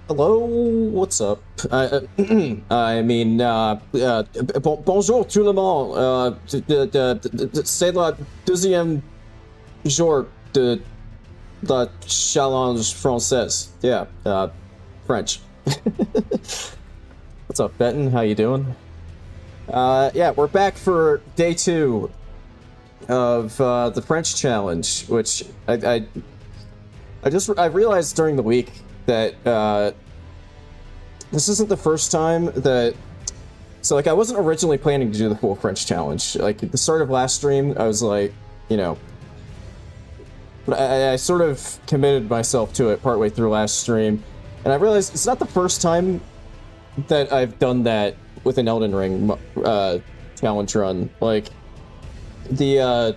Hello, what's up? I mean, bonjour tout le monde. C'est la deuxième jour de la challenge française. Yeah, French. What's up, Benton? How you doing? Yeah, we're back for day 2 of the French challenge, which I realized during the week that this isn't the first time that. So, like, I wasn't originally planning to do the full French challenge. Like, at the start of last stream, I was like, you know. But I sort of committed myself to it partway through last stream. And I realized it's not the first time that I've done that with an Elden Ring challenge run. Like, the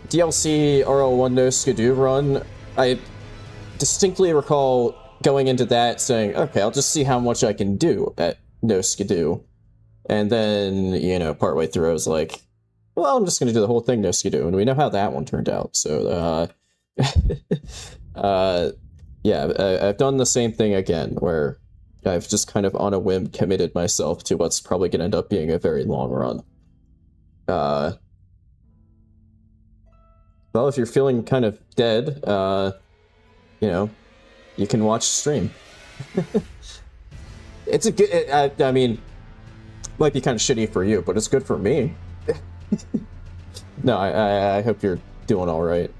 DLC RL1 no Skidoo run, I distinctly recall going into that saying, okay, I'll just see how much I can do at no Skidoo. And then, you know, partway through I was like, well, I'm just going to do the whole thing no Skidoo, and we know how that one turned out, so, yeah, I've done the same thing again, where I've just kind of on a whim committed myself to what's probably going to end up being a very long run. Well, if you're feeling kind of dead, you know, you can watch stream. It's a good, I mean, might be kind of shitty for you, but it's good for me. No, I hope you're doing all right.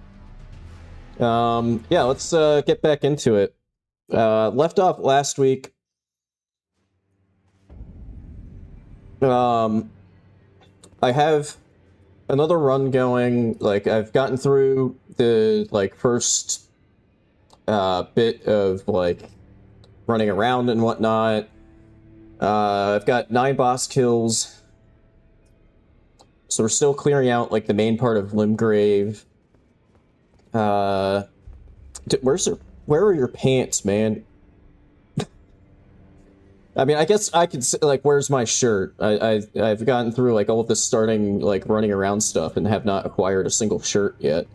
Yeah, let's get back into it. Left off last week. I have another run going. Like, I've gotten through the, like, first bit of, like, running around and whatnot. I've got 9 boss kills. So we're still clearing out, like, the main part of Limgrave. Where are your pants, man? I mean, I guess I could say, like, where's my shirt? I've gotten through, like, all of this starting, like, running around stuff and have not acquired a single shirt yet.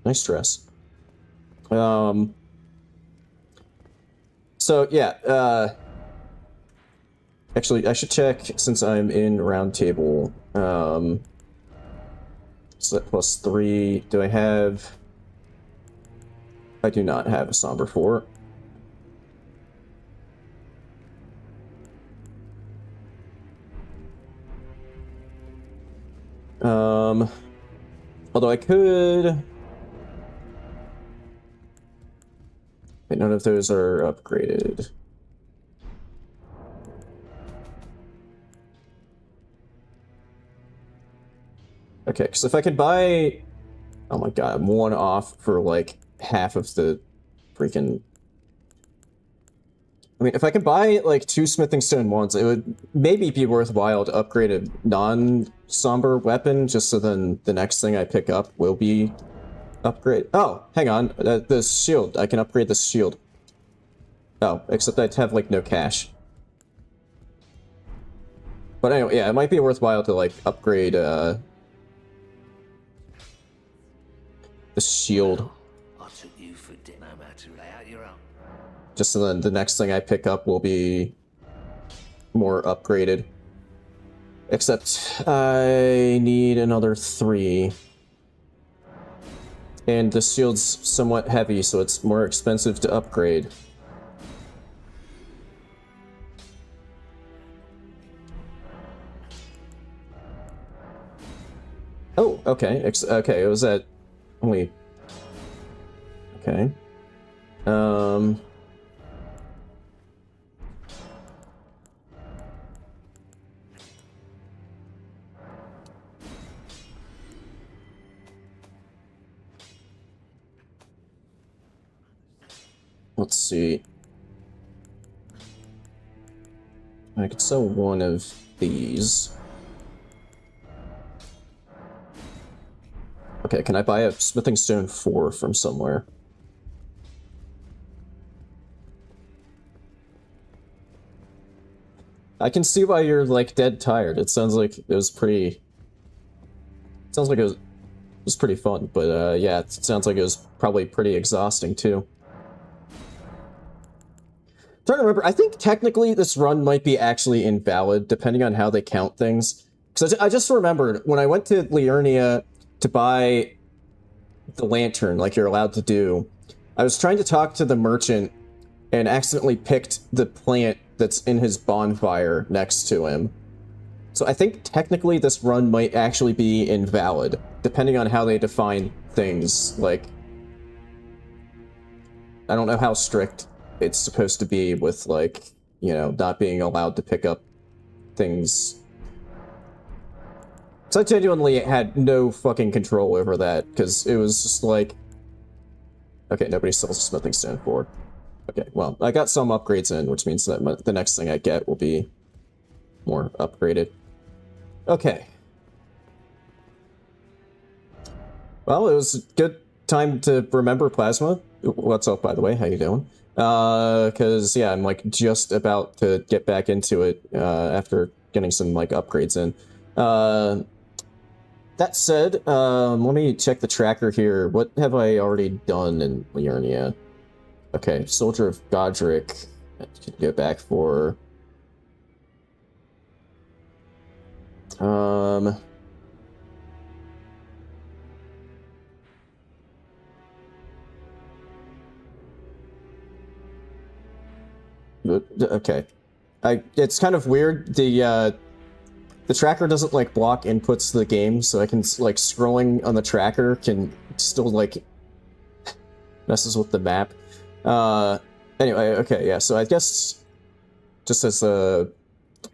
Nice dress. So, yeah, actually, I should check, since I'm in Roundtable, so that plus 3, do I have... I do not have a Somber 4. Although I could... Wait, none of those are upgraded. Okay, because if I could buy... Oh my god, I'm 1 off for, like, half of the freaking... I mean, if I could buy, like, 2 smithing stone ones, it would maybe be worthwhile to upgrade a non-somber weapon, just so then the next thing I pick up will be upgrade. Oh, hang on, the shield. I can upgrade this shield. Oh, except I'd have, like, no cash. But anyway, yeah, it might be worthwhile to, like, upgrade, the shield. I took you for dinner, no matter lay out your own. Just so then the next thing I pick up will be more upgraded. Except I need another 3. And the shield's somewhat heavy, so it's more expensive to upgrade. Oh, okay. Okay, it was at only... Okay. Let's see. I could sell one of these. Okay, can I buy a smithing stone 4 from somewhere? I can see why you're, like, dead tired. It sounds like it was pretty... It sounds like it was pretty fun, but, yeah, it sounds like it was probably pretty exhausting, too. trying to remember. I think technically this run might be actually invalid, depending on how they count things. Because I just remembered, when I went to Liurnia to buy the lantern, like you're allowed to do, I was trying to talk to the merchant and accidentally picked the plant that's in his bonfire next to him. So I think technically this run might actually be invalid, depending on how they define things. Like, I don't know how strict it's supposed to be with, like, you know, not being allowed to pick up things. So I genuinely had no fucking control over that, because it was just like... Okay, nobody sells a smithing stone forward. Okay, well, I got some upgrades in, which means that the next thing I get will be more upgraded. Okay. Well, it was a good time to remember Plasma. What's up, by the way? How you doing? Because, yeah, I'm, like, just about to get back into it, after getting some, like, upgrades in. That said, let me check the tracker here. What have I already done in Liurnia? Okay, Soldier of Godric. I can go back for... Okay. It's kind of weird. The tracker doesn't, like, block inputs to the game, so I can, like, scrolling on the tracker can still, like, messes with the map. Anyway, okay, yeah, so I guess just as a,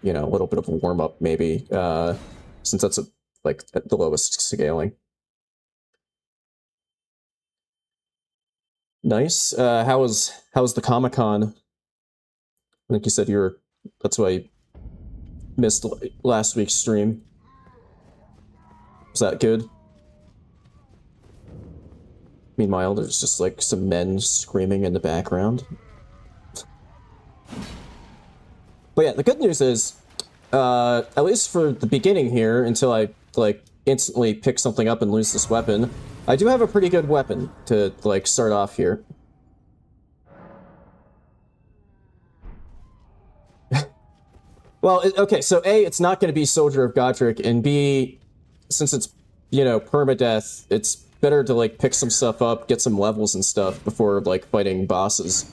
you know, a little bit of a warm-up, maybe, since that's, like, at the lowest scaling. Nice. How was the Comic-Con? I think you said that's why you missed last week's stream. Was that good? Meanwhile, there's just, like, some men screaming in the background. But yeah, the good news is, at least for the beginning here, until I, like, instantly pick something up and lose this weapon, I do have a pretty good weapon to, like, start off here. Well, okay, so A, it's not going to be Soldier of Godric, and B, since it's, you know, permadeath, it's better to, like, pick some stuff up, get some levels and stuff before, like, fighting bosses.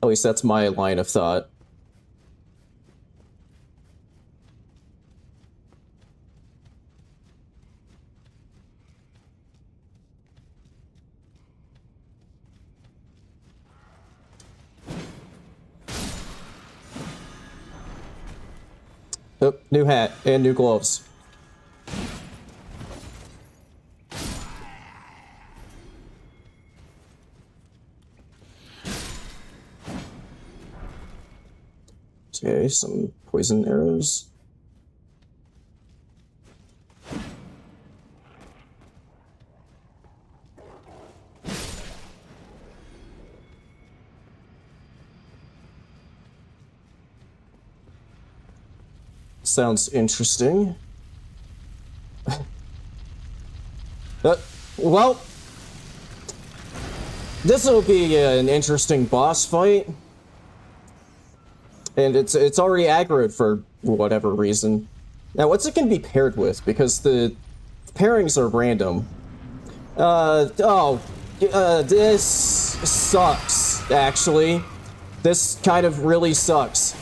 At least that's my line of thought. Oh, new hat and new gloves. Okay, some poison arrows. Sounds interesting. Well, this will be an interesting boss fight. And it's already aggroed for whatever reason. Now, what's it can be paired with? Because the pairings are random. This sucks, actually. This kind of really sucks.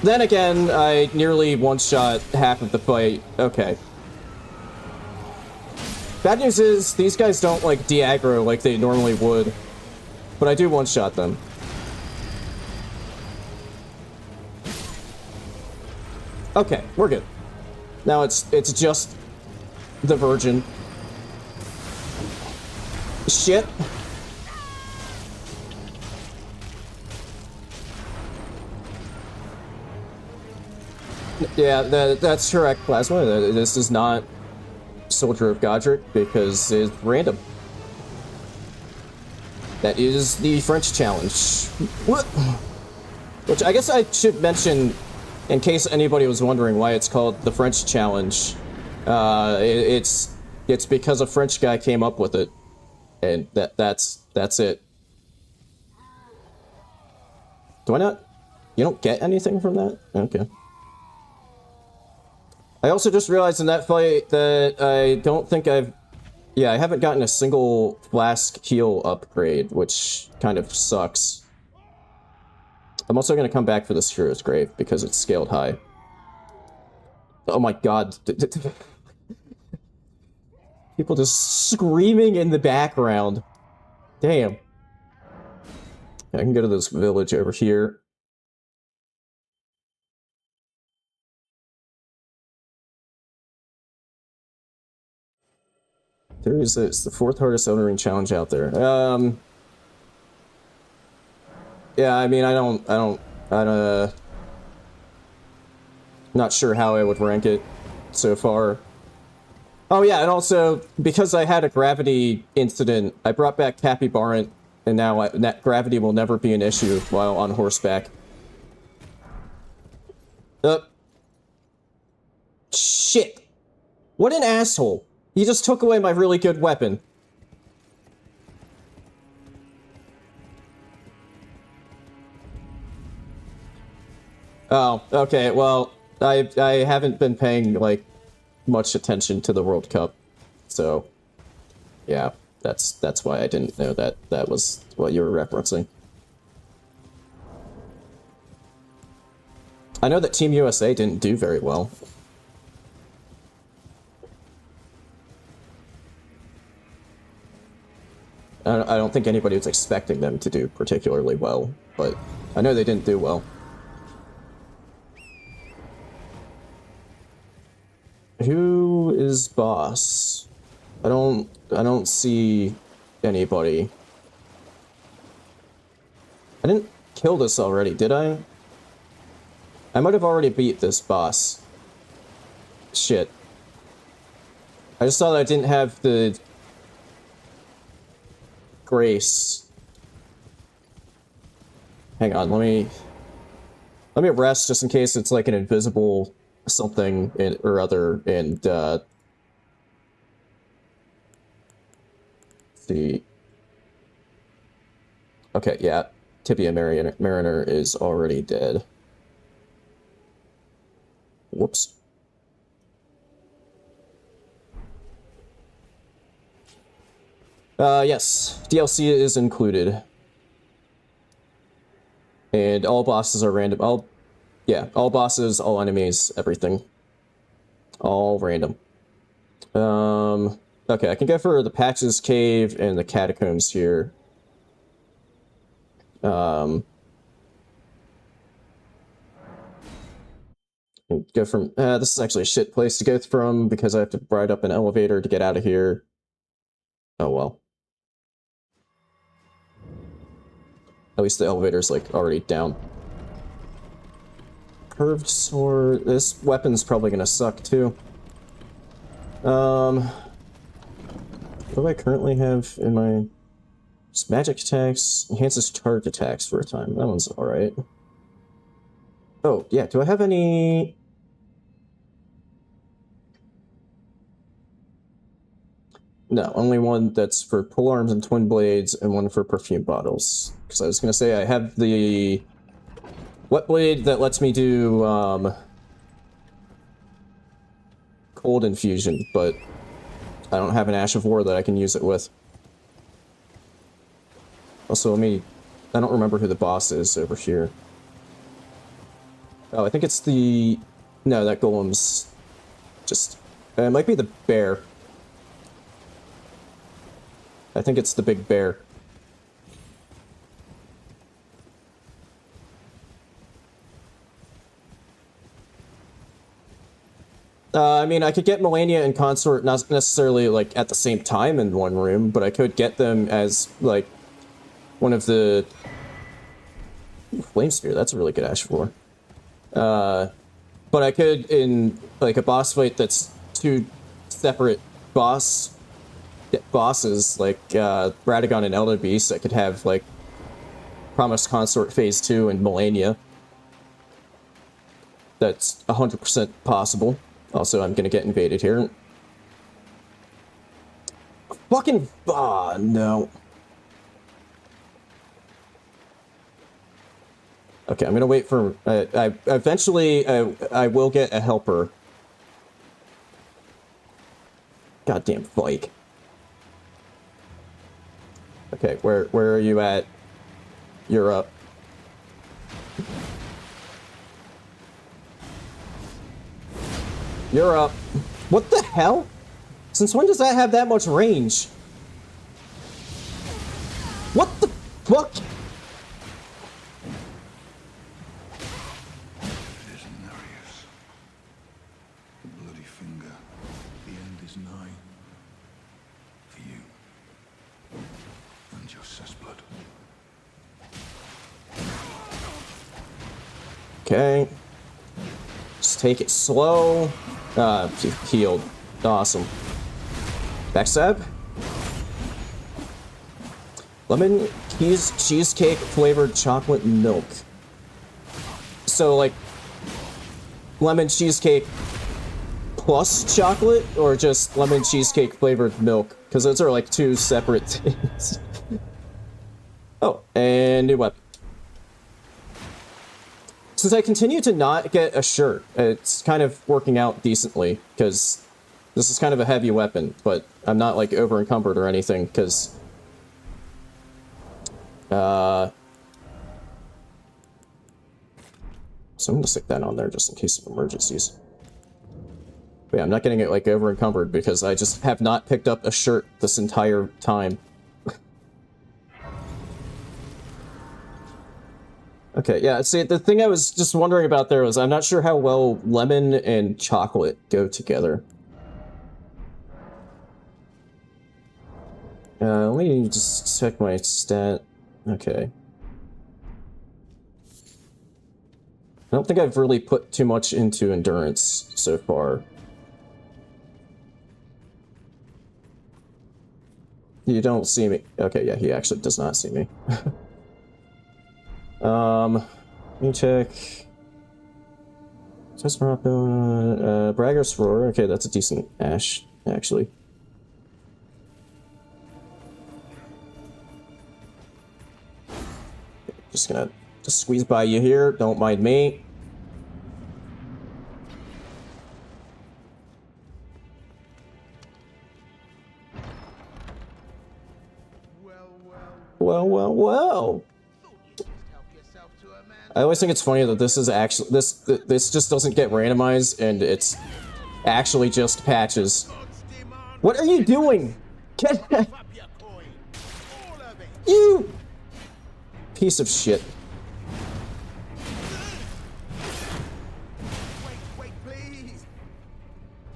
Then again, I nearly one-shot half of the fight. Okay. Bad news is, these guys don't, like, de-aggro like they normally would. But I do one-shot them. Okay, we're good. Now it's just the Virgin. Shit. Yeah, that's correct, Plasma. This is not Soldier of Godric because it's random. That is the French challenge. What? Which I guess I should mention, in case anybody was wondering why it's called the French challenge. It's because a French guy came up with it, and that's it. Do I not? You don't get anything from that? Okay. I also just realized in that fight that I don't think I've... Yeah, I haven't gotten a single flask heal upgrade, which kind of sucks. I'm also going to come back for this Hero's Grave, because it's scaled high. Oh my god. People just screaming in the background. Damn. I can go to this village over here. It's the 4th hardest Elden Ring challenge out there. Yeah, I mean, not sure how I would rank it so far. Oh yeah, and also, because I had a gravity incident, I brought back Capybarant, and now gravity will never be an issue while on horseback. Shit! What an asshole! He just took away my really good weapon. Oh, okay, well, I haven't been paying, like, much attention to the World Cup, so, yeah, that's why I didn't know that was what you were referencing. I know that Team USA didn't do very well. I don't think anybody was expecting them to do particularly well, but I know they didn't do well. Who is boss? I don't see anybody. I didn't kill this already, did I? I might have already beat this boss. Shit. I just thought I didn't have the grace. Hang on, let me rest just in case it's like an invisible something or other, and see. Okay, yeah, Tibia Mariner is already dead. Whoops. Yes, DLC is included. And all bosses are random. All bosses, all enemies, everything. All random. Okay, I can go for the Patches Cave and the Catacombs here. Go from... this is actually a shit place to go from because I have to ride up an elevator to get out of here. Oh well. At least the elevator's, like, already down. Curved sword... This weapon's probably gonna suck, too. What do I currently have in my... Just magic attacks, enhances charge attacks for a time. That one's alright. Oh, yeah, do I have any... No, only one that's for polearms and twin blades, and one for perfume bottles. Because I was gonna say I have the wet blade that lets me do cold infusion, but I don't have an Ash of War that I can use it with. Also, I don't remember who the boss is over here. Oh, I think it's the... No, that golem's just... it might be the bear. I think it's the big bear. I mean, I could get Melania and Consort not necessarily, like, at the same time in one room, but I could get them as, like, one of the... Ooh, Flame Spear, that's a really good Ash for. But I could, in, like, a boss fight that's two separate bosses, like, Radagon and Elder Beast, I could have, like, Promised Consort Phase 2 and Melania. That's 100% possible. Also, I'm gonna get invaded here. Fucking... Ah, no. Okay, I'm gonna wait for... eventually, I will get a helper. Goddamn bike. Okay, where are you at? You're up. You're up. What the hell? Since when does that have that much range? What the fuck? Visionarius. The bloody finger. The end is nigh. For you. And your cessblood. Okay. Just take it slow. Healed. Awesome. Backstab. Lemon cheesecake flavored chocolate milk. So, like, lemon cheesecake plus chocolate, or just lemon cheesecake flavored milk? Because those are, like, two separate things. Oh, and new weapon. Since I continue to not get a shirt, it's kind of working out decently, because this is kind of a heavy weapon, but I'm not, like, over-encumbered or anything, because... So I'm gonna stick that on there just in case of emergencies. But yeah, I'm not getting it, like, over-encumbered, because I just have not picked up a shirt this entire time. Okay, yeah, see, the thing I was just wondering about there was I'm not sure how well lemon and chocolate go together. Let me just check my stat. Okay. I don't think I've really put too much into endurance so far. You don't see me. Okay, yeah, he actually does not see me. Let me check. Braggar's Roar. Okay, that's a decent ash, actually. Just gonna just squeeze by you here. Don't mind me. Well. I always think it's funny that this is actually this just doesn't get randomized, and it's actually just patches. What are you doing? Get you piece of shit. Wait, please!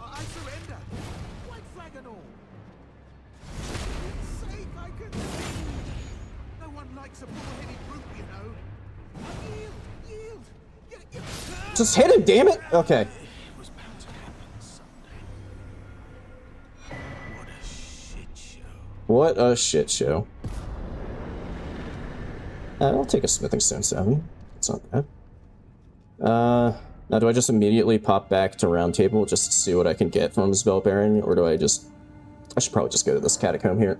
I surrender! White flag and all! For sake, I can see! No one likes a bull-headed brute, you know! Yield! Just hit him, damn it! Okay. It was bound to happen someday. What a shit show. What a shit show. I'll take a Smithing Stone 7. It's not bad. Now do I just immediately pop back to Round Table just to see what I can get from Spell Bearing, or do I just... I should probably just go to this Catacomb here.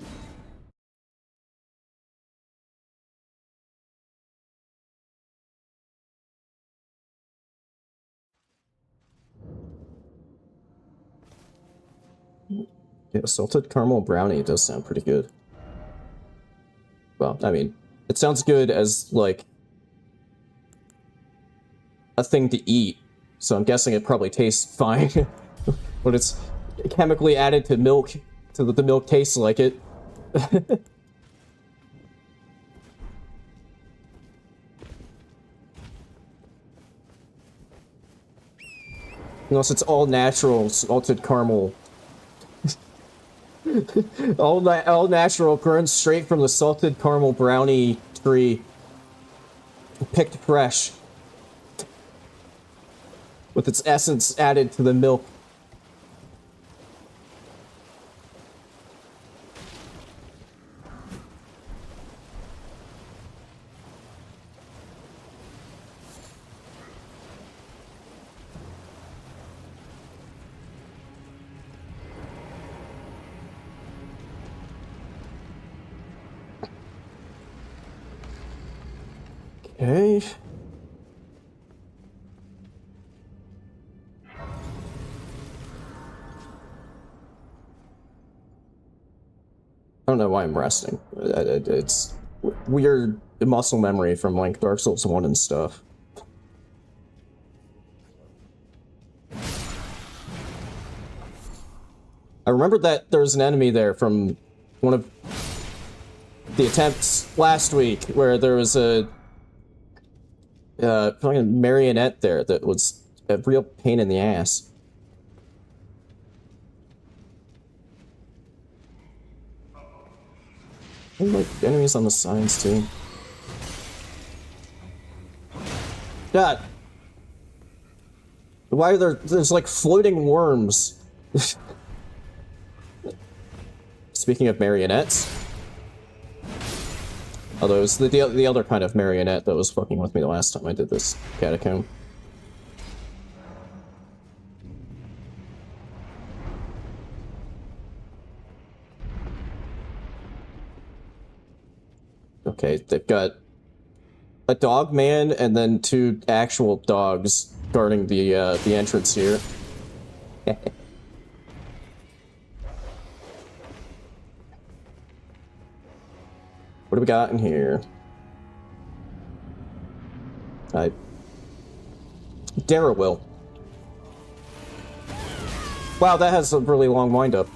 Yeah, Salted Caramel Brownie does sound pretty good. Well, I mean, it sounds good as, like, a thing to eat, so I'm guessing it probably tastes fine. But it's chemically added to milk, so that the milk tastes like it. Unless it's all natural salted caramel. all natural, grown straight from the salted caramel brownie tree. Picked fresh. With its essence added to the milk. Okay. I don't know why I'm resting. It's weird muscle memory from like Dark Souls 1 and stuff. I remember that there was an enemy there from one of the attempts last week where there was a fucking marionette there that was a real pain in the ass. And, like, enemies on the sides, too. God! Why are there's like floating worms? Speaking of marionettes. Although it was the other kind of marionette that was fucking with me the last time I did this catacomb. Okay, they've got a dog man and then 2 actual dogs guarding the entrance here. What do we got in here? Dara will. Wow, that has a really long windup.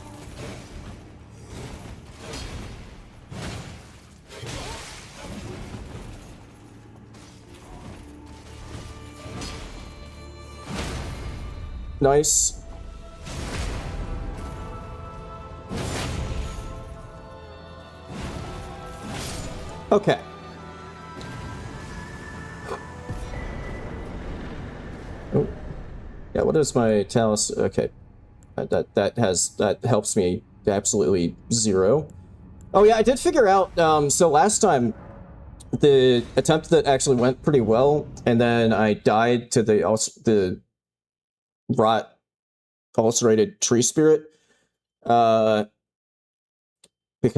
Nice. Okay. Oh. Yeah, what is my talus? Okay. That helps me absolutely 0. Oh yeah, I did figure out, so last time, the attempt that actually went pretty well, and then I died to the rot ulcerated tree spirit, because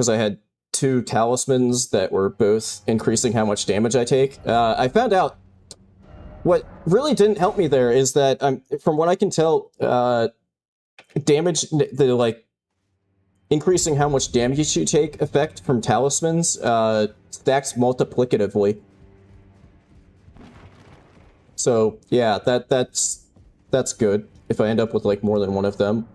I had 2 talismans that were both increasing how much damage I take. I found out what really didn't help me there is that, from what I can tell, damage, the like increasing how much damage you take effect from talismans stacks multiplicatively. So yeah, that's good if I end up with like more than one of them.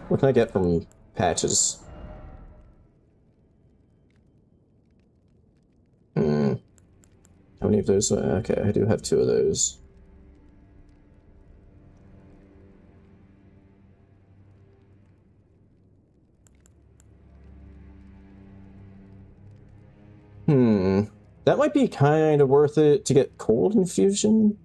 What can I get from patches? How many of those? Okay, I do have 2 of those. That might be kind of worth it to get cold infusion.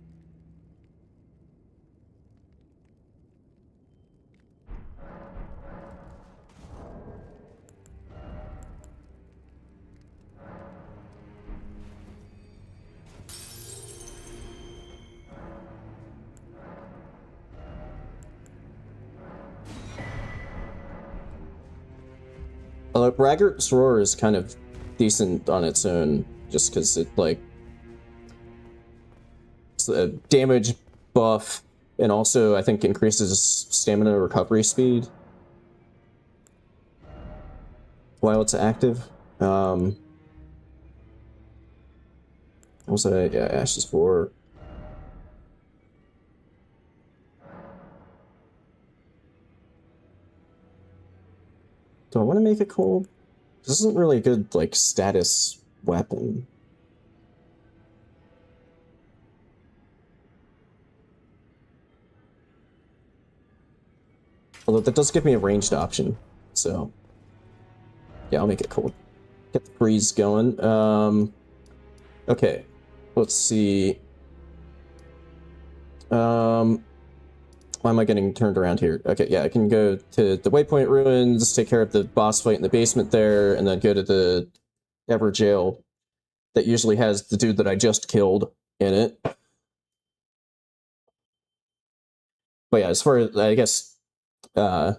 Although Braggart's Roar is kind of decent on its own, just because it, like, it's a damage buff, and also, I think, increases stamina recovery speed while it's active. Also, yeah, Ashes 4. Do I want to make it cold? This isn't really a good, like, status weapon. Although that does give me a ranged option, so yeah, I'll make it cold. Get the freeze going. Okay, let's see. Why am I getting turned around here? Okay, yeah, I can go to the Waypoint Ruins, take care of the boss fight in the basement there, and then go to the Ever Jail that usually has the dude that I just killed in it. But yeah, as far as, I guess, I'll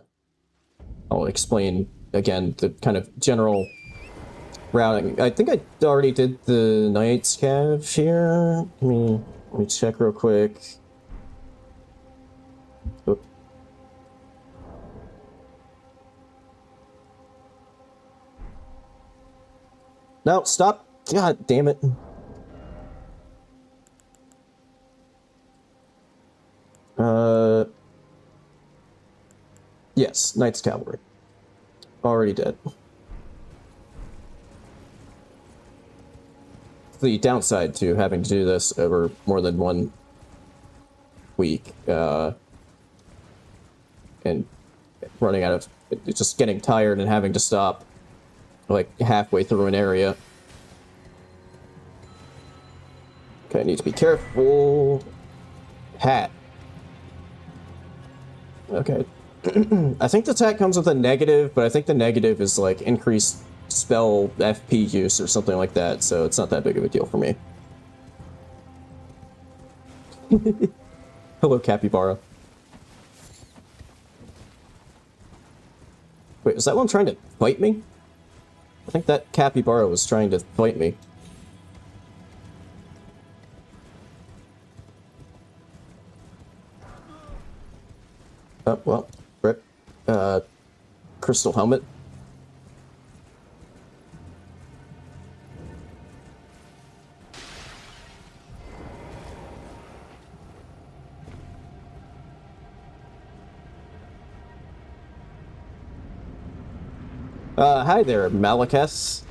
explain again the kind of general routing. I think I already did the Knight's Cav here. Let me check real quick. Oop. No, stop. God damn it. Yes, Knight's Cavalry. Already dead. The downside to having to do this over more than 1 week, and running out of, just getting tired and having to stop like halfway through an area. Okay, I need to be careful. Hat. Okay. I think the attack comes with a negative, but I think the negative is like increased spell FP use or something like that, so it's not that big of a deal for me. Hello, Capybara. Wait, is that one trying to fight me? I think that Capybara was trying to fight me. Oh, well, rip. Crystal helmet. Hi there, Malekith.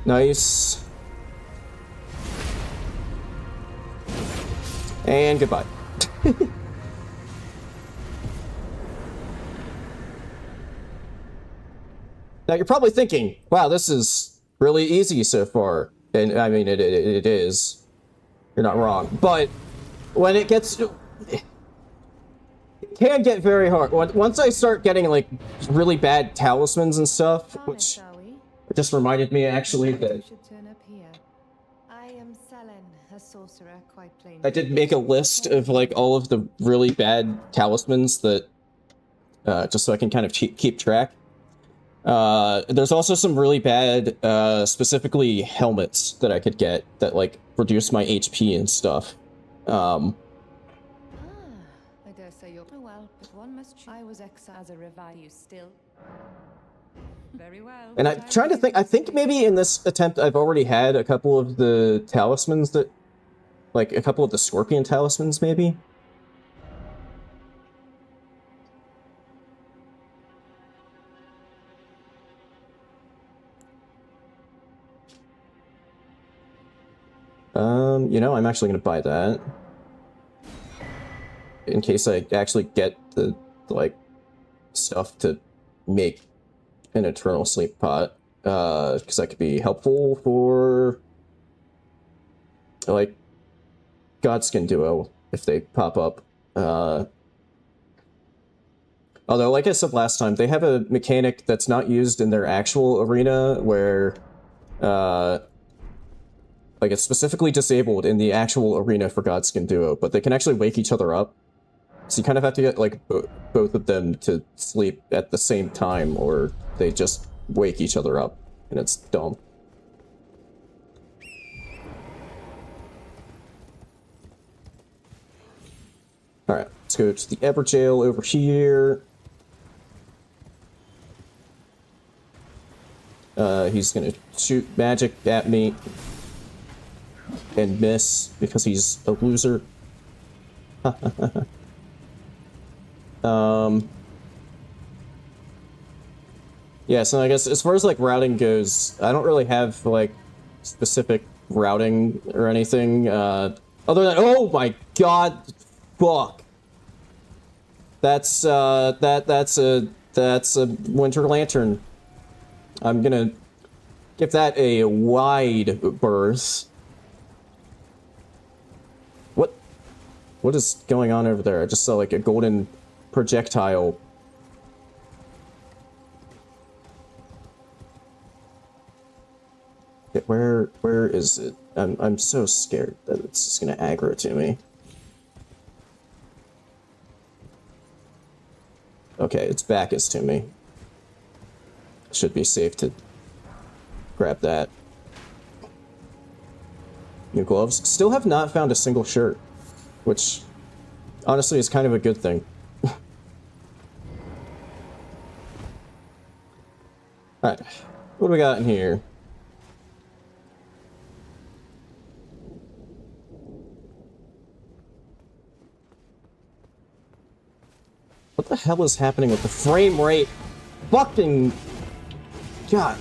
Nice. And goodbye. Now you're probably thinking, wow, this is really easy so far. And I mean, it is. You're not wrong. But when it gets... It can get very hard. Once I start getting, like, really bad talismans and stuff, which just reminded me, actually, that... I did make a list of, like, all of the really bad talismans that... just so I can kind of keep track. There's also some really bad, specifically helmets that I could get that, like, reduce my HP and stuff. I dare say you're well, but one must. I was exiled as a revive. You still very well. And I'm trying to think. I think maybe in this attempt I've already had a couple of the talismans that, like, a couple of the scorpion talismans, maybe. You know, I'm actually going to buy that. In case I actually get the, like, stuff to make an eternal sleep pot. Because that could be helpful for, like, Godskin Duo, if they pop up. Although, like I said last time, they have a mechanic that's not used in their actual arena, where, like, it's specifically disabled in the actual arena for Godskin Duo, but they can actually wake each other up. So you kind of have to get, like, both of them to sleep at the same time, or they just wake each other up, and it's dumb. Alright, let's go to the Everjail over here. He's gonna shoot magic at me and miss because he's a loser. Yeah, so I guess as far as, like, routing goes, I don't really have, like, specific routing or anything, other than, oh my god, fuck. That's a Winter Lantern. I'm gonna give that a wide berth. What is going on over there? I just saw, like, a golden projectile. Where is it? I'm so scared that it's just gonna aggro to me. Okay, its back is to me. Should be safe to grab that. New gloves. Still have not found a single shirt, which honestly is kind of a good thing. Alright, what do we got in here? What the hell is happening with the frame rate? Fucking... God.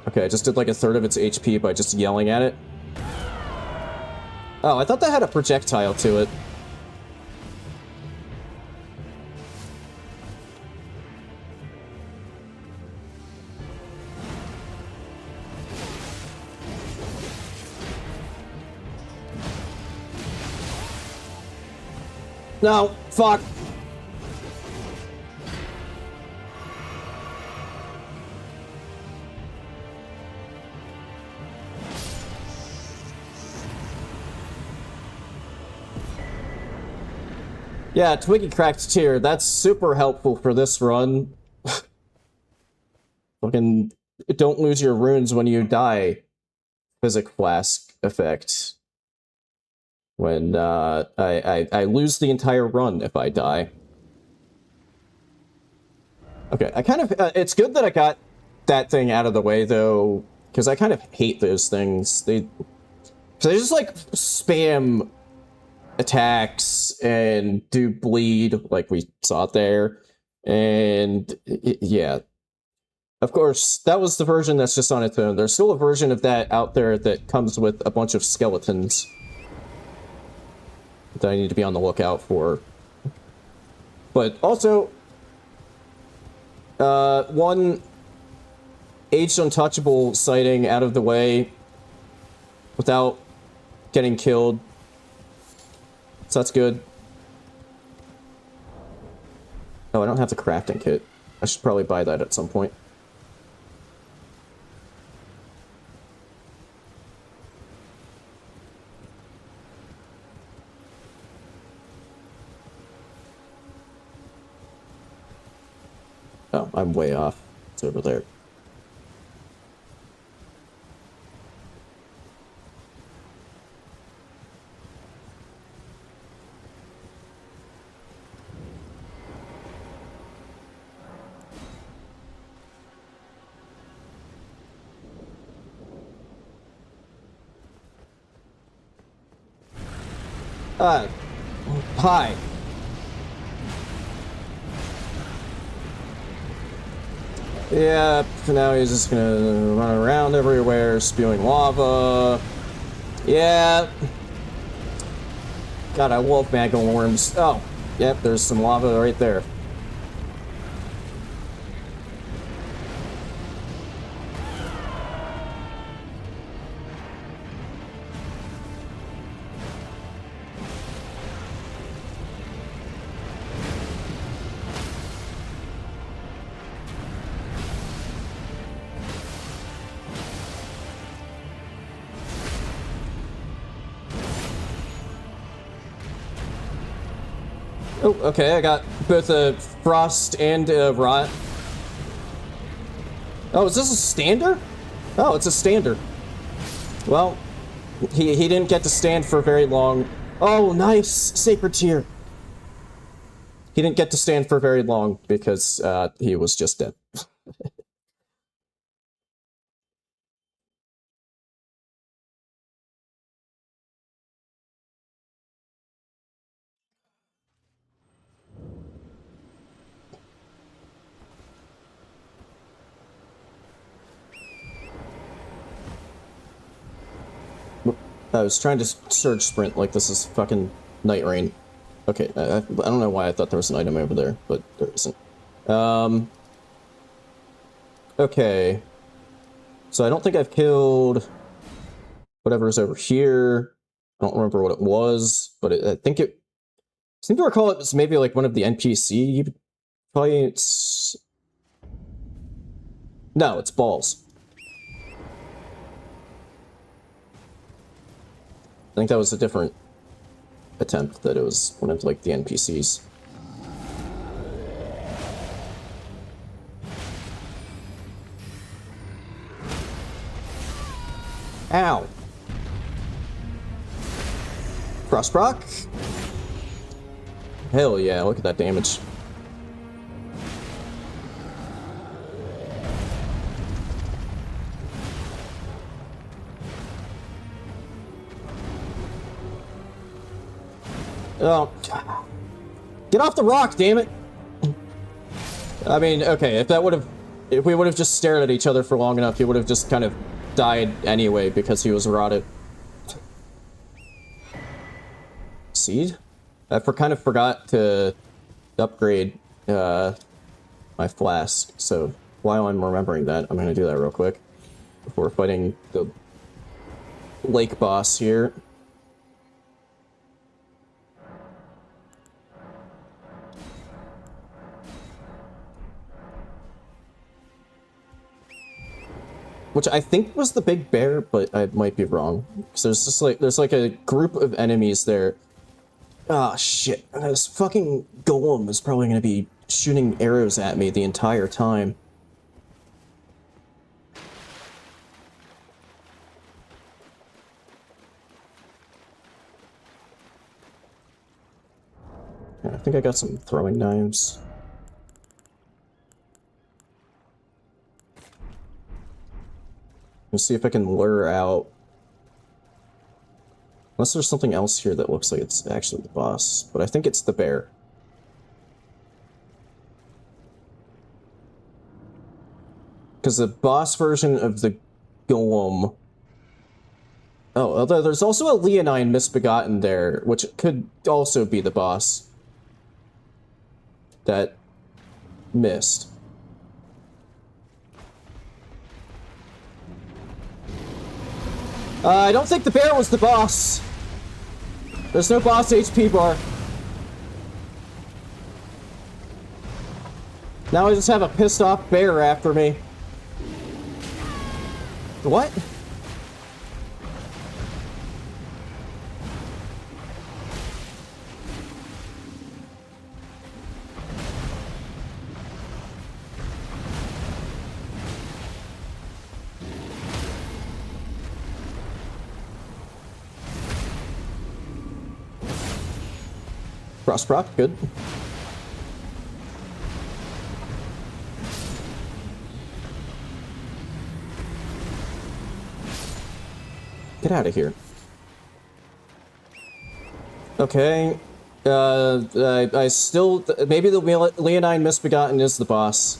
Okay, I just did like a third of its HP by just yelling at it. Oh, I thought that had a projectile to it. No, fuck. Yeah, Twiggy cracked tier. That's super helpful for this run. Fucking don't lose your runes when you die. Physic flask effect. When I lose the entire run if I die. Okay, I kind of it's good that I got that thing out of the way though, because I kind of hate those things. They just like spam attacks and do bleed like we saw it there, and yeah. Of course, that was the version that's just on its own. There's still a version of that out there that comes with a bunch of skeletons that I need to be on the lookout for. But also, one Aged Untouchable sighting out of the way without getting killed. So that's good. Oh, I don't have the crafting kit. I should probably buy that at some point. Oh, I'm way off. It's over there. Hi. Yeah, for now he's just gonna run around everywhere, spewing lava. Yeah. God, I love magma worms. Oh, yep, there's some lava right there. Oh, okay, I got both a frost and a rot. Oh, is this a stander? Oh, it's a stander. Well, he didn't get to stand for very long. Oh, nice! Sacred tier! He didn't get to stand for very long because he was just dead. I was trying to surge sprint like this is fucking Night Rain. Okay, I don't know why I thought there was an item over there, but there isn't. Okay. So I don't think I've killed whatever's over here. I don't remember what it was, but I think it... I seem to recall it was maybe like one of the NPC fights. No, it's balls. I think that was a different attempt, that it was one of, like, the NPCs. Ow. Frost proc? Hell yeah, look at that damage. Oh. Get off the rock, damn it! I mean, okay, if we would have just stared at each other for long enough, he would have just kind of died anyway because he was rotted. Seed? I kind of forgot to upgrade my flask, so while I'm remembering that, I'm gonna do that real quick before fighting the lake boss here. Which I think was the big bear, but I might be wrong. Because there's just like, there's like a group of enemies there. Ah, shit. And this fucking golem is probably going to be shooting arrows at me the entire time. Yeah, I think I got some throwing knives. Let's see if I can lure out. Unless there's something else here that looks like it's actually the boss, but I think it's the bear. Because the boss version of the golem... Oh, although there's also a Leonine Misbegotten there, which could also be the boss. That missed. I don't think the bear was the boss. There's no boss HP bar. Now I just have a pissed off bear after me. What? Frost proc, good. Get out of here. Okay. I still... Maybe the Leonine Misbegotten is the boss.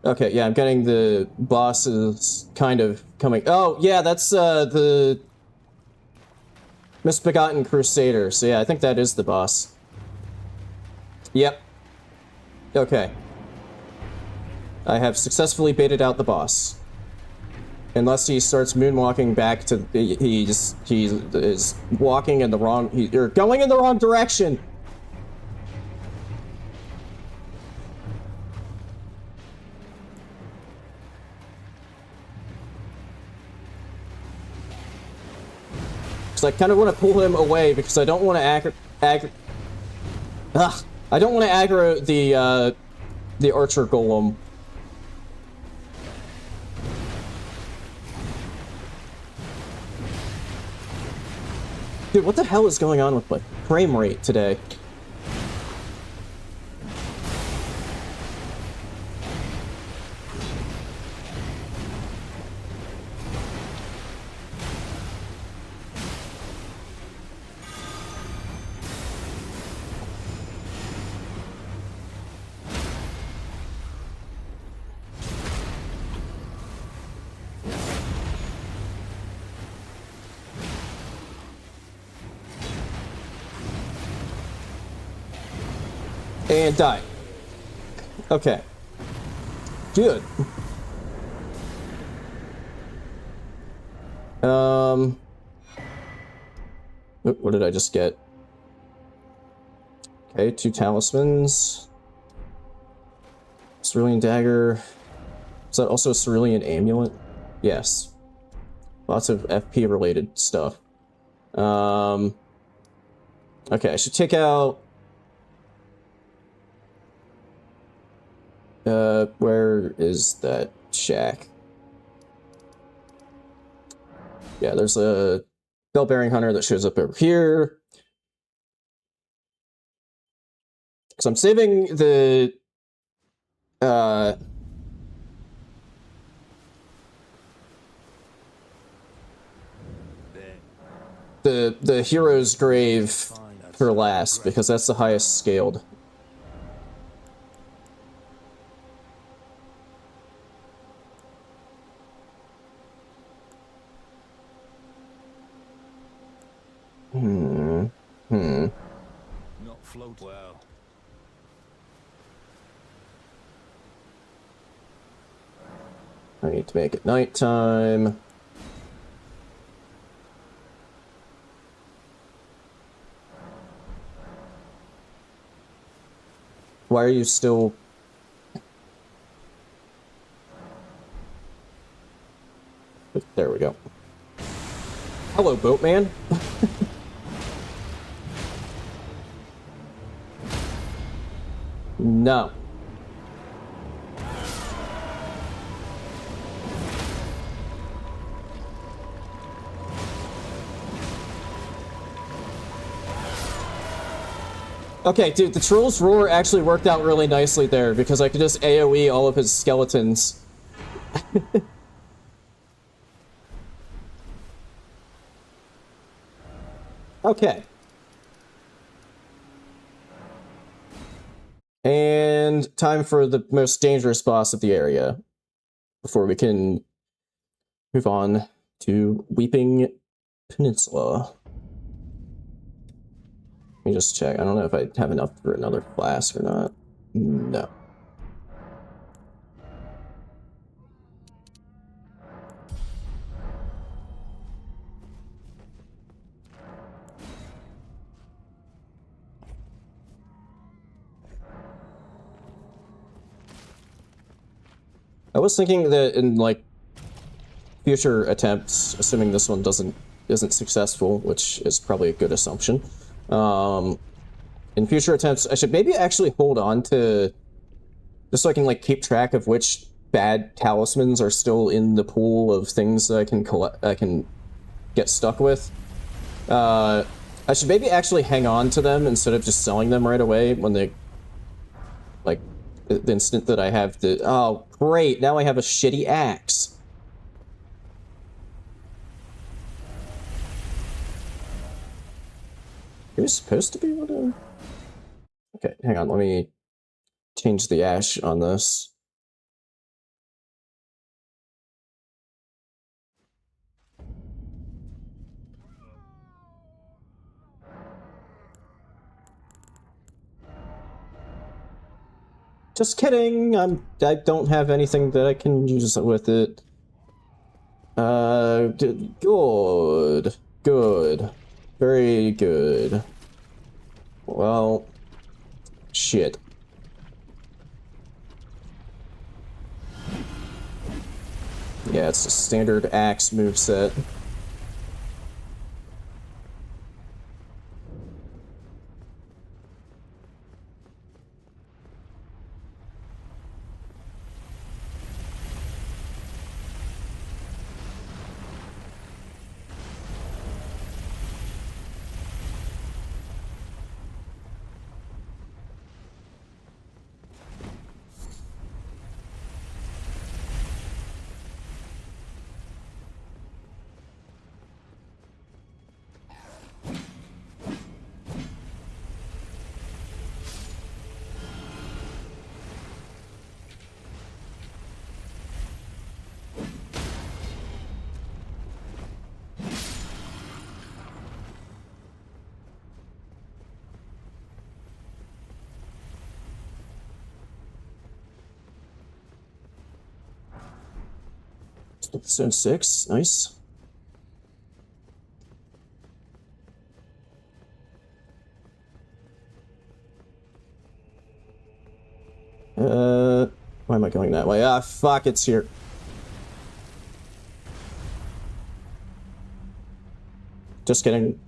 Okay, yeah, I'm getting the bosses kind of coming... Oh, yeah, that's, the... Misbegotten Crusader. So yeah, I think that is the boss. Yep. Okay. I have successfully baited out the boss. Unless he starts moonwalking back to... He is walking in the wrong... You're going in the wrong direction! I kind of want to pull him away because I don't want to I don't want to aggro the archer golem. Dude, what the hell is going on with my frame rate today? And die. Okay. Good. What did I just get? Okay, 2 talismans. Cerulean dagger. Is that also a cerulean amulet? Yes. Lots of FP related stuff. Okay, I should take out... where is that shack? Yeah, there's a bell-bearing hunter that shows up over here. So I'm saving the hero's grave for last because that's the highest scaled. Not float well. I need to make it nighttime. Why are you still... There we go. Hello, boatman. No. Okay, dude, the Troll's Roar actually worked out really nicely there because I could just AoE all of his skeletons. Okay. And time for the most dangerous boss of the area before we can move on to Weeping Peninsula. Let me just check. I don't know if I have enough for another flask or not. No. I was thinking that in, like, future attempts, assuming this one isn't successful, which is probably a good assumption, in future attempts, I should maybe actually hold on to, just so I can, like, keep track of which bad talismans are still in the pool of things that I can get stuck with. I should maybe actually hang on to them instead of just selling them right away when they, like, the instant that I have the... Oh, great! Now I have a shitty axe. You're supposed to be able to... Okay, hang on, let me change the ash on this. Just kidding! I don't have anything that I can use with it. Good. Good. Very good. Well... Shit. Yeah, it's a standard axe moveset. Zone 6, nice. Why am I going that way? Ah, fuck, it's here. Just kidding.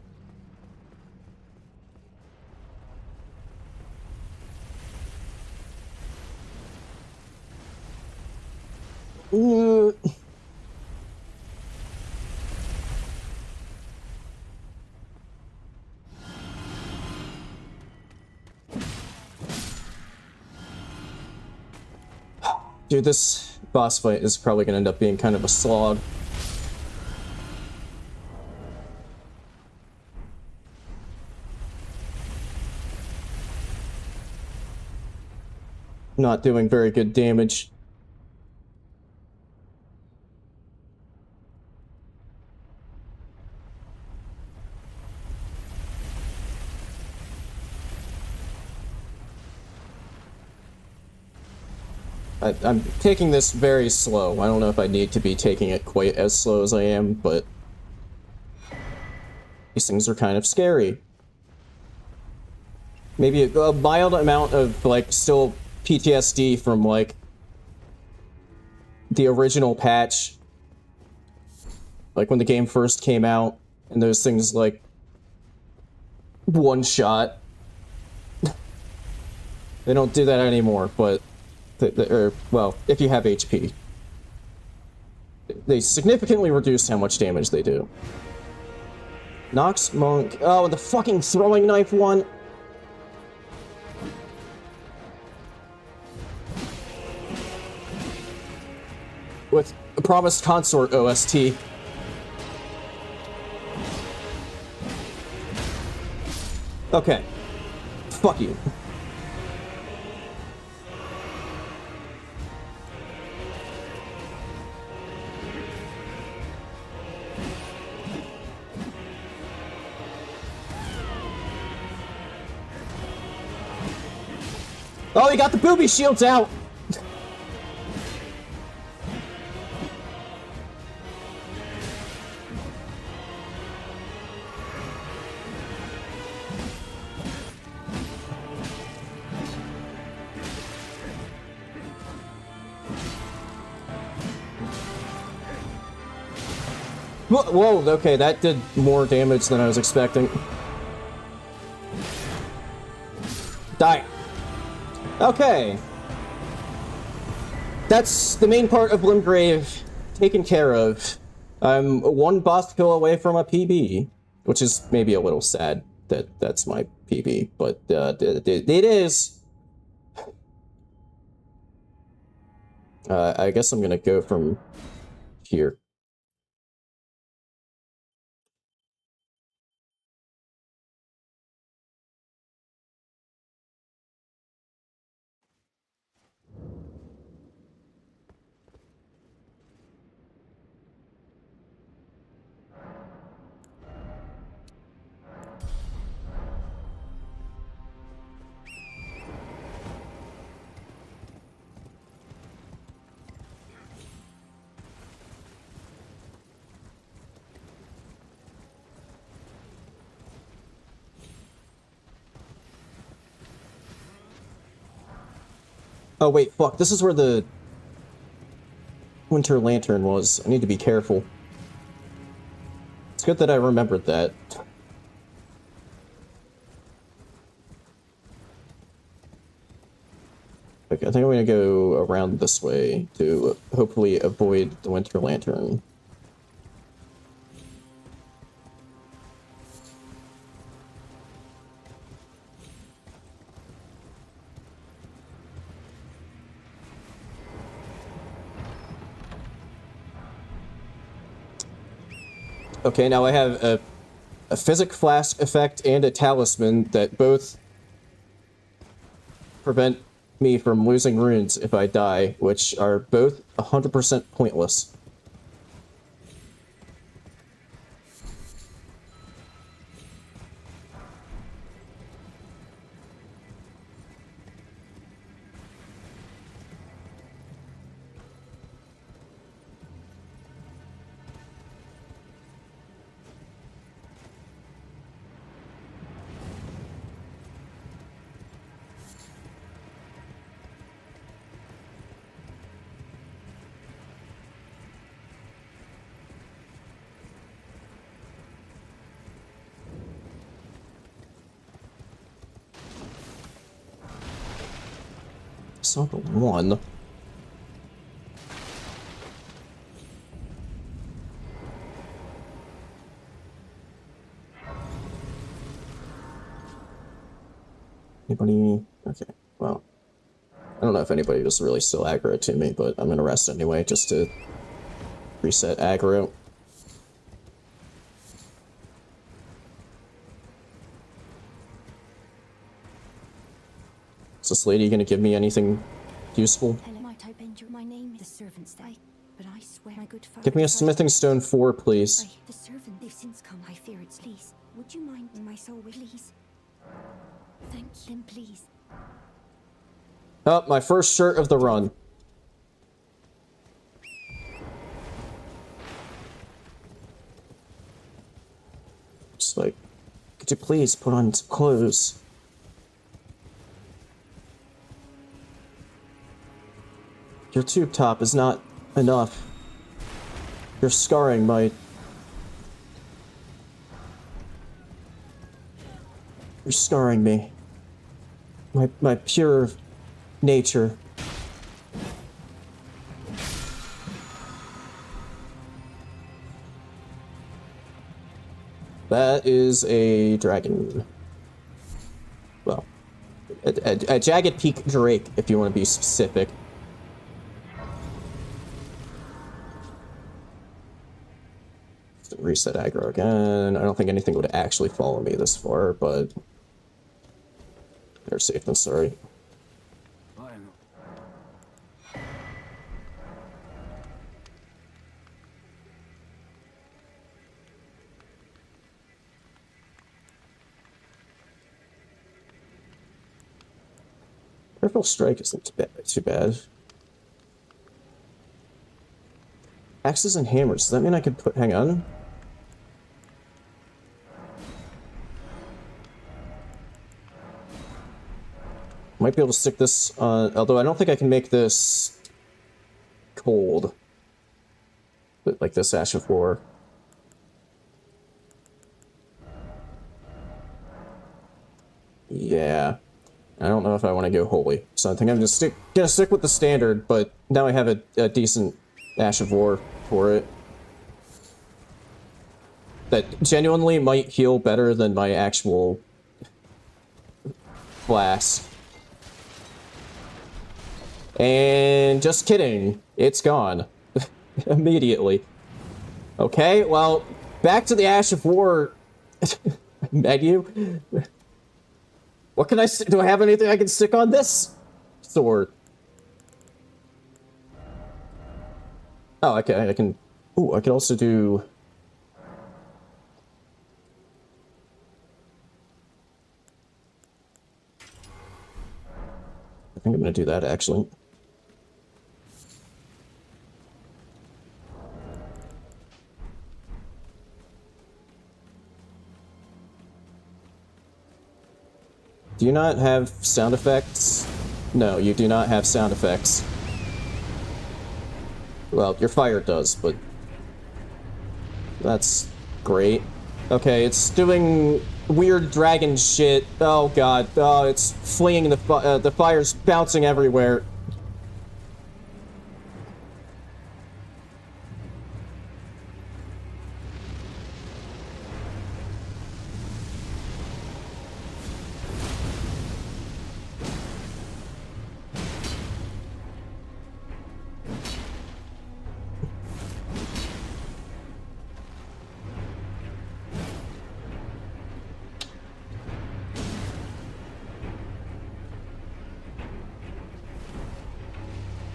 Dude, this boss fight is probably gonna end up being kind of a slog. Not doing very good damage. I'm taking this very slow. I don't know if I need to be taking it quite as slow as I am, but these things are kind of scary. Maybe a mild amount of, like, still PTSD from, like, the original patch. Like, when the game first came out, and those things, like, one shot. They don't do that anymore, but... well, if you have HP. They significantly reduce how much damage they do. Nox Monk... Oh, and the fucking throwing knife one! With a promised consort OST. Okay. Fuck you. Oh, he got the booby shields out! Whoa, okay, that did more damage than I was expecting. Die. Okay. That's the main part of Limgrave taken care of. I'm one boss kill away from a PB, which is maybe a little sad that that's my PB, but it is. I guess I'm gonna go from here. Oh wait, fuck, this is where the Winter Lantern was. I need to be careful. It's good that I remembered that. Okay, I think I'm gonna go around this way to hopefully avoid the Winter Lantern. Okay, now I have a Physic Flask effect and a Talisman that both prevent me from losing runes if I die, which are both 100% pointless. Saw the one. Anybody? Okay, well. I don't know if anybody was really still aggro to me, but I'm gonna rest anyway, just to reset aggro. Is this lady gonna give me anything useful? Hello, might I bend your... My name is the servant's day, but I swear my good father... Give me a smithing stone 4, please. The servant, they've since come. I fear it's least. Would you mind my soul, please? Thank him, please. Oh, my first shirt of the run. Just like, could you please put on some clothes? Your tube top is not enough. You're scarring my... You're scarring me. My pure nature. That is a dragon. Well, a jagged peak drake, if you want to be specific. Reset aggro again. I don't think anything would actually follow me this far, but they're safe than sorry. Purple strike isn't too bad. Axes and hammers. Does that mean I could put... Hang on. Might be able to stick this on... Although I don't think I can make this cold. But like this Ash of War. Yeah. I don't know if I want to go holy. So I think I'm just gonna stick with the standard, but now I have a decent Ash of War for it. That genuinely might heal better than my actual flask. And just kidding, it's gone. Immediately. Okay, well, back to the Ash of War menu. What can I... Do I have anything I can stick on this sword? Oh, okay, I can... Ooh, I can also do... I think I'm gonna do that, actually. Do you not have sound effects? No, you do not have sound effects. Well, your fire does, but... That's great. Okay, it's doing weird dragon shit. Oh god, oh, it's flinging the fire's bouncing everywhere.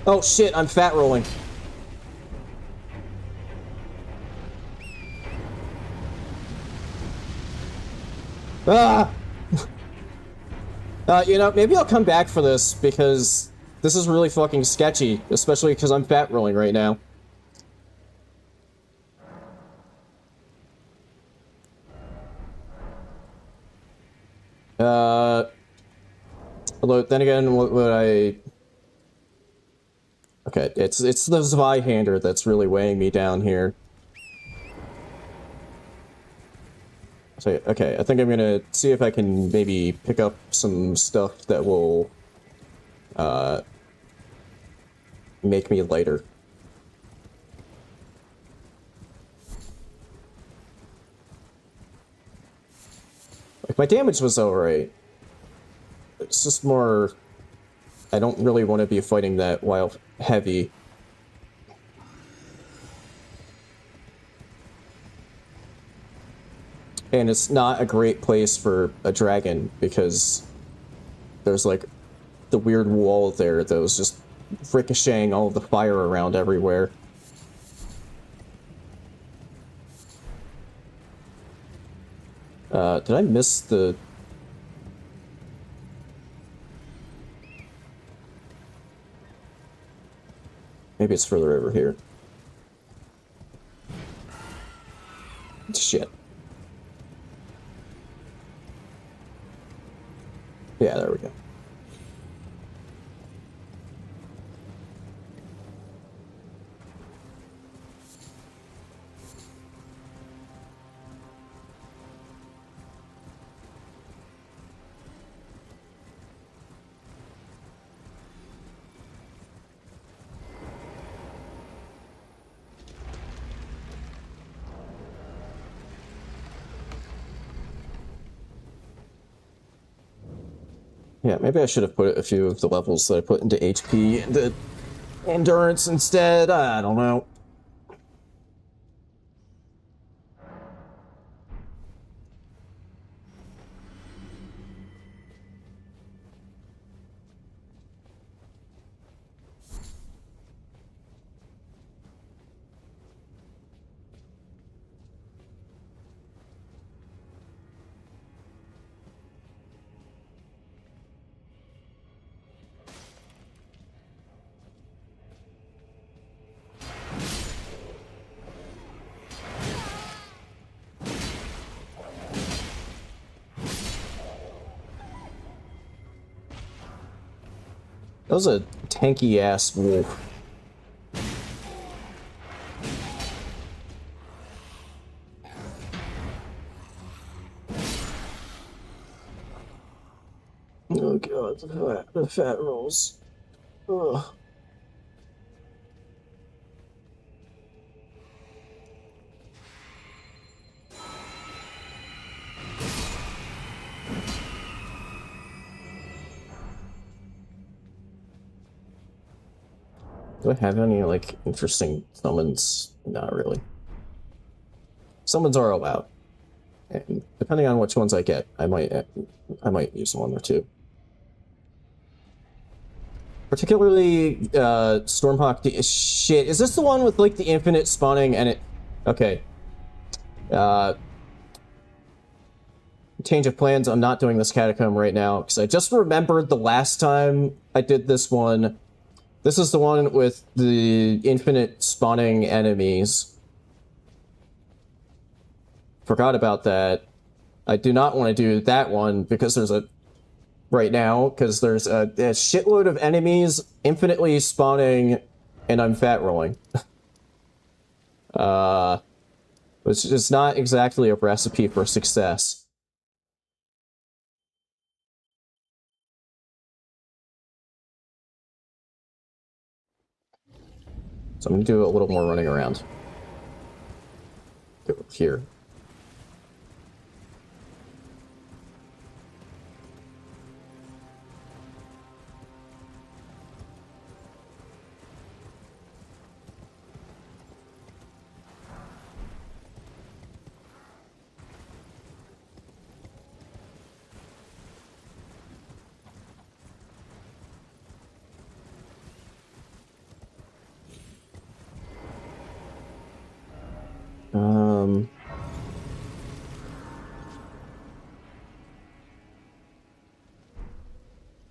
Oh shit, I'm fat rolling. Ah! You know, maybe I'll come back for this, because this is really fucking sketchy, especially because I'm fat rolling right now. Although, then again, what would I... Okay, it's the Zweihander that's really weighing me down here. So, okay, I think I'm gonna see if I can maybe pick up some stuff that will, make me lighter. Like, my damage was alright. It's just more... I don't really want to be fighting that while heavy. And it's not a great place for a dragon, because there's, like, the weird wall there that was just ricocheting all of the fire around everywhere. Did I miss the... Maybe it's further over here. Shit. Yeah, there we go. Yeah, maybe I should have put a few of the levels that I put into HP into endurance instead. I don't know. That was a tanky-ass wolf. Oh god, the fat rolls. Ugh. Do I have any, like, interesting summons? Not really. Summons are allowed. And depending on which ones I get, I might use one or two. Particularly, Stormhawk... Shit, is this the one with, like, the infinite spawning and it... Okay. Change of plans, I'm not doing this catacomb right now, because I just remembered the last time I did this one... This is the one with the infinite spawning enemies. Forgot about that. I do not want to do that one because there's a... Right now, because there's a shitload of enemies infinitely spawning and I'm fat rolling. Which is not exactly a recipe for success. So I'm going to do a little more running around. Go here.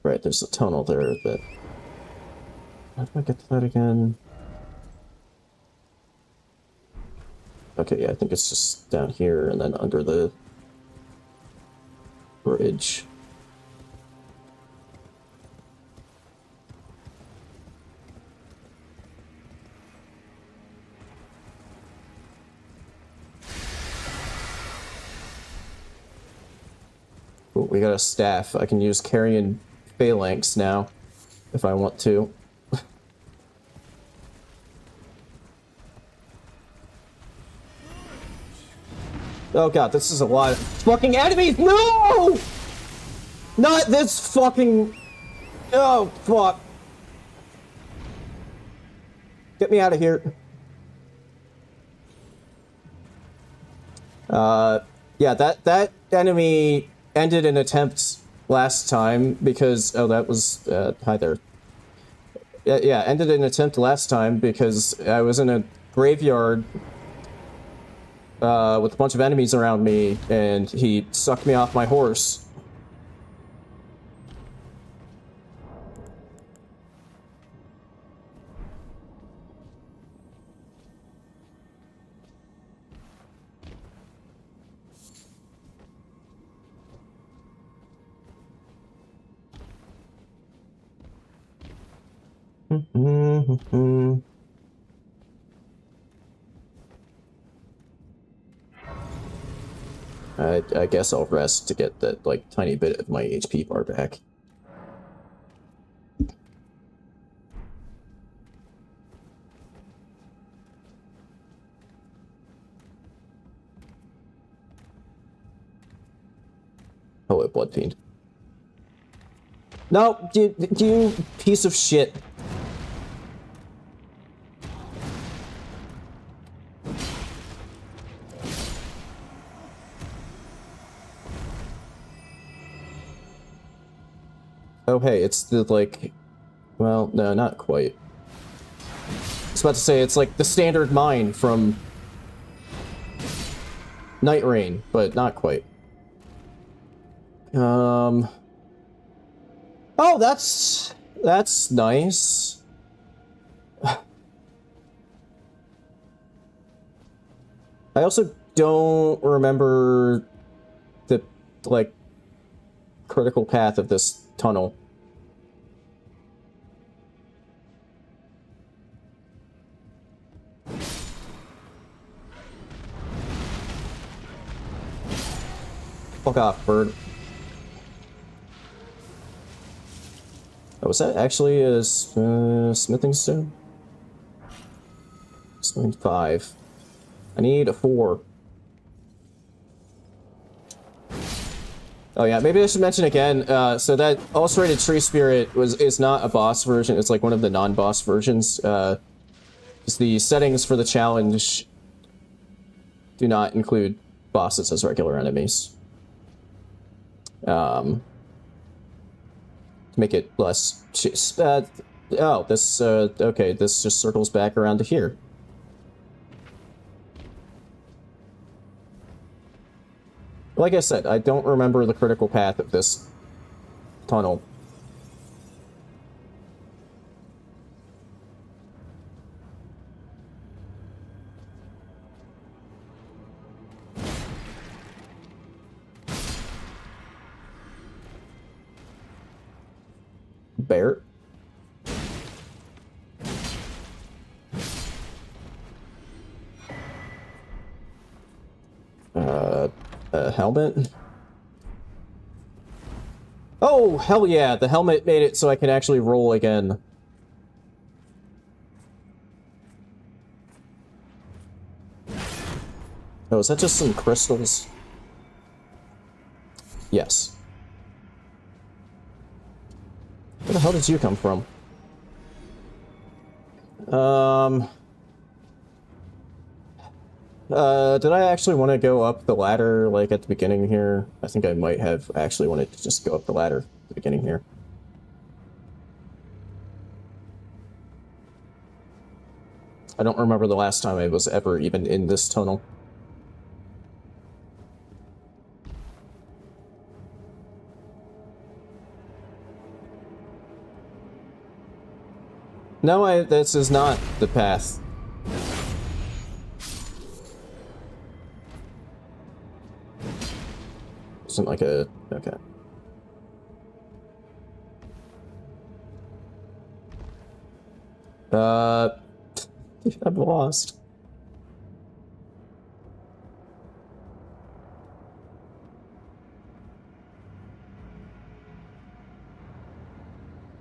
Right, there's a tunnel there, but... How do I get to that again? Okay, yeah, I think it's just down here and then under the bridge. Ooh, we got a staff. I can use carrion phalanx now, if I want to. Oh god, this is a lot of fucking enemies! No! Not this fucking... Oh, fuck. Get me out of here. Yeah, that enemy ended an attempt last time because... Oh, that was... hi there. Yeah, ended an attempt last time because I was in a graveyard with a bunch of enemies around me, and he sucked me off my horse. I guess I'll rest to get that, like, tiny bit of my HP bar back. Oh, a blood fiend. No, you piece of shit. Oh, hey, it's the, like... Well, no, not quite. I was about to say, it's like the standard mine from... Night Rain, but not quite. Oh, that's nice. I also don't remember the, like, critical path of this tunnel. Fuck off, bird. Oh, was that actually a smithing stone? Smithing 5. I need a 4. Oh yeah, maybe I should mention again, so that ulcerated tree spirit is not a boss version, it's like one of the non-boss versions. The settings for the challenge do not include bosses as regular enemies. To make it less... oh, this, okay, this just circles back around to here. Like I said, I don't remember the critical path of this tunnel. Bear. Helmet? Oh, hell yeah, the helmet made it so I can actually roll again. Oh, is that just some crystals? Yes. Where the hell did you come from? Did I actually want to go up the ladder, like, at the beginning here? I think I might have actually wanted to just go up the ladder at the beginning here. I don't remember the last time I was ever even in this tunnel. No, this is not the path. Isn't like a... okay. I'm lost.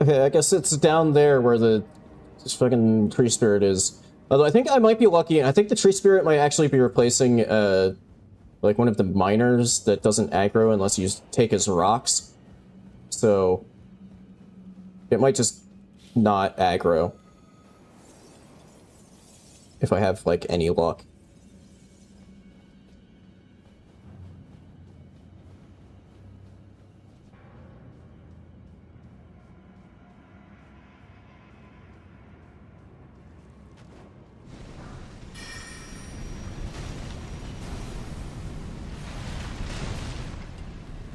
Okay, I guess it's down there where the this fucking tree spirit is. Although I think I might be lucky, and I think the tree spirit might actually be replacing like one of the miners that doesn't aggro unless you take his rocks. So it might just not aggro if I have like any luck.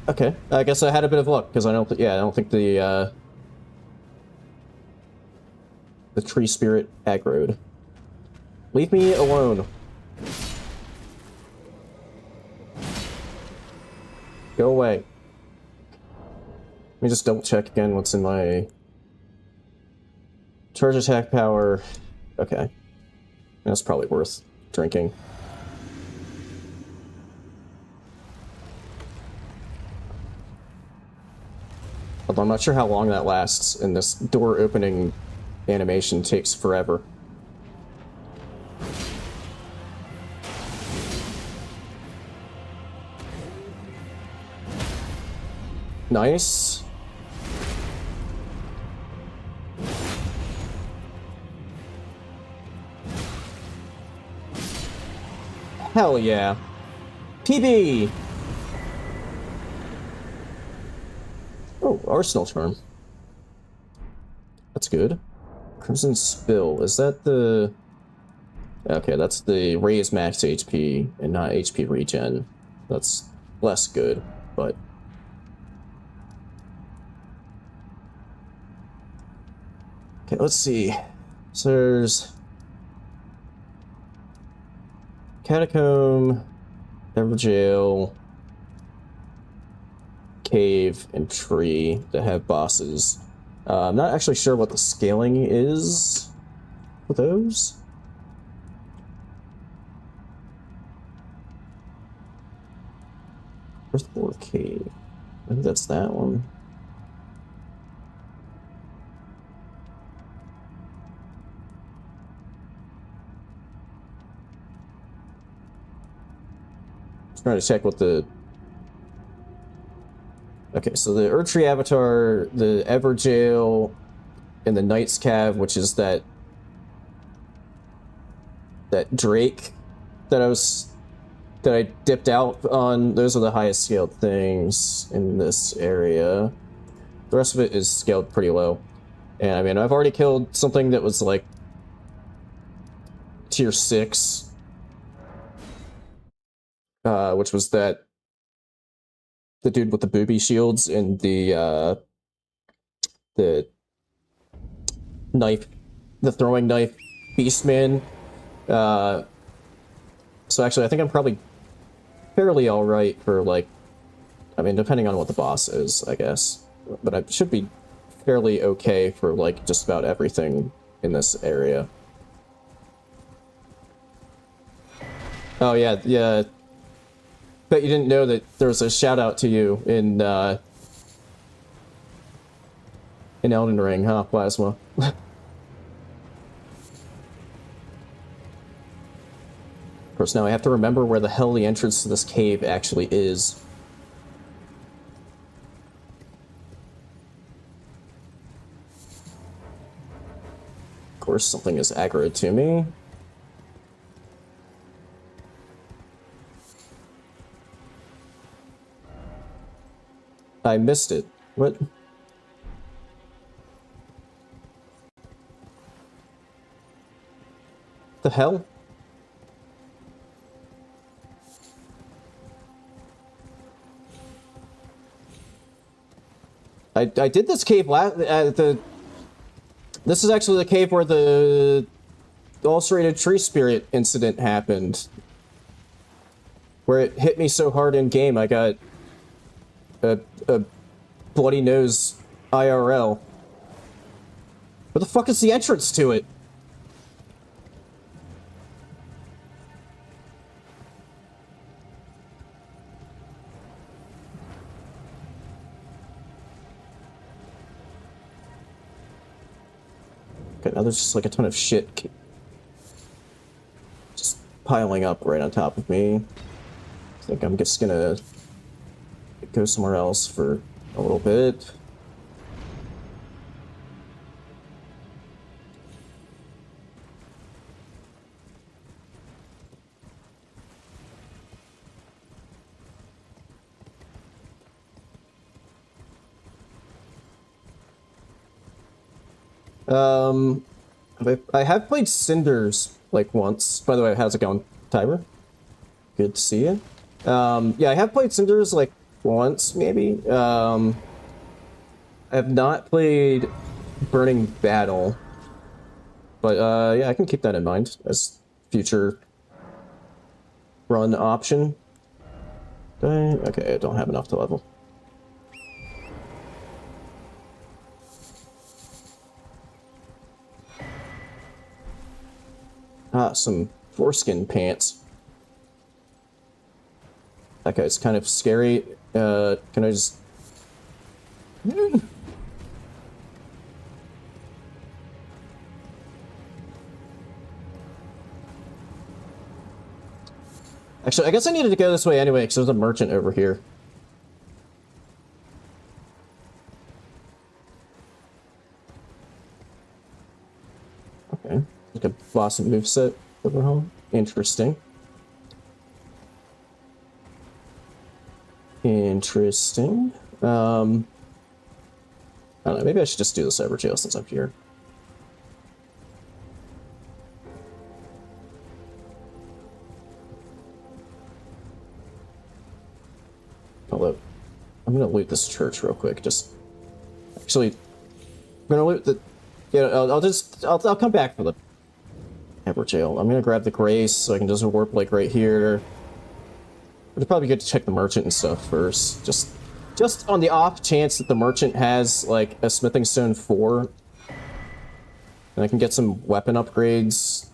Okay, I guess I had a bit of luck because I don't think the tree spirit aggroed. Leave me alone. Go away. Let me just double check again what's in my charge attack power. Okay, that's probably worth drinking. Although I'm not sure how long that lasts, and this door opening animation takes forever. Nice. Hell yeah. PB! Oh, Arsenal Charm. That's good. Crimson Spill. Is that the... Okay, that's the raise max HP and not HP regen. That's less good, but... Okay, let's see. So there's... Catacomb, Everjail, Cave, and Tree that have bosses. I'm not actually sure what the scaling is for those. Earthbore Cave. I think that's that one. Trying to check what the... Okay, so the Erdtree Avatar, the Everjail, and the Knight's Cav, which is that Drake that I dipped out on, those are the highest scaled things in this area. The rest of it is scaled pretty low. And I mean, I've already killed something that was like tier 6. Which was the dude with the booby shields and the knife, the throwing knife beastman. So actually, I think I'm probably fairly alright for, like, I mean, depending on what the boss is, I guess. But I should be fairly okay for, like, just about everything in this area. Oh, yeah, yeah. Bet you didn't know that there was a shout out to you in Elden Ring, huh, Plasma? Of course, now I have to remember where the hell the entrance to this cave actually is. Of course, something is aggroed to me. I missed it. What? The hell? I did this cave this is actually the cave where the ulcerated tree spirit incident happened. Where it hit me so hard in game I got a bloody nose IRL. Where the fuck is the entrance to it? Okay, now there's just like a ton of shit just piling up right on top of me. think I'm just gonna go somewhere else for a little bit. I have played Cinders like once. By the way, how's it going, Tiber? Good to see you. Yeah, I have played Cinders like once, maybe. I have not played Burning Battle, but yeah, I can keep that in mind as future run option. Okay, I don't have enough to level. Ah, some foreskin pants. That guy's kind of scary. Can I just... Actually, I guess I needed to go this way anyway, because there's a merchant over here. Okay. Like a boss moveset over home. Interesting. Interesting. I don't know, maybe I should just do this Everjail since I'm here. Although, I'm gonna loot this church real quick, just... Actually, I'm gonna loot the... Yeah, I'll come back for the Everjail. I'm gonna grab the Grace so I can just warp, like, right here. It'd probably be good to check the merchant and stuff first. Just on the off chance that the merchant has, like, a smithing stone 4. And I can get some weapon upgrades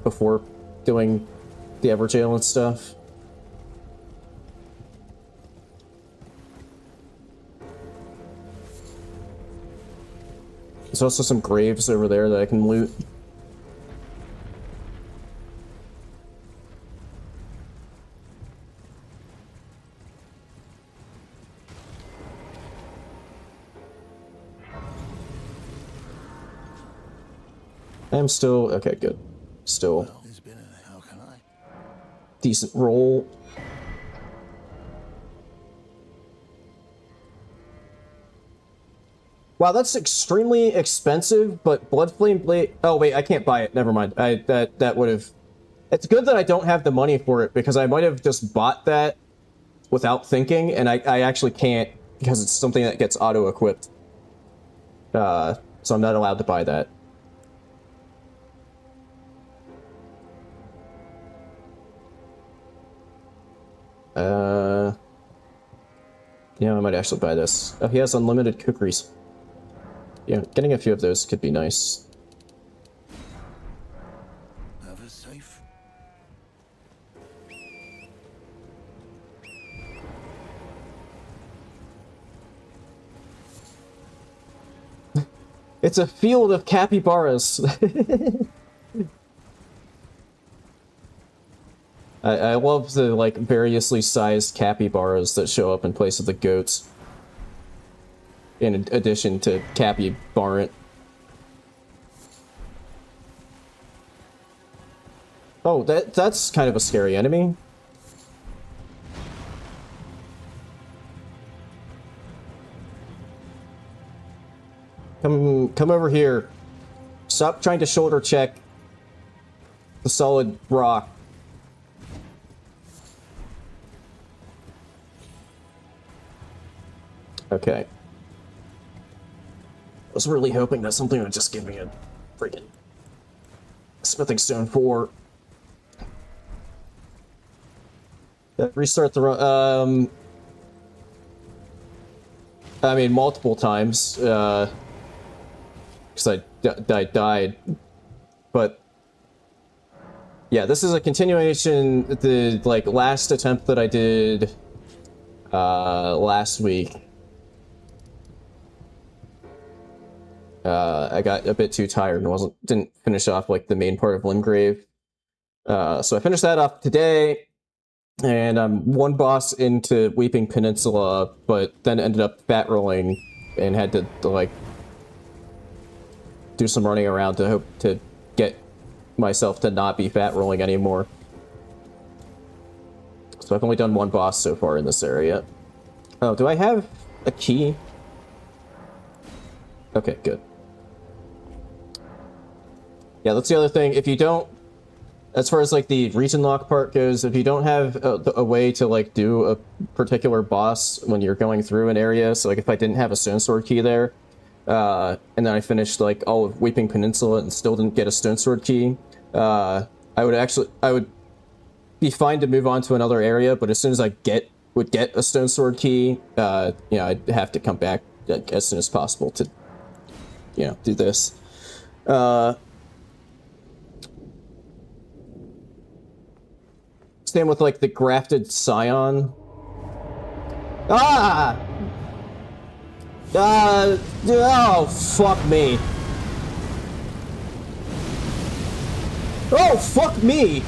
before doing the Everjail and stuff. There's also some graves over there that I can loot. I'm still... Okay, good. Still... Well, there's been a... How can I? Decent roll. Wow, that's extremely expensive, but Bloodflame Blade... Oh, wait, I can't buy it. Never mind. That would have... It's good that I don't have the money for it, because I might have just bought that without thinking, and I actually can't, because it's something that gets auto-equipped. So I'm not allowed to buy that. Yeah, I might actually buy this. Oh, he has unlimited cookeries. Yeah, getting a few of those could be nice. Have a safe. It's a field of capybaras. I love the, like, variously sized capybaras that show up in place of the goats. In addition to capybaran. Oh, that's kind of a scary enemy. Come over here. Stop trying to shoulder check the solid rock. Okay. I was really hoping that something would just give me a freaking smithing stone 4. Restart the run. I mean, multiple times. Because I died. But yeah, this is a continuation. The like last attempt that I did last week. I got a bit too tired and didn't finish off like the main part of Limgrave. So I finished that off today, and I'm one boss into Weeping Peninsula, but then ended up fat rolling and had to like do some running around to hope to get myself to not be fat rolling anymore. So I've only done one boss so far in this area. Oh, do I have a key? Okay, good. Yeah, that's the other thing. If you don't, as far as like the region lock part goes, if you don't have a way to like do a particular boss when you're going through an area, so like if I didn't have a Stone Sword key there, and then I finished like all of Weeping Peninsula and still didn't get a Stone Sword key, I would be fine to move on to another area, but as soon as I would get a Stone Sword key, I'd have to come back like, as soon as possible to, do this. Same with like the grafted scion. Ah! Oh, fuck me. Oh, fuck me!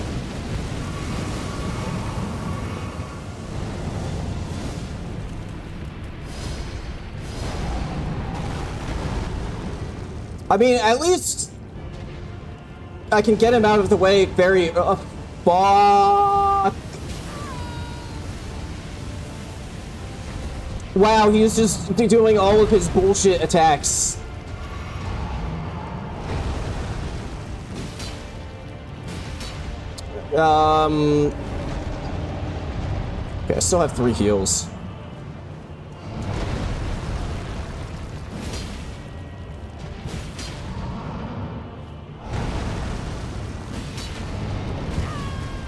I mean, at least I can get him out of the way very... fuck! Wow, he's just doing all of his bullshit attacks. Okay, I still have 3 heals.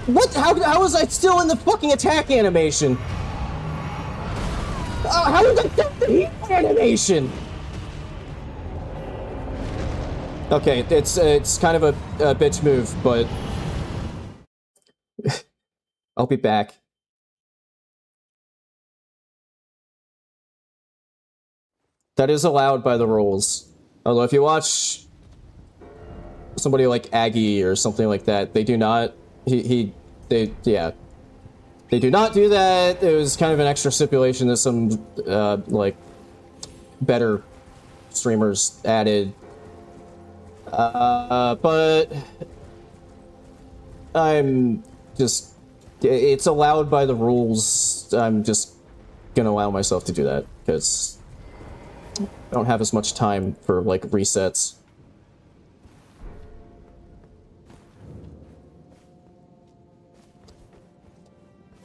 What? How was I still in the fucking attack animation? How did I get the heat animation? Okay, it's kind of a bitch move, but I'll be back. That is allowed by the rules. Although if you watch somebody like Aggie or something like that, they do not. They do not do that. It was kind of an extra stipulation that some like better streamers added. But I'm just, it's allowed by the rules. I'm just gonna allow myself to do that because I don't have as much time for like resets.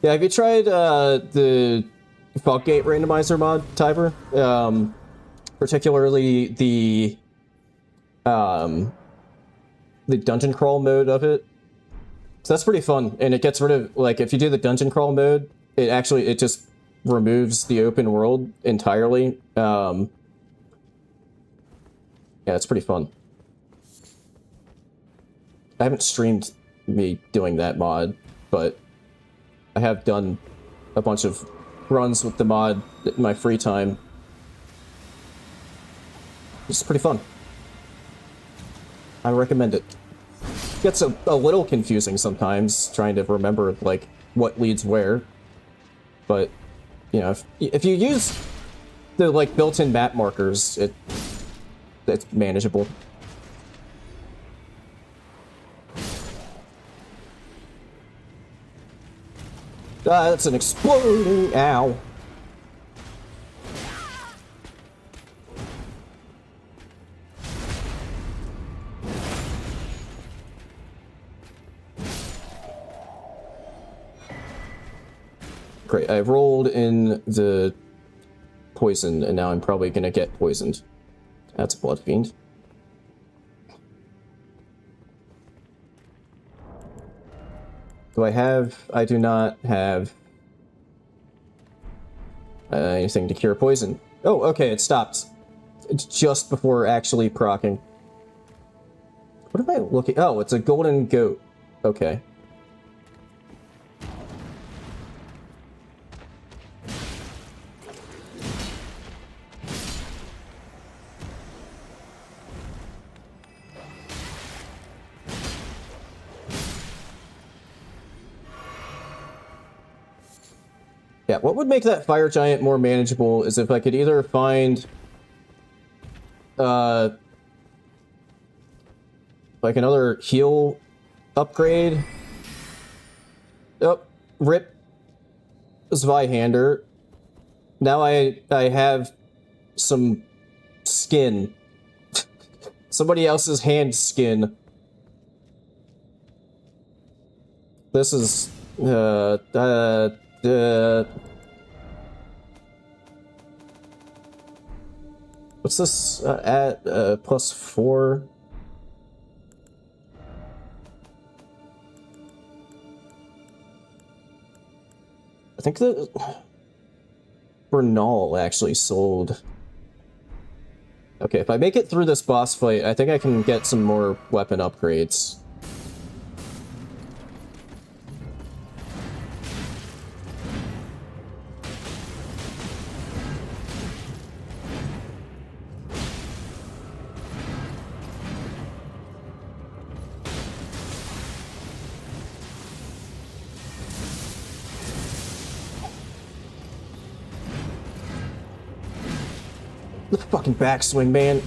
Yeah, have you tried the Foggate randomizer mod, Tiber? Particularly the dungeon crawl mode of it. So that's pretty fun, and it gets rid of, like, if you do the dungeon crawl mode, it just removes the open world entirely. Yeah, it's pretty fun. I haven't streamed me doing that mod, but I have done a bunch of runs with the mod in my free time. It's pretty fun. I recommend it. Gets a little confusing sometimes, trying to remember, like, what leads where. But, you know, if you use the, like, built-in map markers, it's manageable. That's an exploding... Ow. Great, I've rolled in the poison, and now I'm probably gonna get poisoned. That's a blood fiend. I do not have anything to cure poison. Oh, okay, it stopped. It's just before actually proccing. What am I looking? Oh, it's a golden goat. Okay. Yeah, what would make that fire giant more manageable is if I could either find like another heal upgrade. Oh, rip Zweihander. Now I have some skin. Somebody else's hand skin. This is what's this at +4? I think that Bernal actually sold. Okay, if I make it through this boss fight, I think I can get some more weapon upgrades. The fucking backswing, man.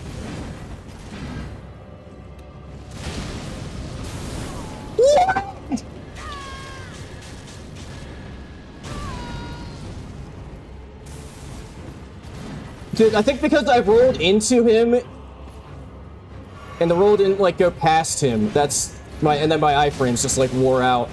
What? Dude, I think because I rolled into him and the roll didn't like go past him, that's my, and then my iframes just like wore out.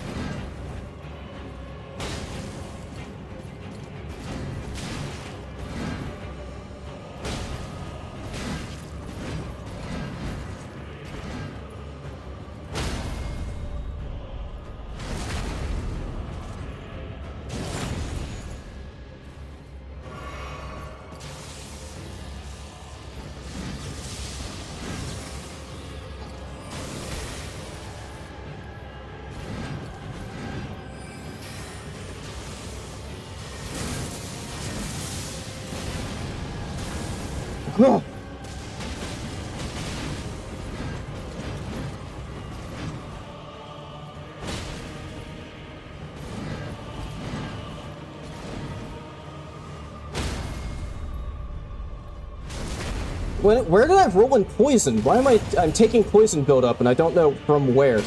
No. Where did I roll in poison? Why am I'm taking poison buildup and I don't know from where?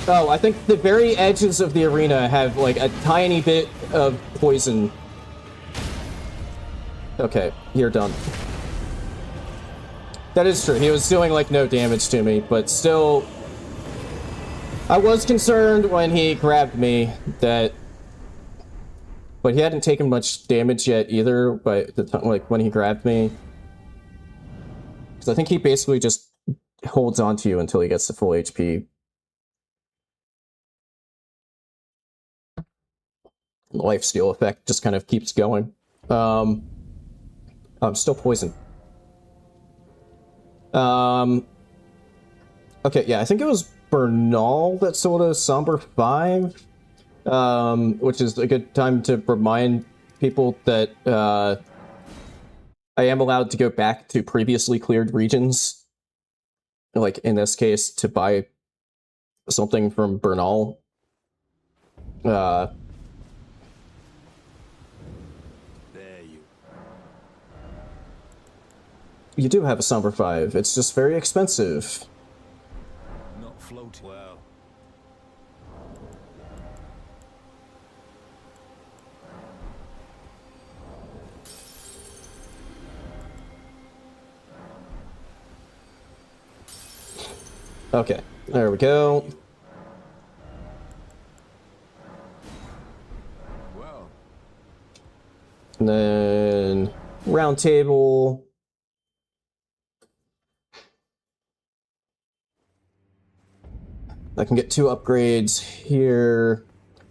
Oh, I think the very edges of the arena have like a tiny bit of poison. Okay, you're done. That is true. He was doing like no damage to me, but still, I was concerned when he grabbed me that, but he hadn't taken much damage yet either. By the time, like when he grabbed me, because I think he basically just holds on to you until he gets to full HP. The lifesteal effect just kind of keeps going. I'm still poisoned. Okay, yeah, I think it was Bernal that sold a Somber 5, which is a good time to remind people that I am allowed to go back to previously cleared regions, like in this case, to buy something from Bernal. You do have a Somber 5. It's just very expensive. Not floating. Well. Okay, there we go. Well. And then round table. I can get 2 upgrades here.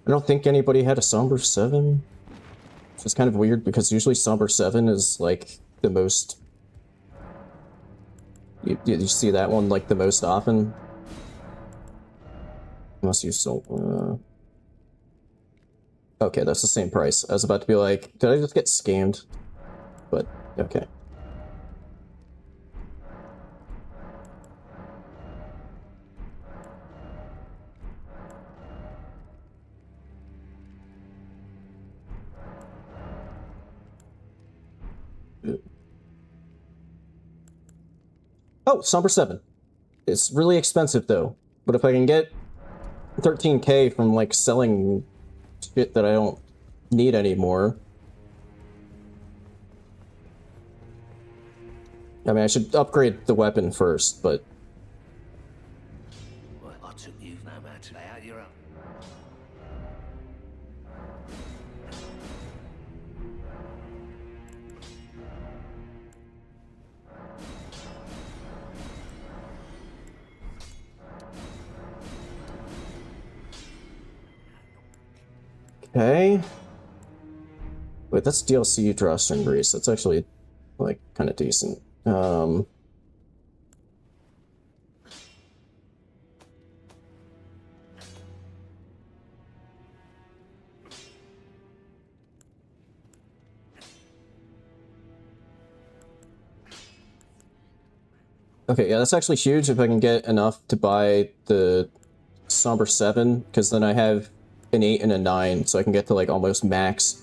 I don't think anybody had a Somber 7. Which is kind of weird because usually Somber 7 is like the most... You see that one like the most often? Unless you sold... Okay, that's the same price. I was about to be like, did I just get scammed? But, okay. Oh, Somber 7. It's really expensive though. But if I can get 13k from like selling shit that I don't need anymore. I mean, I should upgrade the weapon first, but Well, I took you no matter. Lay out your own. okay. Wait, that's DLC drawstring grease. That's actually like kind of decent. Okay, yeah, that's actually huge if I can get enough to buy the Somber 7, because then I have an 8 and a 9, so I can get to like almost max.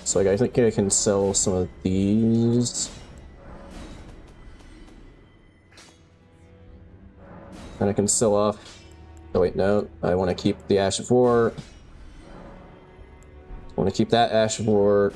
So like, I think I can sell some of these. And I can sell off... Oh wait, no. I want to keep the Ash of War. I want to keep that Ash of War.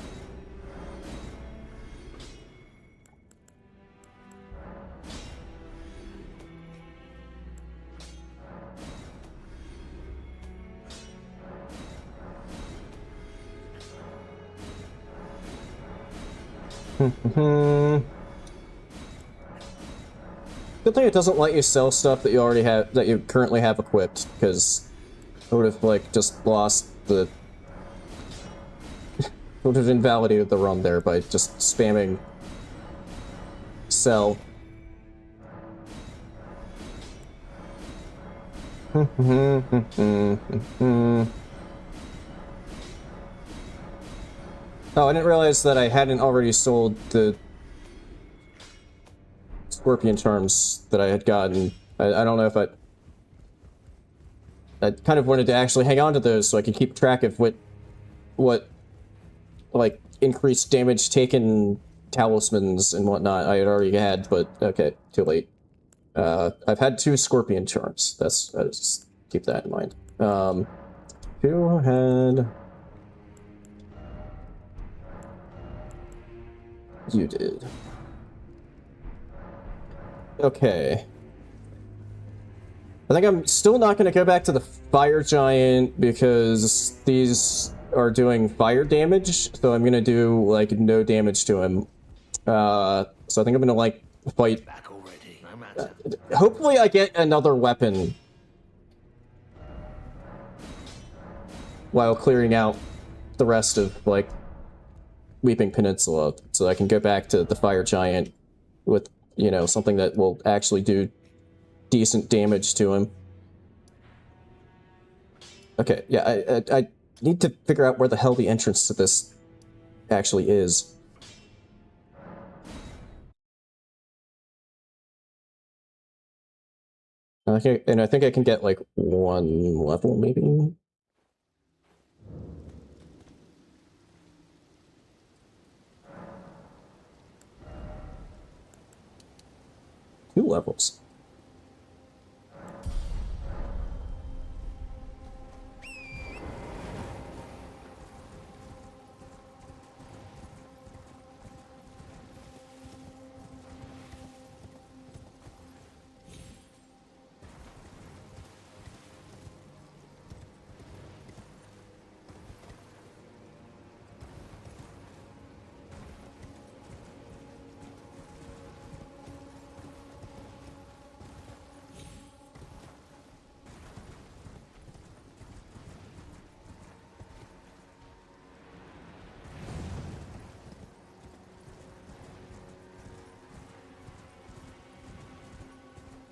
Good thing it doesn't let you sell stuff that you already have, that you currently have equipped, because I would have, like, just lost the... would have invalidated the run there by just spamming sell. Oh, I didn't realize that I hadn't already sold the Scorpion Charms that I had gotten. I don't know if I kind of wanted to actually hang on to those so I could keep track of what like, increased damage taken talismans and whatnot I had already had, but okay, too late. I've had 2 Scorpion Charms. Just keep that in mind. Who had... You did. Okay. I think I'm still not going to go back to the Fire Giant because these are doing fire damage, so I'm going to do, like, no damage to him. So I think I'm going to, like, fight... Back already. No matter. Hopefully I get another weapon while clearing out the rest of, like, Weeping Peninsula, so I can go back to the Fire Giant with, you know, something that will actually do decent damage to him. Okay, yeah, I need to figure out where the hell the entrance to this actually is. Okay, and I think I can get, like, 1 level, maybe? Two levels.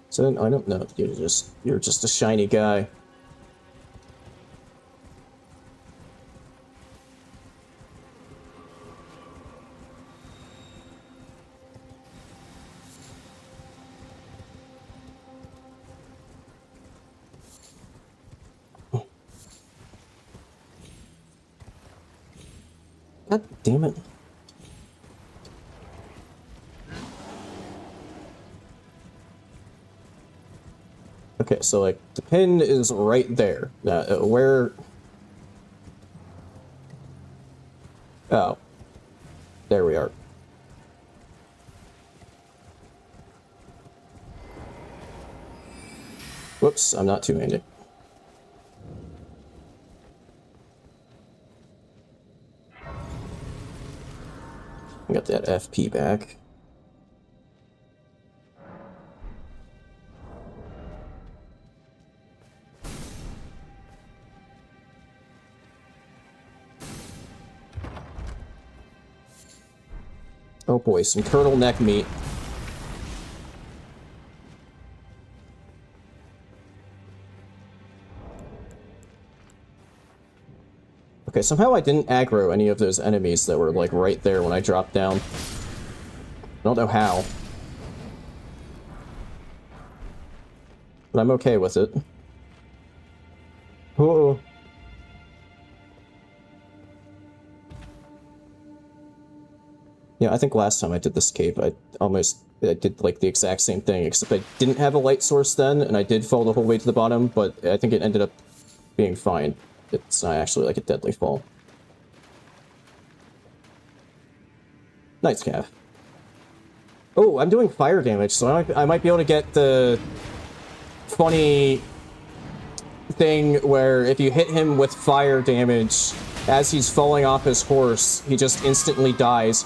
So I don't know. You're just a shiny guy. God damn it. Okay, so like the pin is right there. Where? Oh, there we are. Whoops, I'm not two-handed. I got that FP back. Oh boy, some turtleneck meat. Okay, somehow I didn't aggro any of those enemies that were like right there when I dropped down. I don't know how. But I'm okay with it. Oh. Yeah, I think last time I did this cave, I did like the exact same thing, except I didn't have a light source then, and I did fall the whole way to the bottom, but I think it ended up being fine. It's not actually like a deadly fall. Nice calf. Oh, I'm doing fire damage, so I might be able to get the funny thing where if you hit him with fire damage as he's falling off his horse, he just instantly dies.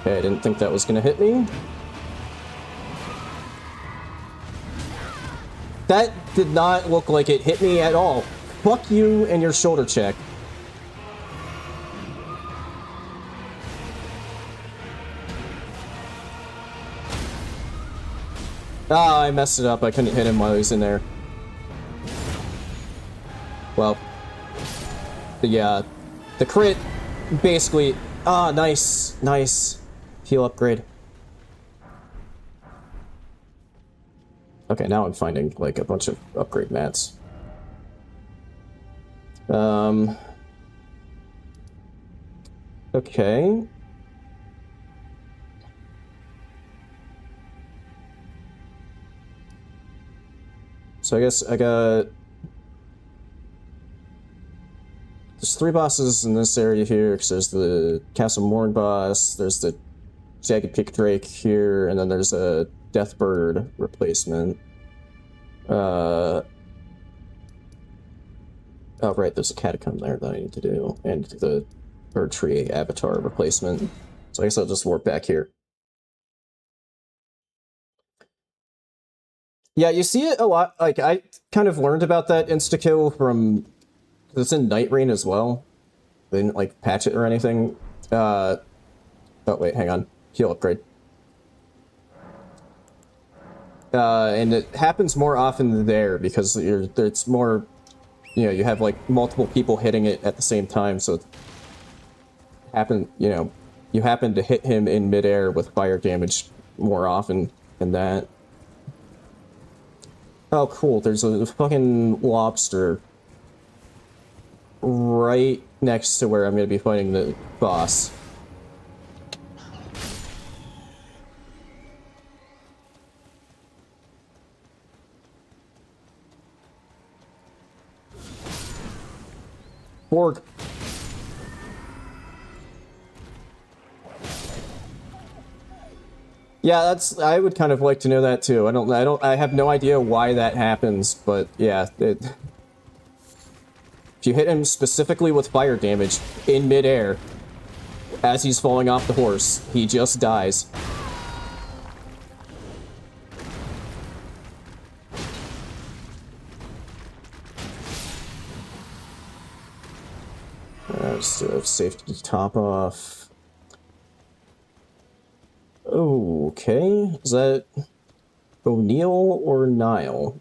Okay, I didn't think that was gonna hit me. That did not look like it hit me at all. Fuck you and your shoulder check. Ah, I messed it up. I couldn't hit him while he was in there. Well, the crit basically... Ah, nice. Nice. Heal upgrade. Okay, now I'm finding, like, a bunch of upgrade mats. Okay. So I guess I got... There's 3 bosses in this area here, because there's the Castle Morn boss, there's the Jagged Peak Drake here, and then there's a Deathbird replacement. Oh, right, there's a catacomb there that I need to do, and the Bird Tree Avatar replacement. So I guess I'll just warp back here. Yeah, you see it a lot. Like, I kind of learned about that insta-kill from... It's in Night Rain as well. They didn't, like, patch it or anything. Oh, wait, hang on. Heal upgrade. And it happens more often there because it's more... You know, you have, like, multiple people hitting it at the same time, so... You happen to hit him in midair with fire damage more often than that. Oh, cool. There's a fucking lobster right next to where I'm going to be fighting the boss. Borg. Yeah, I would kind of like to know that too. I have no idea why that happens, but yeah, if you hit him specifically with fire damage in midair as he's falling off the horse, he just dies. Just do a safety top off. Okay, is that O'Neill or Nile?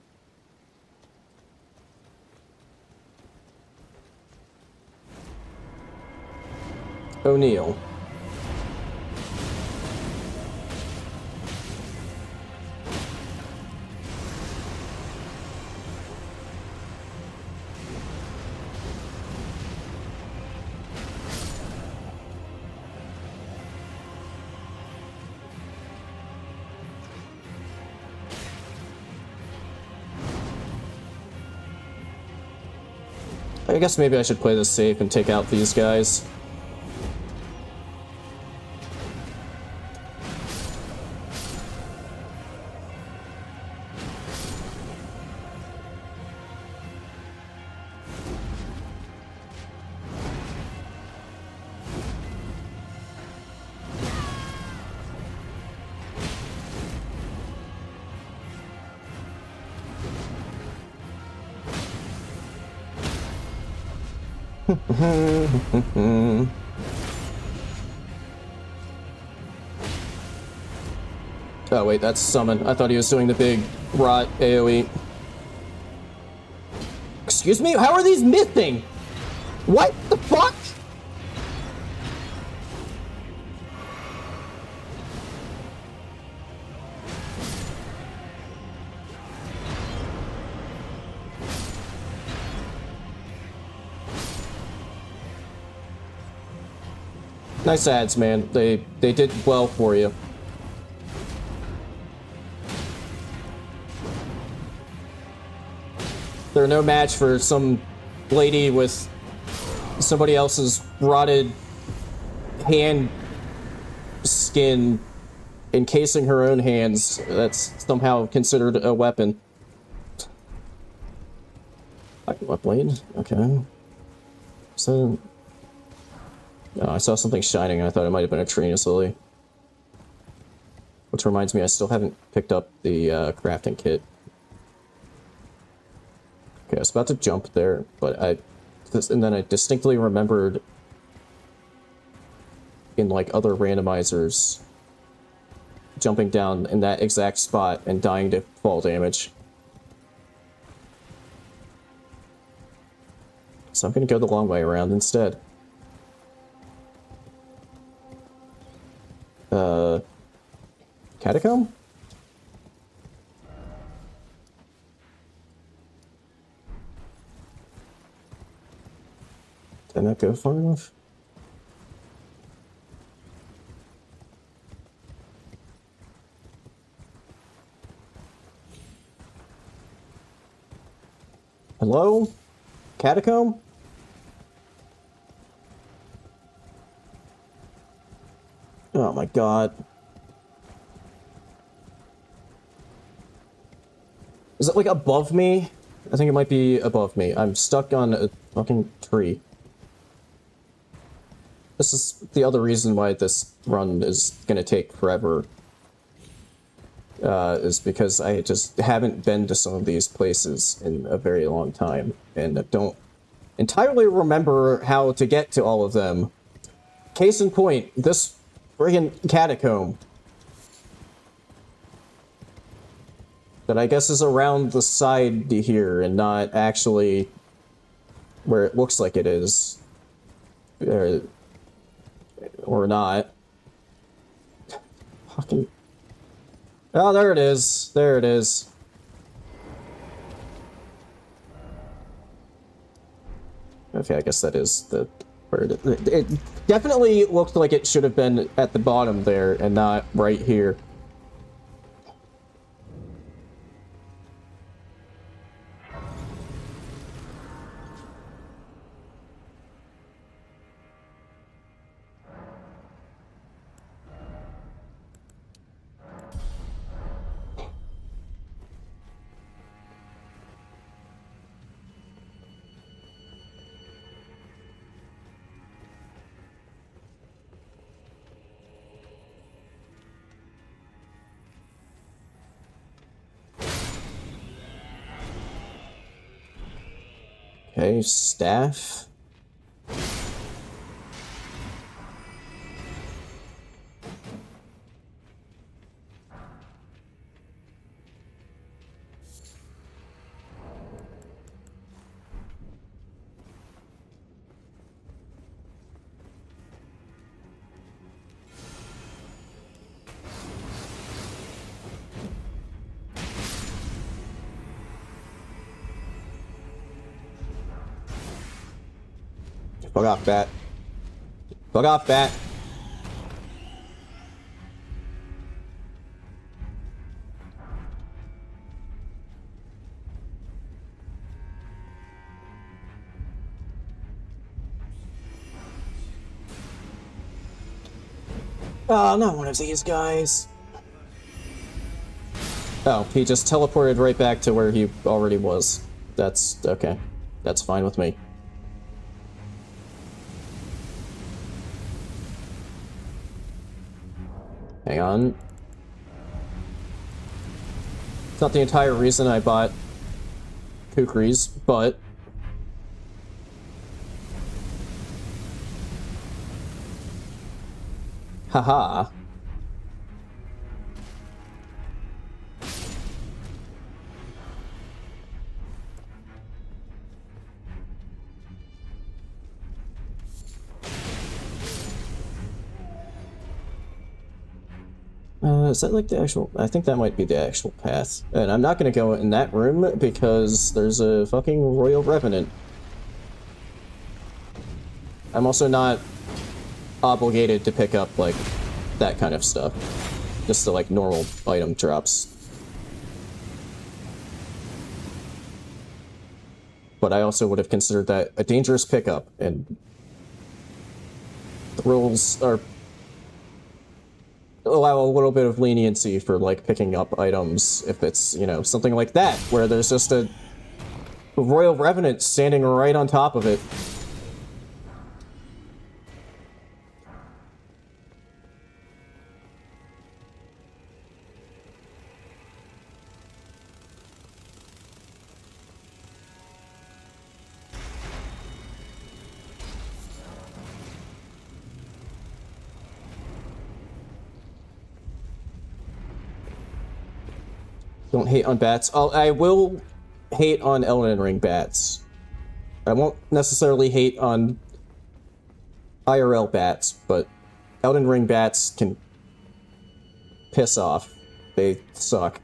O'Neill. I guess maybe I should play this safe and take out these guys. Oh wait, that's summon. I thought he was doing the big rot AoE. Excuse me? How are these missing? What the fuck? Nice ads, man. They did well for you. They're no match for some lady with somebody else's rotted hand skin encasing her own hands. That's somehow considered a weapon. What blade? Okay. So... Oh, I saw something shining. I thought it might have been a Trina's lily. Which reminds me, I still haven't picked up the crafting kit. Okay, I was about to jump there, but and then I distinctly remembered in like other randomizers jumping down in that exact spot and dying to fall damage. So I'm gonna go the long way around instead. Catacomb? Did I not go far enough? Hello? Catacomb? Oh my god. Is it like above me? I think it might be above me. I'm stuck on a fucking tree. This is the other reason why this run is gonna take forever. Is because I just haven't been to some of these places in a very long time, and I don't entirely remember how to get to all of them. Case in point, this friggin' catacomb. That I guess is around the side here and not actually where it looks like it is. Or not. Fucking... Oh, there it is. There it is. Okay, I guess that is the... where it definitely looked like it should have been at the bottom there and not right here. Okay, staff. Fuck off, bat. Fuck off, bat. Oh, not one of these guys. Oh, he just teleported right back to where he already was. That's okay. That's fine with me. Hang on. It's not the entire reason I bought Kukris, but... Haha. Is that like the actual... I think that might be the actual path. And I'm not gonna go in that room because there's a fucking Royal Revenant. I'm also not obligated to pick up, like, that kind of stuff. Just the, like, normal item drops. But I also would have considered that a dangerous pickup, and the rules are... allow a little bit of leniency for, like, picking up items if it's, you know, something like that, where there's just a Royal Revenant standing right on top of it. Don't hate on bats. I will hate on Elden Ring bats. I won't necessarily hate on IRL bats, but Elden Ring bats can piss off. They suck.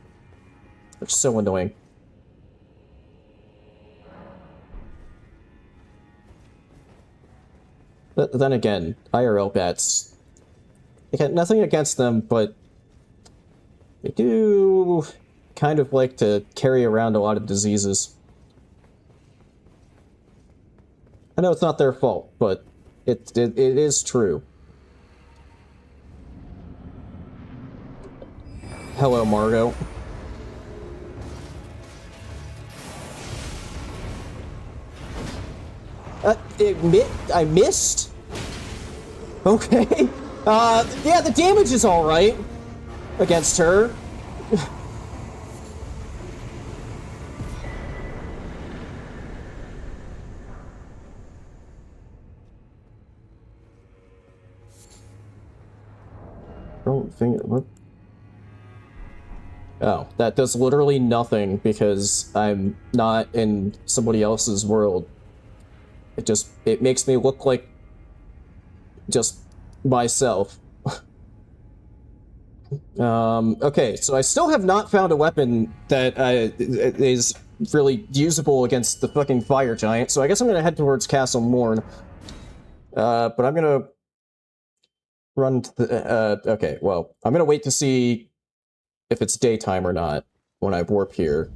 They're so annoying. But then again, IRL bats, I got nothing against them, but they do kind of like to carry around a lot of diseases. I know it's not their fault, but it is true. Hello, Margot. I missed? Okay. Yeah, the damage is alright against her. Don't think what? Oh, that does literally nothing because I'm not in somebody else's world. It makes me look like just myself. Okay, so I still have not found a weapon that is really usable against the fucking fire giant, so I guess I'm gonna head towards Castle Morn. But I'm gonna run to the, okay, well, I'm gonna wait to see if it's daytime or not when I warp here.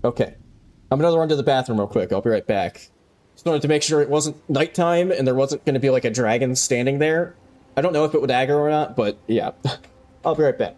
Okay. I'm gonna run to the bathroom real quick. I'll be right back. Just wanted to make sure it wasn't nighttime and there wasn't gonna be like a dragon standing there. I don't know if it would aggro or not, but yeah. I'll be right back.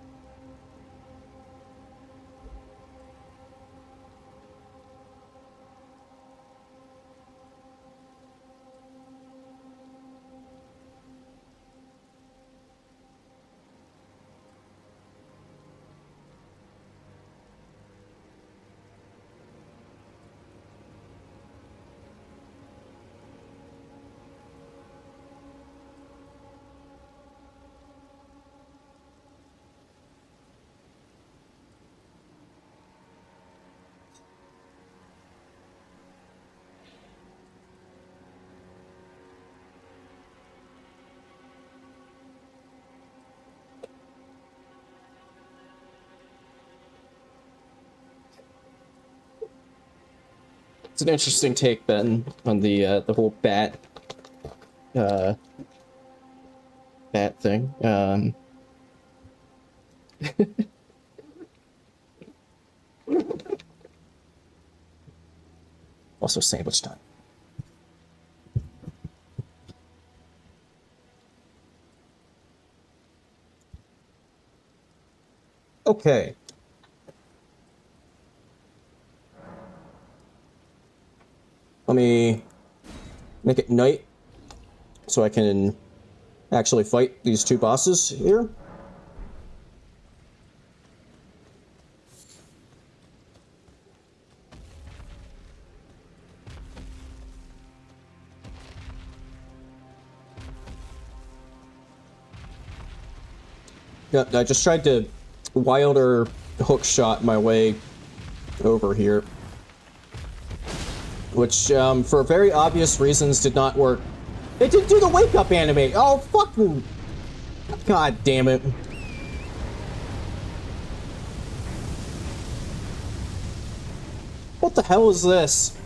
It's an interesting take, Ben, on the whole bat thing. Also sandwich time. Okay. Let me make it night so I can actually fight these two bosses here. Yeah, I just tried to wilder hook shot my way over here, which, for very obvious reasons, did not work. It didn't do the wake up animate. Oh, fucking! God damn it! What the hell is this?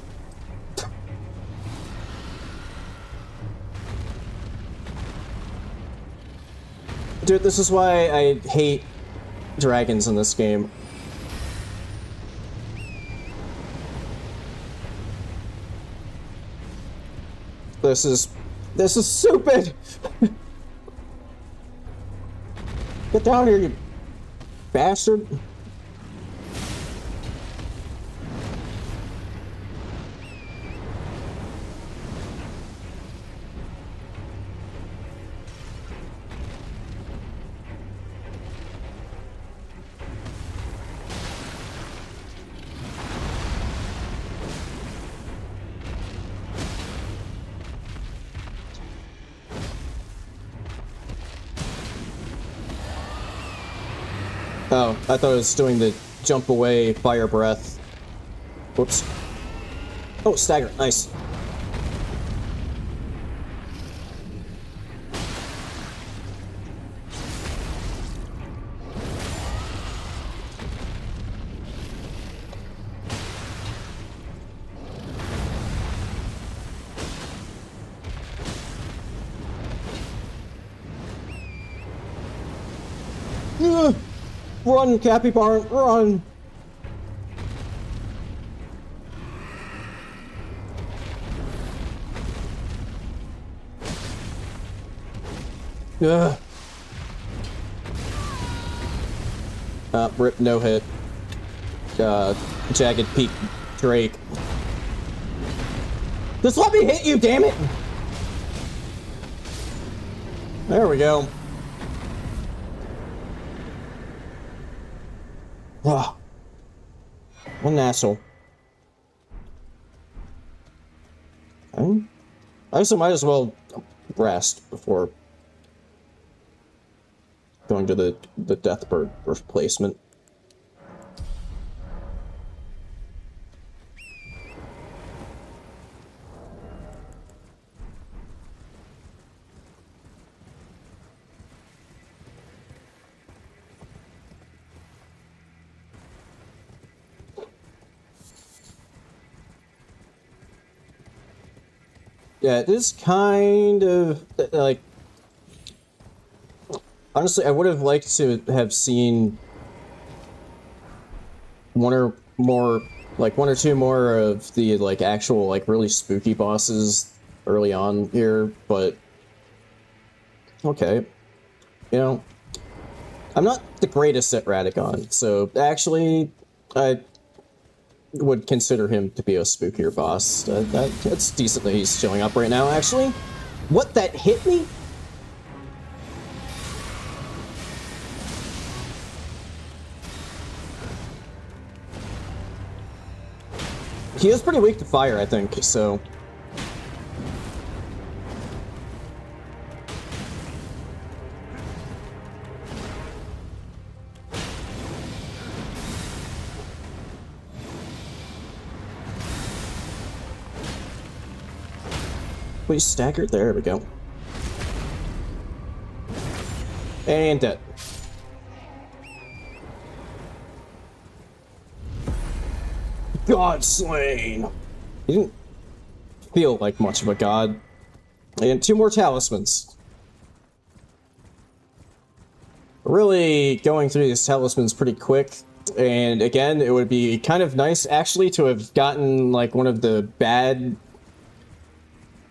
Dude, this is why I hate dragons in this game. This is stupid! Get down here, you bastard! Oh, I thought it was doing the jump away fire breath. Whoops. Oh, stagger. Nice. Ugh. Run, Cappy Barn, run! Ugh. Rip, no hit. Jagged Peak Drake. Just let me hit you, damn it! There we go. Ah, what an asshole. Okay. I also might as well rest before going to the Deathbird replacement. Yeah, it is kind of, like, honestly, I would have liked to have seen one or two more of the, like, actual, like, really spooky bosses early on here, but, okay. You know, I'm not the greatest at Radagon, so actually, I would consider him to be a spookier boss. That's decent that he's showing up right now, actually. What, that hit me? He is pretty weak to fire, I think, so... We staggered. There we go. And dead. God slain. He didn't feel like much of a god. And 2 more talismans. Really going through these talismans pretty quick. And again, it would be kind of nice actually to have gotten like one of the bad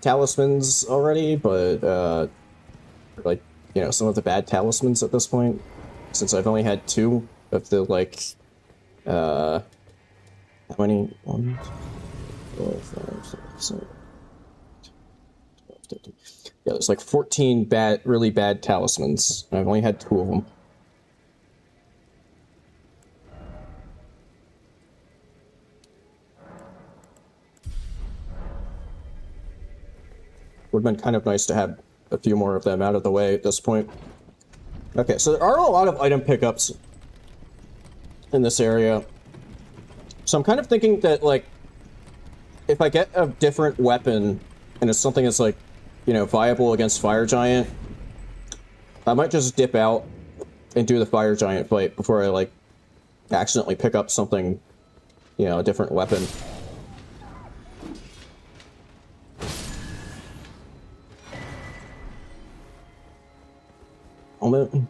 talismans already, but like, you know, some of the bad talismans at this point, since I've only had 2 of the, like, how many? 1, 2, 4, 5, 6, 7, 12, 13. Yeah, there's like 14 really bad talismans. I've only had 2 of them. Would have been kind of nice to have a few more of them out of the way at this point. Okay, so there are a lot of item pickups in this area. So I'm kind of thinking that, like, if I get a different weapon and it's something that's, like, you know, viable against Fire Giant, I might just dip out and do the Fire Giant fight before I, like, accidentally pick up something, you know, a different weapon. Moment.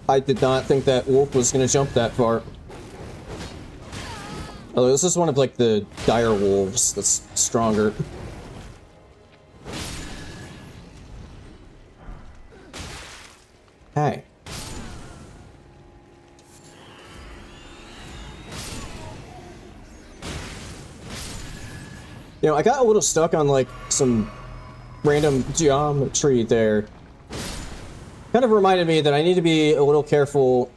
I did not think that wolf was going to jump that far. Although this is one of, like, the dire wolves that's stronger. Hey. You know, I got a little stuck on, like, some random geometry there. Kind of reminded me that I need to be a little careful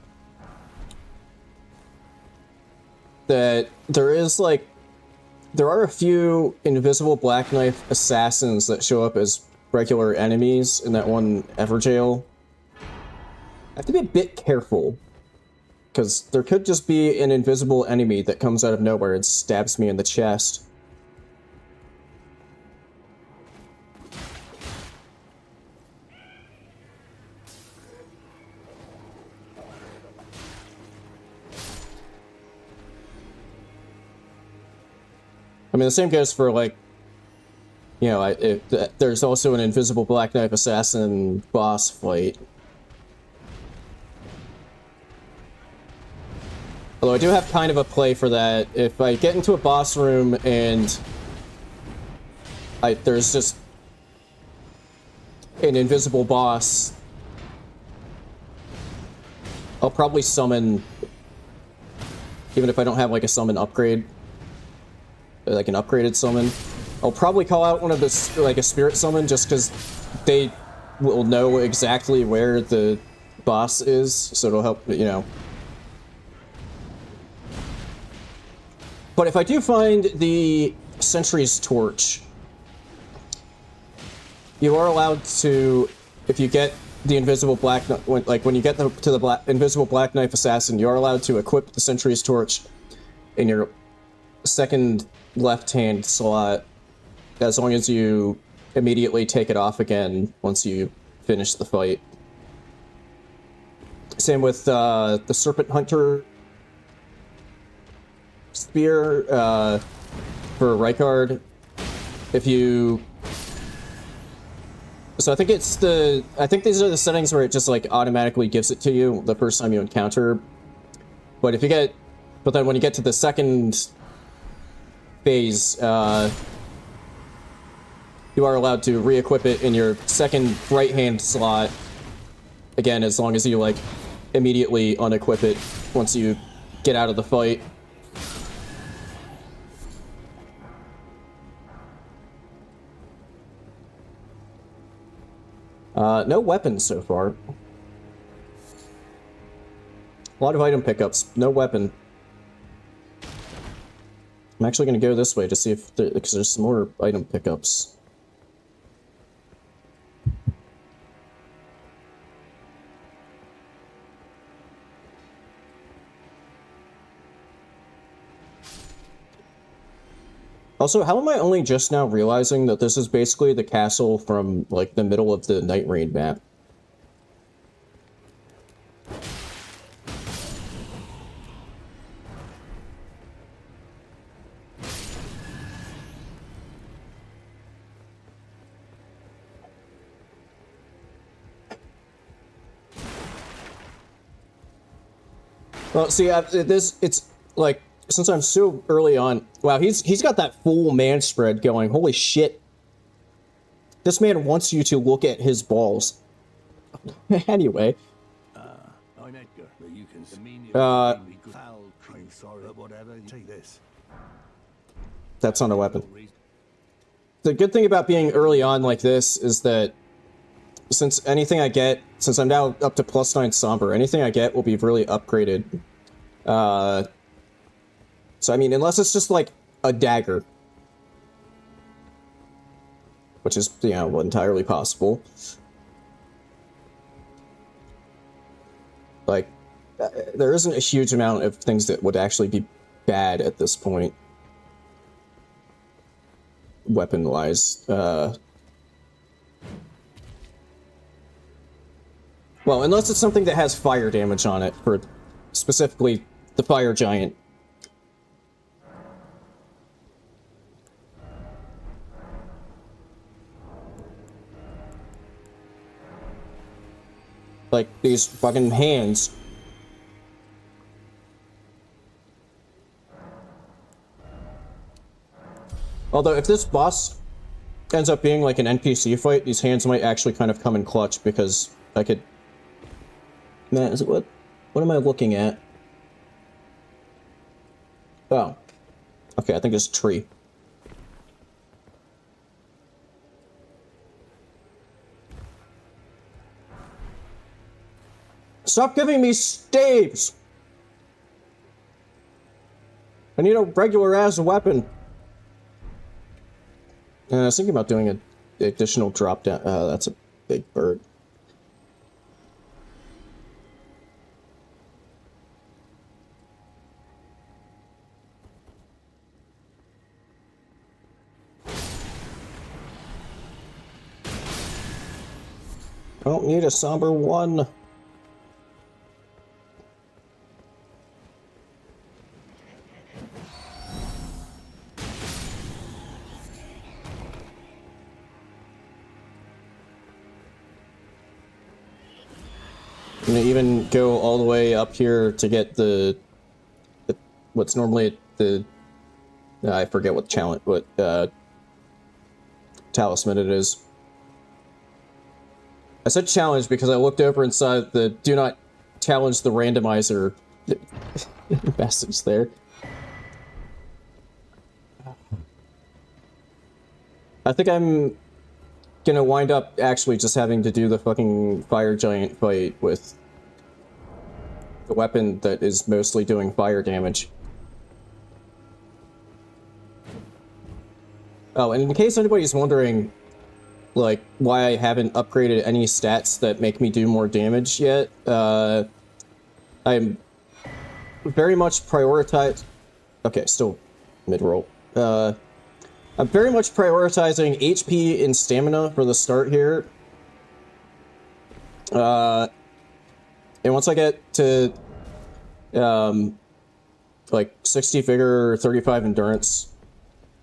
that there is, like, there are a few invisible Black Knife assassins that show up as regular enemies in that one Everjail. I have to be a bit careful, because there could just be an invisible enemy that comes out of nowhere and stabs me in the chest. I mean, the same goes for, like, you know, there's also an invisible Black Knife assassin boss fight. Although I do have kind of a play for that. If I get into a boss room and there's just an invisible boss, I'll probably summon, even if I don't have, like, a summon upgrade, like an upgraded summon. I'll probably call out one of the, like, a spirit summon, just because they will know exactly where the boss is, so it'll help, you know. But if I do find the Sentry's Torch, you are allowed to, if you get the invisible Black, when you get to the invisible Black Knife Assassin, you are allowed to equip the Sentry's Torch in your second left-hand slot, as long as you immediately take it off again once you finish the fight. Same with the Serpent Hunter Spear for Rykard. If you... So I think it's I think these are the settings where it just, like, automatically gives it to you the first time you encounter. But if you get... But then when you get to the second phase, you are allowed to re-equip it in your second right-hand slot, again, as long as you, like, immediately unequip it once you get out of the fight. No weapons so far. A lot of item pickups, no weapon. I'm actually going to go this way to see if because there's some more item pickups. Also, how am I only just now realizing that this is basically the castle from, like, the middle of the Night Rain map? Well, see, it's, like, since I'm so early on... Wow, he's got that full man spread going. Holy shit. This man wants you to look at his balls. Anyway. I'm Edgar, but you can I'm sorry, but whatever. Take this. That's not a weapon. The good thing about being early on like this is that since anything I get, since I'm now up to +9 Somber, anything I get will be really upgraded. So I mean, unless it's just like a dagger. Which is, you know, entirely possible. Like, there isn't a huge amount of things that would actually be bad at this point. Weapon-wise. Well, unless it's something that has fire damage on it, for specifically the fire giant. Like these fucking hands. Although if this boss ends up being like an NPC fight, these hands might actually kind of come in clutch because I could... Man, is it what am I looking at? Oh. Okay, I think it's a tree. Stop giving me staves! I need a regular-ass weapon. I was thinking about doing an additional drop down. That's a big bird. I don't need a somber one. I'm gonna even go all the way up here to get the what's normally the I forget what challenge, what talisman it is. I said challenge because I looked over and saw the do not challenge the randomizer message there. I think I'm gonna wind up actually just having to do the fucking fire giant fight with the weapon that is mostly doing fire damage. Oh, and in case anybody's wondering, like, why I haven't upgraded any stats that make me do more damage yet, I'm very much prioritized... Okay, still mid-roll. I'm very much prioritizing HP and stamina for the start here. And once I get to, like, 60 vigor or 35 endurance,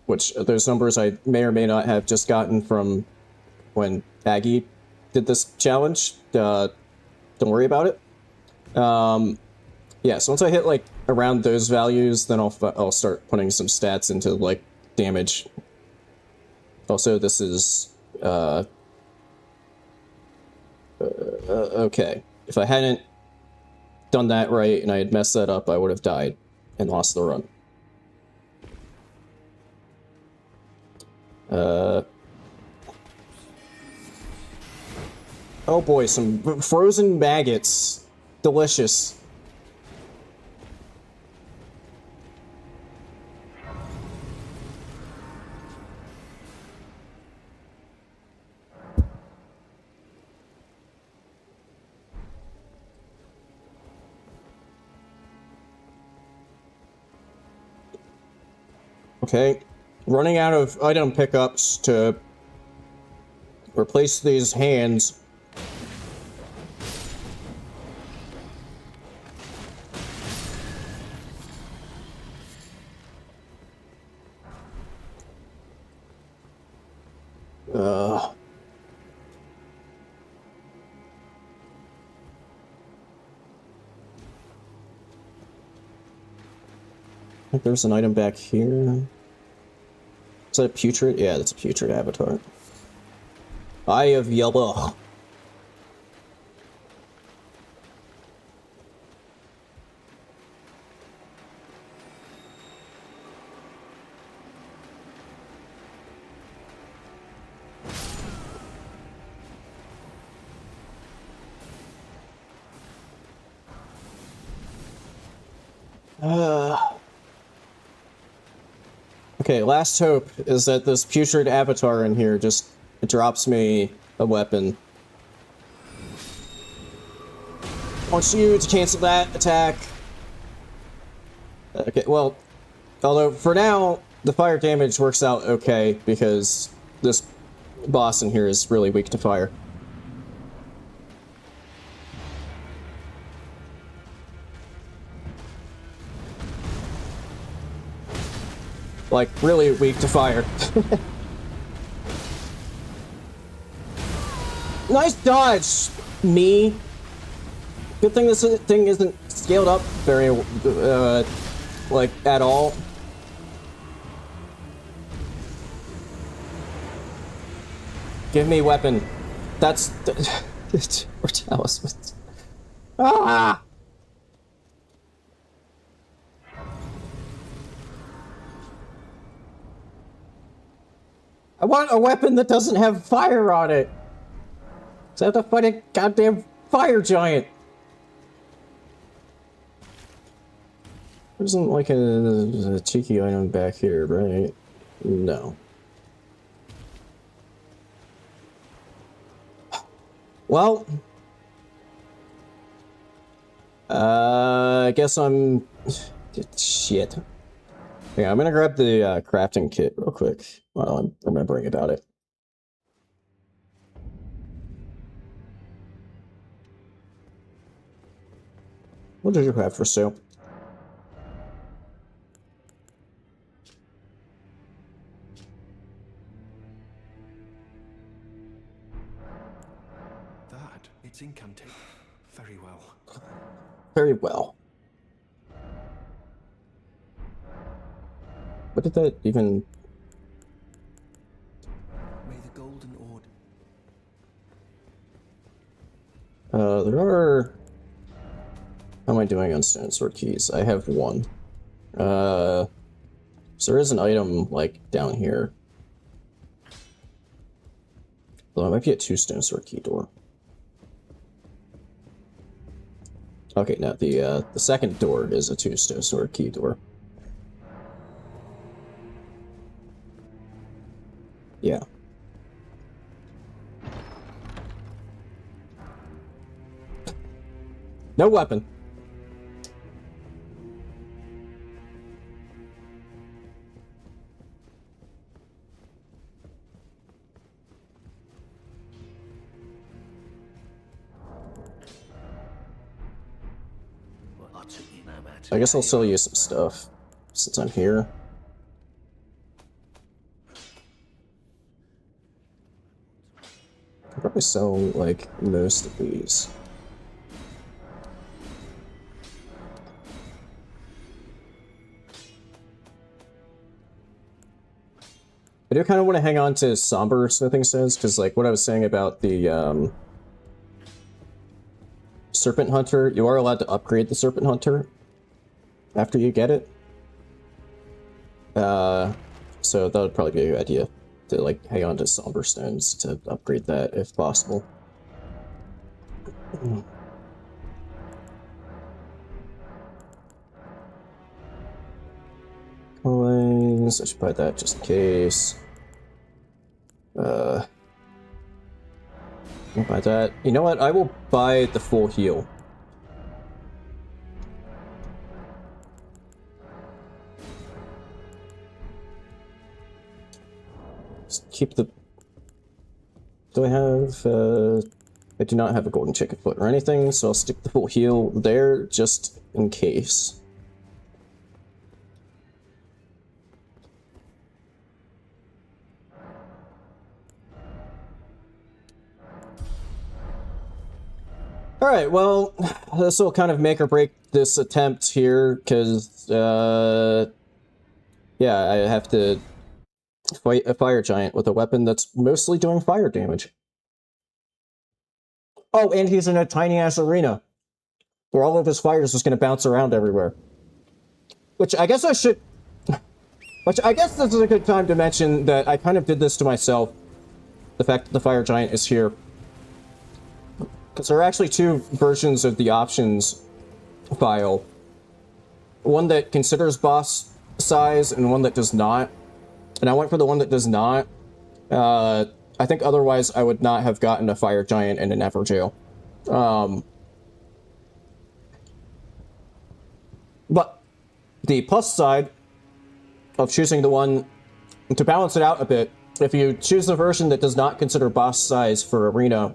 which those numbers I may or may not have just gotten from when Aggie did this challenge, don't worry about it. Yeah, so once I hit, like, around those values, then I'll start putting some stats into, like, damage. Also, this is, okay. If I hadn't done that right and I had messed that up, I would have died and lost the run. Oh boy, some frozen maggots. Delicious. Okay, running out of item pickups to replace these hands. I think there's an item back here. Is that a putrid? Yeah, that's a putrid avatar. Eye of Yellow. Okay, last hope is that this putrid avatar in here just drops me a weapon. I want you to cancel that attack. Okay, well, although for now, the fire damage works out okay because this boss in here is really weak to fire. Like, really weak to fire. Nice dodge, me. Good thing this thing isn't scaled up very, like, at all. Give me weapon. That's... Mortalis. Ah! I want a weapon that doesn't have fire on it. So I have to fight a goddamn fire giant. There isn't like a cheeky item back here, right? No. Well, I guess I'm... Shit. Yeah, I'm gonna grab the crafting kit real quick while I'm remembering about it. What did you have for sale? That, it's incanted. Very well. Very well. What did that even... May the golden order... there are... How am I doing on stone sword keys? I have one. So there is an item, like, down here. Well, it might be a 2 stone sword key door. Okay, no, the second door is a 2 stone sword key door. Yeah. No weapon. Well, I took you no matter. I guess I'll sell you some stuff since I'm here. I'll probably sell, like, most of these. I do kind of want to hang on to Somber Smithing Stones, because, like, what I was saying about the, Serpent Hunter, you are allowed to upgrade the Serpent Hunter after you get it. So that would probably be a good idea, to, like, hang on to Somber Stones to upgrade that, if possible. Coins, I should buy that just in case. I'll buy that. You know what? I will buy the full heal. Just keep the... Do I have... I do not have a golden chicken foot or anything, so I'll stick the full heal there just in case. Alright, well, this will kind of make or break this attempt here, because, yeah, I have to fight a fire giant with a weapon that's mostly doing fire damage. Oh, and he's in a tiny-ass arena where all of his fire is just going to bounce around everywhere. Which I guess I should... Which I guess this is a good time to mention that I kind of did this to myself. The fact that the fire giant is here. Because there are actually two versions of the options file. One that considers boss size and one that does not. And I went for the one that does not. I think otherwise I would not have gotten a fire giant in an Everjail. But the plus side of choosing the one, to balance it out a bit, if you choose the version that does not consider boss size for arena,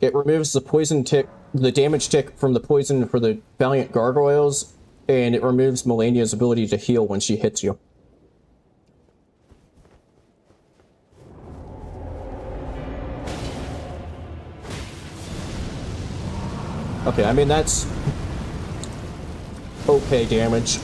it removes the poison tick, the damage tick from the poison for the Valiant Gargoyles, and it removes Melania's ability to heal when she hits you. Okay, I mean, that's okay damage.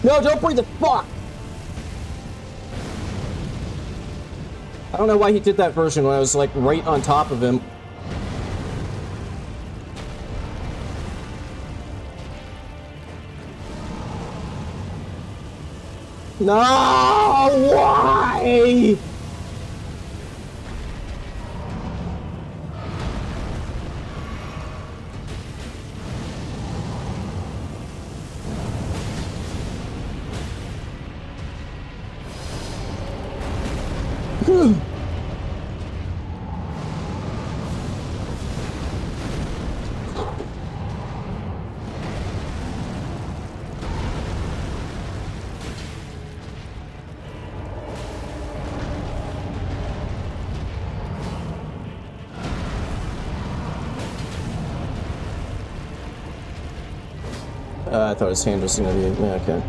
No, don't breathe the fuck! I don't know why he did that version when I was, like, right on top of him. No! Why? I thought his hand was gonna be... Yeah, okay.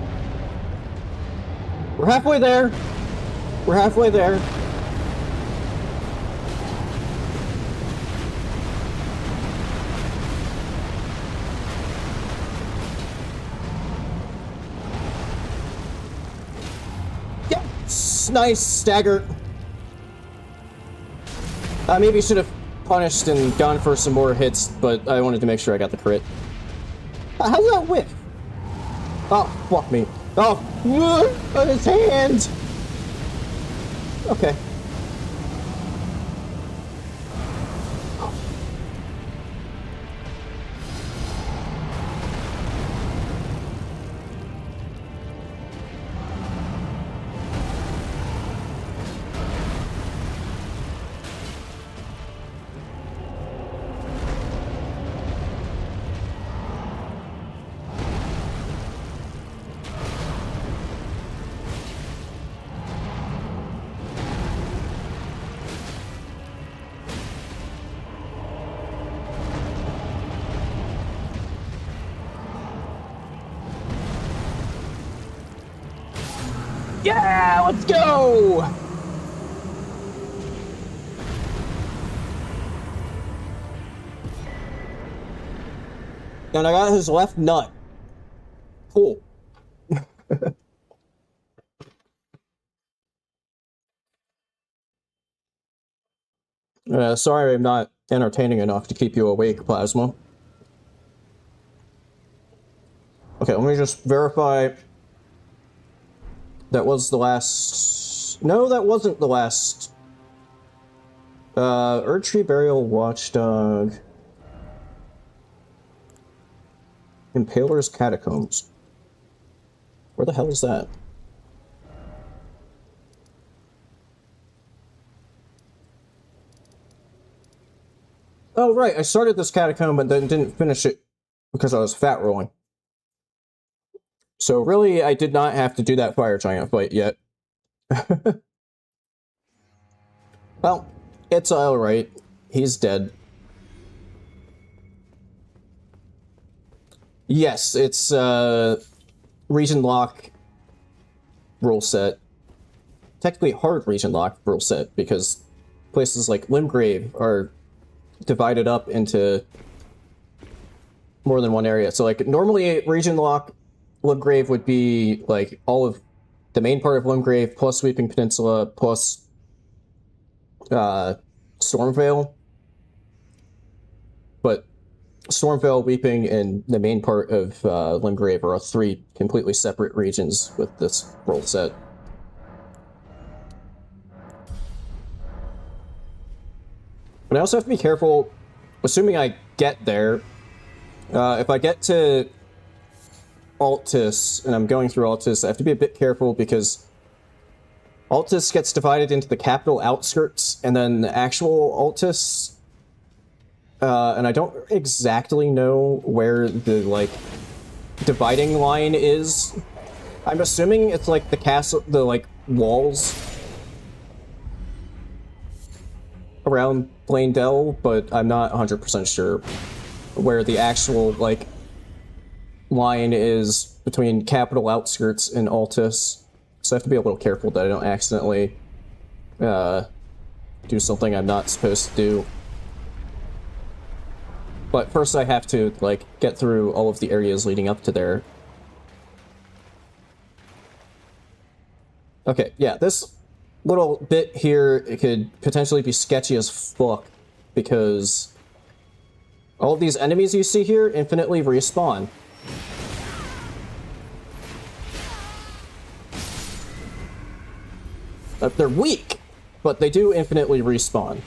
We're halfway there! We're halfway there. Yes! Nice! Stagger! Maybe should have punished and gone for some more hits, but I wanted to make sure I got the crit. How's that whiff? Oh, fuck me. Oh, on his hand! Okay. Yeah, let's go! And I got his left nut. Cool. Sorry I'm not entertaining enough to keep you awake, Plasma. Okay, let me just verify... That was the last... No, that wasn't the last. Erdtree Burial Watchdog. Impaler's Catacombs. Where the hell is that? Oh, right, I started this catacomb and then didn't finish it because I was fat rolling. So really, I did not have to do that fire giant fight yet. Well, it's alright. He's dead. Yes, it's, region lock rule set. technically hard region lock rule set, because places like Limgrave are divided up into more than one area. So like normally region lock Limgrave would be like all of the main part of Limgrave plus Sweeping Peninsula plus Stormvale. But Stormvale, Weeping, and the main part of Limgrave are 3 completely separate regions with this rule set. But I also have to be careful, assuming I get there, if I get to Altus, and I'm going through Altus, I have to be a bit careful because Altus gets divided into the capital outskirts and then the actual Altus, and I don't exactly know where the, like, dividing line is. I'm assuming it's, like, the castle, the, like, walls around Blandel, but I'm not 100% sure where the actual, like, line is between capital outskirts and Altus. So I have to be a little careful that I don't accidentally do something I'm not supposed to do. But first I have to, like, get through all of the areas leading up to there. Okay, yeah, this little bit here, it could potentially be sketchy as fuck, because all of these enemies you see here infinitely respawn. They're weak, but they do infinitely respawn.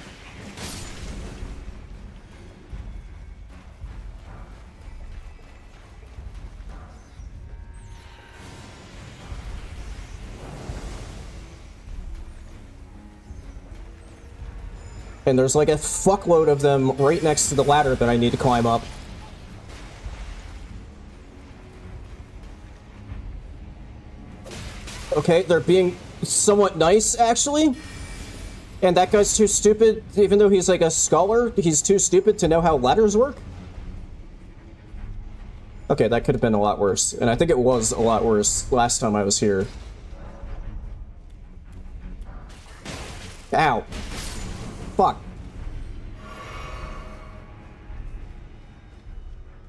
And there's like a fuckload of them right next to the ladder that I need to climb up. Okay, they're being somewhat nice, actually. And that guy's too stupid, even though he's like a scholar, he's too stupid to know how ladders work? Okay, that could have been a lot worse. And I think it was a lot worse last time I was here. Ow. Fuck.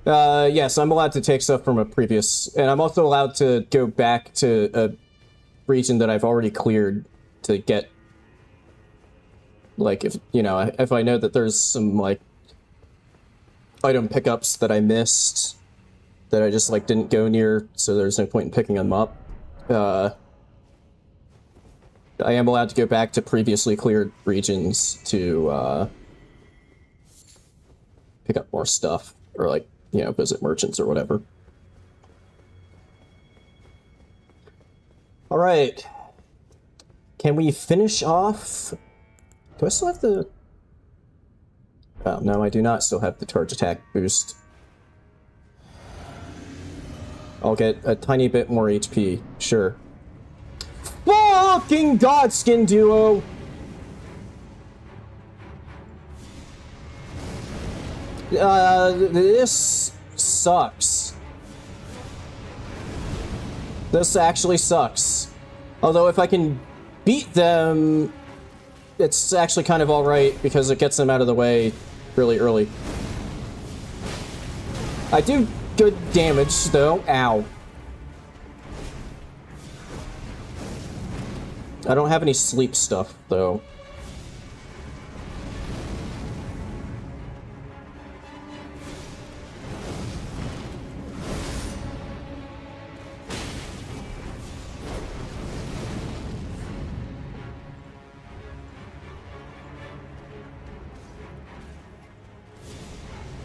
Yes, I'm allowed to take stuff from a previous... And I'm also allowed to go back to a region that I've already cleared to get... Like, if, you know, if I know that there's some, like, item pickups that I missed, that I just, like, didn't go near, so there's no point in picking them up. I am allowed to go back to previously cleared regions to, pick up more stuff, or, like, you know, visit merchants or whatever. Alright. Can we finish off... Do I still have the... Oh, no, I do not still have the charge attack boost. I'll get a tiny bit more HP, sure. Fucking Godskin Duo! This sucks. This actually sucks. Although if I can beat them, it's actually kind of alright because it gets them out of the way really early. I do good damage though. Ow. I don't have any sleep stuff though.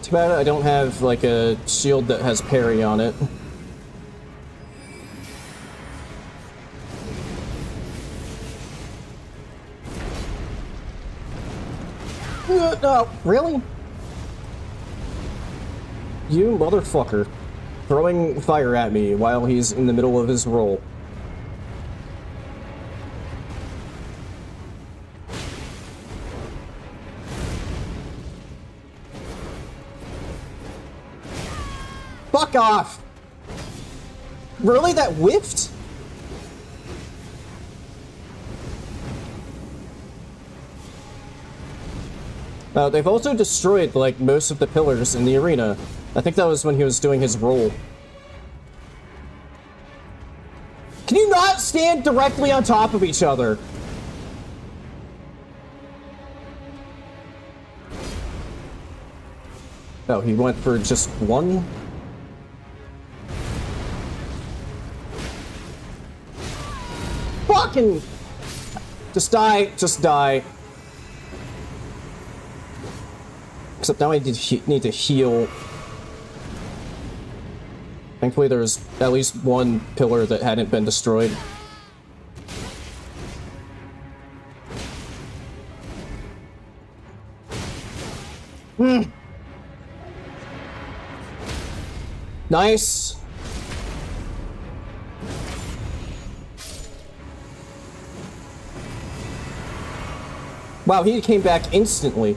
Too bad I don't have, like, a shield that has parry on it. No, really? You motherfucker. Throwing fire at me while he's in the middle of his roll. Fuck off! Really? That whiffed? They've also destroyed, like, most of the pillars in the arena. I think that was when he was doing his roll. Can you not stand directly on top of each other? Oh, he went for just one? Fucking... Just die, just die. Except now I need to heal. Thankfully there's at least one pillar that hadn't been destroyed. Nice. Wow, he came back instantly.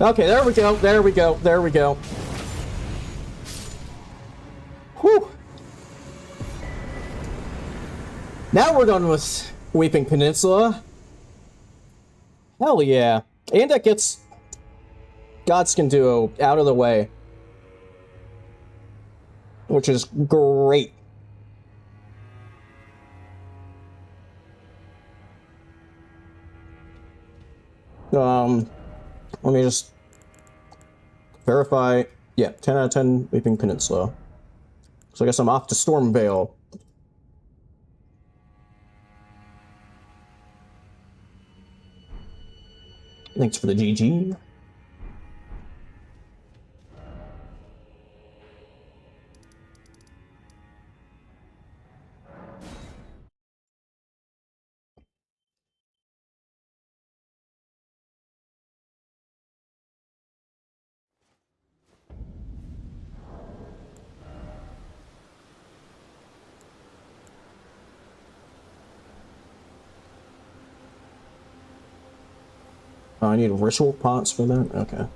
Okay, there we go, there we go, there we go. Whew. Now we're done with Weeping Peninsula. Hell yeah. And that gets Godskin Duo out of the way. Which is great. Let me just verify. Yeah, 10 out of 10 Weeping Peninsula. So I guess I'm off to Stormvale. Thanks for the GG. I need ritual pots for that? Okay.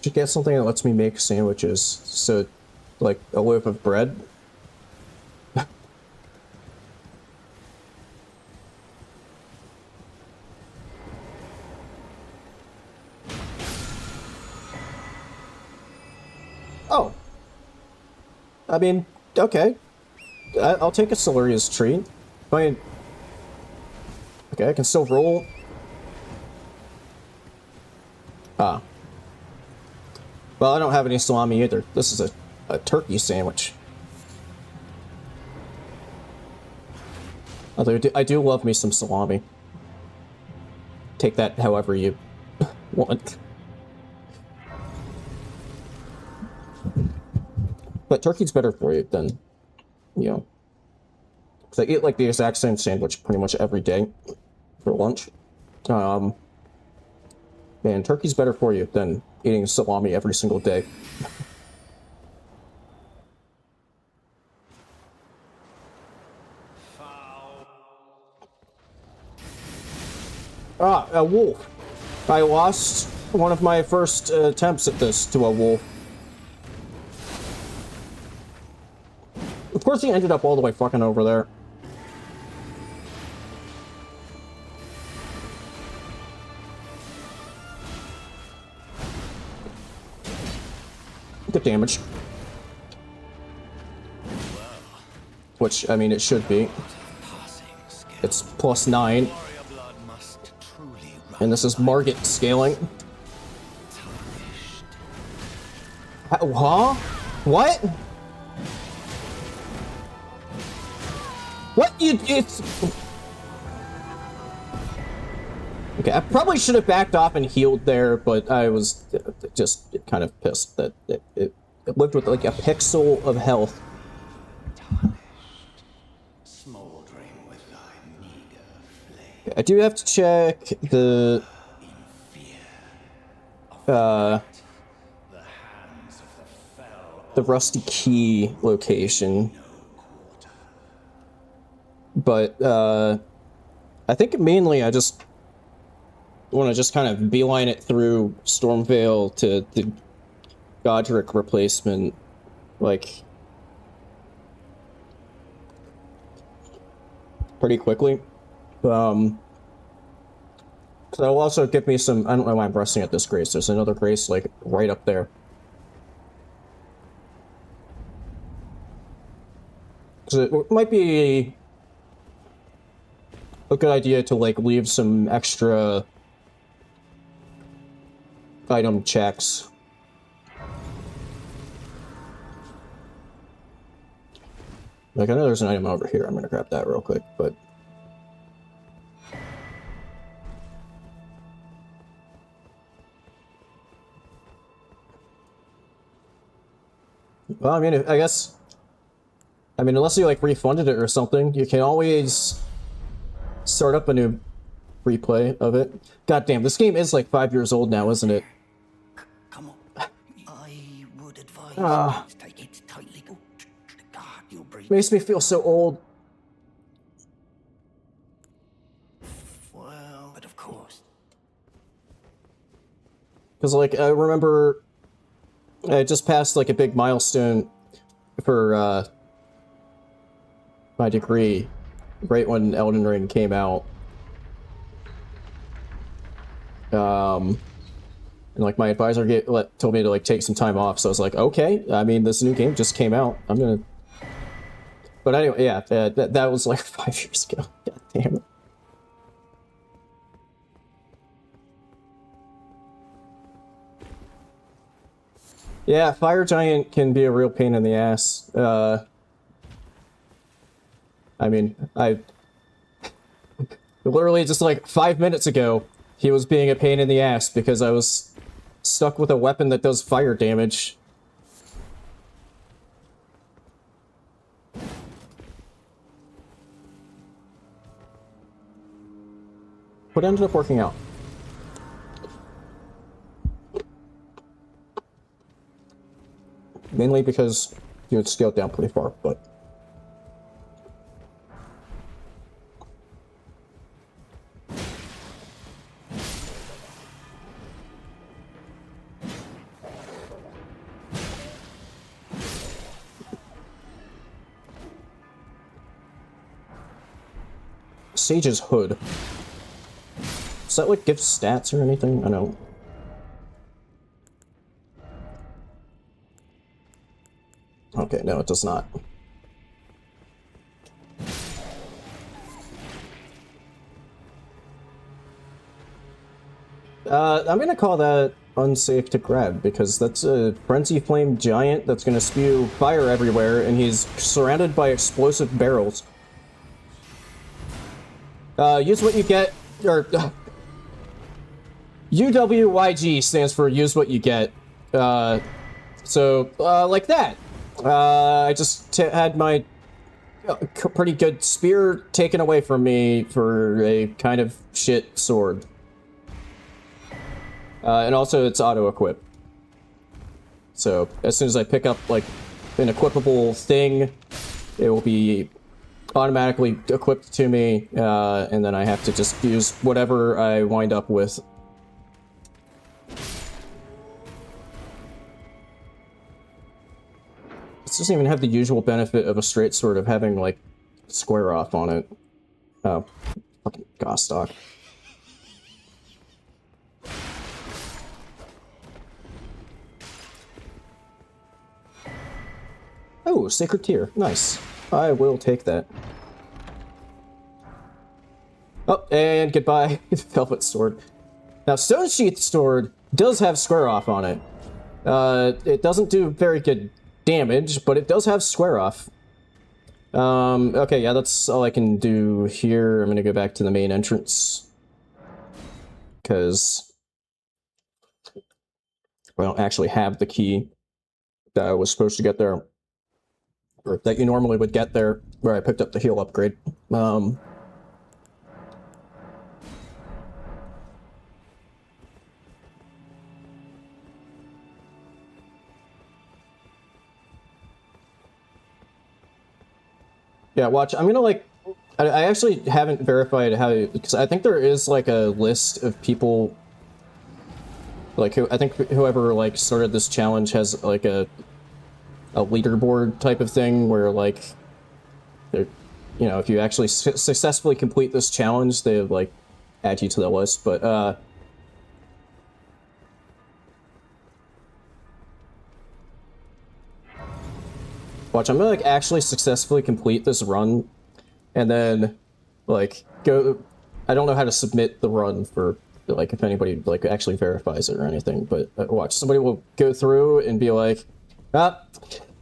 Should get something that lets me make sandwiches. So, like, a loaf of bread. Oh. I mean, okay. I'll take a Solaria's treat. Fine. Okay, I can still roll. Ah. Well, I don't have any salami either. This is a turkey sandwich. Although I do love me some salami. Take that however you want. But turkey's better for you than, you know, because I eat like the exact same sandwich pretty much every day for lunch. Man, turkey's better for you than eating salami every single day. Ah, a wolf. I lost one of my first attempts at this to a wolf. Of course he ended up all the way fucking over there. Good damage. Which, I mean, it should be. It's +9. And this is Margit scaling. Huh? What? What? It's... Okay, I probably should have backed off and healed there, but I was just kind of pissed that it lived with like a pixel of health. Okay, I do have to check the Rusty Key location. But, I think mainly I just want to just kind of beeline it through Stormvale to the Godric replacement, like, pretty quickly. So that'll also give me some, I don't know why I'm resting at this grace. There's another grace, like, right up there. So it might be a good idea to, like, leave some extra item checks. Like, I know there's an item over here. I'm gonna grab that real quick, but... Well, I mean, I guess... I mean, unless you, like, refunded it or something, you can always start up a new replay of it. God damn, this game is, like, 5 years old now, isn't it? Come on. I would advise take it tightly. God, you'll breathe. Makes me feel so old. Well, but of course. Because, like, I remember I just passed, like, a big milestone for, my degree right when Elden Ring came out. And, like, my advisor told me to, like, take some time off, so I was like, okay, I mean, this new game just came out. I'm gonna... But anyway, yeah, that was, like, 5 years ago. God damn it. Yeah, Fire Giant can be a real pain in the ass. I mean, literally just like 5 minutes ago, he was being a pain in the ass because I was stuck with a weapon that does fire damage. What ended up working out? Mainly because you had scaled down pretty far, but... Sage's Hood. Does that, like, give stats or anything? I know. Okay, no, it does not. I'm gonna call that unsafe to grab, because that's a Frenzy Flame Giant that's gonna spew fire everywhere, and he's surrounded by explosive barrels. Use what you get, or... UWYG stands for use what you get. So, like that. I just had my pretty good spear taken away from me for a kind of shit sword. And also it's auto-equip. So, as soon as I pick up, like, an equipable thing, it will be automatically equipped to me, and then I have to just use whatever I wind up with. This doesn't even have the usual benefit of a straight sword of having, like, square off on it. Oh, fucking Gostock. Oh, Sacred Tear. Nice. I will take that. Oh, and goodbye, Velvet Sword. Now, Stone Sheath Sword does have square off on it. It doesn't do very good damage, but it does have square off. Okay, yeah, that's all I can do here. I'm gonna go back to the main entrance. Because I don't actually have the key that I was supposed to get there. Or that you normally would get there, where I picked up the heal upgrade. Yeah, watch. I'm gonna, like, I actually haven't verified how, because I think there is like a list of people, like who I think whoever like started this challenge has like a leaderboard type of thing where like they're, you know, if you actually successfully complete this challenge, they like add you to the list. But watch, I'm gonna like actually successfully complete this run, and then like go. I don't know how to submit the run for like if anybody like actually verifies it or anything, but watch, somebody will go through and be like, ah,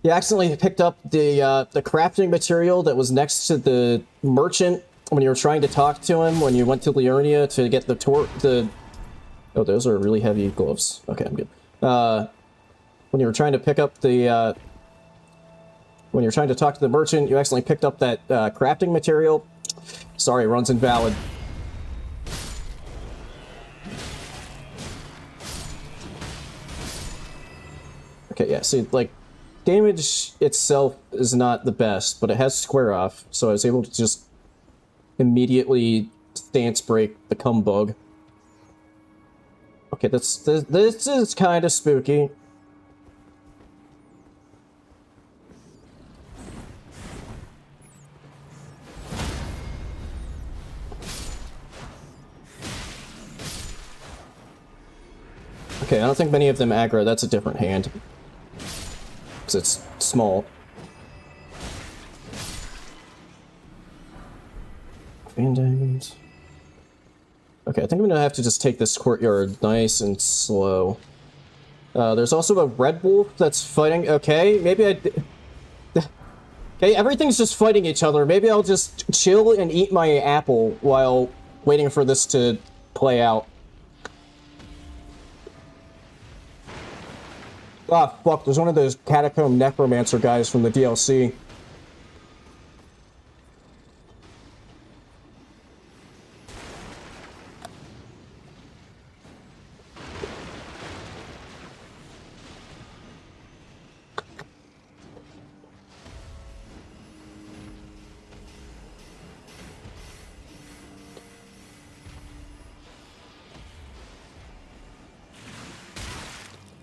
you accidentally picked up the crafting material that was next to the merchant when you were trying to talk to him when you went to Liurnia to get the oh, those are really heavy gloves. Okay, I'm good. When you were trying to pick up the when you're trying to talk to the merchant, you accidentally picked up that crafting material. Sorry, run's invalid. Okay, yeah, see, like, damage itself is not the best, but it has square off, so I was able to just immediately stance break the cum bug. Okay, this is kind of spooky. Okay, I don't think many of them aggro. That's a different hand. Because it's small. Bandits. Okay, I think I'm gonna have to just take this courtyard nice and slow. There's also a red wolf that's fighting. Okay, maybe okay, everything's just fighting each other. Maybe I'll just chill and eat my apple while waiting for this to play out. Ah, fuck, there's one of those catacomb necromancer guys from the DLC.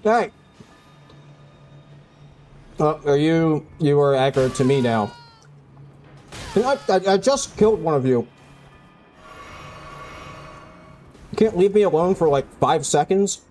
Hey! You are aggro to me now. I just killed one of you. You can't leave me alone for like 5 seconds?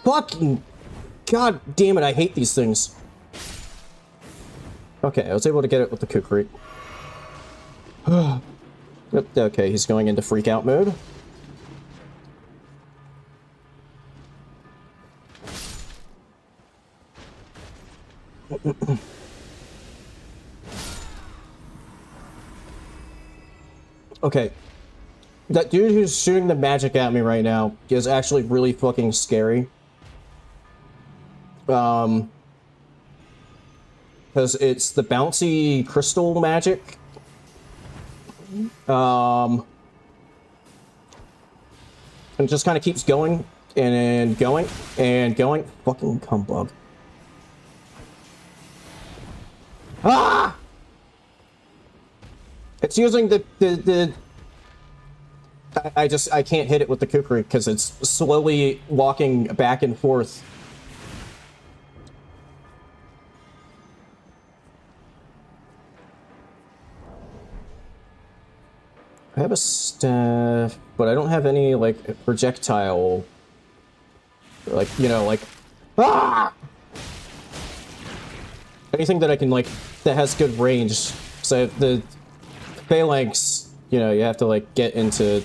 Fucking god damn it, I hate these things. Okay, I was able to get it with the kukri. Okay, he's going into freak out mode. Okay. That dude who's shooting the magic at me right now is actually really fucking scary. Because it's the bouncy crystal magic. And it just kind of keeps going and going and going. Fucking cum bug. Ah! It's using the I can't hit it with the kukri because it's slowly walking back and forth. I have a staff, but I don't have any, like, projectile, like, you know, like, ah! Anything that I can, like, that has good range. So the phalanx, you know, you have to, like, get into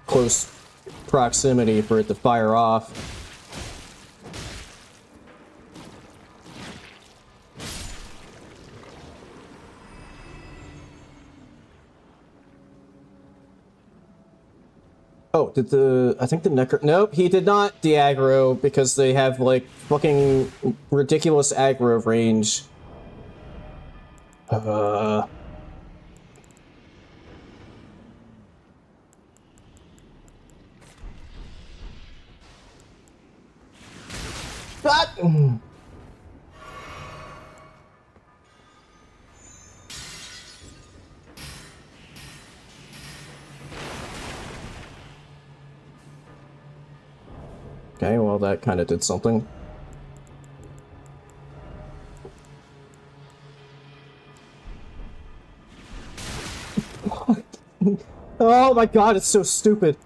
close proximity for it to fire off. Oh, I think the Necro... Nope, he did not de-aggro because they have, like, fucking ridiculous aggro range. God! Okay, well, that kind of did something. Oh my god, it's so stupid.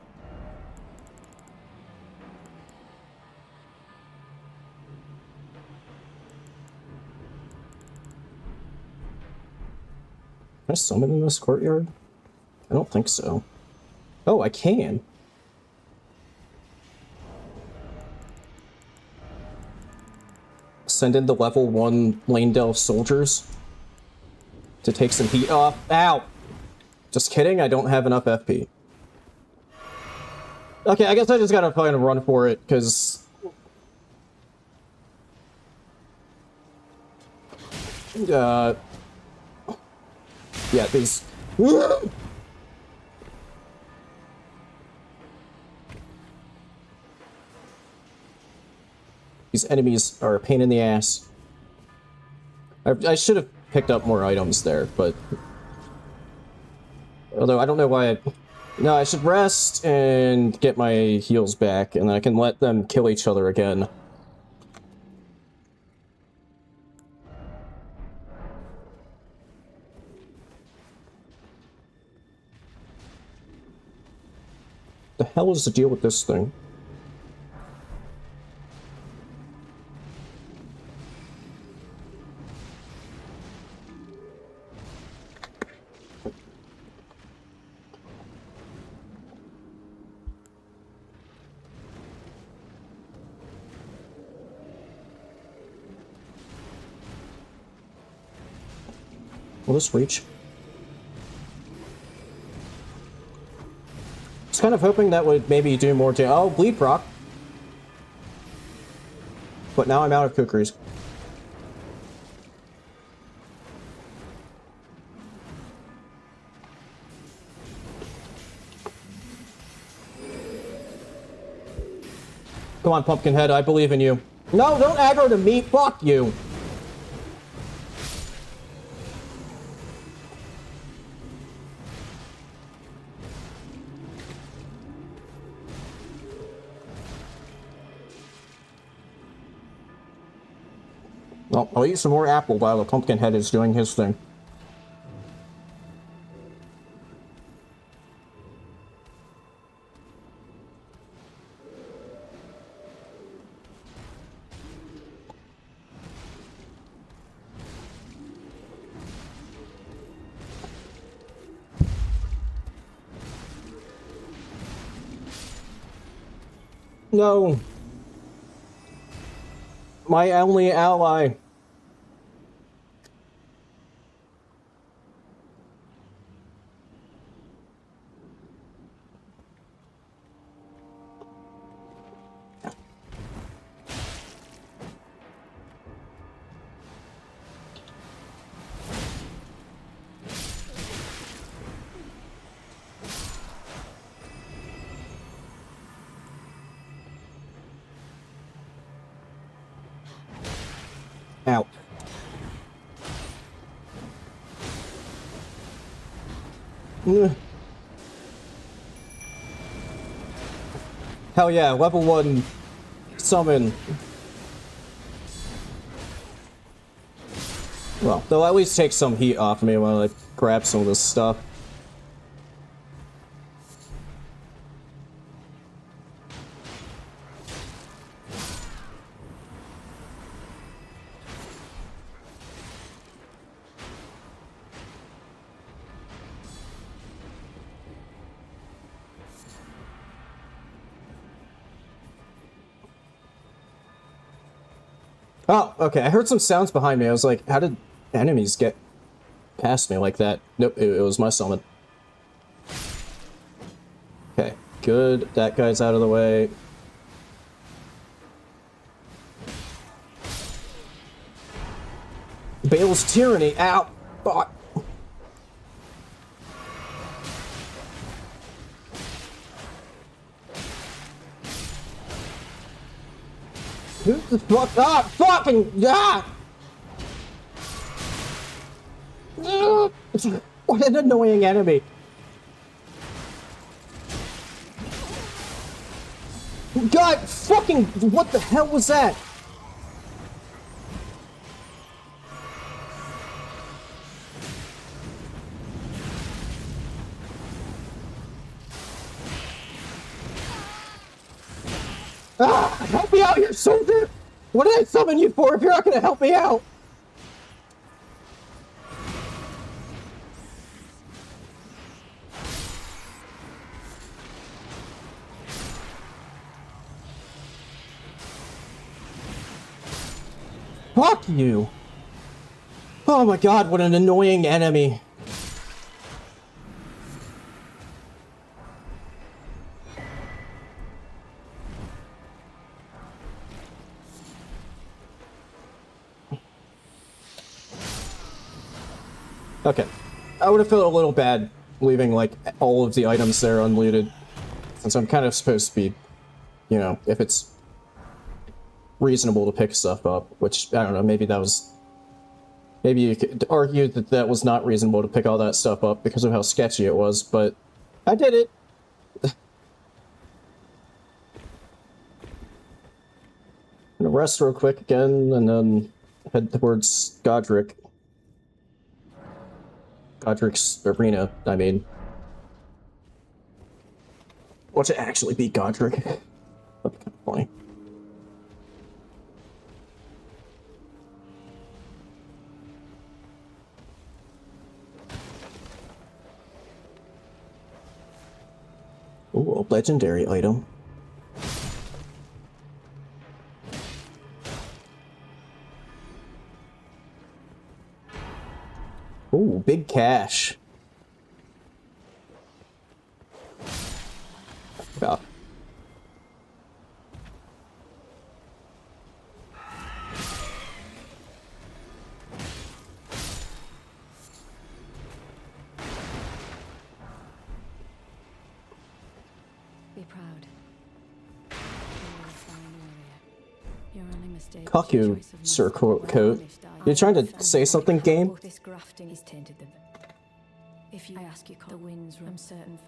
Can I summon in this courtyard? I don't think so. Oh, I can. Send in the level 1 Lane Delve soldiers to take some heat off. Ow! Just kidding, I don't have enough FP. Okay, I guess I just gotta kind of run for it, because... yeah, these... These enemies are a pain in the ass. I should have picked up more items there, but... Although, I don't know why I... No, I should rest and get my heals back, and then I can let them kill each other again. The hell is the deal with this thing? Will this reach? I was kind of hoping that would maybe do more damage. Oh, bleed proc. But now I'm out of kukris. Come on, Pumpkinhead, I believe in you. No, don't aggro to me, fuck you! Well, I'll eat some more apple while the Pumpkinhead is doing his thing. No. My only ally. Out. Hell yeah, level 1 summon. Well, they'll at least take some heat off me while I grab some of this stuff. Oh, okay. I heard some sounds behind me. I was like, how did enemies get past me like that? Nope, it was my summon. Okay. good. That guy's out of the way. Bale's Tyranny. Ow! Fuck. Who the fuck? Ah! Fucking! Ah! What an annoying enemy. God, fucking, what the hell was that? Ah, help me out here, soldier! What did I summon you for if you're not gonna help me out? Fuck you! Oh my god, what an annoying enemy. Okay. I would have felt a little bad leaving, like, all of the items there unlooted. Since I'm kind of supposed to be, you know, if it's reasonable to pick stuff up, which, I don't know, maybe that was... Maybe you could argue that that was not reasonable to pick all that stuff up because of how sketchy it was, but I did it! I'm gonna rest real quick again, and then head towards Godric. Godric's arena, I mean. Watch it actually beat Godric. That'd be kind of funny. Ooh, a legendary item. Ooh, big cash. Yeah. Be proud. You're a fine warrior. Your only mistake Fuck was your you, choice of Sir muscle. Coat. You're trying to say something, game? This grafting is tainted them. If you ask you, the winds run, I'm certain.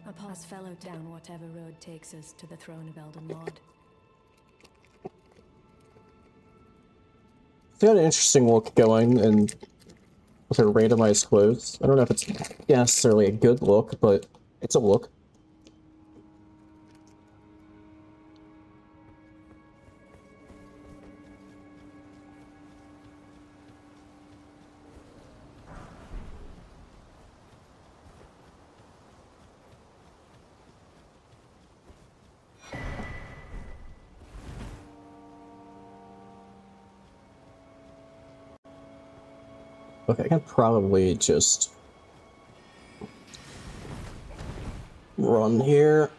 A pass fellow down whatever road takes us to the throne of Elden Lord. She had an interesting look going, and with her randomized clothes. I don't know if it's necessarily a good look, but it's a look. Okay, I can probably just run here.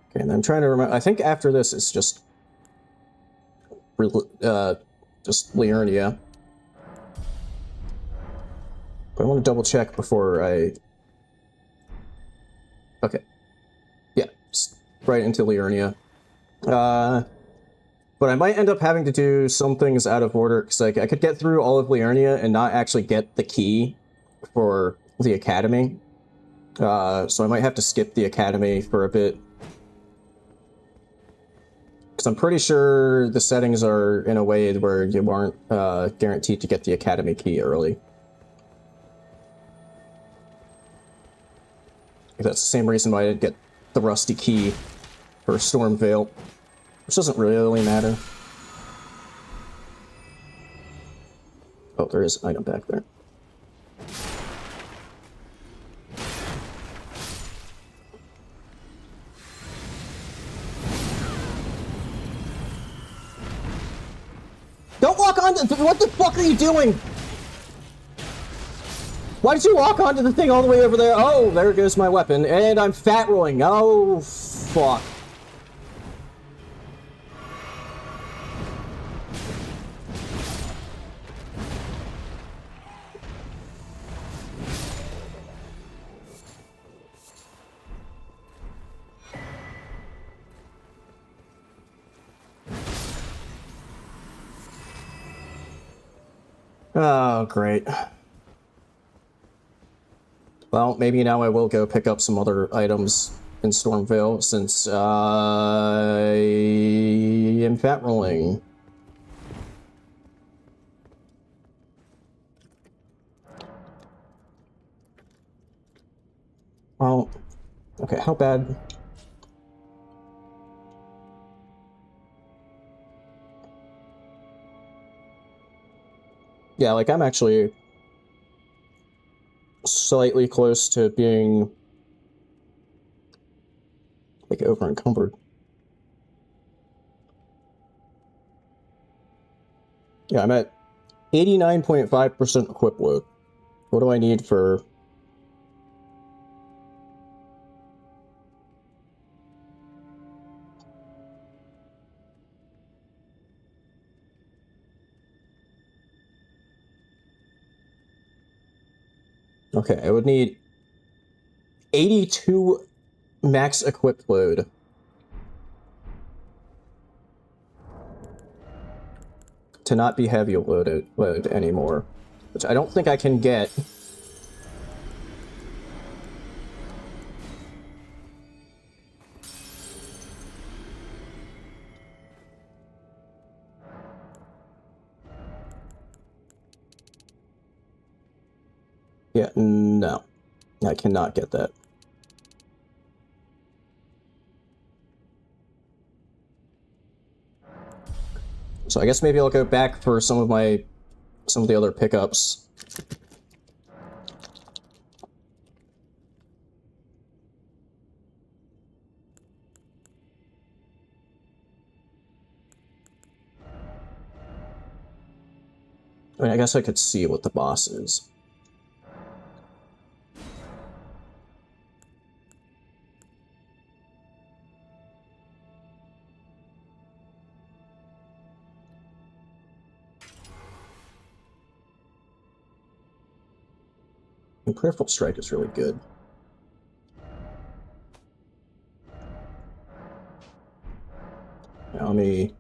Okay, and I'm trying to remember. I think after this it's just Liurnia. But I want to double check before I... Okay. Yeah, just right into Liurnia. But I might end up having to do some things out of order, because like, I could get through all of Liurnia and not actually get the key for the Academy. So I might have to skip the Academy for a bit. Because I'm pretty sure the settings are in a way where you aren't guaranteed to get the Academy key early. That's the same reason why I didn't get the rusty key for Stormveil, which doesn't really matter. Oh, there is an item back there. What the fuck are you doing? Why did you walk onto the thing all the way over there? Oh, there goes my weapon, and I'm fat rolling. Oh, fuck. Oh, great. Well, maybe now I will go pick up some other items in Stormvale, since I am fat rolling. Well, okay, how bad? Yeah, like, I'm actually slightly close to being, like, over encumbered. Yeah, I'm at 89.5% equip load. What do I need for... Okay, I would need 82 max equip load. To not be heavy load anymore. Which I don't think I can get. Yeah, no. I cannot get that. So I guess maybe I'll go back for some of the other pickups. I mean, I guess I could see what the boss is. And Prayerful Strike is really good. Now, let me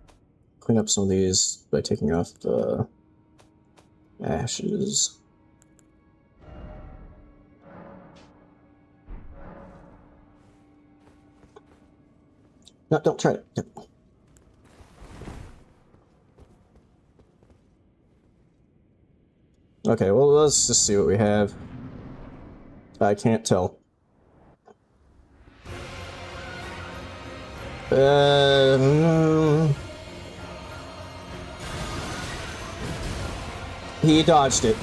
clean up some of these by taking off the ashes. No, don't try it. Yep. Okay, well, let's just see what we have. I can't tell. He dodged it.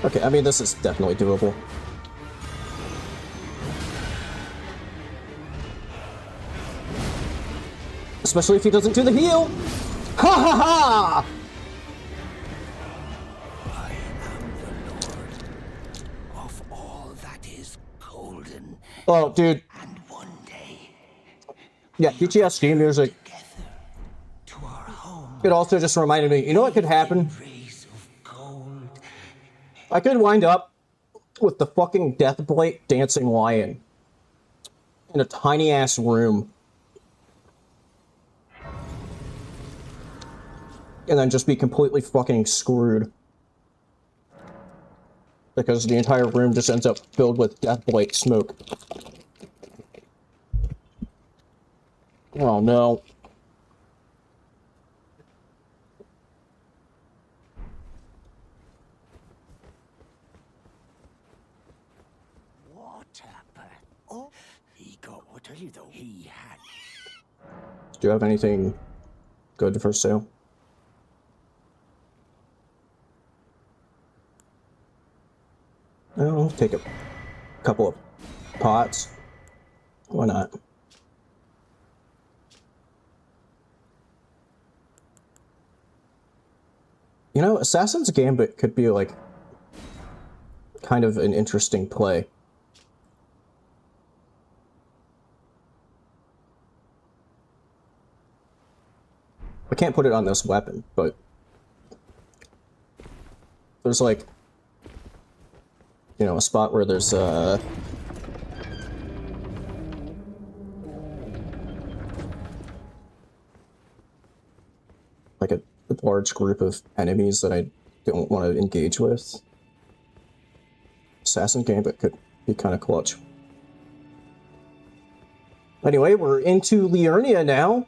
Okay, I mean, this is definitely doable. Especially if he doesn't do the heal! Ha ha ha! I am the lord of all that is golden. Oh, dude. And one day, Yeah, PTSD music. together to our home, It also just reminded me, you know what could happen? rays of gold. I could wind up with the fucking Deathblade dancing lion in a tiny ass room. And then just be completely fucking screwed. Because the entire room just ends up filled with Deathblade smoke. Oh no. What happened? Oh, he got what are you though? He had. Do you have anything good for sale. I'll take a couple of pots. Why not? You know, Assassin's Gambit could be like kind of an interesting play. I can't put it on this weapon, but there's like, you know, a spot where there's like a large group of enemies that I don't want to engage with. Assassin's Gambit could be kind of clutch. Anyway, we're into Liurnia now.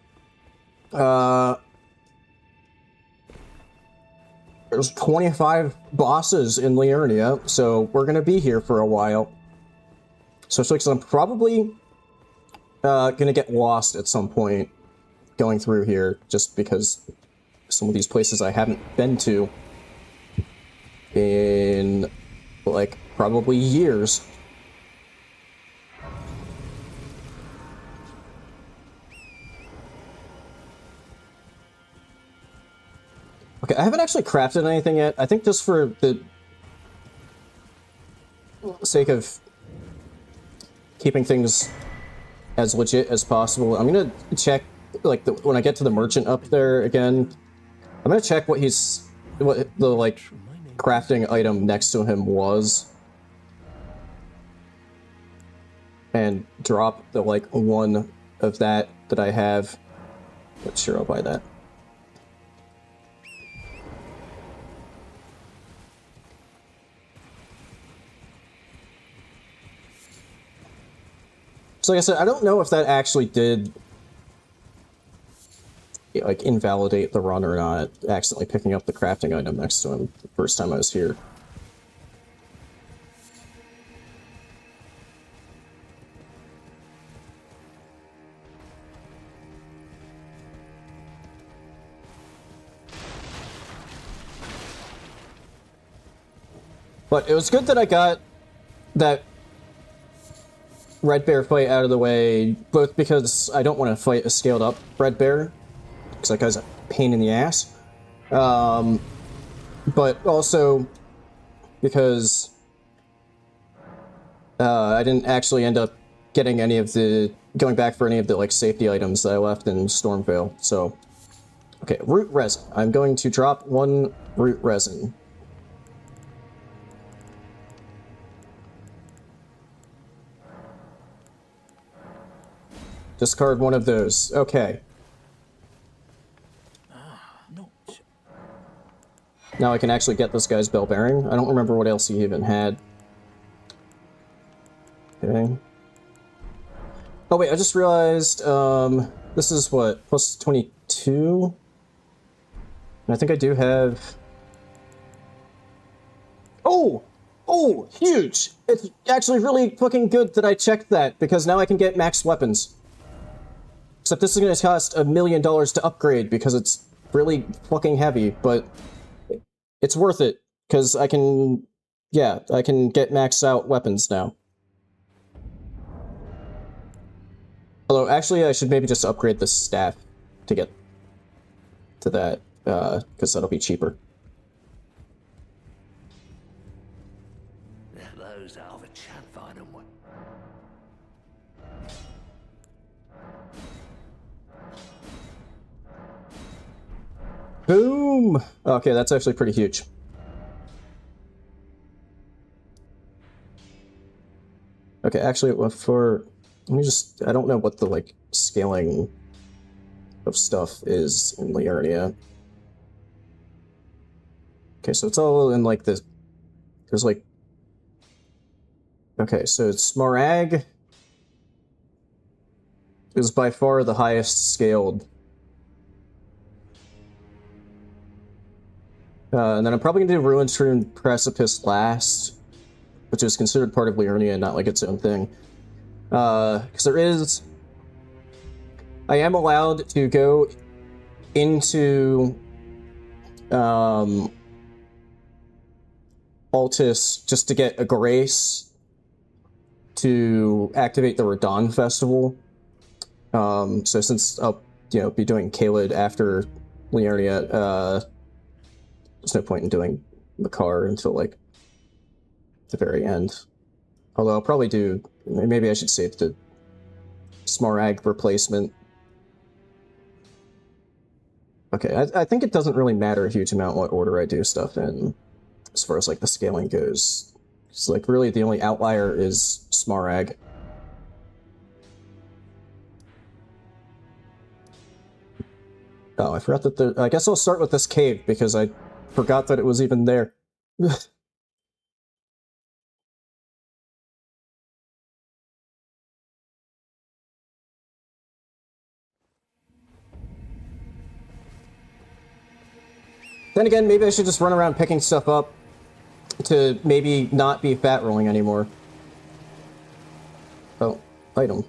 There's 25 bosses in Liurnia, so we're gonna be here for a while. So it's like I'm probably gonna get lost at some point going through here, just because some of these places I haven't been to in like probably years. Okay, I haven't actually crafted anything yet. I think just for the sake of keeping things as legit as possible, I'm gonna check, like, when I get to the merchant up there again, I'm gonna check what the, like, crafting item next to him was. And drop the, like, one of that I have. But sure, I'll buy that. So like I said, I don't know if that actually did, like, invalidate the run or not, accidentally picking up the crafting item next to him the first time I was here. But it was good that I got that Red Bear fight out of the way, both because I don't want to fight a scaled up Red Bear, because that guy's a pain in the ass, but also because I didn't actually end up getting any of going back for any of the, like, safety items that I left in Stormvale. So, okay, root resin. I'm going to drop 1 root resin. Discard 1 of those. Okay. Now I can actually get this guy's bell bearing. I don't remember what else he even had. Okay. Oh wait, I just realized, this is what, plus 22? And I think I do have... Oh! Oh, huge! It's actually really fucking good that I checked that, because now I can get max weapons. Except this is going to cost $1 million to upgrade because it's really fucking heavy, but it's worth it because I can, yeah, I can get maxed out weapons now. Although, actually, I should maybe just upgrade the staff to get to that, because that'll be cheaper. Those are the chat finder one. Boom! Okay, that's actually pretty huge. Okay, actually, let me just, I don't know what the, like, scaling of stuff is in Liurnia. Okay, so it's all in, like, this, there's, like, okay, so Smaragd is by far the highest scaled. And then I'm probably going to do Ruined Strewn Precipice last, which is considered part of Liurnia and not like its own thing. Because there is... I am allowed to go into Altus just to get a grace to activate the Radon Festival. So since I'll be doing Caelid after Liurnia, there's no point in doing Makar until like the very end. Although I'll probably do, maybe I should save the Smaragd replacement. Okay, I think it doesn't really matter a huge amount what order I do stuff in, as far as like the scaling goes. It's like really the only outlier is Smaragd. Oh, I forgot that I guess I'll start with this cave because I forgot that it was even there. Then again, maybe I should just run around picking stuff up to maybe not be fat rolling anymore. Oh, item.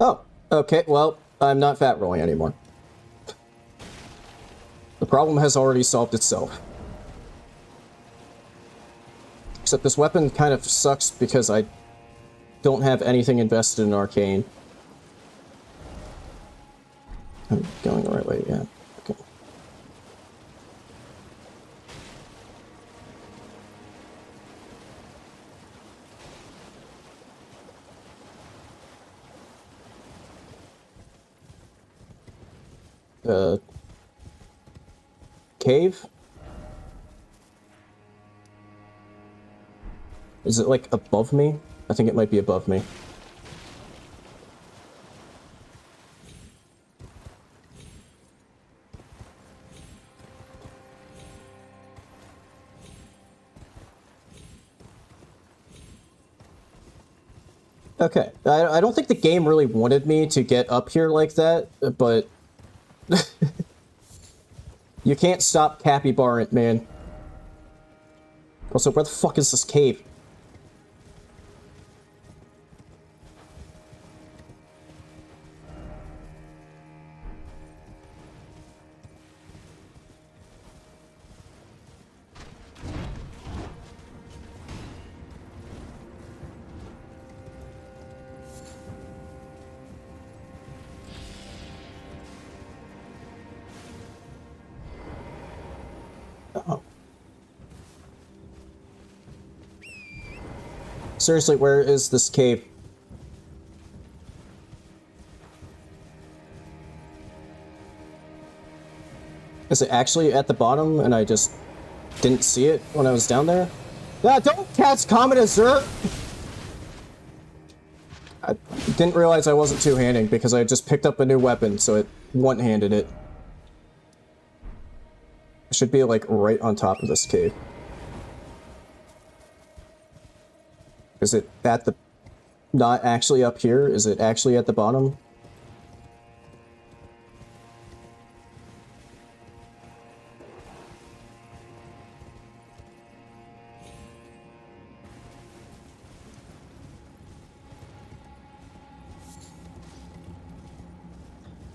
Oh, okay, well, I'm not fat rolling anymore. The problem has already solved itself. Except this weapon kind of sucks because I don't have anything invested in Arcane. I'm going the right way, yeah. Okay. Cave? Is it, like, above me? I think it might be above me. Okay, I don't think the game really wanted me to get up here like that, but... You can't stop Capybarant, man. Also, where the fuck is this cave? Seriously, where is this cave? Is it actually at the bottom and I just didn't see it when I was down there? Ah, don't cast Comet Azure! I didn't realize I wasn't two-handing because I just picked up a new weapon, so it one-handed it. I should be, like, right on top of this cave. Is it at the... not actually up here? Is it actually at the bottom?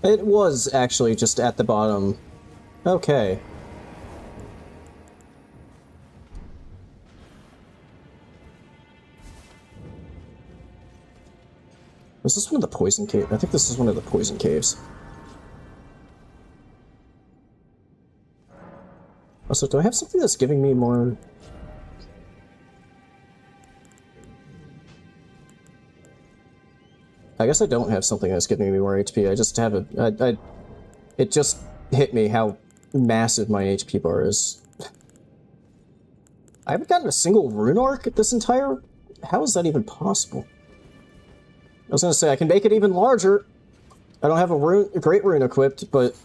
It was actually just at the bottom. Okay. Was this one of the poison caves? I think this is one of the poison caves. Also, do I have something that's giving me more... I guess I don't have something that's giving me more HP. I just have a... it just hit me how massive my HP bar is. I haven't gotten a single rune arc this entire... How is that even possible? I was gonna say, I can make it even larger. I don't have a great rune equipped, but...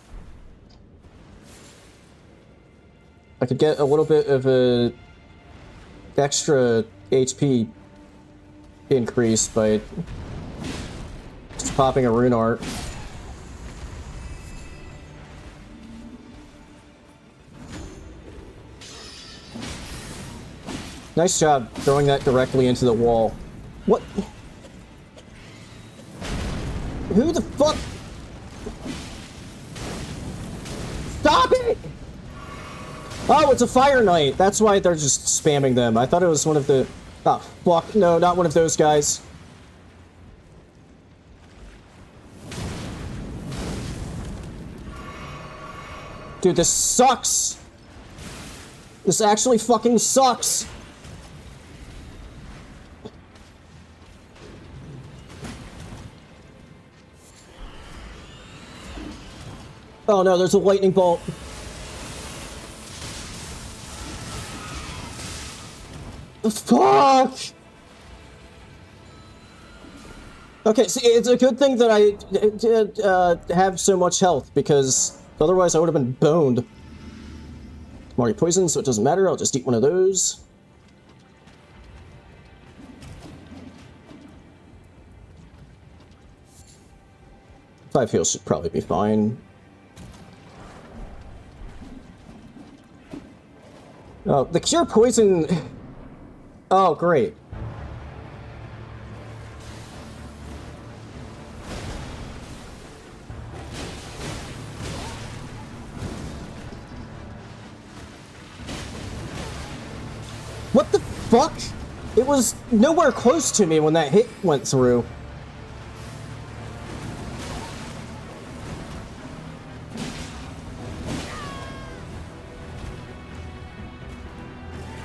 I could get a little bit of a... extra HP increase by... just popping a rune art. Nice job throwing that directly into the wall. What? Who the fuck? Stop it! Oh, it's a fire knight. That's why they're just spamming them. I thought it was one of the... Oh, fuck. No, not one of those guys. Dude, this sucks! This actually fucking sucks! Oh no, there's a lightning bolt. Fuck! Okay, see, it's a good thing that I have so much health, because otherwise I would have been boned. I'm already poisoned, so it doesn't matter. I'll just eat one of those. 5 heals should probably be fine. Oh, the cure poison... Oh, great. What the fuck? It was nowhere close to me when that hit went through.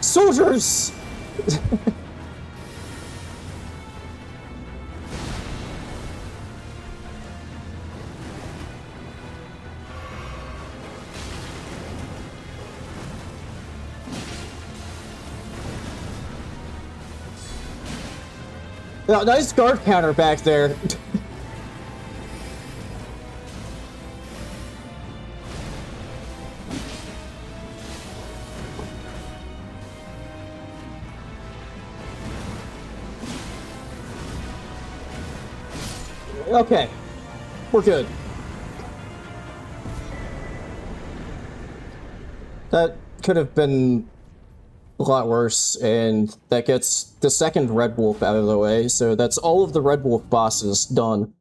Soldiers! Oh, nice guard counter back there. Okay, we're good. That could have been a lot worse, and that gets the second Red Wolf out of the way, so that's all of the Red Wolf bosses done.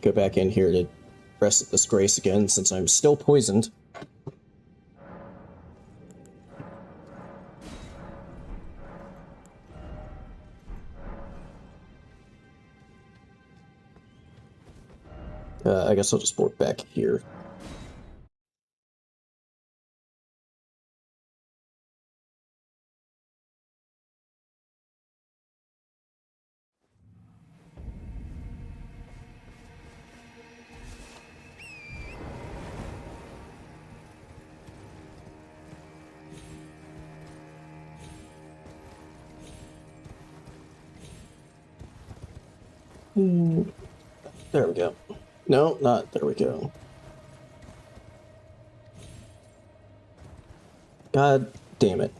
Go back in here to rest at this grace again, since I'm still poisoned. I guess I'll just board back here. There we go. No, not there we go. God damn it.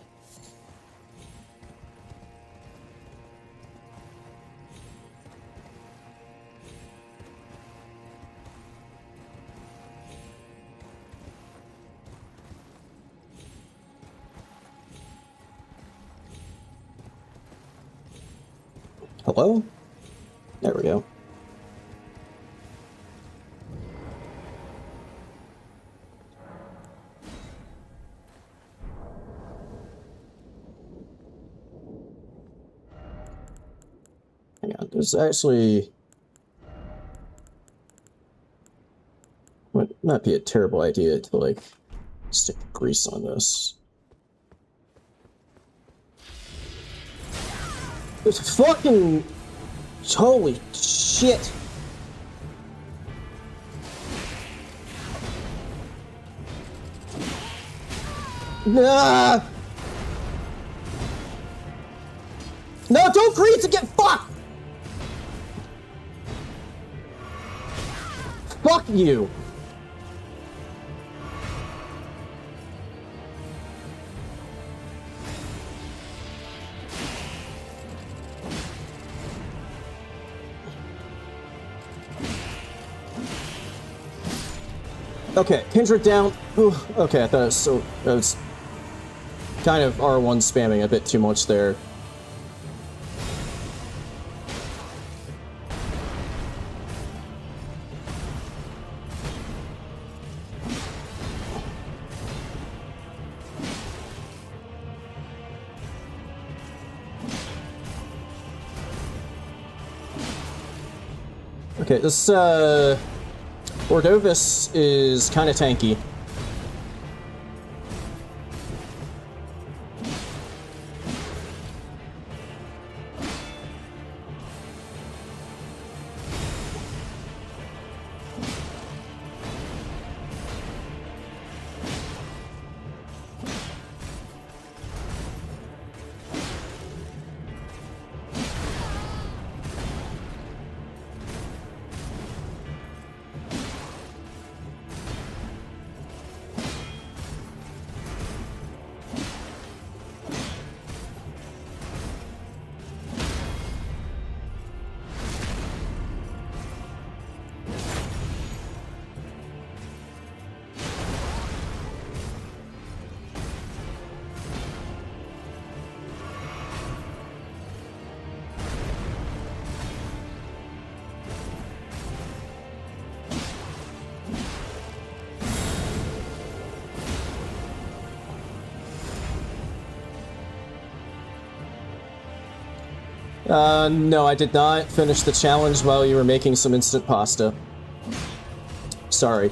Hello? There we go. Hang on, there's actually... Might not be a terrible idea to, like, stick grease on this. It's fucking... Holy shit! Nah! No, don't grease and get fucked! Fuck you! Okay, Kindred down. Ooh, okay, I thought it was so... I was kind of R1 spamming a bit too much there. Okay, this, Ordovis is kind of tanky. No, I did not finish the challenge while you were making some instant pasta. Sorry.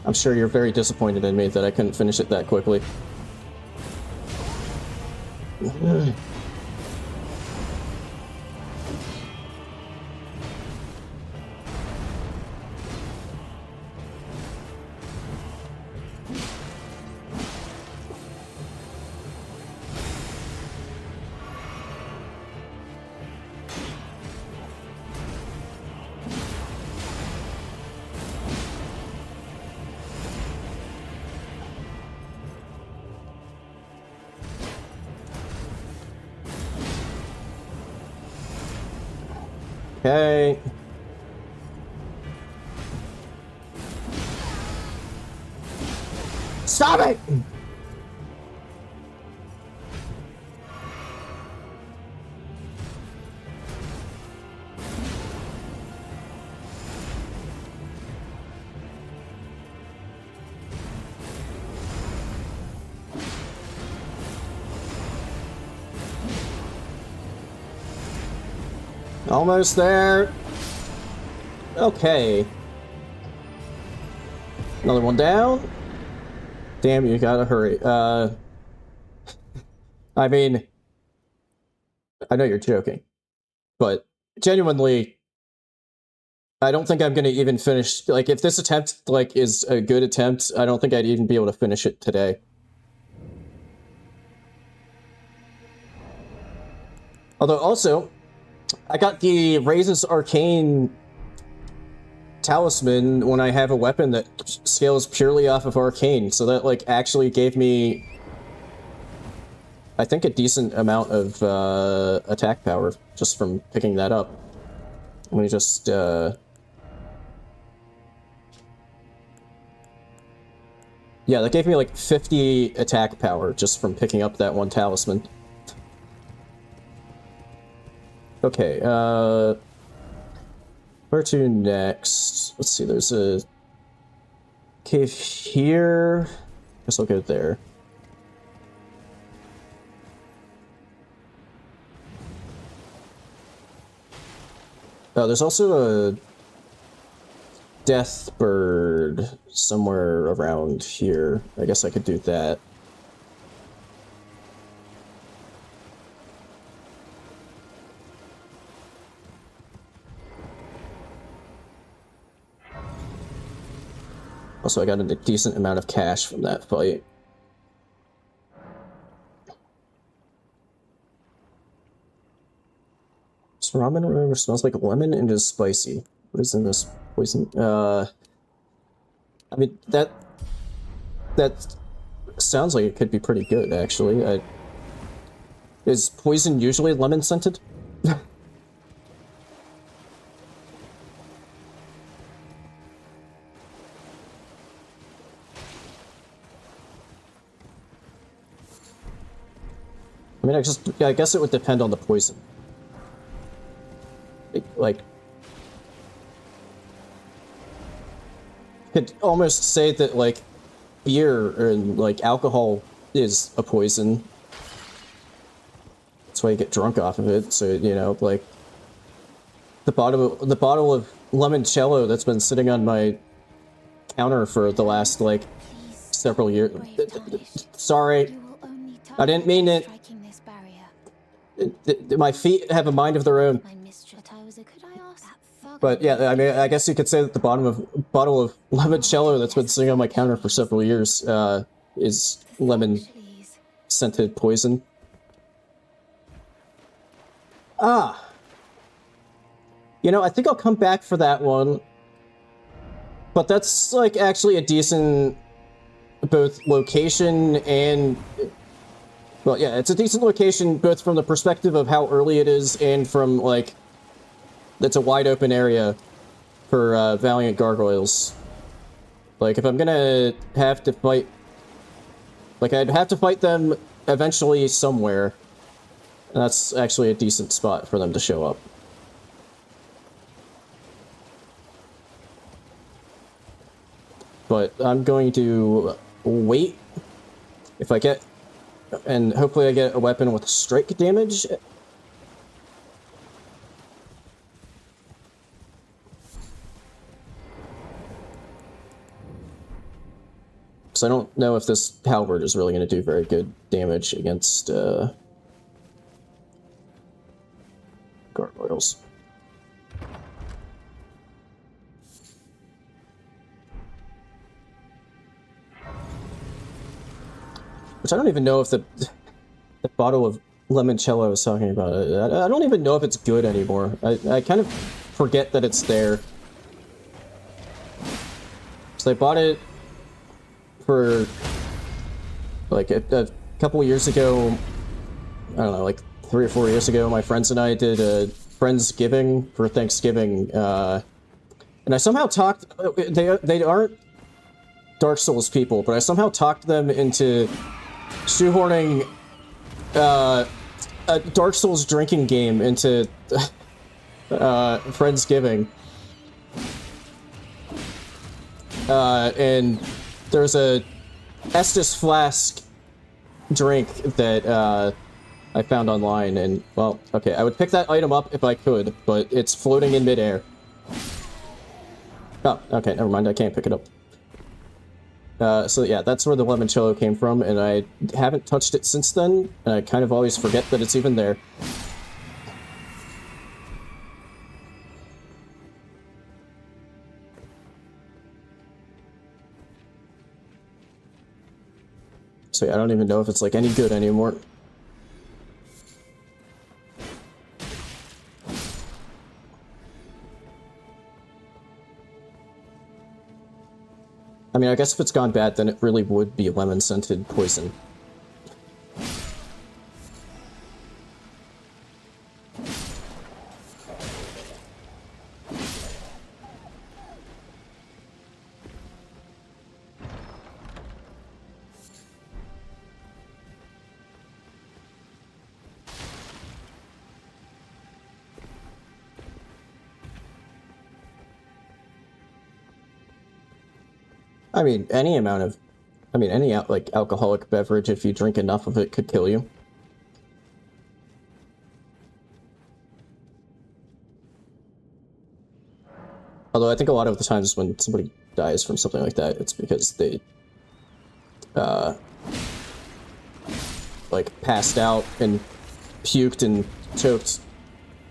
I'm sure you're very disappointed in me that I couldn't finish it that quickly. Okay. Stop it! Almost there. Okay. Another one down. Damn, you gotta hurry. I mean, I know you're joking, but genuinely, I don't think I'm gonna even finish, like, if this attempt, like, is a good attempt, I don't think I'd even be able to finish it today. Although, also, I got the Raises Arcane Talisman when I have a weapon that scales purely off of Arcane, so that, like, actually gave me, I think, a decent amount of attack power just from picking that up. Let me just, yeah, that gave me, like, 50 attack power just from picking up that one talisman. Okay, where to next? Let's see, there's a cave here. Guess I'll go there. There's also a death bird somewhere around here. I guess I could do that. Also, I got a decent amount of cash from that fight. This ramen remember smells like lemon and is spicy. What is in this poison? I mean, that sounds like it could be pretty good, actually. Is poison usually lemon scented? I mean, I guess it would depend on the poison. Like, could almost say that like beer and like alcohol is a poison. That's why you get drunk off of it. So you know, like the bottle of limoncello that's been sitting on my counter for the last like several years. Sorry, I didn't mean it. My feet have a mind of their own. But yeah, I mean, I guess you could say that the bottle of limoncello that's been sitting on my counter for several years is lemon-scented poison. Ah. You know, I think I'll come back for that one. But that's, like, actually a decent both location and... Well, yeah, it's a decent location both from the perspective of how early it is and from, like... It's a wide open area for Valiant Gargoyles. Like, if I'm gonna have to fight... Like, I'd have to fight them eventually somewhere. And that's actually a decent spot for them to show up. But I'm going to wait. If I get... And hopefully I get a weapon with strike damage. So I don't know if this halberd is really going to do very good damage against gargoyles. Which I don't even know if the bottle of limoncello I was talking about, I don't even know if it's good anymore. I kind of forget that it's there. So I bought it for like a couple years ago. I don't know, like 3 or 4 years ago, my friends and I did a Friendsgiving for Thanksgiving, and I somehow talked... They aren't Dark Souls people, but I somehow talked them into shoehorning a Dark Souls drinking game into Friendsgiving. And there's a Estus flask drink that I found online, and, well, okay, I would pick that item up if I could, but it's floating in midair. Oh, okay, never mind, I can't pick it up. So yeah, that's where the limoncello came from, and I haven't touched it since then, and I kind of always forget that it's even there. So yeah, I don't even know if it's like any good anymore. I mean, I guess if it's gone bad, then it really would be lemon-scented poison. I mean, any amount of... I mean, any, like, alcoholic beverage, if you drink enough of it, could kill you. Although I think a lot of the times when somebody dies from something like that, it's because they, like, passed out and puked and choked.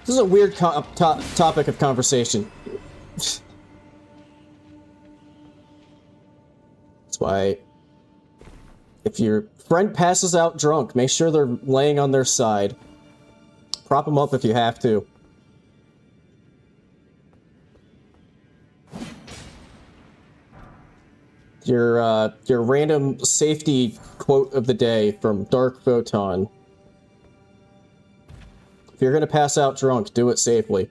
This is a weird topic of conversation. That's why, if your friend passes out drunk, make sure they're laying on their side. Prop them up if you have to. Your random safety quote of the day from Dark Photon. If you're gonna pass out drunk, do it safely.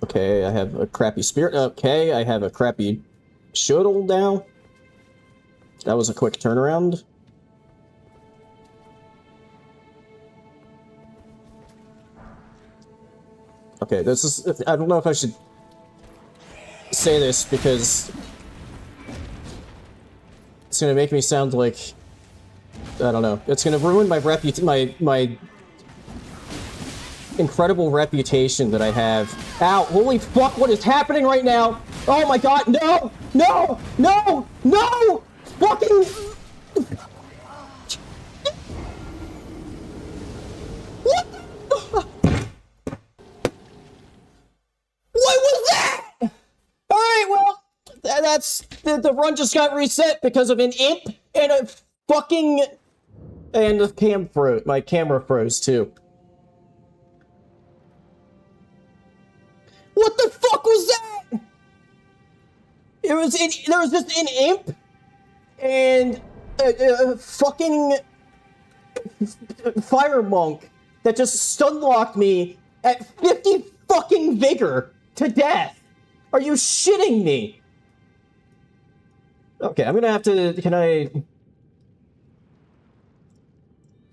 Okay, I have a crappy spirit. Okay, I have a crappy shuttle now. That was a quick turnaround. Okay, this is... I don't know if I should say this because it's gonna make me sound like... I don't know. It's gonna ruin my my incredible reputation that I have. Ow! Holy fuck! What is happening right now? Oh my god! No! No! No! No! Fucking! What? What was that? All right, well, that's the run just got reset because of an imp and a fucking and the my camera froze too. What the fuck was that? There was just an imp and a fucking fire monk that just stun locked me at 50 fucking vigor to death. Are you shitting me? Okay, I'm gonna have to... Can I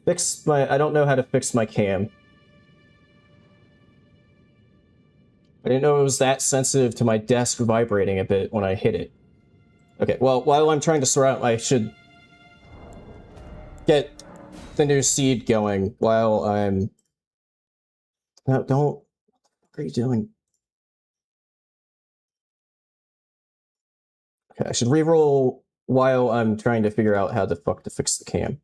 fix my... I don't know how to fix my cam. I didn't know it was that sensitive to my desk vibrating a bit when I hit it. Okay, well, while I'm trying to sort out, I should get the new seed going while I'm... No, don't... What are you doing? Okay, I should reroll while I'm trying to figure out how the fuck to fix the cam.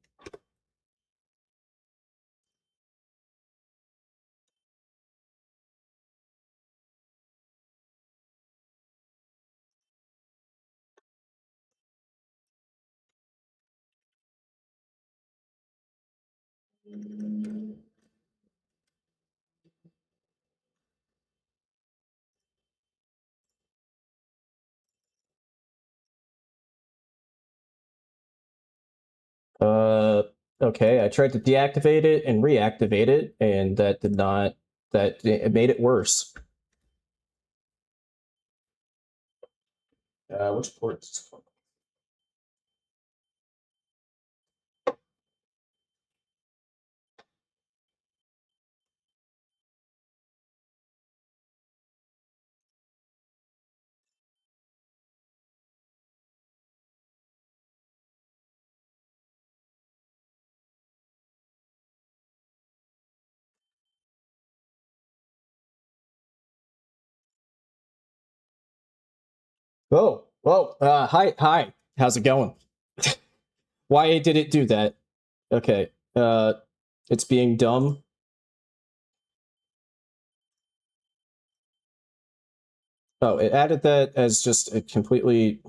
Okay, I tried to deactivate it and reactivate it, and that did not... it made it worse. Which port is this? Oh, whoa, hi, how's it going? Why did it do that? Okay, it's being dumb. Oh, it added that as just a completely...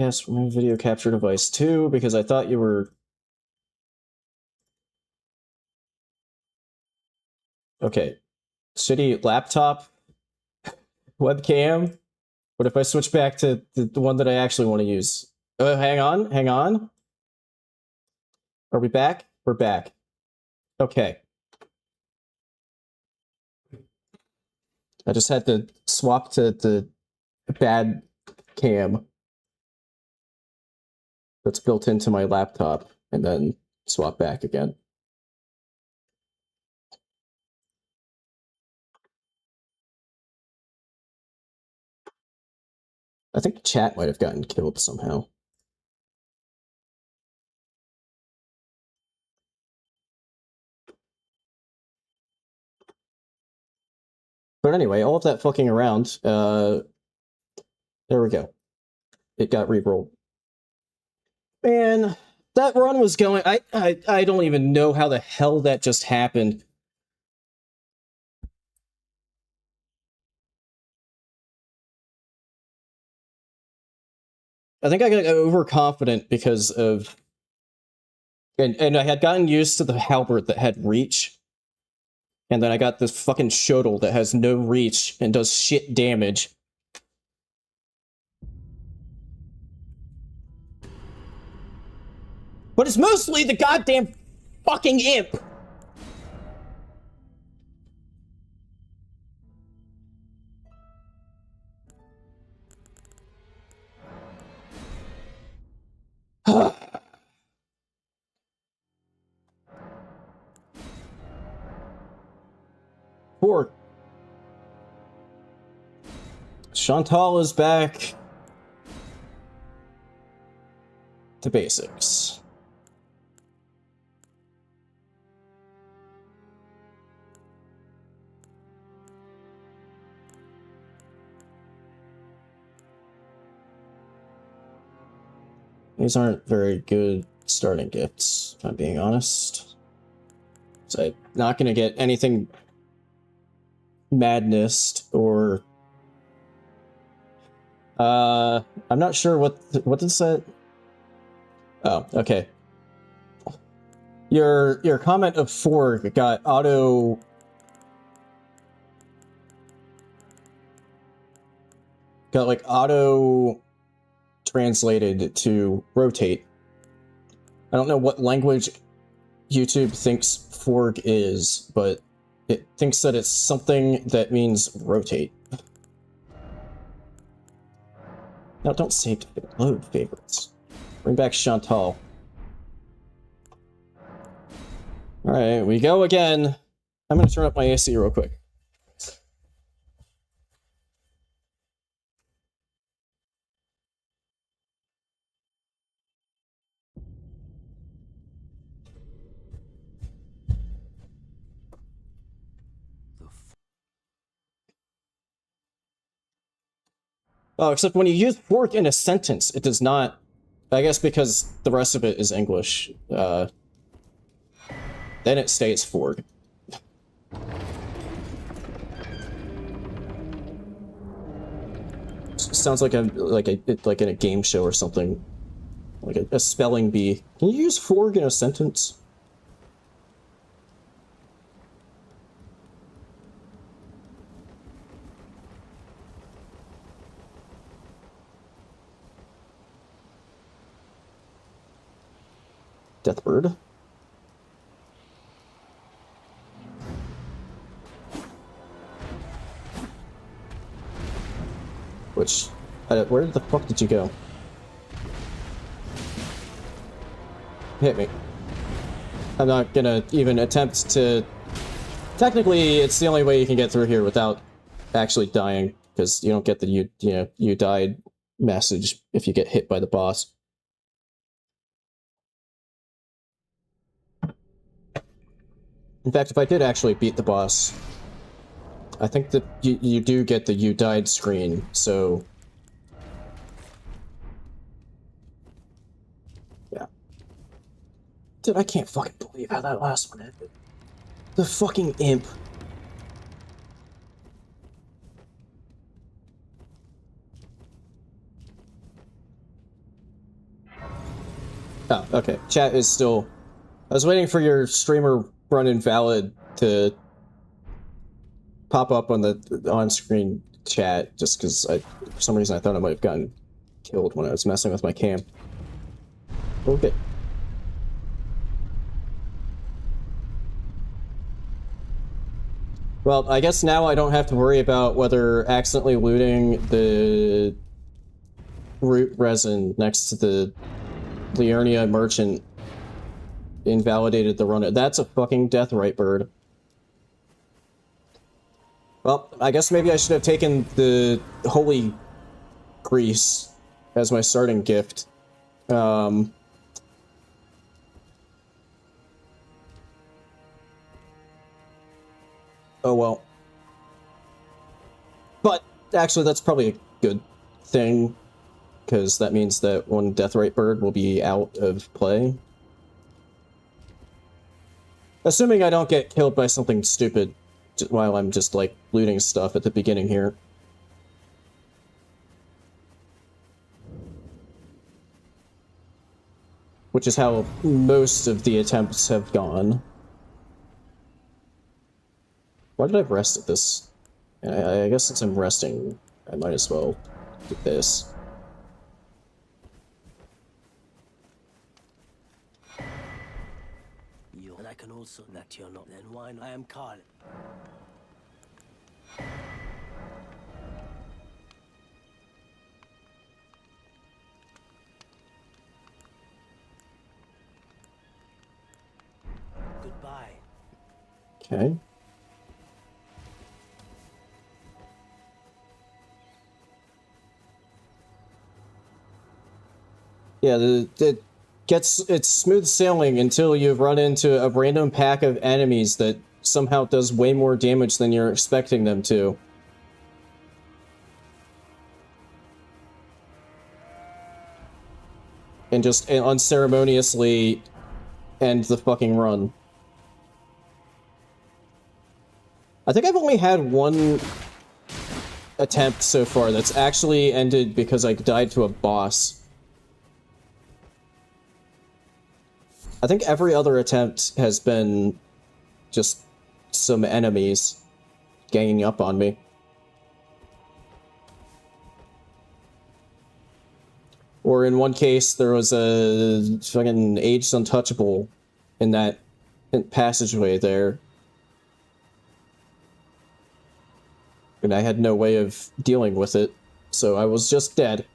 Yes, remove video capture device too, because I thought you were... Okay, shitty laptop webcam. What if I switch back to the one that I actually want to use? Hang on. Are we back? We're back. Okay. I just had to swap to the bad cam that's built into my laptop and then swap back again. I think chat might have gotten killed somehow. But anyway, all of that fucking around, there we go. It got re-rolled. Man, that run was going... I don't even know how the hell that just happened. I think I got overconfident because of... And I had gotten used to the halberd that had reach. And then I got this fucking shuttle that has no reach and does shit damage. But it's mostly the goddamn fucking imp! Poor Chantal is back to basics. These aren't very good starting gifts, if I'm being honest. So I'm not gonna get anything madness or I'm not sure what is that? Oh, okay. Your comment of Forg got auto translated to rotate. I don't know what language YouTube thinks Forg is, but it thinks that it's something that means rotate. No, don't save to load favorites. Bring back Chantal. Alright, we go again. I'm gonna turn up my AC real quick. Oh, except when you use fork in a sentence, it does not... I guess because the rest of it is English. Then it stays fork. Sounds like in a game show or something. Like a spelling bee. Can you use fork in a sentence? Deathbird. Which, where the fuck did you go? Hit me. I'm not gonna even attempt to... Technically, it's the only way you can get through here without actually dying, because you don't get the you died message if you get hit by the boss. In fact, if I did actually beat the boss, I think that you do get the you died screen, so... Yeah. Dude, I can't fucking believe how that last one ended. The fucking imp. Oh, okay. Chat is still... I was waiting for your streamer run invalid to pop up on the on-screen chat, just because for some reason I thought I might have gotten killed when I was messing with my cam. Okay. Well, I guess now I don't have to worry about whether accidentally looting the root resin next to the Liurnia merchant invalidated the run. That's a fucking deathrite bird. Well, I guess maybe I should have taken the holy grease as my starting gift. Oh well. But actually, that's probably a good thing, because that means that one deathrite bird will be out of play. Assuming I don't get killed by something stupid while I'm just, like, looting stuff at the beginning here. Which is how most of the attempts have gone. Why did I rest at this? I guess since I'm resting, I might as well do this. can also that you're not. Then why not? I am Carl. Goodbye. Okay. Yeah, it's smooth sailing until you've run into a random pack of enemies that somehow does way more damage than you're expecting them to. And just unceremoniously end the fucking run. I think I've only had one attempt so far that's actually ended because I died to a boss. I think every other attempt has been just some enemies ganging up on me. Or in one case, there was a fucking aged untouchable in that passageway there. And I had no way of dealing with it, so I was just dead.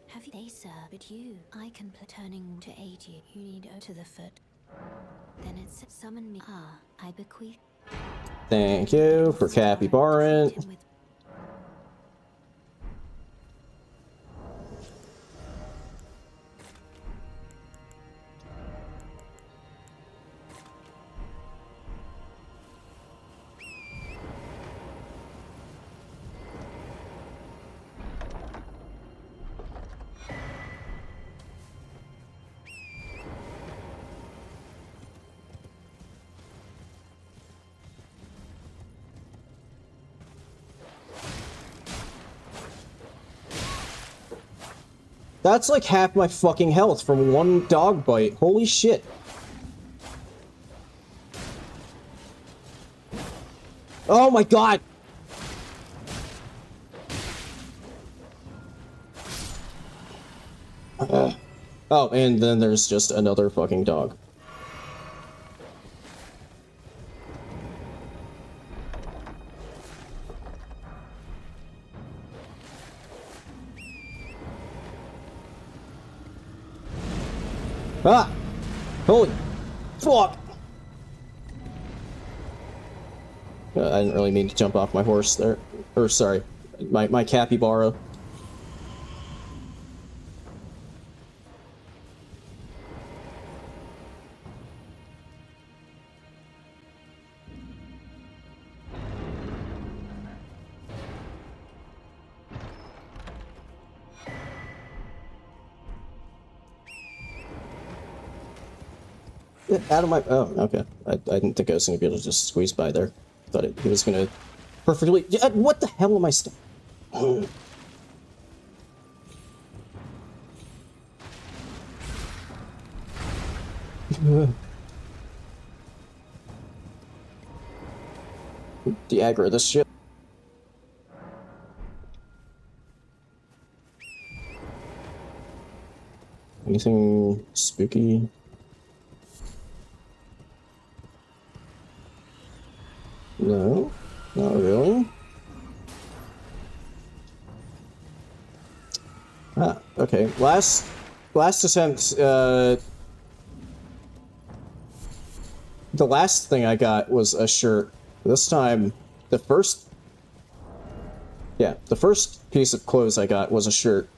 Have they, sir? But you, I can turning to aid you. You need to the foot. Then it's summon me. Ah, I bequeath. Thank you for capybaran. That's like half my fucking health from one dog bite. Holy shit. Oh my god! Oh, and then there's just another fucking dog. Ah! Holy fuck! I didn't really mean to jump off my horse there. Or, sorry, my capybara. Get out of my... Oh, okay. I didn't think I was going to be able to just squeeze by there. I thought he was going to perfectly... Yeah, what the hell am I still... De-aggro this shit. Anything spooky? No, not really. Ah, okay. Last attempt, the last thing I got was a shirt. This time, the first piece of clothes I got was a shirt.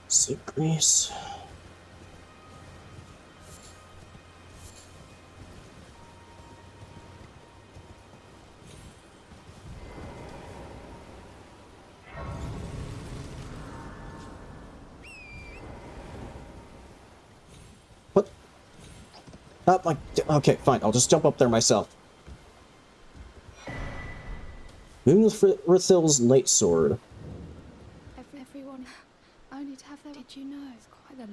Sick grease. What? Not my... Okay, fine. I'll just jump up there myself. Moonrithil's Night Sword. Everyone, only to have Did you know it's quite a lot?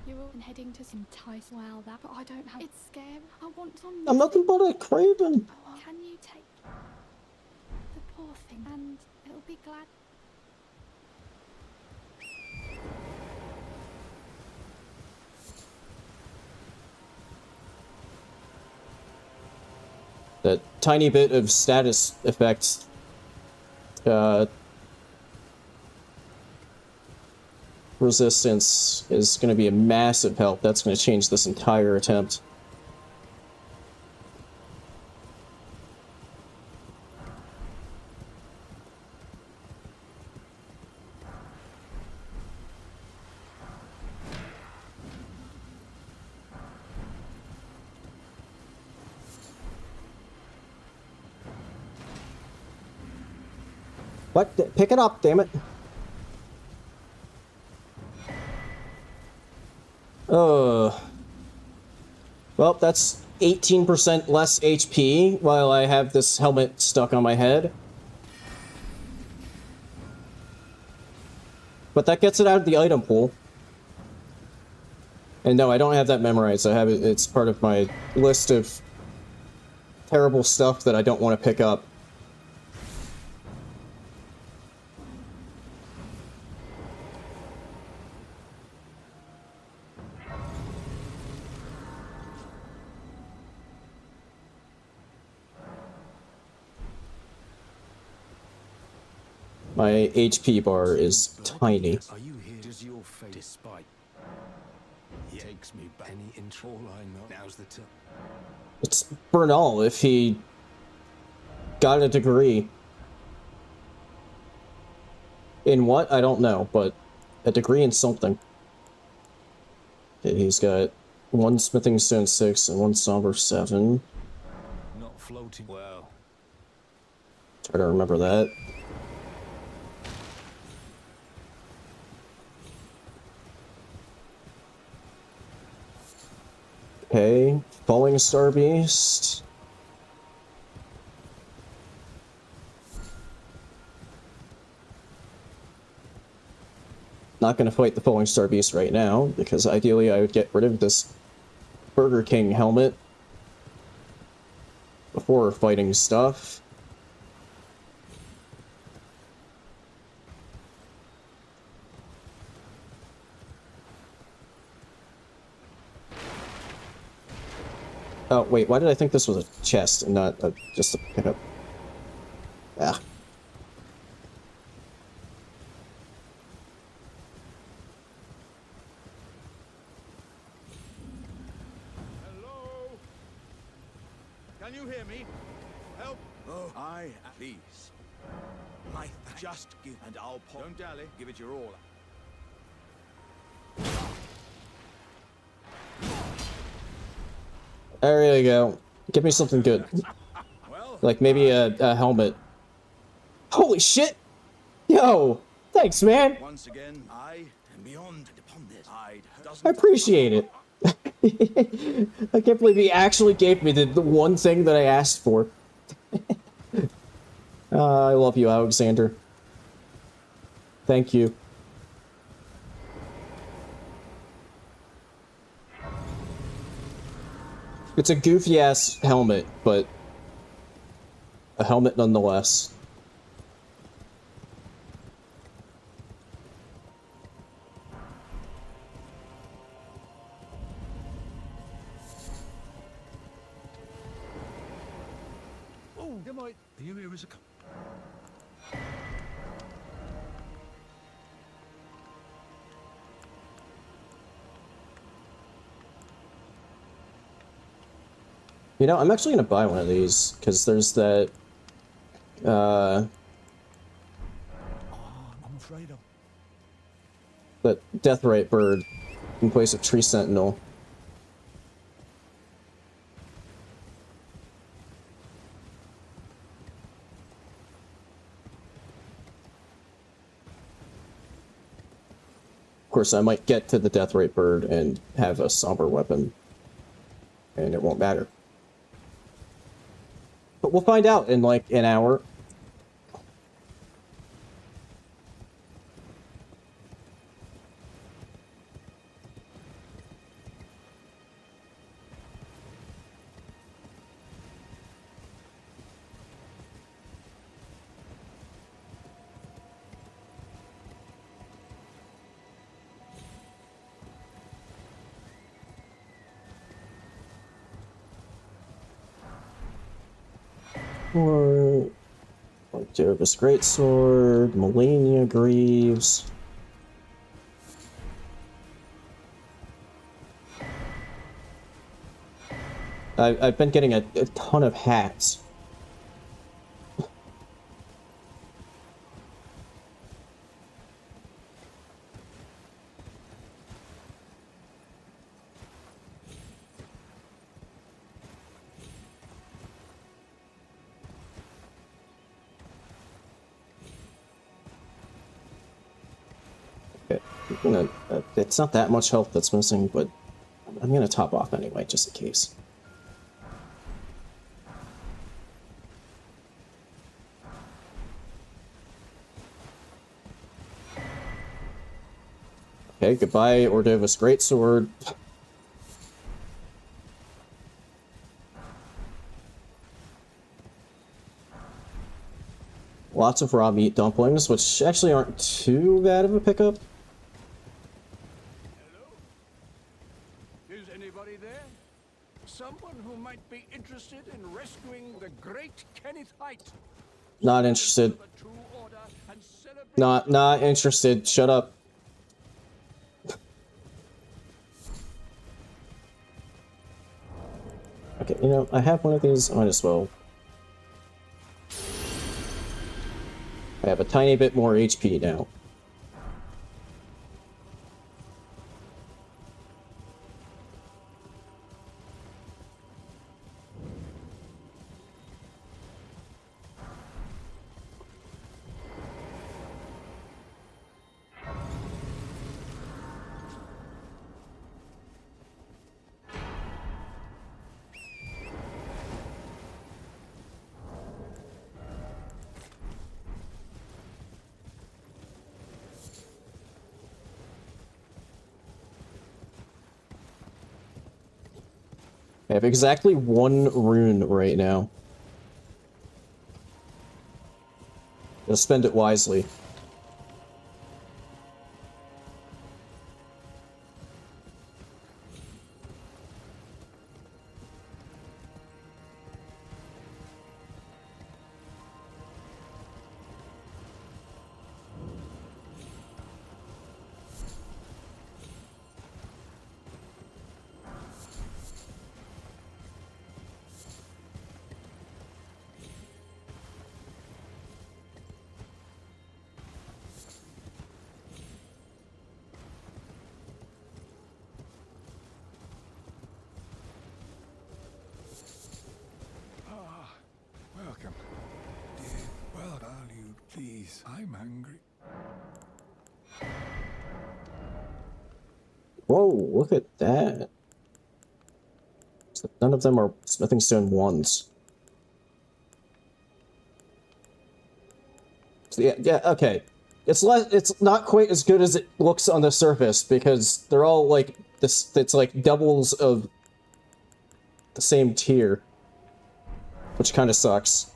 You're all heading to some entice. Well, that, but I don't have. It's scary. I want some. I'm nothing but a craven. Can you take the poor thing and it'll be glad. That tiny bit of status effect resistance is going to be a massive help. That's going to change this entire attempt. What? Pick it up, damn it. Well, that's 18% less HP while I have this helmet stuck on my head. But that gets it out of the item pool. And no, I don't have that memorized. I have it, it's part of my list of terrible stuff that I don't want to pick up. My HP bar is tiny. Are you here? Does your fate despite takes me back any intro? All I know now's the time. It's Bernal if he got a degree. In what? I don't know, but a degree in something. Okay, he's got 1 smithing stone 6 and 1 somber 7. Not floating well. Try to remember that. Okay, Falling Star Beast. Not gonna fight the Falling Star Beast right now, because ideally I would get rid of this Burger King helmet before fighting stuff. Oh, wait, why did I think this was a chest and not just a pickup? Ah. Hello? Can you hear me? Help? Oh, I please. My just give and I'll pop. Don't dally. Give it your all. There you go. Give me something good. Like maybe a helmet. Holy shit! Yo! Thanks, man! Once again, I am beyond upon this. I appreciate it. I can't believe he actually gave me the one thing that I asked for. I love you, Alexander. Thank you. It's a goofy-ass helmet, but a helmet nonetheless. Oh, you might. Are you here as a You know, I'm actually gonna buy one of these, because there's that, I'm afraid of. that Deathrite bird in place of Tree Sentinel. Of course, I might get to the Deathrite bird and have a somber weapon, and it won't matter. But we'll find out in like an hour. Or Jarvis Greatsword, Melania Greaves. I've been getting a ton of hats. It's not that much health that's missing, but I'm gonna top off anyway, just in case. Okay, goodbye, Ordova's Greatsword. Lots of raw meat dumplings, which actually aren't too bad of a pickup. Is anybody there? Someone who might be interested in rescuing the great Kenneth Height. Not interested. Not interested. Shut up. Okay, you know, I have one of these. I might as well. I have a tiny bit more HP now. I have exactly one rune right now. I'll spend it wisely. Welcome. Dear, well valued, please. I'm hungry. Whoa, look at that. So none of them are smithing stone ones. So yeah, okay. It's not quite as good as it looks on the surface because they're all like this. It's like doubles of the same tier, which kind of sucks.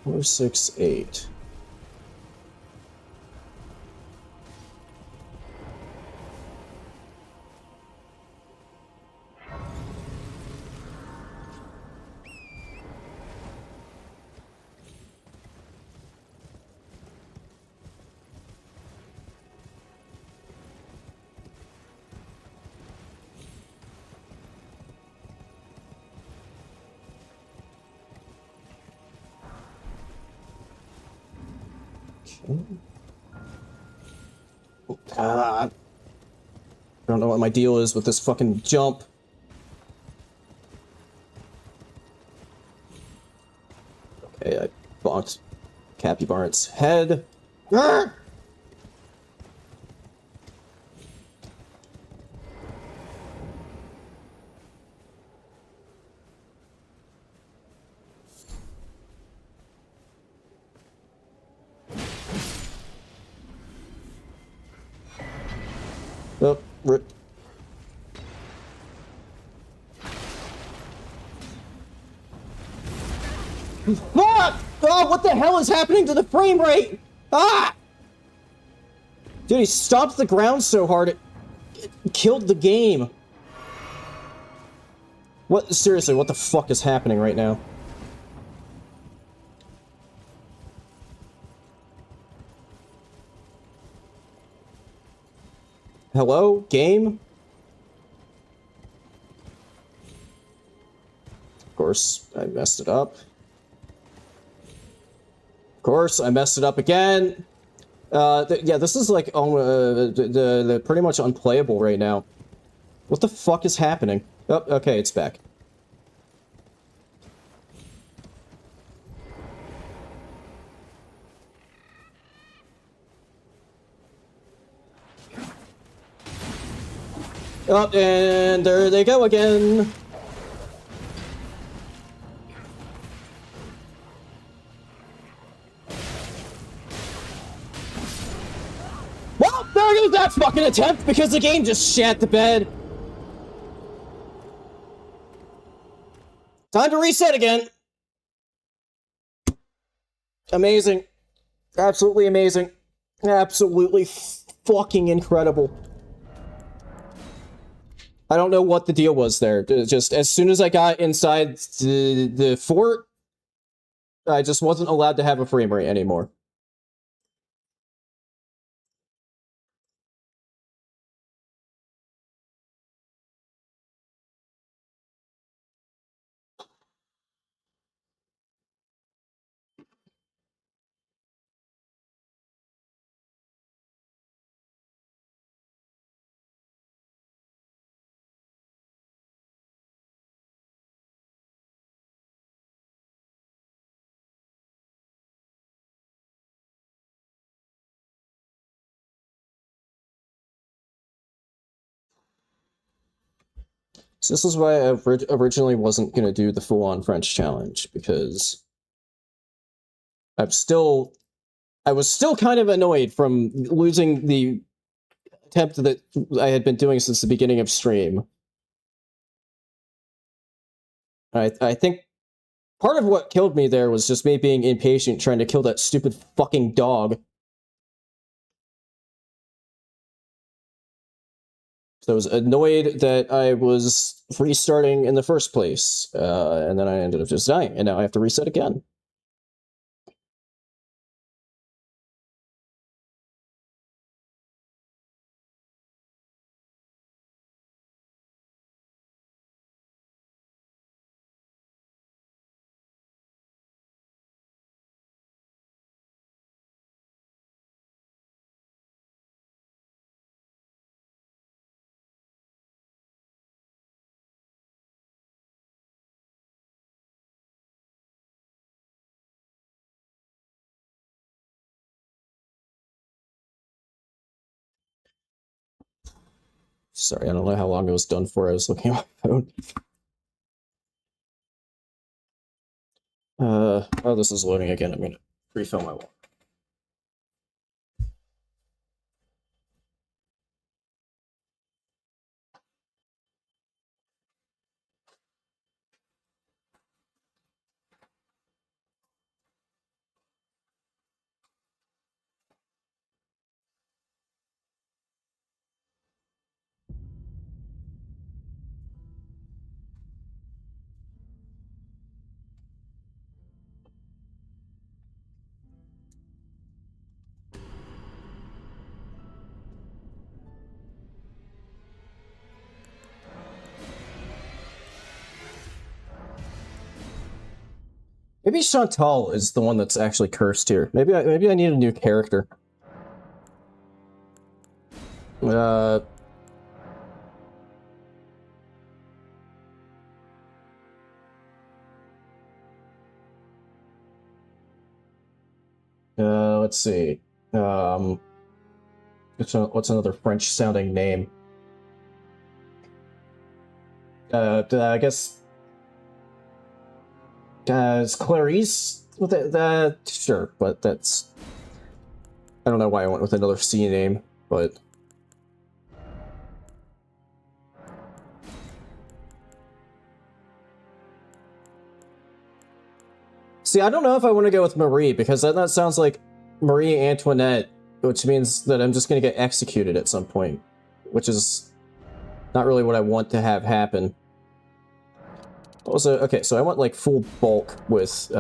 Four, 6, 8. I don't know what my deal is with this fucking jump. Okay, I bonked Cappy Barnett's head. Ah! Oh, rip. Fuck! Oh, what the hell is happening to the frame rate? Ah! Dude, he stomped the ground so hard it killed the game. What? Seriously, what the fuck is happening right now? Hello? Game? Of course, I messed it up. Of course, I messed it up again. Yeah, this is like pretty much unplayable right now. What the fuck is happening? Oh, okay, it's back. Oh, and there they go again. Well, there goes that fucking attempt because the game just shat the bed. Time to reset again. Amazing. Absolutely amazing. Absolutely fucking incredible. I don't know what the deal was there. Just as soon as I got inside the fort, I just wasn't allowed to have a frame rate anymore. So this is why I originally wasn't going to do the full-on French challenge, because I was still kind of annoyed from losing the attempt that I had been doing since the beginning of stream. I think part of what killed me there was just me being impatient trying to kill that stupid fucking dog. So I was annoyed that I was restarting in the first place, and then I ended up just dying, and now I have to reset again. Sorry, I don't know how long it was done for. I was looking at my phone. Oh, this is loading again. I'm gonna refill my water. Maybe Chantal is the one that's actually cursed here. Maybe I need a new character. Let's see. What's another French-sounding name? I guess. Is Clarice? Sure, but that's. I don't know why I went with another C name, but. See, I don't know if I want to go with Marie, because that sounds like Marie Antoinette, which means that I'm just going to get executed at some point, which is not really what I want to have happen. Also, okay, so I want, like, full bulk with,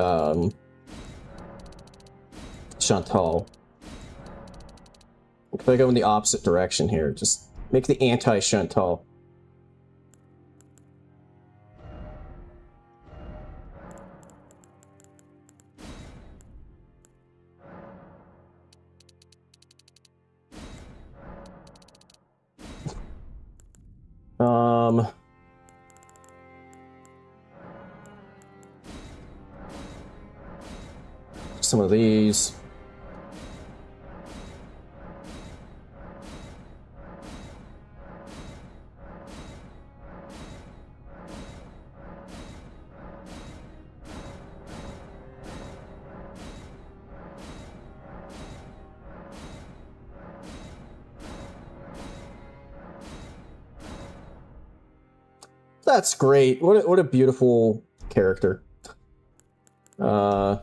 Chantal. If I go in the opposite direction here, just make the anti-Chantal. Some of these. That's great. What a beautiful character. Hang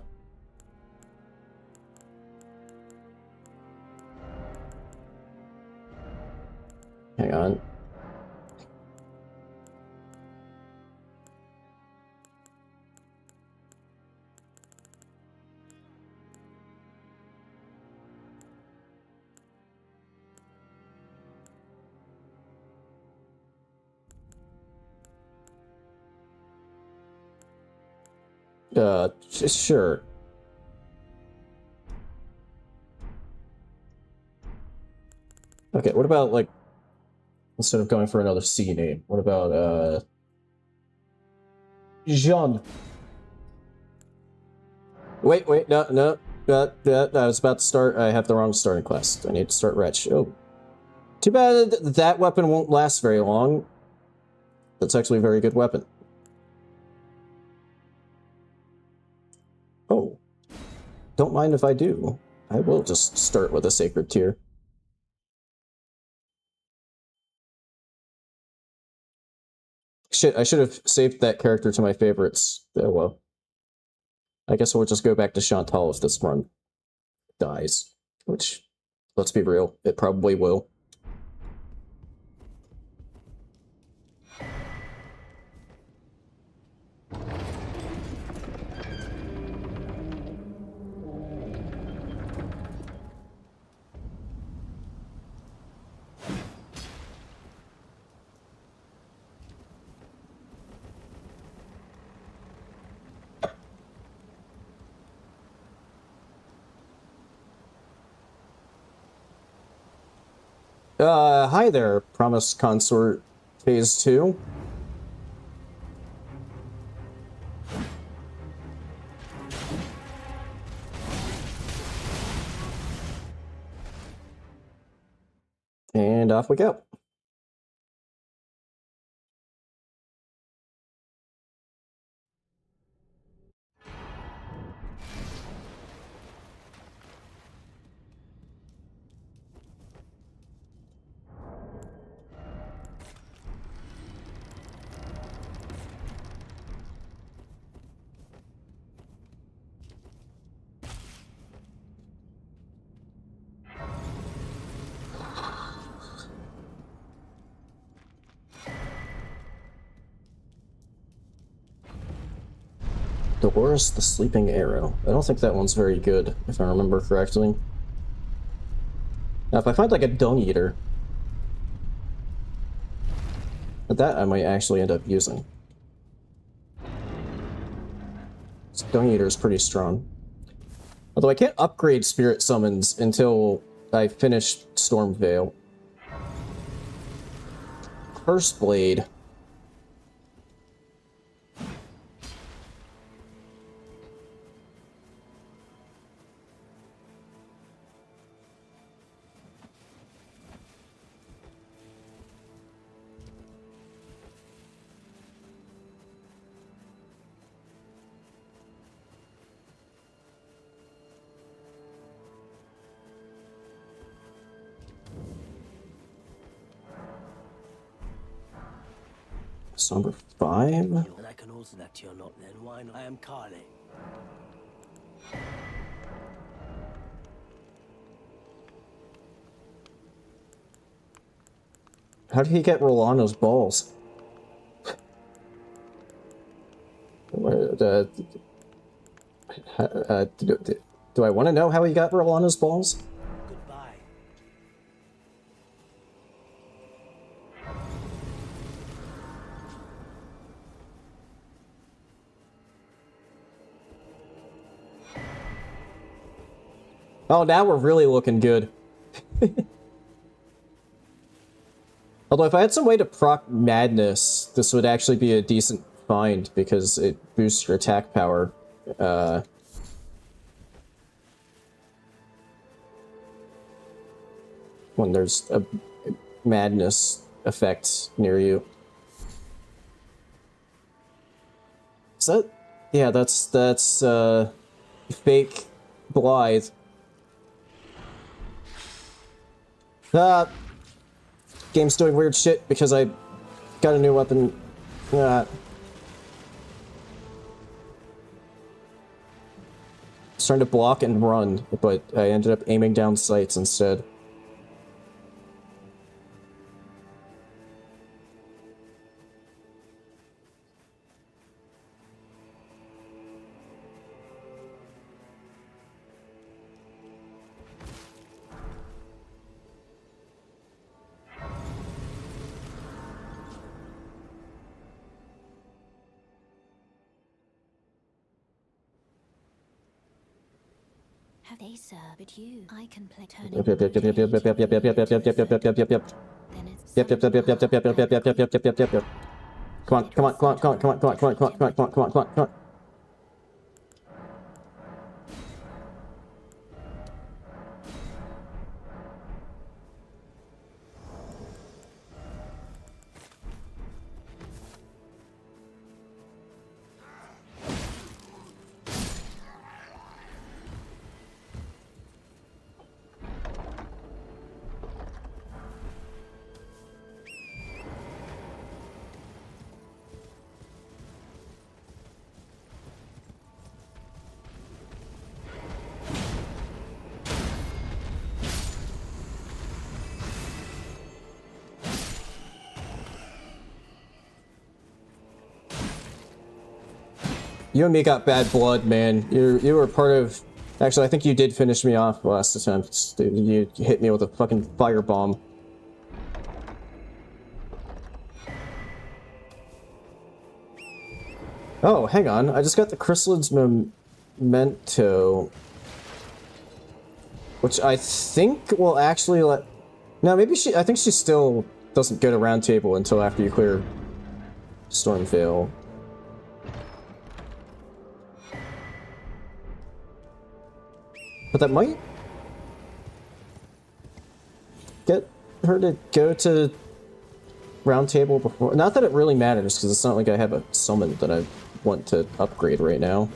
on. Sure. Okay, what about, like, instead of going for another C name, what about, Jean? Wait, no, I was about to start, I have the wrong starting class. I need to start Wretch. Oh. Too bad that weapon won't last very long. That's actually a very good weapon. Oh. Don't mind if I do. I will just start with a Sacred Tear. Shit, I should have saved that character to my favorites. Oh well. I guess we'll just go back to Chantal if this run dies. Which, let's be real, it probably will. Hi there, Promised Consort Phase 2. And off we go. Dolores the Sleeping Arrow. I don't think that one's very good, if I remember correctly. Now, if I find, like, a Dung Eater, that I might actually end up using. This Dung Eater is pretty strong. Although I can't upgrade Spirit Summons until I finish Stormveil. Curse Blade. Number 5. And I can also that you're not then. Why not? I am Carly. How did he get Rolano's balls? Do I want to know how he got Rolano's balls? Goodbye. Oh, now we're really looking good. Although if I had some way to proc Madness, this would actually be a decent find, because it boosts your attack power. When there's a Madness effect near you. Is that... Yeah, that's fake Blythe. Game's doing weird shit because I got a new weapon. I was trying to block and run, but I ended up aiming down sights instead. Have they, sir? But you, I can play turning. Yep, yep, yep, yep, yep, yep, yep, yep, yep, yep, yep, yep, yep, yep, yep, yep. Then it's Yep, yep, yep, yep, yep, yep, yep, yep, yep, yep, yep, yep, yep, yep, yep. Come on, come on, come on, come on, come on, come on, come on, come on, come on, come on, come on, come on, come on. You and me got bad blood, man. You were part of... Actually, I think you did finish me off last attempt. You hit me with a fucking firebomb. Oh, hang on. I just got the Chrysalids Memento. Which I think will actually let... No, maybe she... I think she still doesn't get a round table until after you clear Stormvale. But that might get her to go to round table before. Not that it really matters, because it's not like I have a summon that I want to upgrade right now.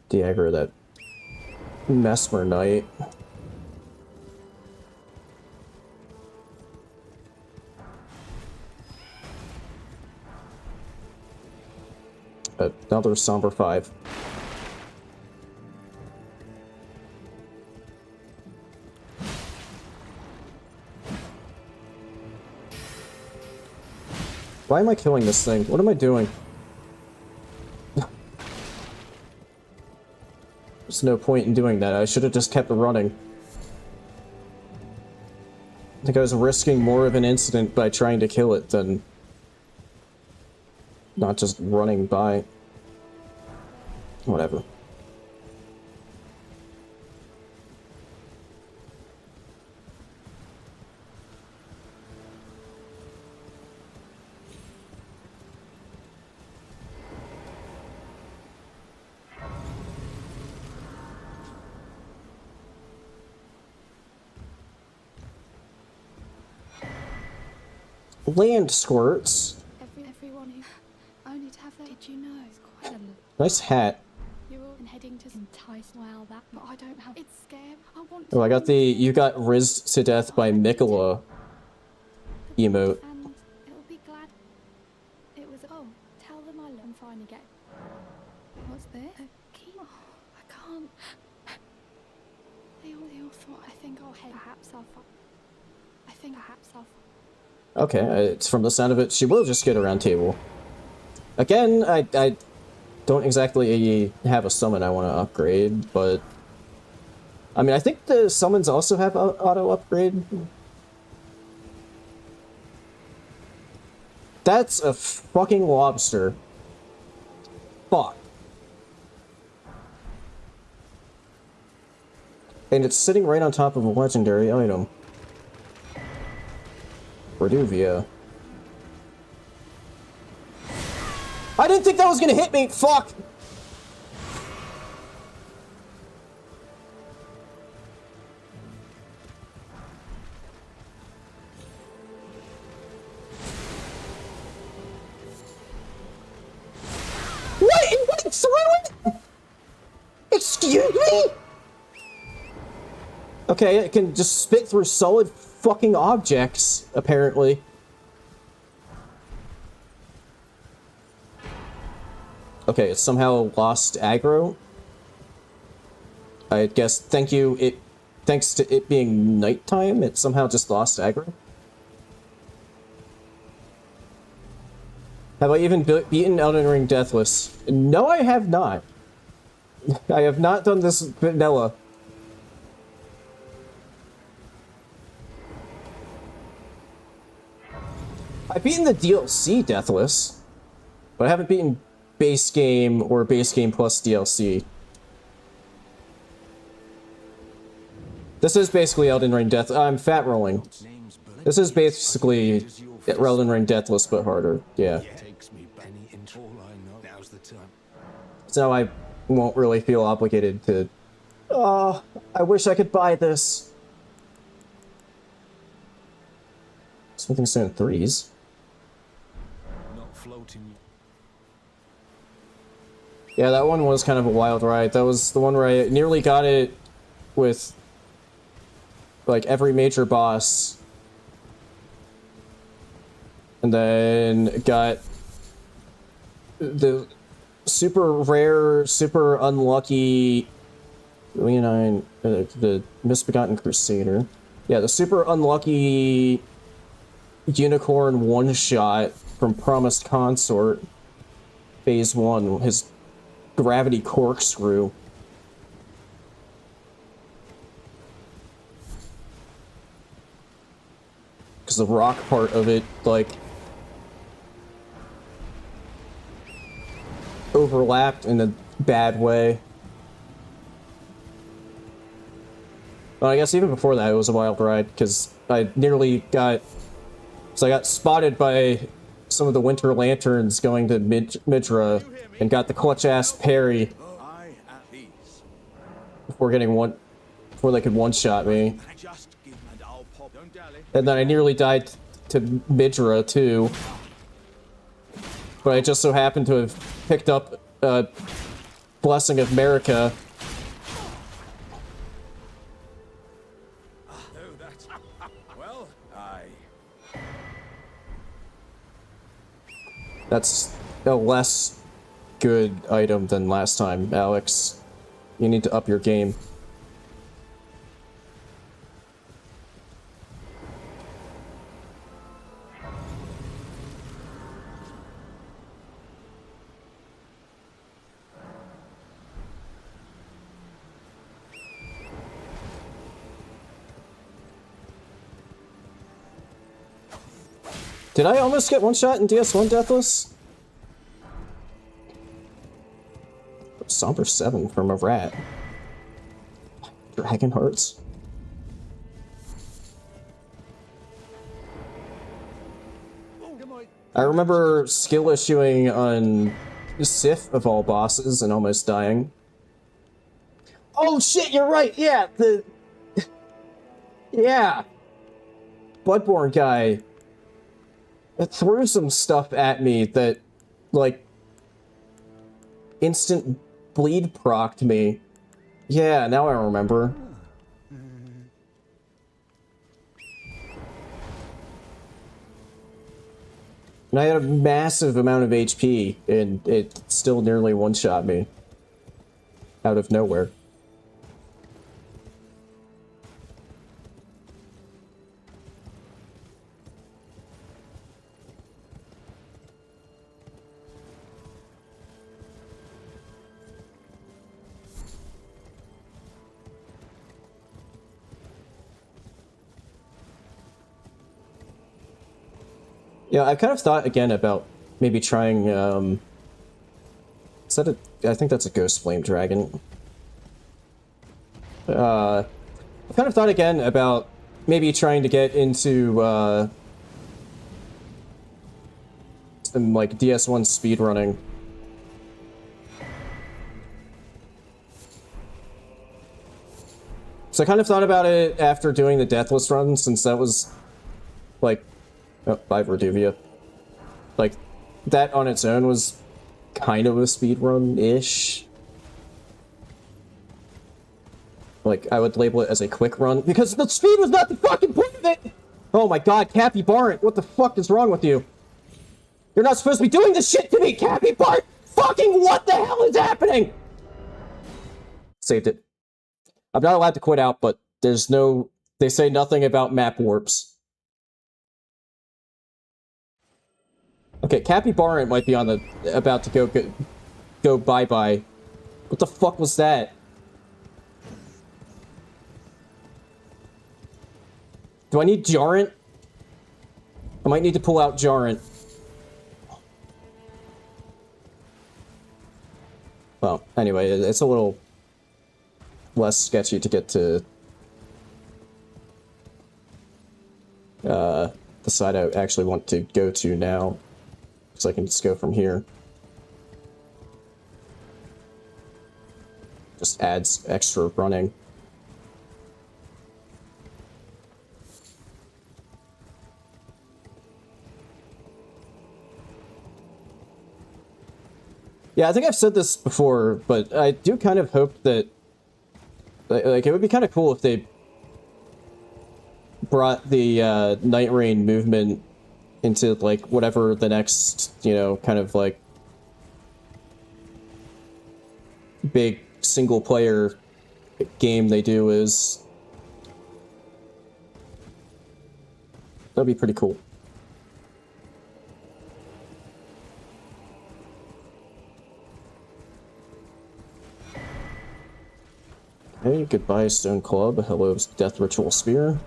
De-aggro that Mesmer Knight. Another Somber 5. Why am I killing this thing? What am I doing? There's no point in doing that. I should have just kept running. I think I was risking more of an incident by trying to kill it than not just running by. Whatever. Land squirts. Everyone who only to have that. Did you know? It's quite a Nice hat. You're all heading to entice well that, but I don't have. It's scary. I want. Oh, I got the you got rizzed to death by Mikola emote. And it'll be glad it was. Oh, tell them I am fine again. What's this? A key? Oh, I can't. They all thought. I think I'll head. Perhaps I'll. I think perhaps I'll. Okay, it's from the sound of it, she will just get a round table. Again, I don't exactly have a summon I want to upgrade, but... I mean, I think the summons also have auto-upgrade. That's a fucking lobster. Fuck. And it's sitting right on top of a legendary item. Reduvia. I didn't think that was gonna hit me! Fuck! What? It went through it? Excuse me? Okay, it can just spit through solid fucking objects, apparently. Okay, it's somehow lost aggro. I guess thanks to it being nighttime, it somehow just lost aggro. Have I even beaten Elden Ring Deathless? No, I have not. I have not done this vanilla. I've beaten the DLC Deathless, but I haven't beaten base game or base game plus DLC. This is basically Elden Ring Death. I'm fat rolling. This is basically Elden Ring Deathless, but harder. Yeah. So I won't really feel obligated to. Oh, I wish I could buy this. Smithing Stone 3s. Yeah, that one was kind of a wild ride. That was the one where I nearly got it with, like, every major boss. And then got the super rare, super unlucky Leonine, the Misbegotten Crusader. Yeah, the super unlucky unicorn one-shot from Promised Consort. Phase 1, his gravity corkscrew. Because the rock part of it, like, overlapped in a bad way. Well, I guess even before that it was a wild ride, because I nearly got... So I got spotted by some of the Winter Lanterns going to Midra and got the clutch-ass parry before getting before they could one-shot me. And then I nearly died to Midra, too. But I just so happened to have picked up Blessing of America. That's a less good item than last time, Alex. You need to up your game. Did I almost get one shot in DS1 Deathless? Somber 7 from a rat. Dragon Hearts. I remember skill issuing on Sif of all bosses and almost dying. Oh shit, you're right, yeah, yeah. Bloodborne guy. It threw some stuff at me that, like, instant bleed procced me. Yeah, now I remember. And I had a massive amount of HP, and it still nearly one-shot me. Out of nowhere. Yeah, I kind of thought again about maybe trying, is that I think that's a ghost flame dragon. I kind of thought again about maybe trying to get into, some, like, DS1 speedrunning. So I kind of thought about it after doing the Deathless run, since that was, like, oh, bye, Verduvia. Like, that on its own was kind of a speedrun-ish. Like, I would label it as a quick run, because the speed was not the fucking point of it! Oh my god, Cappy Barrett, what the fuck is wrong with you? You're not supposed to be doing this shit to me, Cappy Barrett! Fucking what the hell is happening? Saved it. I'm not allowed to quit out, but there's no... They say nothing about map warps. Okay, Cappy Barrett might be on the... about to go bye-bye. What the fuck was that? Do I need Jarrent? I might need to pull out Jarrent. Well, anyway, it's a little less sketchy to get to the side I actually want to go to now. So I can just go from here. Just adds extra running. Yeah, I think I've said this before, but I do kind of hope that, like, it would be kind of cool if they brought the Night Rain movement into, like, whatever the next, you know, kind of, like, big single-player game they do is. That'd be pretty cool. Hey, goodbye, Stone Club. Hello, Death Ritual Spear.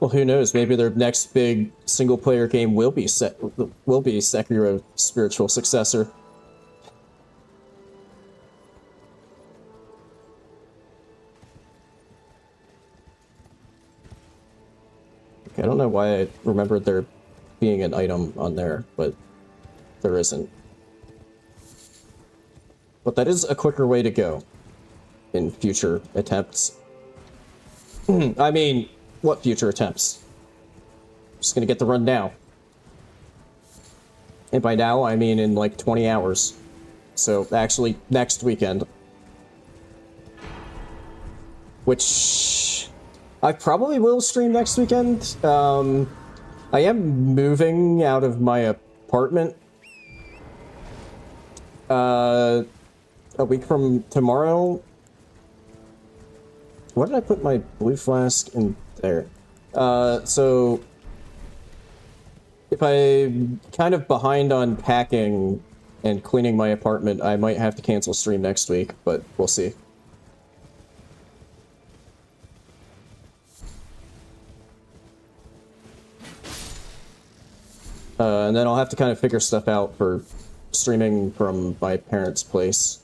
Well, who knows? Maybe their next big single-player game will be Sekiro's spiritual successor. Okay, I don't know why I remembered there being an item on there, but there isn't. But that is a quicker way to go in future attempts. I mean, what future attempts? Just gonna get the run now. And by now, I mean in like 20 hours. So actually, next weekend. Which I probably will stream next weekend. I am moving out of my apartment. A week from tomorrow. Where did I put my blue flask in there? So if I'm kind of behind on packing and cleaning my apartment, I might have to cancel stream next week, but we'll see. And then I'll have to kind of figure stuff out for streaming from my parents' place.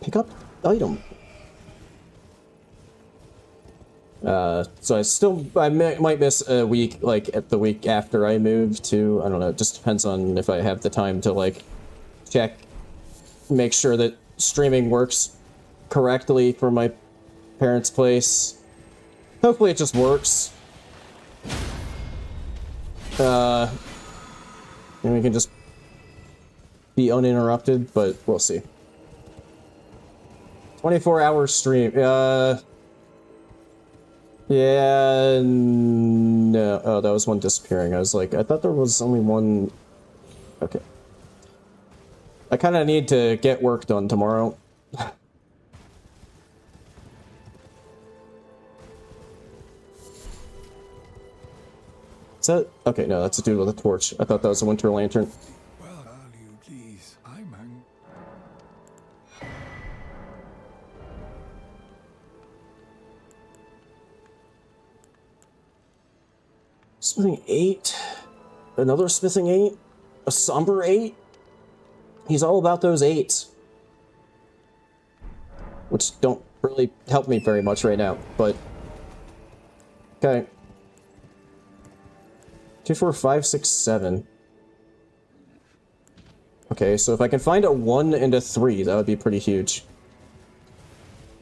Pick up item. So I might miss a week, like, at the week after I move to, I don't know, it just depends on if I have the time to, like, check, make sure that streaming works correctly for my parents' place. Hopefully it just works. And we can just be uninterrupted, but we'll see. 24-hour stream. Yeah, no. Oh, that was one disappearing. I was like, I thought there was only one. Okay. I kind of need to get work done tomorrow. Is that? Okay, no, that's a dude with a torch. I thought that was a winter lantern. Well, you please. I'm hungry. Smithing 8. Another smithing 8. A somber 8. He's all about those 8s. Which don't really help me very much right now, but... Okay. 2, 4, 5, 6, 7. Okay, so if I can find a 1 and a 3, that would be pretty huge.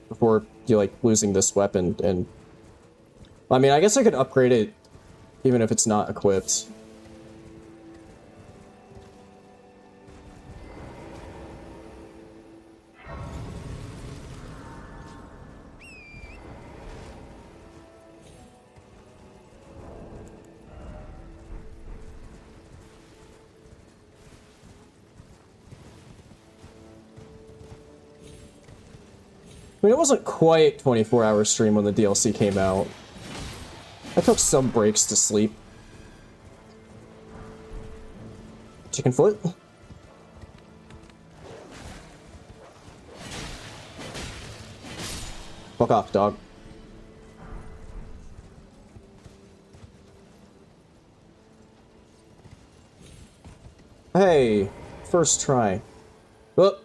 Before, you like, losing this weapon, and... I mean, I guess I could upgrade it, even if it's not equipped. I mean, it wasn't quite 24-hour stream when the DLC came out. I took some breaks to sleep. Chicken foot? Fuck off, dog. Hey, first try. Oh.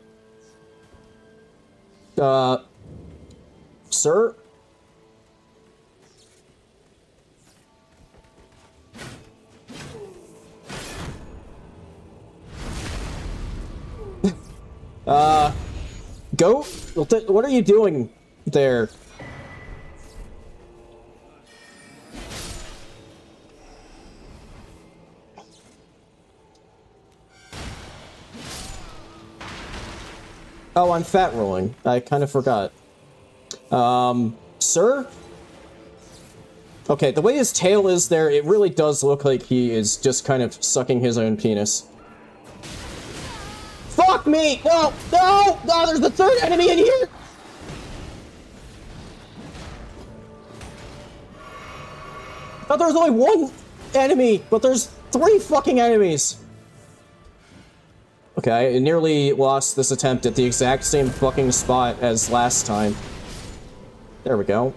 Sir? Goat? What are you doing there? Oh, I'm fat rolling. I kind of forgot. Sir? Okay, the way his tail is there, it really does look like he is just kind of sucking his own penis. Fuck me! No! No! No, there's the third enemy in here! I thought there was only one enemy, but there's 3 fucking enemies! Okay, I nearly lost this attempt at the exact same fucking spot as last time. There we go.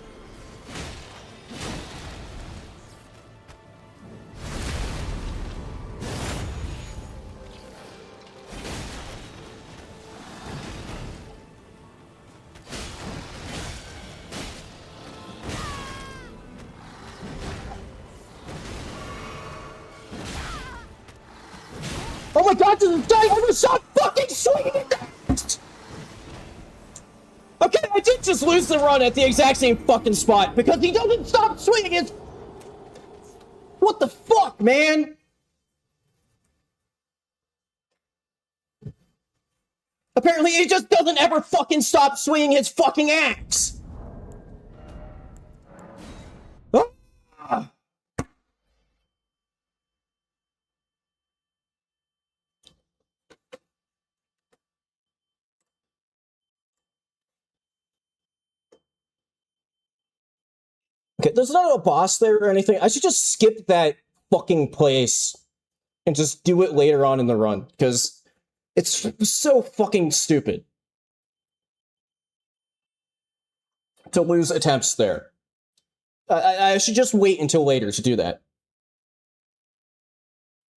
Oh my god, this guy ever saw fucking swinging at that! Okay, I did just lose the run at the exact same fucking spot because he doesn't stop swinging his... What the fuck, man? Apparently he just doesn't ever fucking stop swinging his fucking axe! Ah! Okay, there's not a boss there or anything. I should just skip that fucking place and just do it later on in the run, because it's so fucking stupid to lose attempts there. I should just wait until later to do that.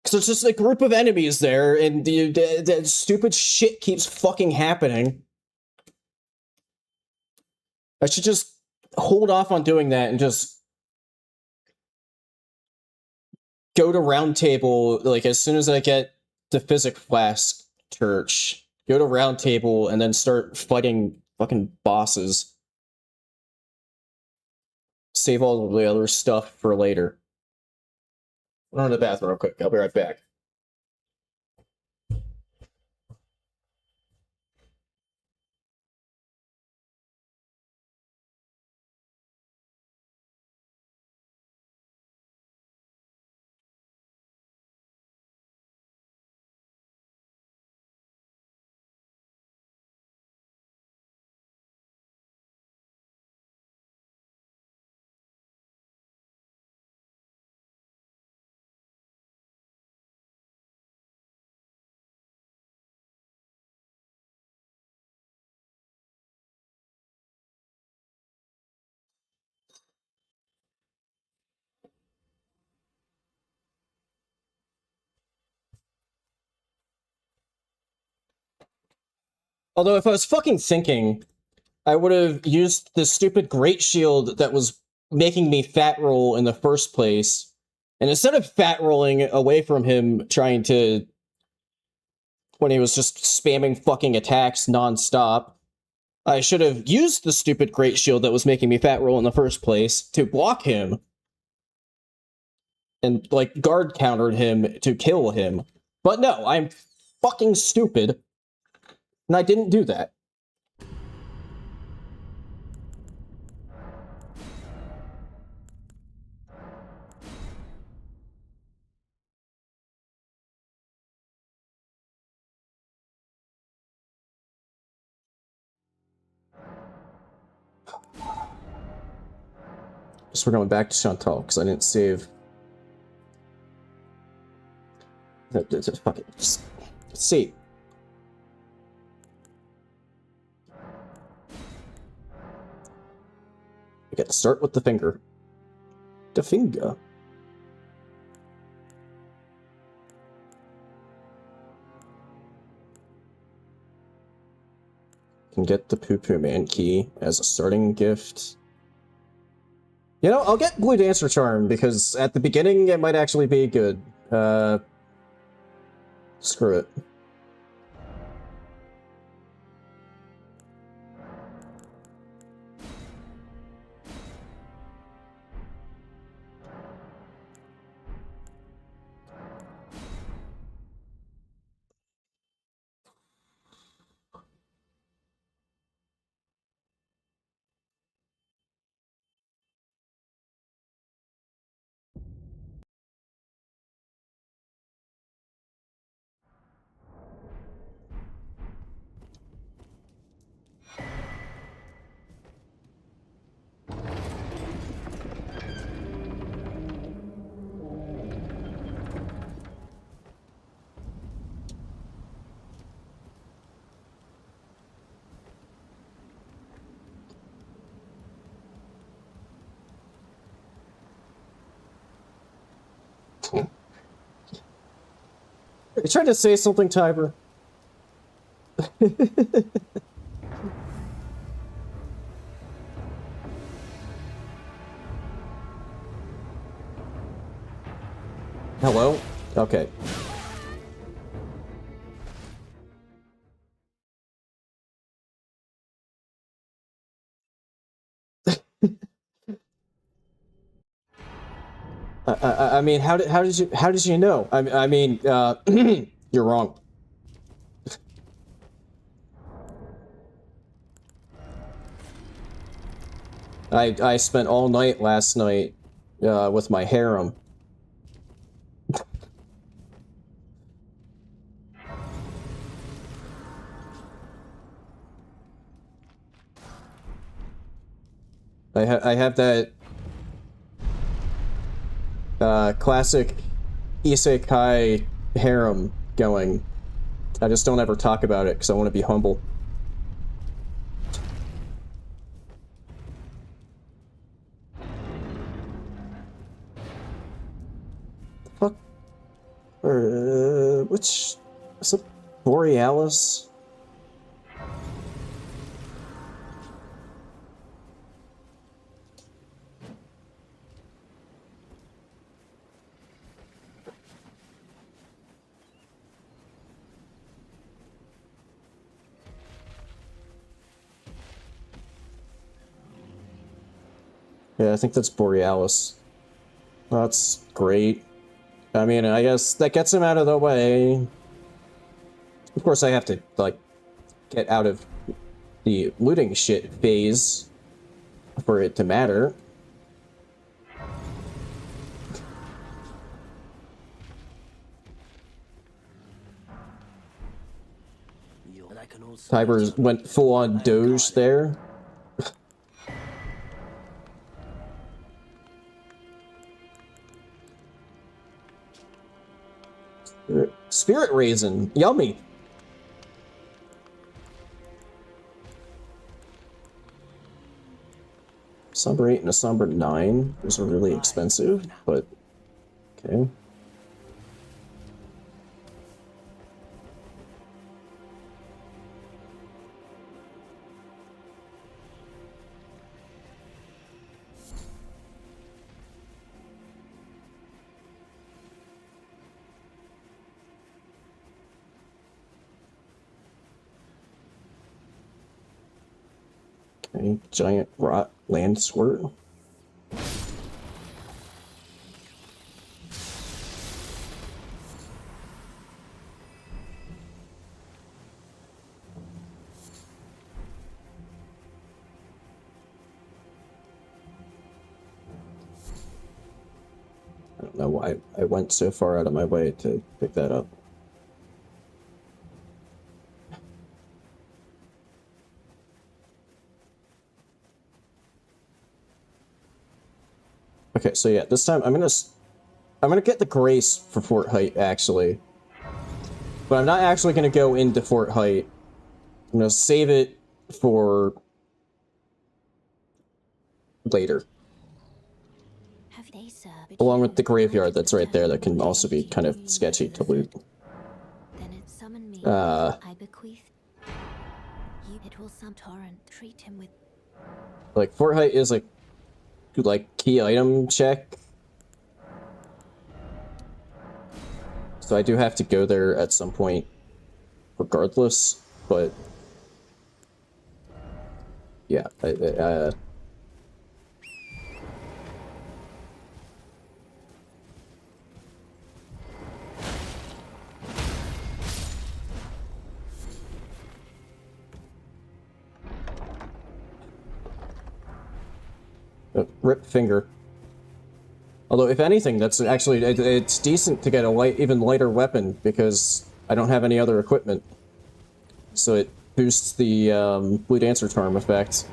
Because it's just a group of enemies there, and the stupid shit keeps fucking happening. I should just hold off on doing that and just go to Round Table, like, as soon as I get the Physic Flask Church, go to Round Table and then start fighting fucking bosses. Save all the other stuff for later. Run to the bathroom real quick. I'll be right back. Although, if I was fucking thinking, I would have used the stupid Great Shield that was making me fat roll in the first place. And instead of fat rolling away from him, trying to... when he was just spamming fucking attacks nonstop, I should have used the stupid Great Shield that was making me fat roll in the first place to block him. And, like, guard countered him to kill him. But no, I'm fucking stupid. And I didn't do that. Guess we're going back to Chantal, because I didn't save... Just fuck it. Just save. We got to start with the finger. The finger. Can get the Poo Poo Man key as a starting gift. You know, I'll get Blue Dancer Charm, because at the beginning it might actually be good. Screw it. You trying to say something, Tiber? Hello? Okay. I mean, how did you know? I mean, you're wrong. I spent all night last night with my harem. I have that classic isekai harem going. I just don't ever talk about it because I want to be humble. Fuck. Which is it? Borealis? Yeah, I think that's Borealis. That's great. I mean, I guess that gets him out of the way. Of course, I have to, like, get out of the looting shit phase for it to matter. And I can also Tybers went full-on Doge there. Spirit Raisin. Yummy. Somber 8 and a Somber 9. Those are really expensive, but okay. Okay, giant rot land squirt. I don't know why I went so far out of my way to pick that up. Okay, so yeah, this time I'm gonna get the Grace for Fort Height, actually. But I'm not actually gonna go into Fort Height. I'm gonna save it for later. Along with the graveyard that's right there that can also be kind of sketchy to loot. Then it summoned me. I bequeath you. It will some torrent. Treat him with. Like, Fort Height is like key item check. So I do have to go there at some point regardless, but yeah, rip finger. Although, if anything, that's actually, it's decent to get a even lighter weapon, because I don't have any other equipment. So it boosts the Blue Dancer Charm effect.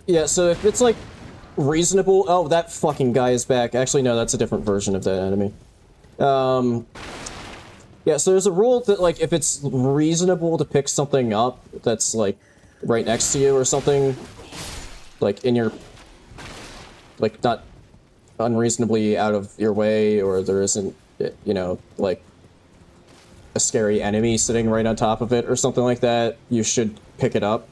Yeah, so if it's, like, reasonable... Oh, that fucking guy is back. Actually, no, that's a different version of that enemy. Yeah, so there's a rule that, like, if it's reasonable to pick something up that's, like, right next to you or something, like, in your... like, not unreasonably out of your way, or there isn't, you know, like, a scary enemy sitting right on top of it or something like that, you should pick it up.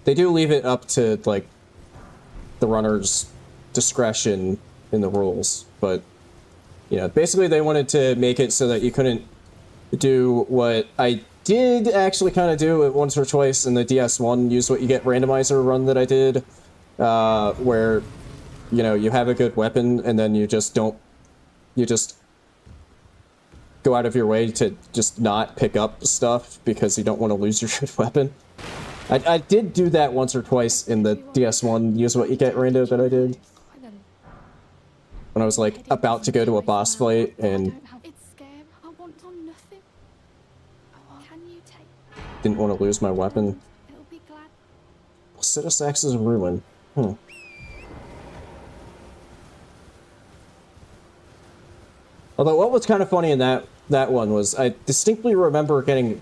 They do leave it up to, like, the runner's discretion in the rules, but, you know, basically they wanted to make it so that you couldn't do what I did actually kind of do it once or twice in the DS1, use what you get randomizer run that I did, where, you know, you have a good weapon and then you just don't, you just go out of your way to just not pick up stuff because you don't want to lose your good weapon. I did do that once or twice in the DS1 use what you get rando that I did. When I was, like, about to go to a boss fight and didn't want to lose my weapon. set of Axes of Ruin. Although what was kind of funny in that one was I distinctly remember getting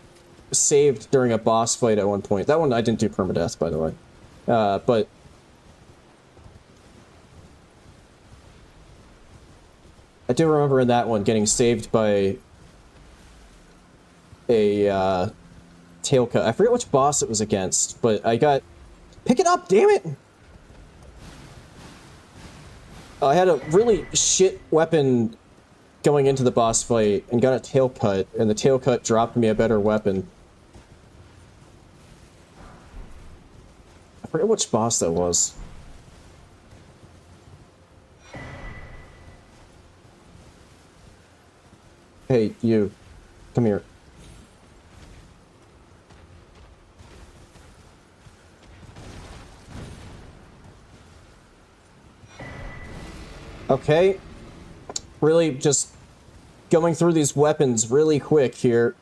saved during a boss fight at one point. That one I didn't do permadeath, by the way. But I do remember in that one getting saved by a tail cut. I forget which boss it was against, but I got... Pick it up, damn it! I had a really shit weapon going into the boss fight and got a tail cut, and the tail cut dropped me a better weapon. I forget which boss that was. Hey, you. Come here. Okay. Really just going through these weapons really quick here.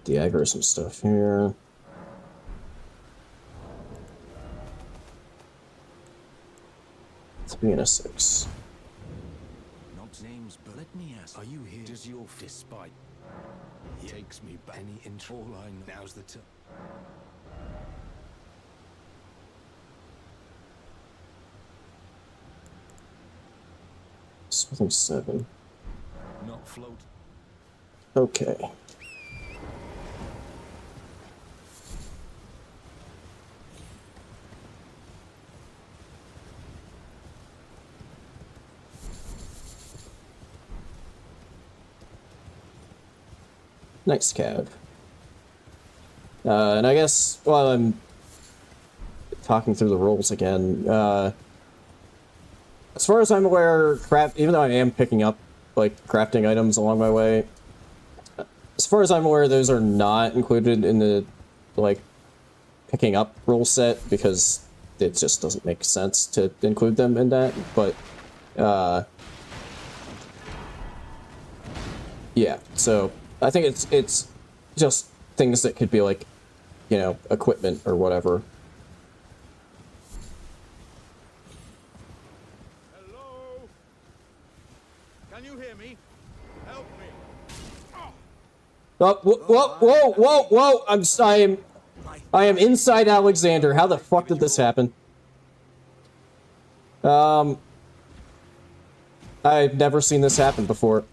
De-aggro some stuff here. Three and a 6. Not names, but let me ask. Are you here? Does your despite takes me back any intro? All I know now's the time. Something 7. Not float. Okay. Nice cav. And I guess while I'm talking through the rules again, as far as I'm aware, even though I am picking up like crafting items along my way, as far as I'm aware, those are not included in the like picking up rule set because it just doesn't make sense to include them in that. But yeah, so I think it's just things that could be like, you know, equipment or whatever. Hello? Can you hear me? Help me. Oh, whoa! I am inside Alexander. How the fuck did this happen? I've never seen this happen before.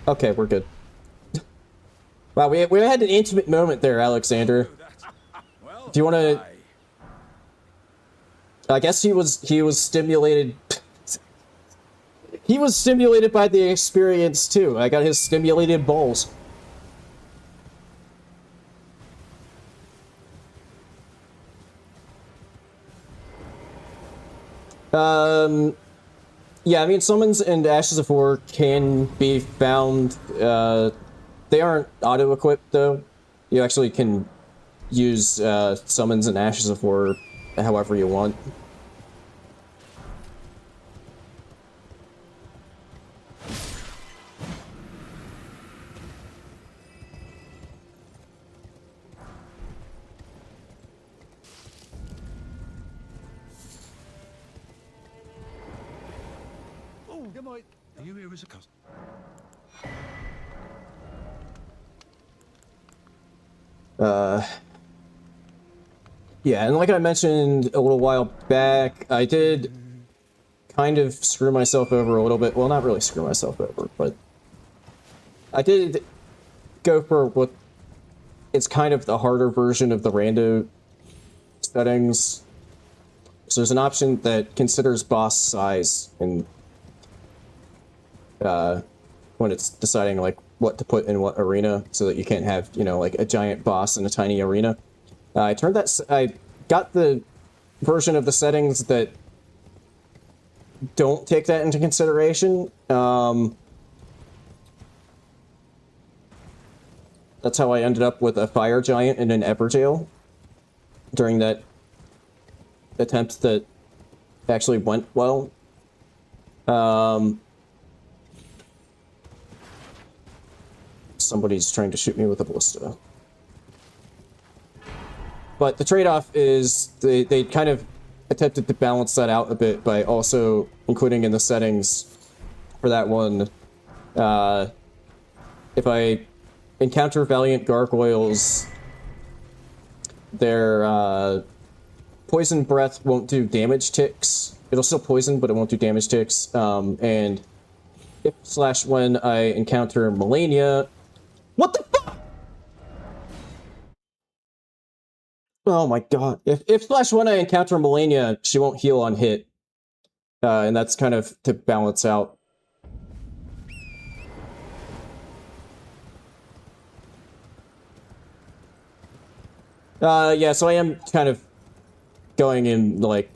Okay, we're good. Wow, we had an intimate moment there, Alexander. Do you want to? I guess he was stimulated. He was stimulated by the experience too. I got his stimulated balls. Yeah, I mean, summons and Ashes of War can be found. They aren't auto-equipped, though. You actually can use summons and Ashes of War however you want. Are you here as a cousin? Yeah, and like I mentioned a little while back, I did kind of screw myself over a little bit. Well, not really screw myself over, but I did go for what it's kind of the harder version of the rando settings. So there's an option that considers boss size and when it's deciding like what to put in what arena, so that you can't have, you know, like a giant boss in a tiny arena. I got the version of the settings that don't take that into consideration. That's how I ended up with a fire giant and an Everjail during that attempt that actually went well. Somebody's trying to shoot me with a ballista. But the trade-off is they kind of attempted to balance that out a bit by also including in the settings for that one, if I encounter Valiant Gargoyles, their poison breath won't do damage ticks. It'll still poison, but it won't do damage ticks. And if/when I encounter Melania... What the fuck? Oh my god. If/when I encounter Melania, she won't heal on hit. And that's kind of to balance out. Yeah, so I am kind of going in, like,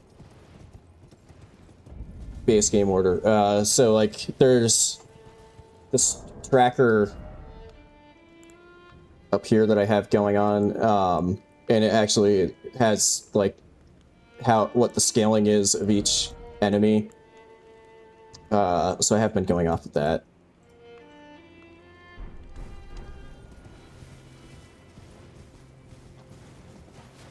base game order. So, like, there's this tracker up here that I have going on, and it actually has, like, what the scaling is of each enemy. So I have been going off of that.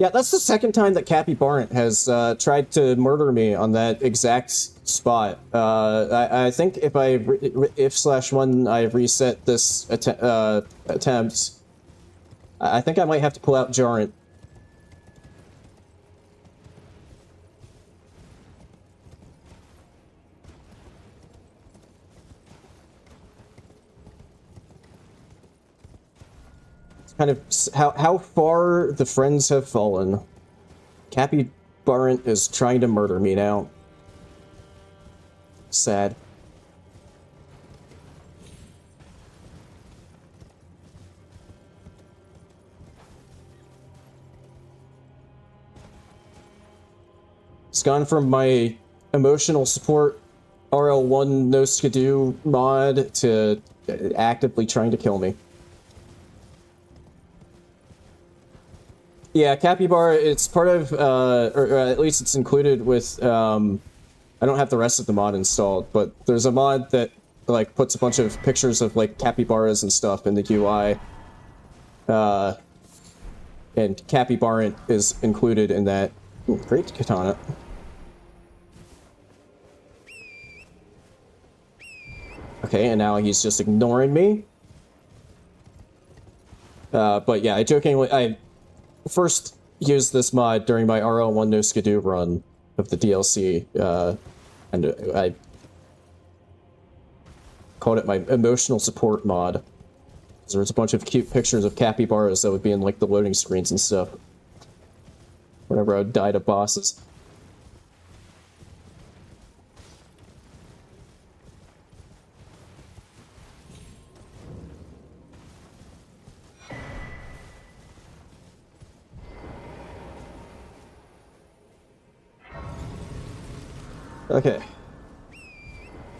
Yeah, that's the second time that Cappy Barrent has tried to murder me on that exact spot. I think if/when I reset this attempt, I think I might have to pull out Jarrent. Kind of how far the friends have fallen. Cappy Barrent is trying to murder me now. Sad. It's gone from my emotional support RL1 no skidoo mod to actively trying to kill me. Yeah, Capybara, it's part of, or at least it's included with, I don't have the rest of the mod installed, but there's a mod that, like, puts a bunch of pictures of, like, capybaras and stuff in the UI. And Capybara is included in that. Ooh, great katana. Okay, and now he's just ignoring me. But yeah, I first used this mod during my RL1 no skidoo run of the DLC, and I called it my emotional support mod. So there's a bunch of cute pictures of capybaras that would be in, like, the loading screens and stuff whenever I would die to bosses. Okay.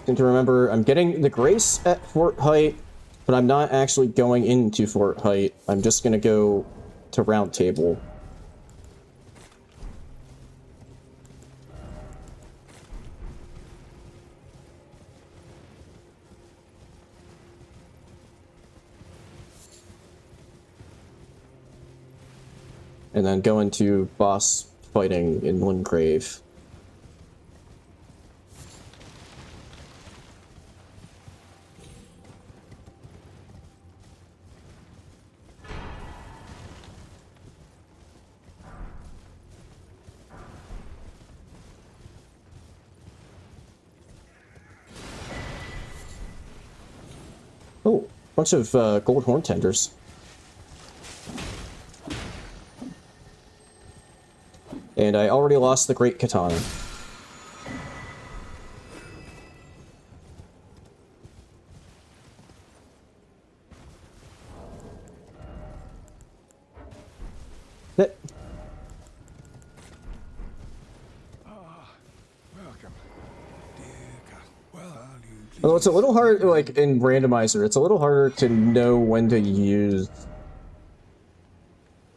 Need to remember, I'm getting the Grace at Fort Height, but I'm not actually going into Fort Height. I'm just gonna go to Round Table. And then go into boss fighting in Lingrave. Oh, bunch of gold horn tenders. And I already lost the Great Katana. Welcome. Although it's a little hard, like, in randomizer, it's a little harder to know when to use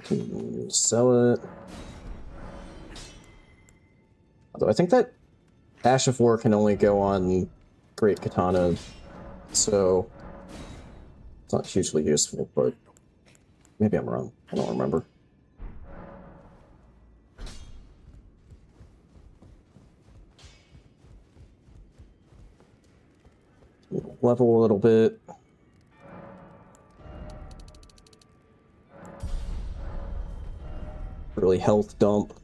I can sell it. Although I think that Ash of War can only go on Great Katana, so it's not hugely useful, but maybe I'm wrong. I don't remember. Level a little bit. Really health dump.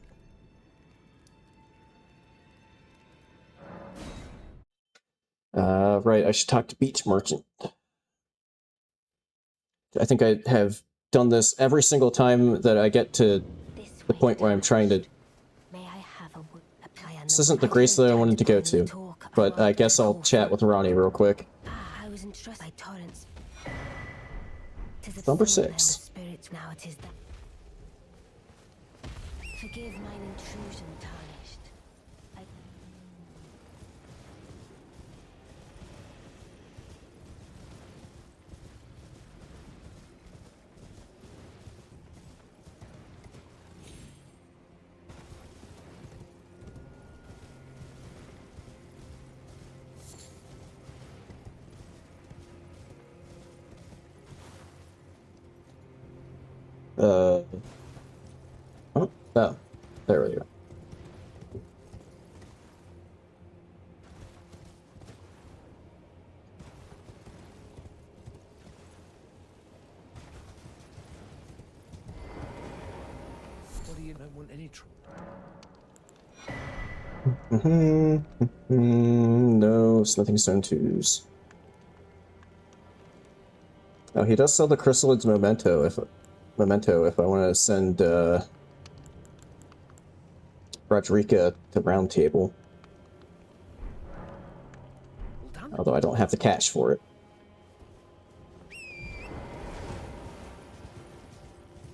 Right, I should talk to Beach Merchant. I think I have done this every single time that I get to the point where I'm trying to... This isn't the grace that I wanted to go to, but I guess I'll chat with Ronnie real quick. Number 6. Forgive mine intrusion, tarnished. Oh, there we go. What do you don't want any trouble? No, Smithing Stone 2s. Oh, he does sell the Chrysalids Memento if I want to send Rodrika to Round Table. Although I don't have the cash for it.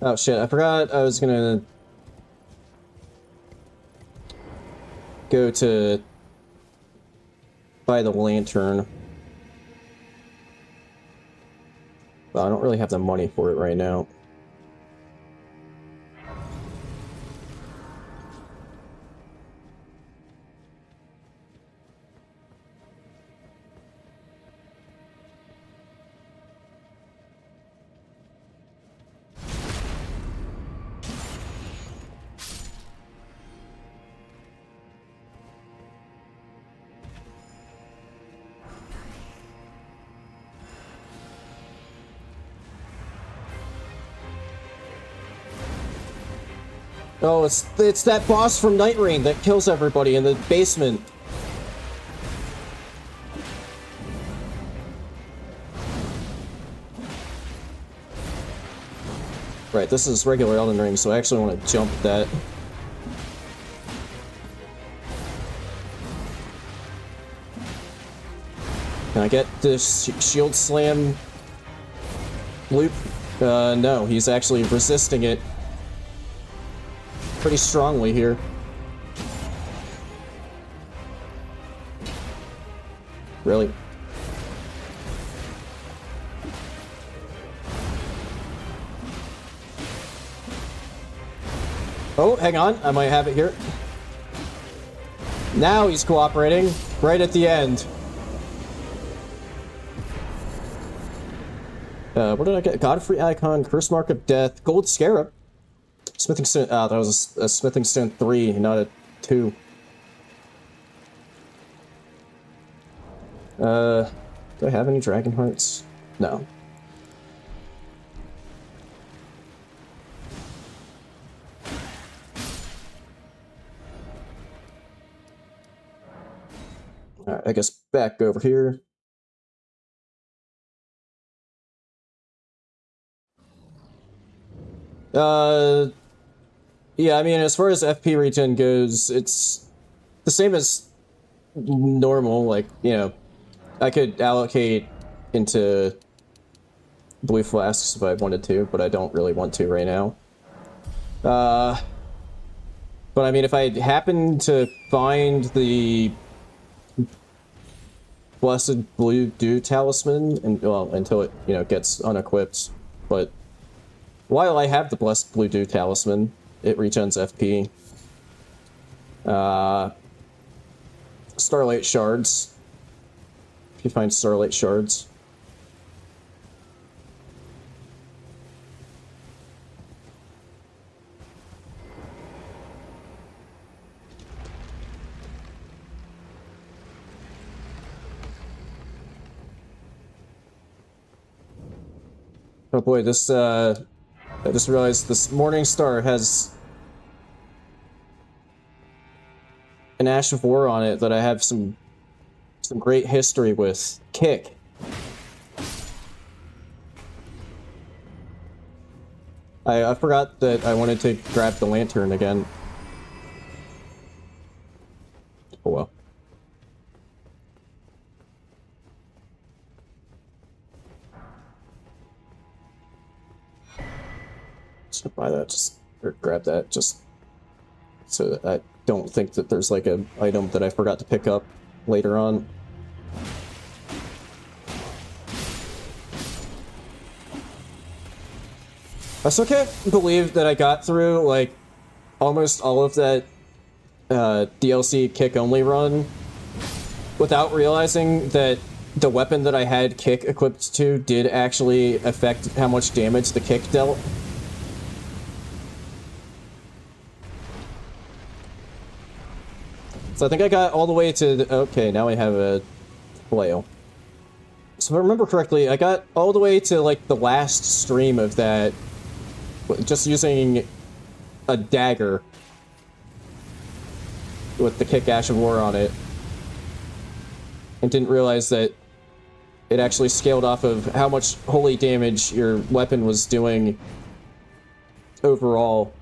Oh shit, I forgot I was gonna go to buy the lantern. Well, I don't really have the money for it right now. Oh, it's that boss from Night Rain that kills everybody in the basement. Right, this is regular Elden Ring, so I actually want to jump that. Can I get this shield slam loop? No, he's actually resisting it pretty strongly here. Really? Oh, hang on. I might have it here. Now he's cooperating. Right at the end. What did I get? Godfrey Icon, Curse Mark of Death, Gold Scarab. Smithing Stone, that was a Smithing Stone 3, not a 2. Do I have any Dragon Hearts? No. Alright, I guess back over here. Yeah, I mean, as far as FP regen goes, it's the same as normal, like, you know, I could allocate into blue flasks if I wanted to, but I don't really want to right now. But I mean, if I happen to find the Blessed Blue Dew Talisman, and well, until it, you know, gets unequipped, but while I have the Blessed Blue Dew Talisman, it regens FP. Starlight Shards. If you find Starlight Shards. Oh boy, this, I just realized this Morning Star has an Ash of War on it that I have some great history with. Kick. I forgot that I wanted to grab the lantern again. Oh well. Just buy that, or grab that, just so that I don't think that there's like an item that I forgot to pick up later on. I still can't believe that I got through like almost all of that DLC kick only run without realizing that the weapon that I had kick equipped to did actually affect how much damage the kick dealt. So I think I got all the way to the, okay, now I have a flail. So if I remember correctly, I got all the way to like the last stream of that just using a dagger with the kick Ash of War on it, and didn't realize that it actually scaled off of how much holy damage your weapon was doing overall.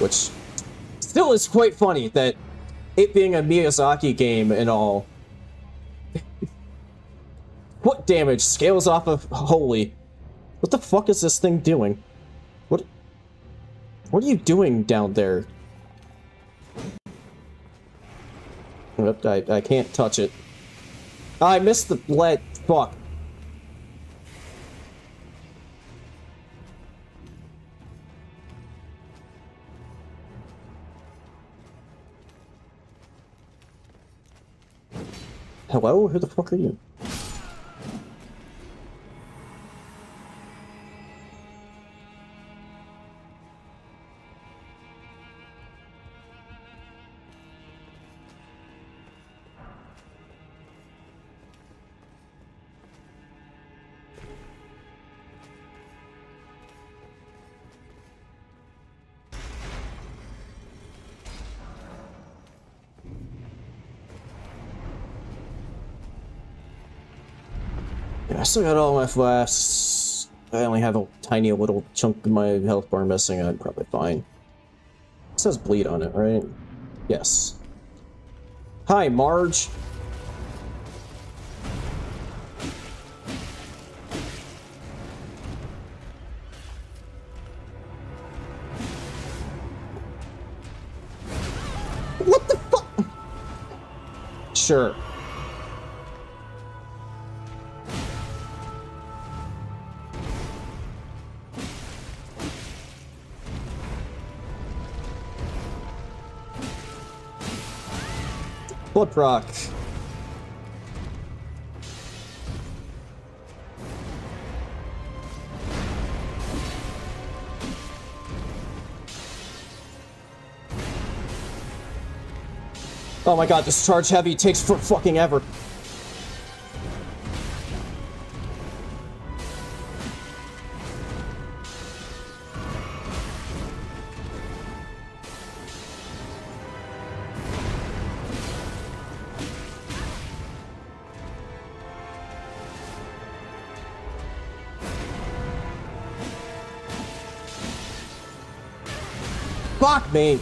Which still is quite funny that it being a Miyazaki game and all, what damage scales off of holy? What the fuck is this thing doing? What are you doing down there? I can't touch it. I missed the lead. Fuck. Hello? Who the fuck are you? I still got all my flasks. I only have a tiny little chunk of my health bar missing. I'm probably fine. It says bleed on it, right? Yes. Hi, Marge. What the fuck? Sure. Blood proc. Oh my god, this charge heavy takes for fucking ever. Fuck me.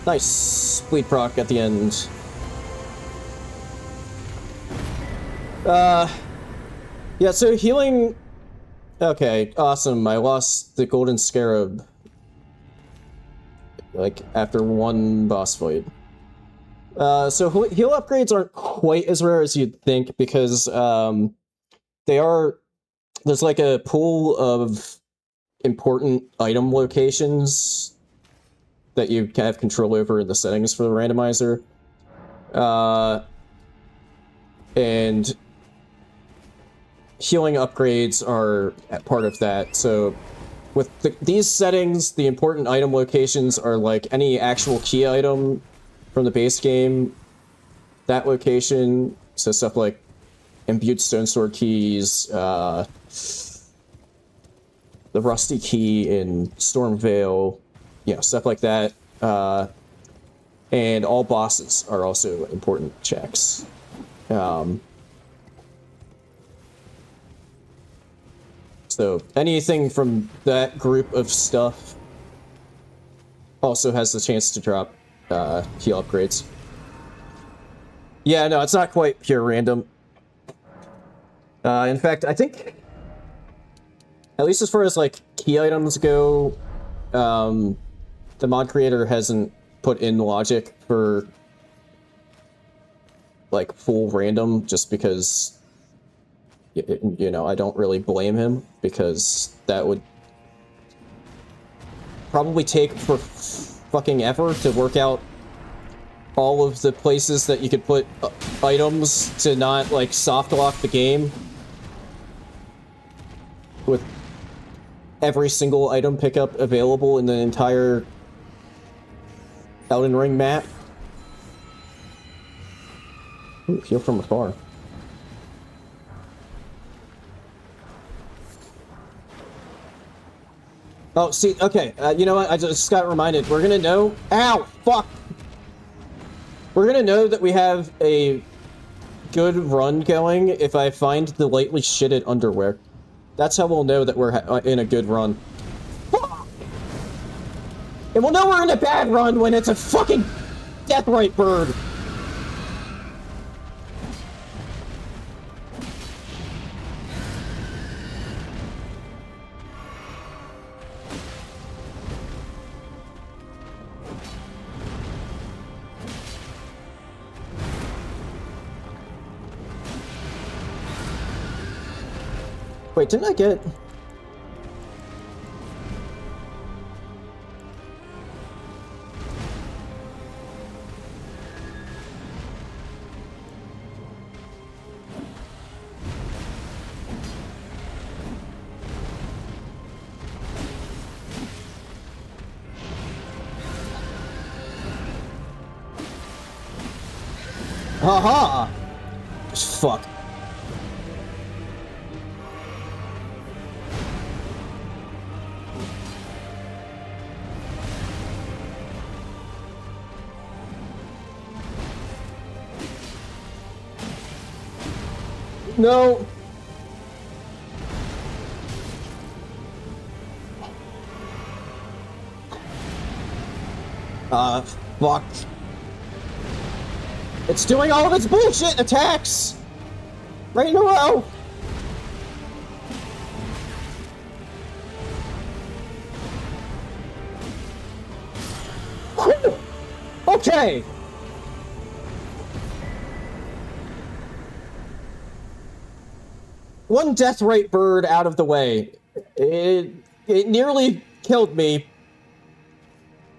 Nice bleed proc at the end. Yeah, so healing. Okay, awesome. I lost the golden scarab like after one boss fight. So heal upgrades aren't quite as rare as you'd think because there's like a pool of important item locations that you can have control over in the settings for the randomizer. And healing upgrades are part of that. So with these settings, the important item locations are like any actual key item from the base game, that location, so stuff like imbued stone sword keys, the rusty key in Stormvale, you know, stuff like that. And all bosses are also important checks. So anything from that group of stuff also has the chance to drop heal upgrades. Yeah, no, it's not quite pure random. In fact, I think, at least as far as like key items go, the mod creator hasn't put in logic for like full random, just because, you know, I don't really blame him, because that would probably take for fucking ever to work out all of the places that you could put items to not like soft lock the game with every single item pickup available in the entire Elden Ring map. Ooh, heal from afar. Oh, see, okay, you know what, I just got reminded, we're gonna know— ow, fuck! We're gonna know that we have a good run going if I find the lightly shitted underwear. That's how we'll know that we're in a good run. Fuck! And we'll know we're in a bad run when it's a fucking deathrite bird! Wait, didn't I get— haha! Fuck. No! Fuck. It's doing all of its bullshit attacks! Right in a row! Whew. Okay! One deathrite bird out of the way. It nearly killed me,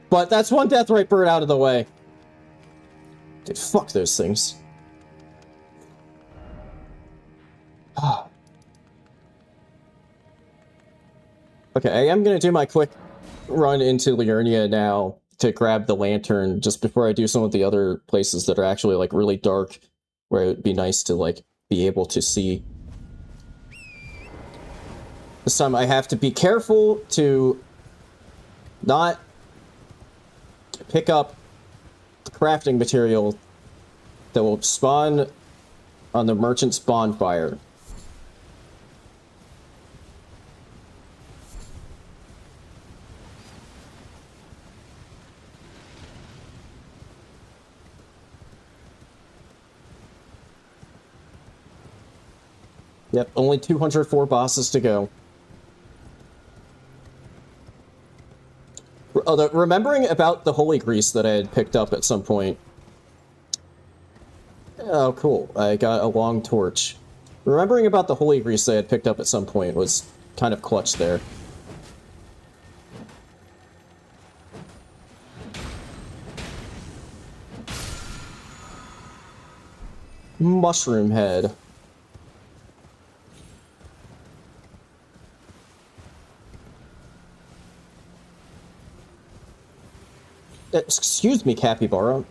but that's one deathrite bird out of the way. Dude, fuck those things. Okay, I am gonna do my quick run into Liurnia now to grab the lantern just before I do some of the other places that are actually like really dark, where it would be nice to like be able to see. This time I have to be careful to not pick up the crafting material that will spawn on the merchant's bonfire. Yep, only 204 bosses to go. although remembering about the holy grease that I had picked up at some point. Oh, cool. I got a long torch. Remembering about the holy grease that I had picked up at some point was kind of clutch there. Mushroom head. Excuse me, capybara.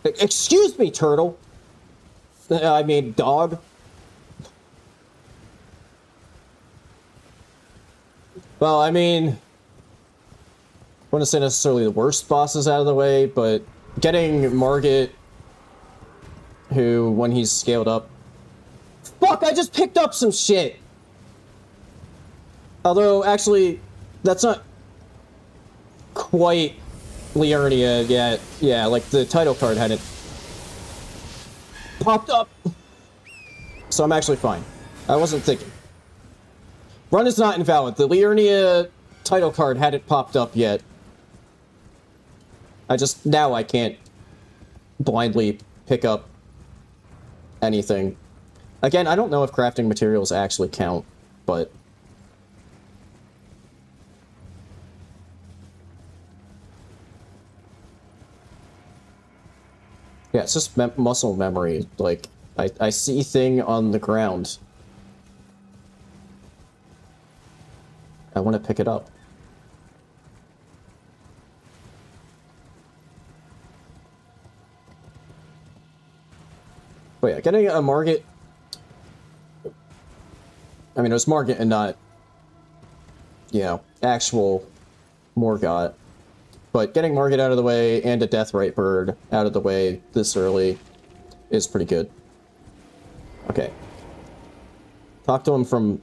Excuse me, turtle. I mean, dog. Well, I mean, I wouldn't say necessarily the worst bosses out of the way, but getting Margit, who, when he's scaled up... Fuck, I just picked up some shit! Although, actually, that's not quite Liurnia yet. Yeah, like, the title card hadn't popped up. So I'm actually fine. I wasn't thinking. Run is not invalid. The Liurnia title card hadn't popped up yet. Now I can't blindly pick up anything. Again, I don't know if crafting materials actually count, but... Yeah, it's just muscle memory. Like, I see thing on the ground. I want to pick it up. But yeah, getting a Margit... I mean, it was Margit and not, you know, actual Morgott. But getting Margit out of the way and a Deathrite bird out of the way this early is pretty good. Okay. Talk to him from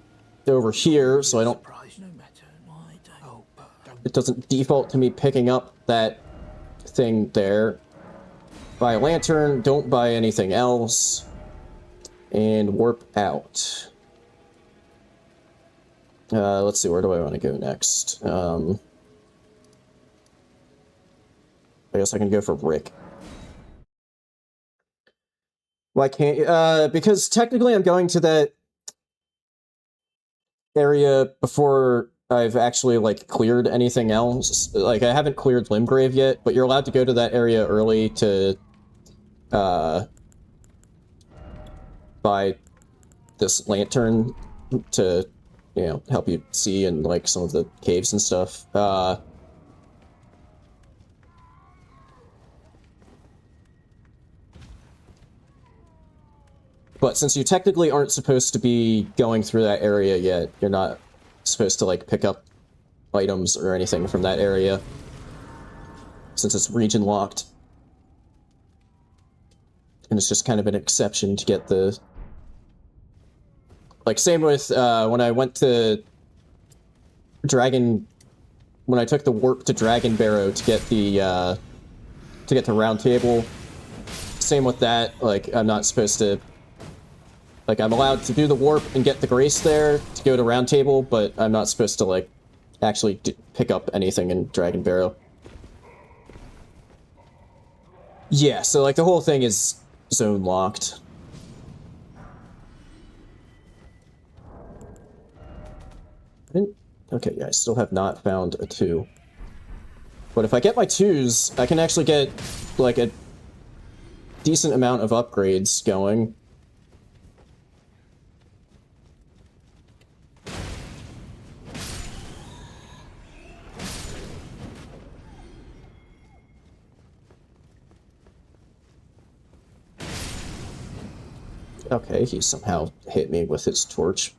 over here, so I don't... It doesn't default to me picking up that thing there. Buy a lantern, don't buy anything else. And warp out. Let's see, where do I want to go next? I guess I can go for Rick. Why can't... because technically I'm going to that area before I've actually, like, cleared anything else. Like, I haven't cleared Limgrave yet, but you're allowed to go to that area early to, buy this lantern to, you know, help you see in, like, some of the caves and stuff. But since you technically aren't supposed to be going through that area yet, you're not supposed to, like, pick up items or anything from that area. Since it's region locked. And it's just kind of an exception to get the... Like, same with, when I went to Dragon... When I took the warp to Dragon Barrow to get the, to get to Round Table. Same with that, like, I'm not supposed to... Like, I'm allowed to do the warp and get the grace there to go to Round Table, but I'm not supposed to, like, actually pick up anything in Dragon Barrow. Yeah, so, like, the whole thing is zone locked. Okay, yeah, I still have not found a 2. But if I get my 2s, I can actually get, like, a decent amount of upgrades going. Okay, he somehow hit me with his torch.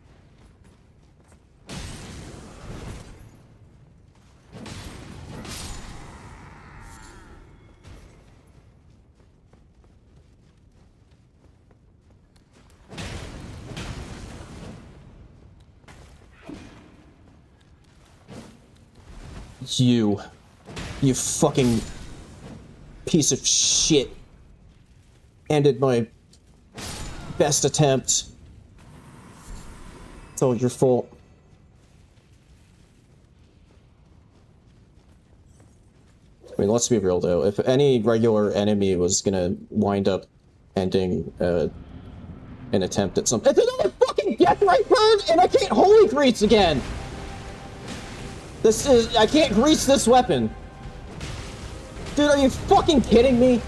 You fucking piece of shit ended my best attempt. It's all your fault. I mean, let's be real though. If any regular enemy was gonna wind up ending an attempt at something, it's another fucking death right bird, and I can't holy grease again. I can't grease this weapon. Dude, are you fucking kidding me?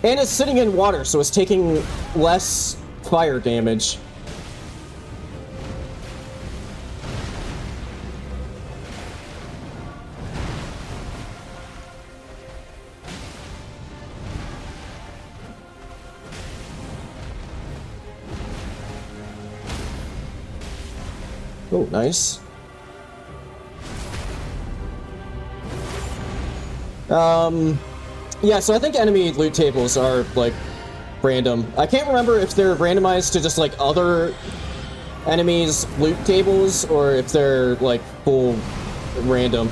And it's sitting in water, so it's taking less fire damage. Oh, nice. Yeah, so I think enemy loot tables are, like, random. I can't remember if they're randomized to just, like, other enemies' loot tables, or if they're, like, full random.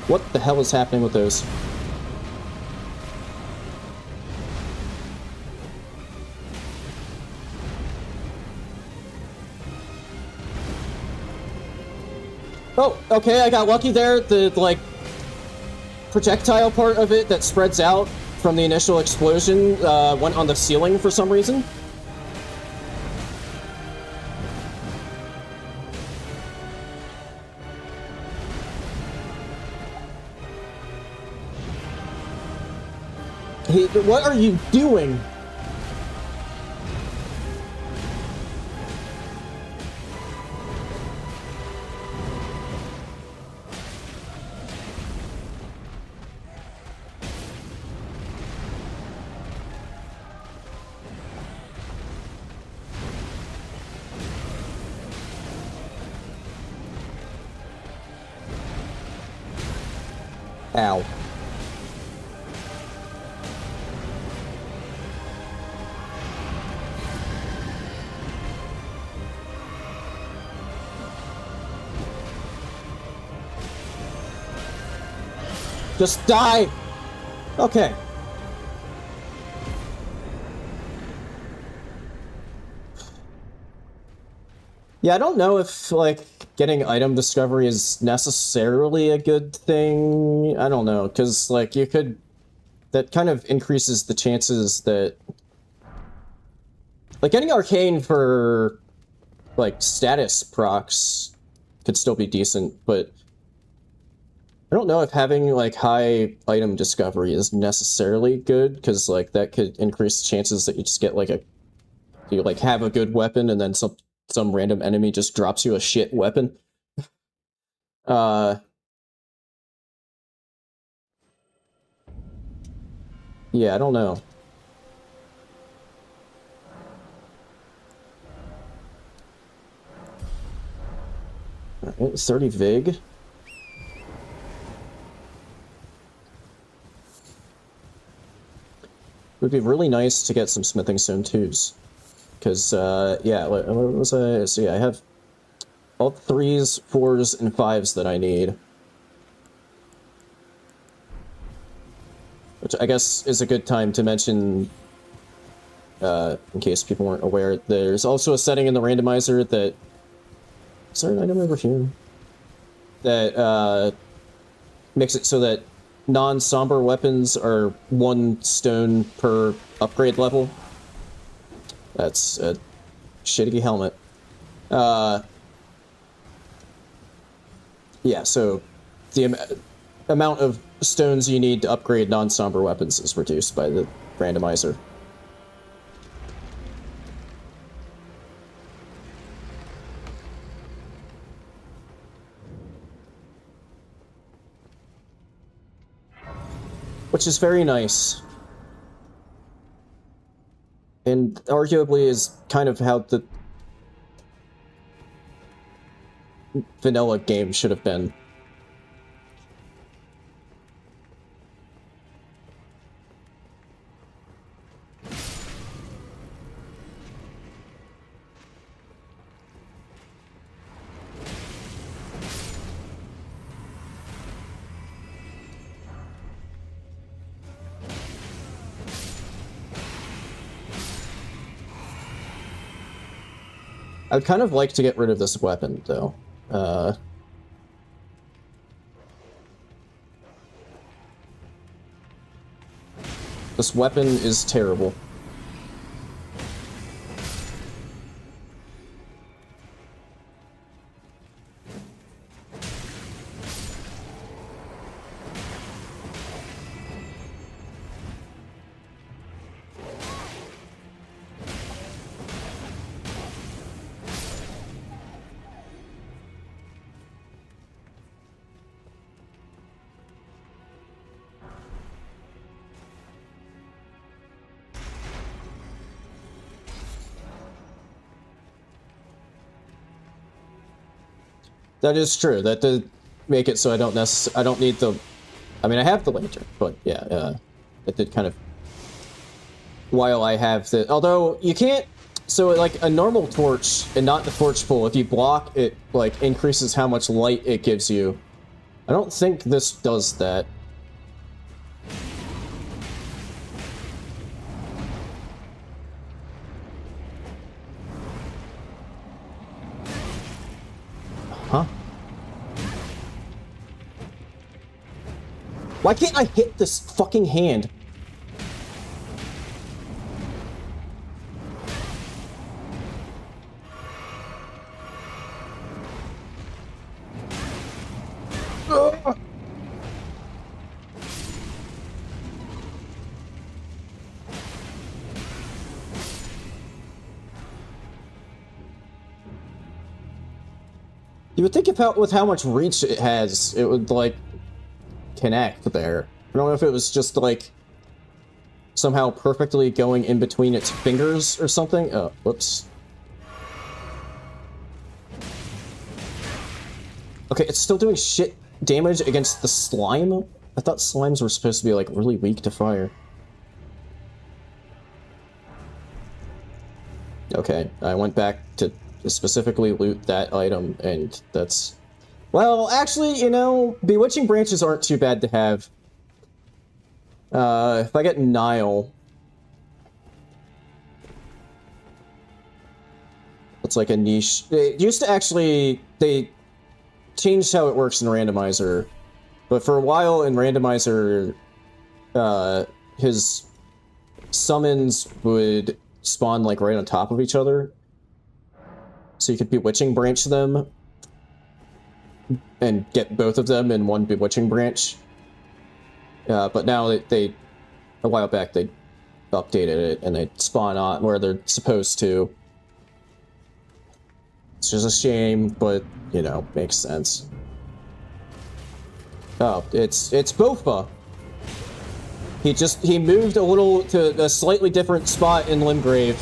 What the hell is happening with those? Oh, okay, I got lucky there. The, like, projectile part of it that spreads out from the initial explosion went on the ceiling for some reason. Hey, what are you doing? Ow. Just die! Okay. Yeah, I don't know if, like, getting item discovery is necessarily a good thing. I don't know, because, like, you could... That kind of increases the chances that... Like, getting arcane for, like, status procs could still be decent, but... I don't know if having, like, high item discovery is necessarily good, because, like, that could increase the chances that you just get, like, you, like, have a good weapon, and then some random enemy just drops you a shit weapon. Yeah, I don't know. Alright, 30 Vig. It would be really nice to get some smithing stone twos. Because, yeah, what was I? So yeah, I have all 3s, 4s, and 5s that I need. Which I guess is a good time to mention, in case people weren't aware, there's also a setting in the randomizer that... Is there an item over here? That, makes it so that non-somber weapons are 1 stone per upgrade level. That's a shitty helmet. Yeah, so the amount of stones you need to upgrade non-somber weapons is reduced by the randomizer. Which is very nice. And arguably is kind of how the vanilla game should have been. I'd kind of like to get rid of this weapon, though. This weapon is terrible. That is true. That did make it so I don't need the... I mean, I have the lantern, but yeah, it did kind of... While I have the... Although, you can't... So, like, a normal torch, and not the torch pull, if you block, it, like, increases how much light it gives you. I don't think this does that. Huh? Why can't I hit this fucking hand? Ugh. You would think about with how much reach it has, it would, like, connect there. I don't know if it was just, like, somehow perfectly going in between its fingers or something. Oh, whoops. Okay, it's still doing shit damage against the slime? I thought slimes were supposed to be, like, really weak to fire. Okay, I went back to specifically loot that item, and that's... Well, actually, you know, bewitching branches aren't too bad to have. If I get Nile... It's like a niche... It used to actually... They changed how it works in randomizer, but for a while in randomizer, his summons would spawn, like, right on top of each other. So you could bewitching branch them and get both of them in one bewitching branch. But now a while back they updated it and they spawn on where they're supposed to. It's just a shame, but, you know, makes sense. Oh, it's Bofa. He moved a little to a slightly different spot in Limgrave.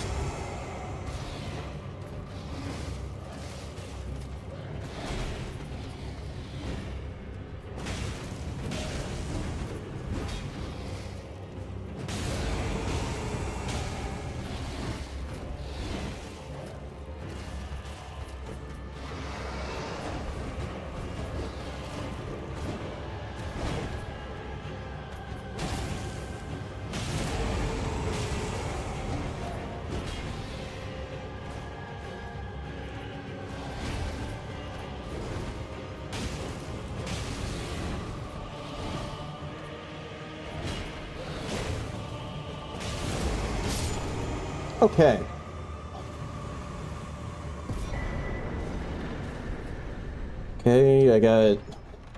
Okay. Okay, I got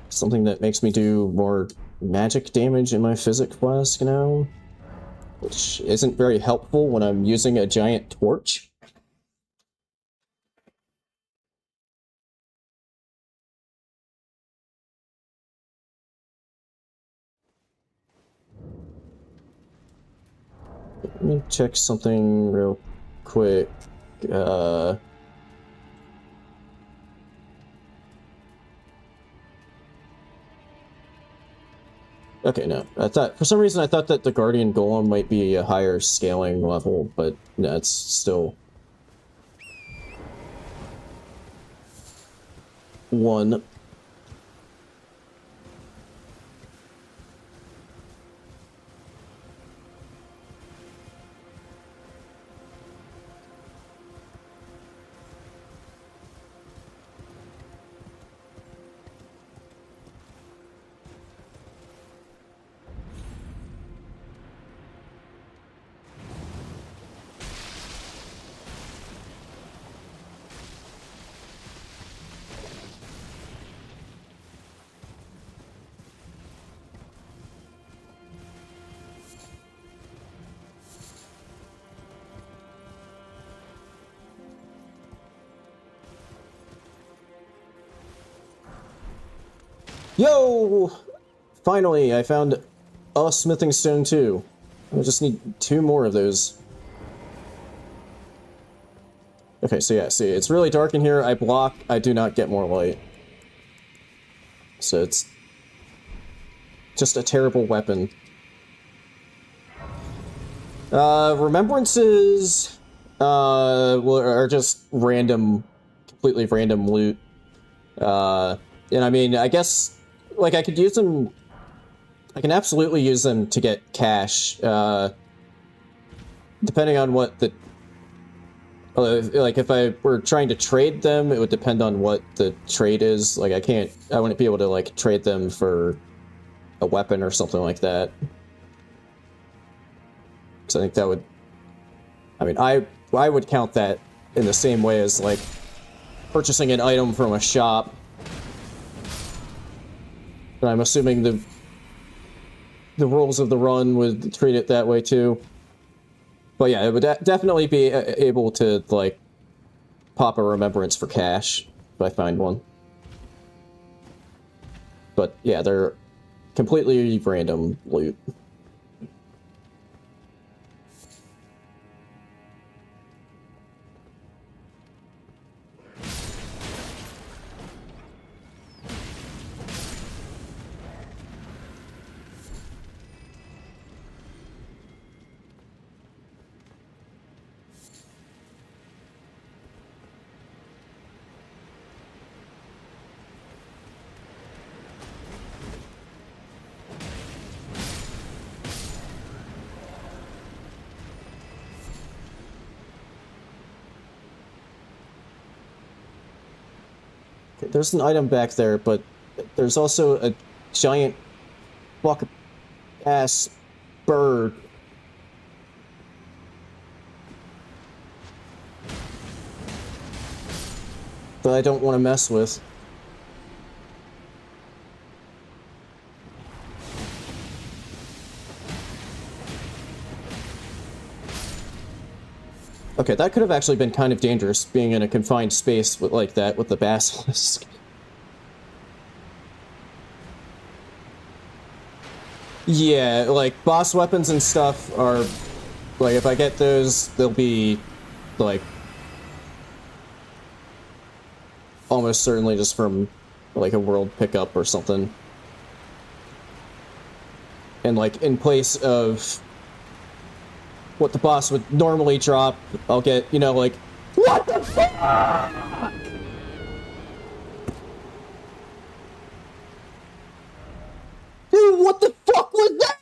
something that makes me do more magic damage in my physic flask now, which isn't very helpful when I'm using a giant torch. Let me check something real quick. Okay, no. For some reason I thought that the Guardian Golem might be a higher scaling level, but no, it's still 1. Yo! Finally, I found a smithing stone too. I just need 2 more of those. Okay, so yeah, see, it's really dark in here. I block, I do not get more light. So it's just a terrible weapon. Remembrances are just random, completely random loot. And I mean, I guess, like, I could use them, I can absolutely use them to get cash, depending on what the, like, if I were trying to trade them, it would depend on what the trade is. Like, I wouldn't be able to, like, trade them for a weapon or something like that. So I think that would, I mean, I would count that in the same way as, like, purchasing an item from a shop. And I'm assuming the rules of the run would treat it that way too. But yeah, it would definitely be able to, like, pop a remembrance for cash if I find one. But yeah, they're completely random loot. Okay, there's an item back there, but there's also a giant fuck-ass bird. That I don't want to mess with. Okay, that could have actually been kind of dangerous, being in a confined space with, like that with the basilisk. Yeah, like, boss weapons and stuff are, like, if I get those, they'll be, like, almost certainly just from, like, a world pickup or something. And, like, in place of what the boss would normally drop, I'll get, you know, like, what the fuck? Dude, what the fuck was that?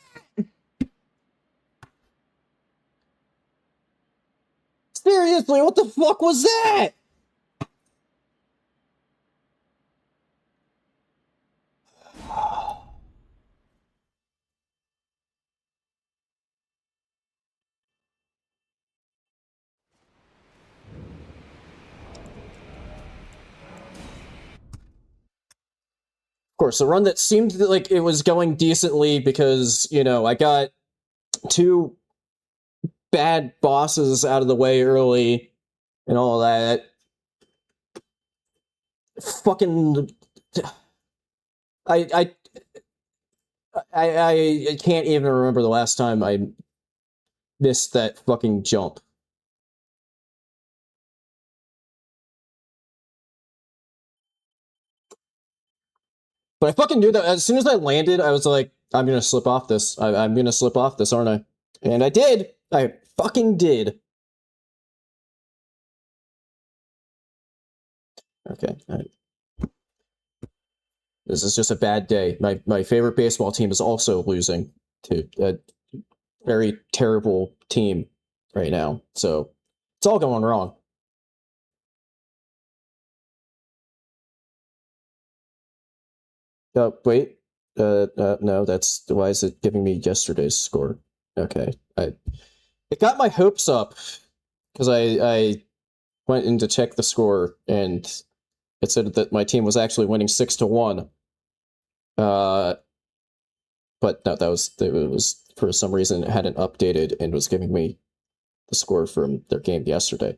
Seriously, what the fuck was that? Of course, a run that seemed like it was going decently because, you know, I got 2 bad bosses out of the way early and all that. Fucking... I can't even remember the last time I missed that fucking jump. But I fucking knew that as soon as I landed, I was like, I'm gonna slip off this. I'm gonna slip off this, aren't I? And I did! I fucking did. Okay, alright. This is just a bad day. My favorite baseball team is also losing to a very terrible team right now. So, it's all going wrong. Oh, wait. No, that's... Why is it giving me yesterday's score? Okay. It got my hopes up, because I went in to check the score, and it said that my team was actually winning 6-1. But no, it was, for some reason, it hadn't updated and was giving me the score from their game yesterday.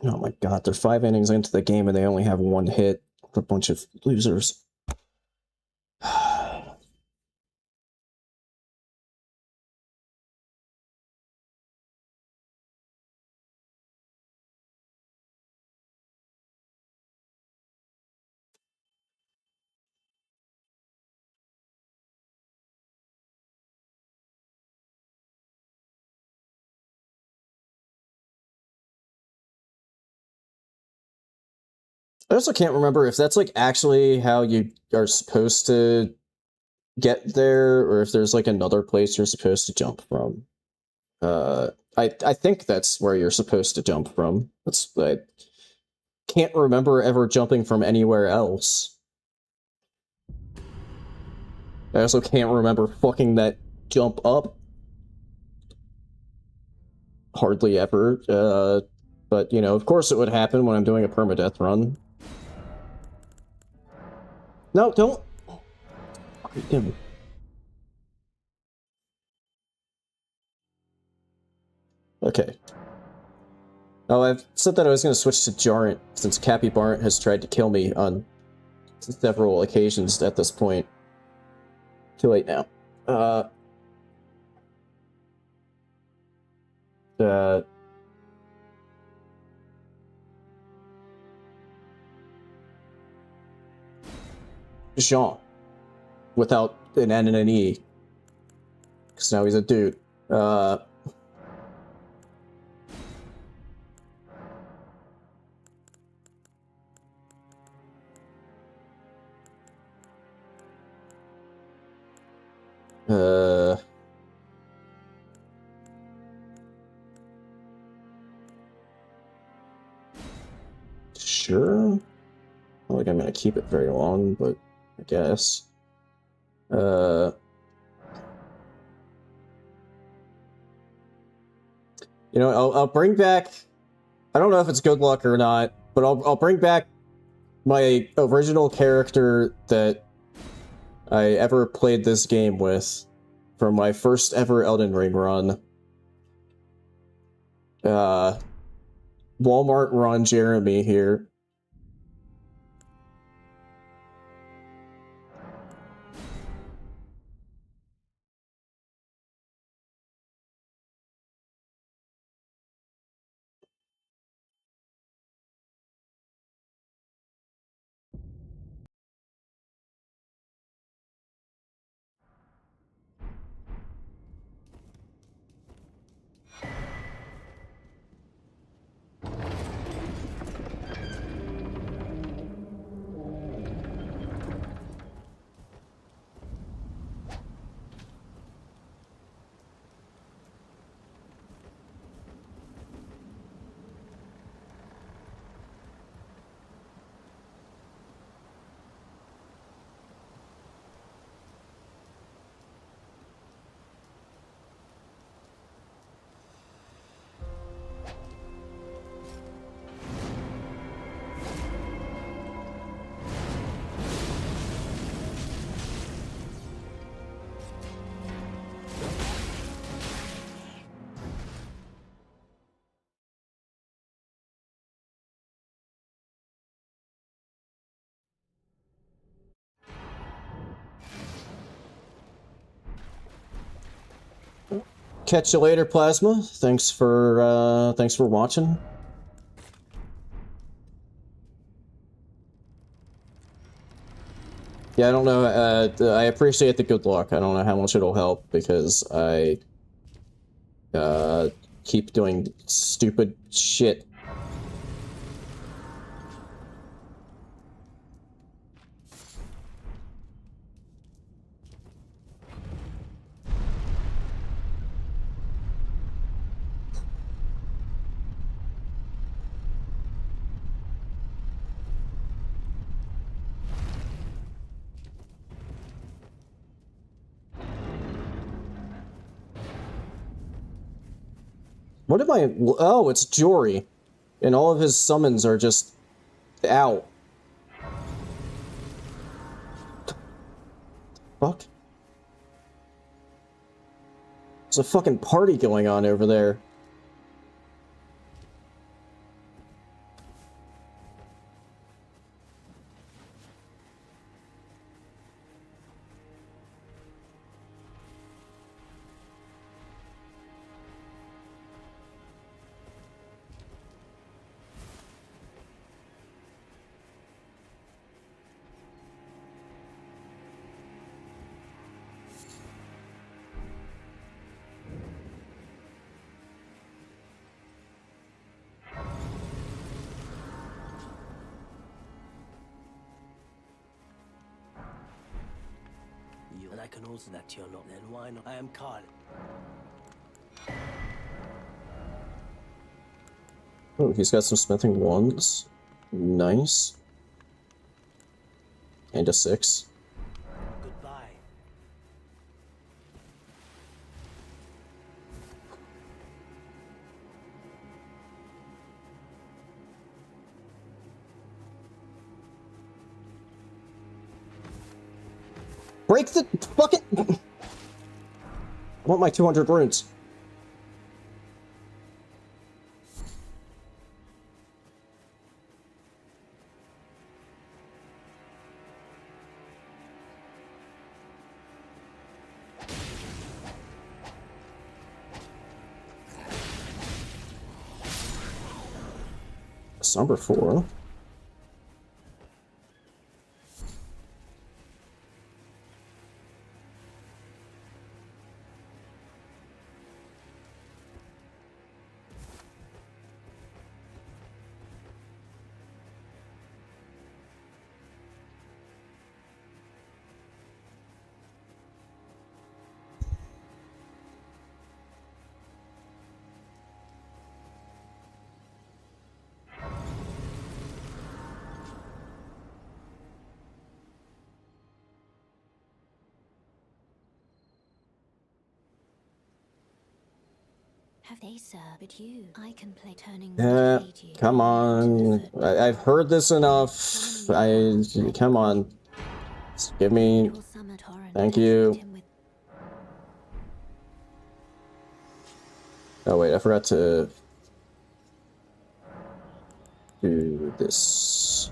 Oh my god, they're 5 innings into the game and they only have 1 hit. What a bunch of losers. I also can't remember if that's like actually how you are supposed to get there, or if there's like another place you're supposed to jump from. I think that's where you're supposed to jump from. I can't remember ever jumping from anywhere else. I also can't remember fucking that jump up. Hardly ever. But, you know, of course it would happen when I'm doing a permadeath run. No, don't. Okay. Oh, I've said that I was going to switch to Jarrent, since Cappy Barrent has tried to kill me on several occasions at this point. Too late now. Jean. Without an N and an E. Because now he's a dude. Sure. Not like I'm gonna keep it very long, but I guess. You know, I'll bring back. I don't know if it's good luck or not, but I'll bring back my original character that I ever played this game with from my first ever Elden Ring run. Walmart Ron Jeremy here. Catch you later, Plasma. Thanks for watching. Yeah, I don't know. I appreciate the good luck. I don't know how much it'll help because I keep doing stupid shit. What am I? Oh, it's Jory. And all of his summons are just out. Fuck. There's a fucking party going on over there. can also that you're not. Then why not? I am Carl. Oh, he's got some smithing wands. Nice. And a 6. Goodbye. Break the fucking... I want my 200 runes. It's number 4. Have they, sir? But you, I can play turning. Come on. I've heard this enough. Come on. Just give me... Thank you. Oh wait, I forgot to do this.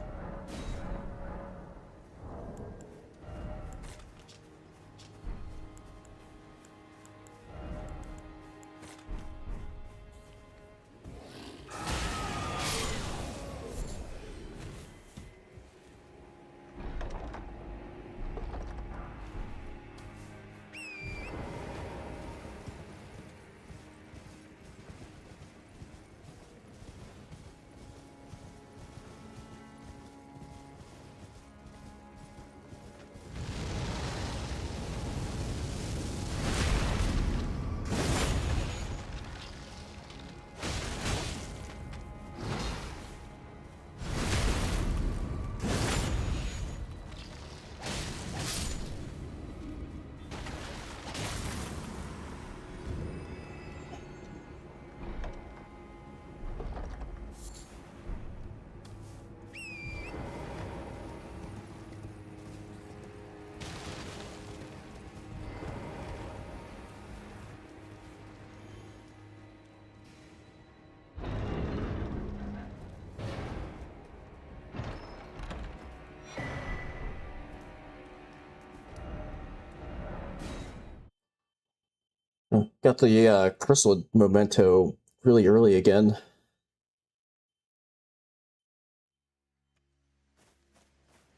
Got the crystal memento really early again.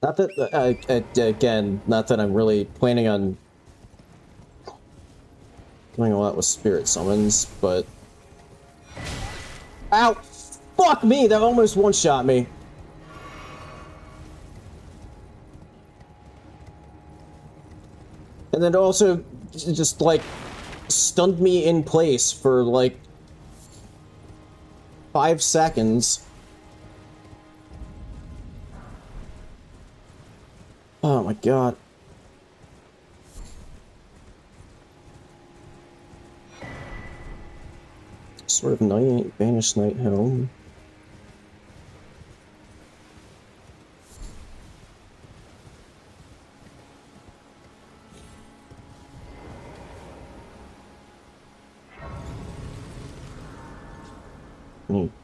Not that, again, not that I'm really planning on doing a lot with spirit summons, but... Ow! Fuck me! That almost one-shot me. And then also, just, like, stunned me in place for, like, 5 seconds. Oh my god. Sort of night, banished night helm.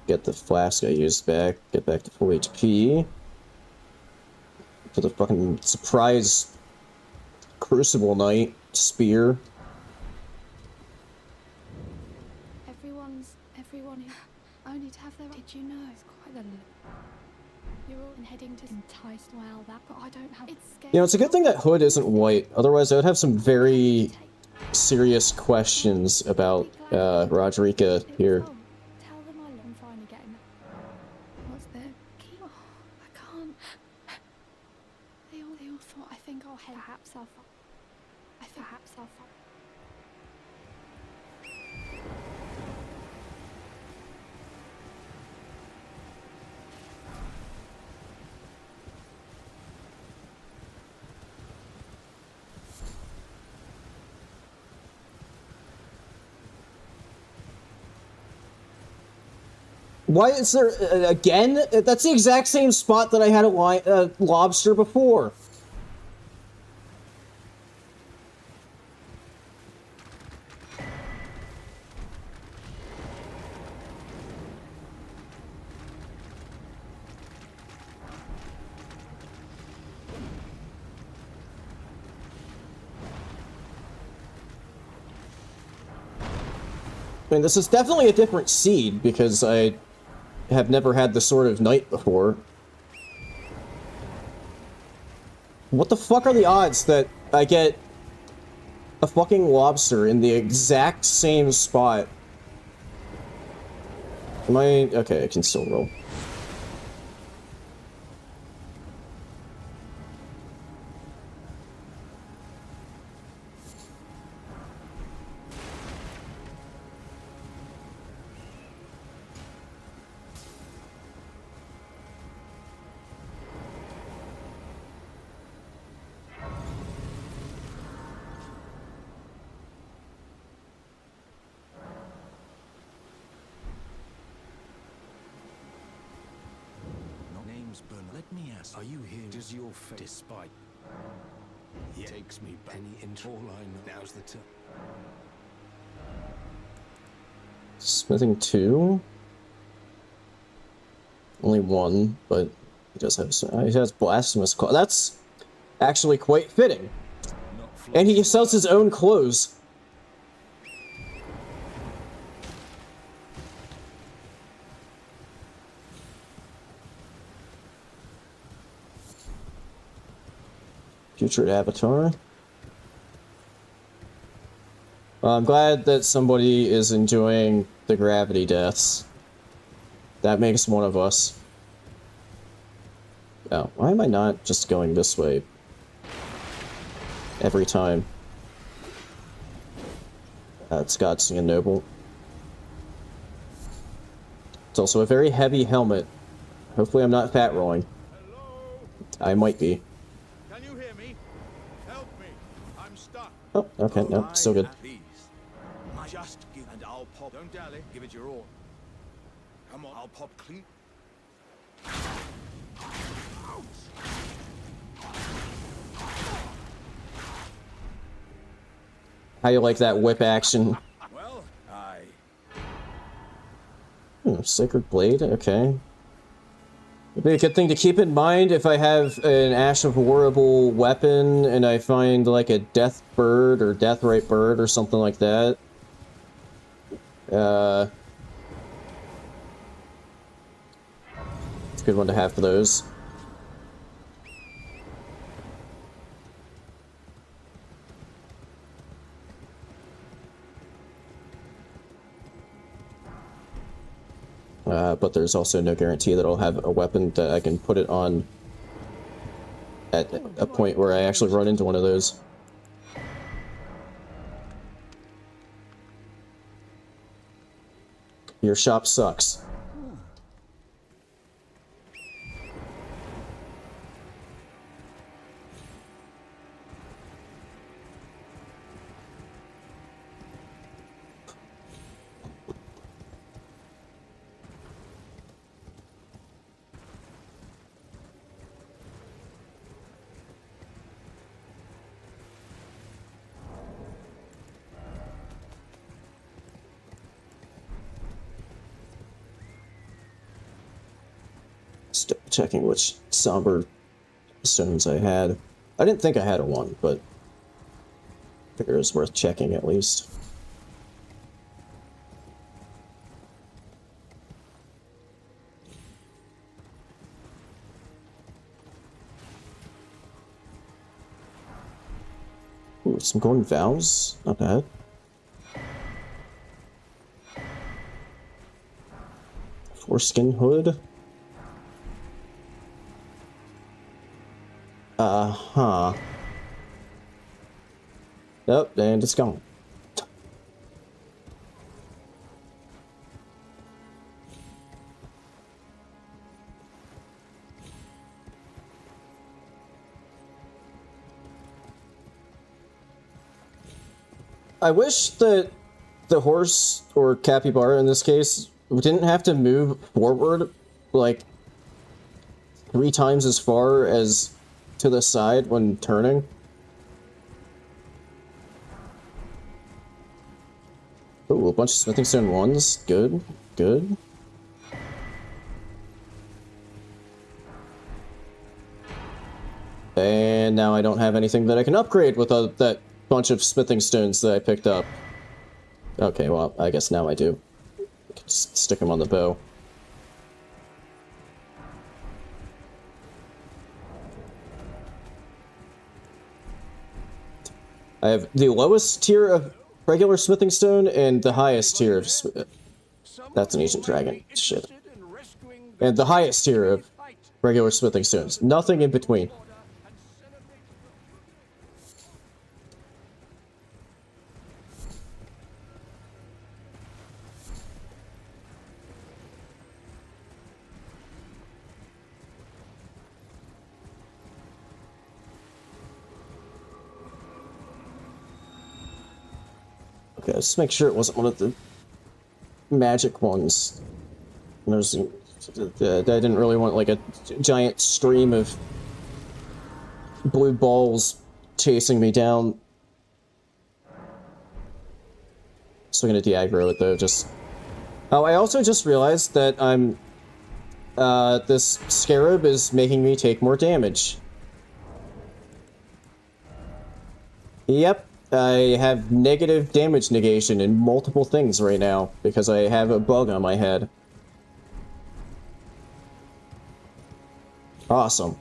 Get the flask I used back, get back to full HP. For the fucking surprise Crucible Knight spear. Everyone only to have their. Did you know? It's quite the. You're all heading to enticed. Well, that, but I don't have. It's scary. You know, it's a good thing that Hood isn't white. Otherwise, I would have some very serious questions about Roderica here. Tell them I'm finally getting. What's there? Oh, I can't. They all thought I think I'll head. Perhaps I'll. perhaps I'll find. Why is there again? That's the exact same spot that I had a lobster before. I mean, this is definitely a different seed because I have never had this sort of night before. What the fuck are the odds that I get a fucking lobster in the exact same spot? Am I... okay, I can still roll. Let me ask, are you here? Does your face, despite takes me back any into all I know? Now's the time. Smithing 2? Only 1, but he does have some, he has blasphemous claw. That's actually quite fitting. And he sells his own clothes. Future avatar. I'm glad that somebody is enjoying the gravity deaths. That makes one of us. Oh, why am I not just going this way every time? It's Godsend Noble. It's also a very heavy helmet. Hopefully I'm not fat rolling. I might be. Oh, okay, no, still good. Just give and I'll pop. Don't dally. Give it your all. Come on, I'll pop clean. How you like that whip action? Well, Sacred Blade, okay. It'd be a good thing to keep in mind if I have an Ash of Horrible weapon and I find like a Death Bird or Deathrite Bird or something like that. It's a good one to have for those. But there's also no guarantee that I'll have a weapon that I can put it on at a point where I actually run into one of those. Your shop sucks. Still checking which somber stones I had. I didn't think I had a one, but I figure it was worth checking at least. Ooh, some golden vows, not bad. Foreskin hood. Nope, and it's gone. I wish that the horse, or capybara in this case, didn't have to move forward, like, 3 times as far as to the side when turning. Ooh, a bunch of smithing stone 1s. Good, good. And now I don't have anything that I can upgrade with that bunch of smithing stones that I picked up. Okay, well, I guess now I do. I can just stick them on the bow. I have the lowest tier of regular smithing stone and the highest tier of... That's an ancient dragon. Shit. And the highest tier of regular smithing stones. Nothing in between. Okay, let's make sure it wasn't one of the magic ones. There's, I didn't really want like a giant stream of blue balls chasing me down. Still gonna de-aggro it though, just... Oh, I also just realized that I'm... this scarab is making me take more damage. Yep. I have negative damage negation in multiple things right now, because I have a bug on my head. Awesome.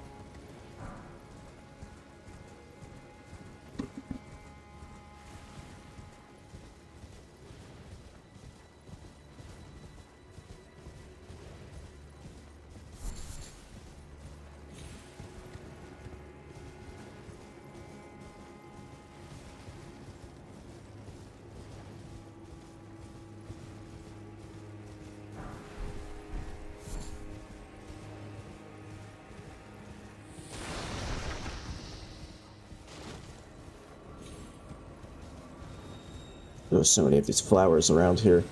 There's so many of these flowers around here.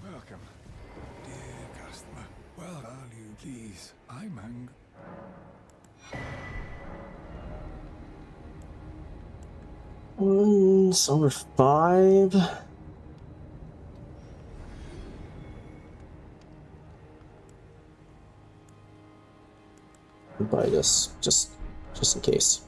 Welcome, dear customer. Well, are you please? I'm hungry. Summer 5. I'll buy this just in case.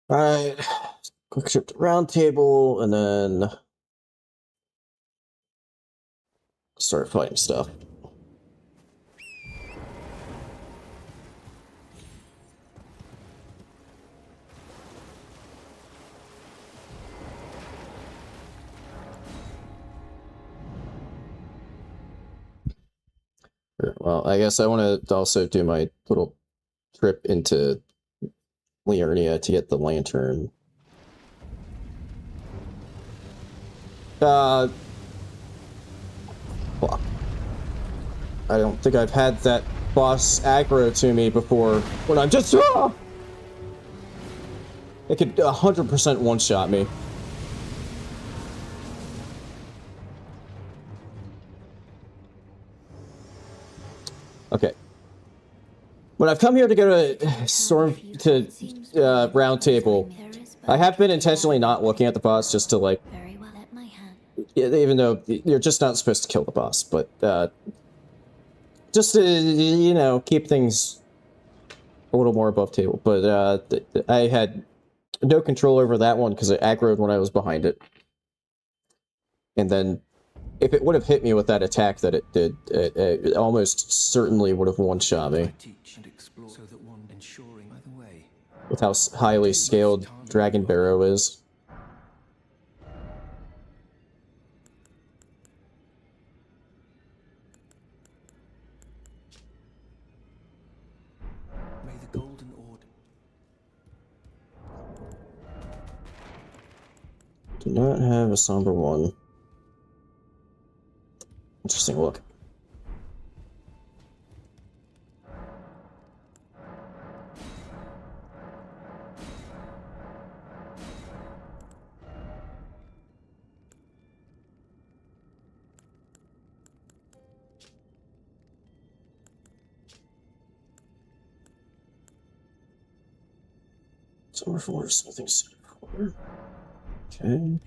Alright, quick trip to round table, and then start fighting stuff. Well, I guess I want to also do my little trip into Liurnia to get the lantern. Fuck. I don't think I've had that boss aggro to me before when I'm just... Ah! It could 100% one-shot me. But I've come here to go to Storm to Round Table. I have been intentionally not looking at the boss just to like, Very well at my hand. even though you're just not supposed to kill the boss, but just to, you know, keep things a little more above table. But I had no control over that one because it aggroed when I was behind it. And then if it would have hit me with that attack that it did, it almost certainly would have one-shot me. Teach and explore so that one ensuring by the way. With how highly scaled Dragon Barrow is. May the golden order. Do not have a somber one. Interesting look. Somber 4, something 4. Okay.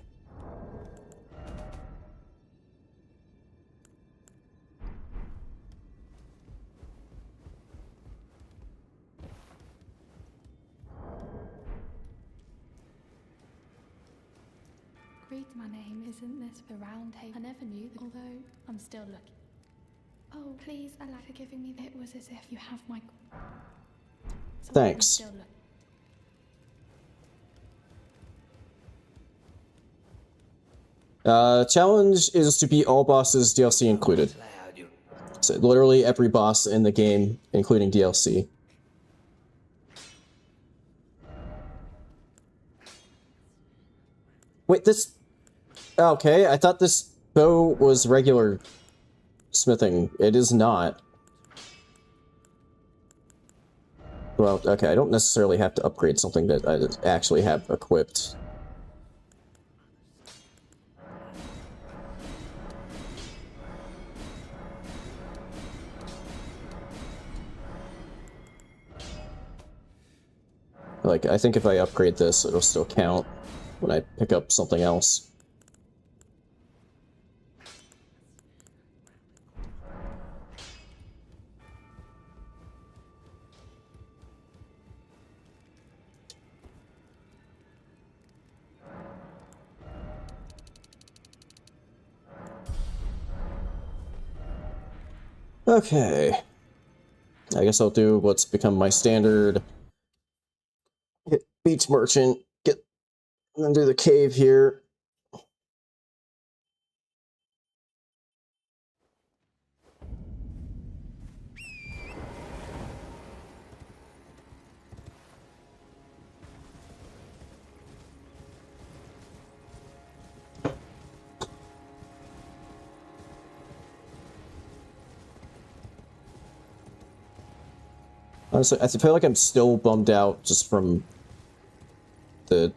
Read my name, isn't this the round table? I never knew that, although I'm still looking. Oh, please allow for giving me that. It was as if you have my... So Thanks. I'm still looking. Challenge is to beat all bosses, DLC included. So literally every boss in the game, including DLC. Wait, this... Okay, I thought this bow was regular smithing. It is not. Well, okay, I don't necessarily have to upgrade something that I actually have equipped. Like, I think if I upgrade this, it'll still count when I pick up something else. Okay. I guess I'll do what's become my standard. Hit Beach Merchant, and then do the cave here. Honestly, I feel like I'm still bummed out just from the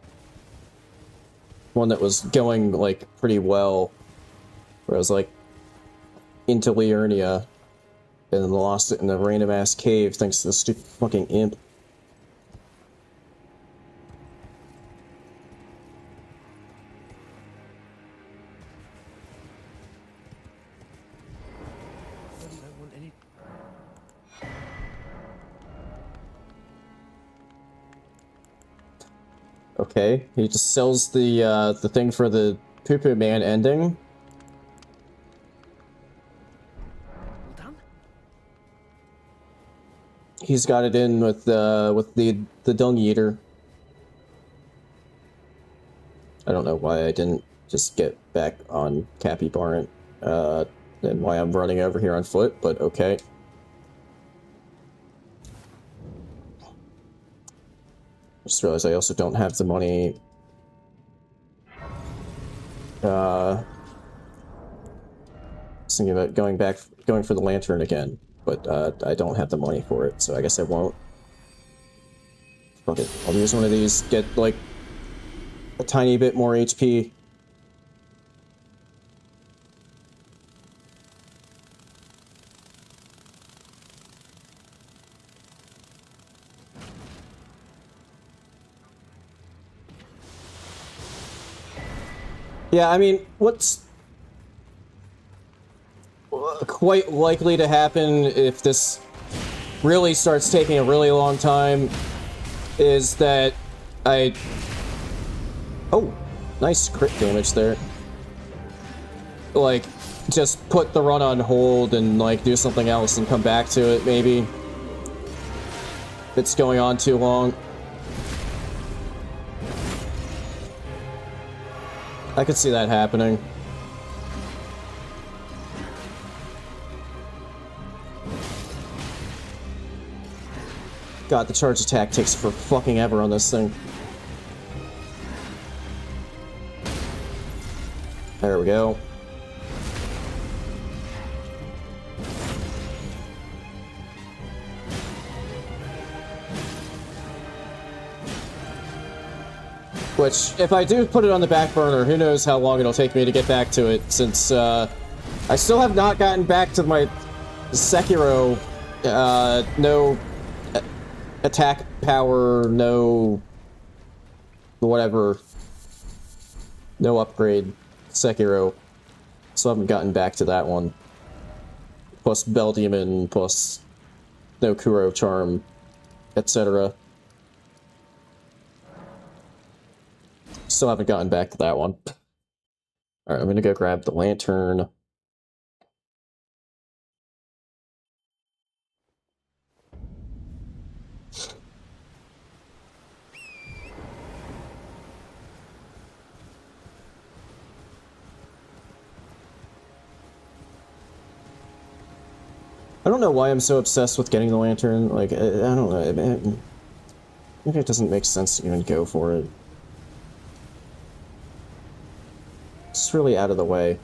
one that was going, like, pretty well. Where I was, like, into Liurnia, and then lost it in the random-ass cave thanks to the stupid fucking imp. Don't want any. Okay, he just sells the thing for the Poo-Poo Man ending. All done? He's got it in with the Dung Eater. I don't know why I didn't just get back on Cappy Barrent, and why I'm running over here on foot, but okay. Just realized I also don't have the money. I was thinking about going for the lantern again, but I don't have the money for it, so I guess I won't. Fuck it. I'll use one of these, get like a tiny bit more HP. Yeah, I mean, what's quite likely to happen if this really starts taking a really long time is that I... Oh, nice crit damage there. Like, just put the run on hold and, like, do something else and come back to it, maybe. If it's going on too long. I could see that happening. God, the charge attack takes for fucking ever on this thing. There we go. Which, if I do put it on the back burner, who knows how long it'll take me to get back to it, since, I still have not gotten back to my Sekiro, no attack power, no whatever, no upgrade Sekiro. So I haven't gotten back to that one. Plus Bell Demon, plus no Kuro Charm, etc. Still haven't gotten back to that one. Alright, I'm gonna go grab the lantern. I don't know why I'm so obsessed with getting the lantern. Like, I don't know. Maybe it doesn't make sense to even go for it. It's really out of the way.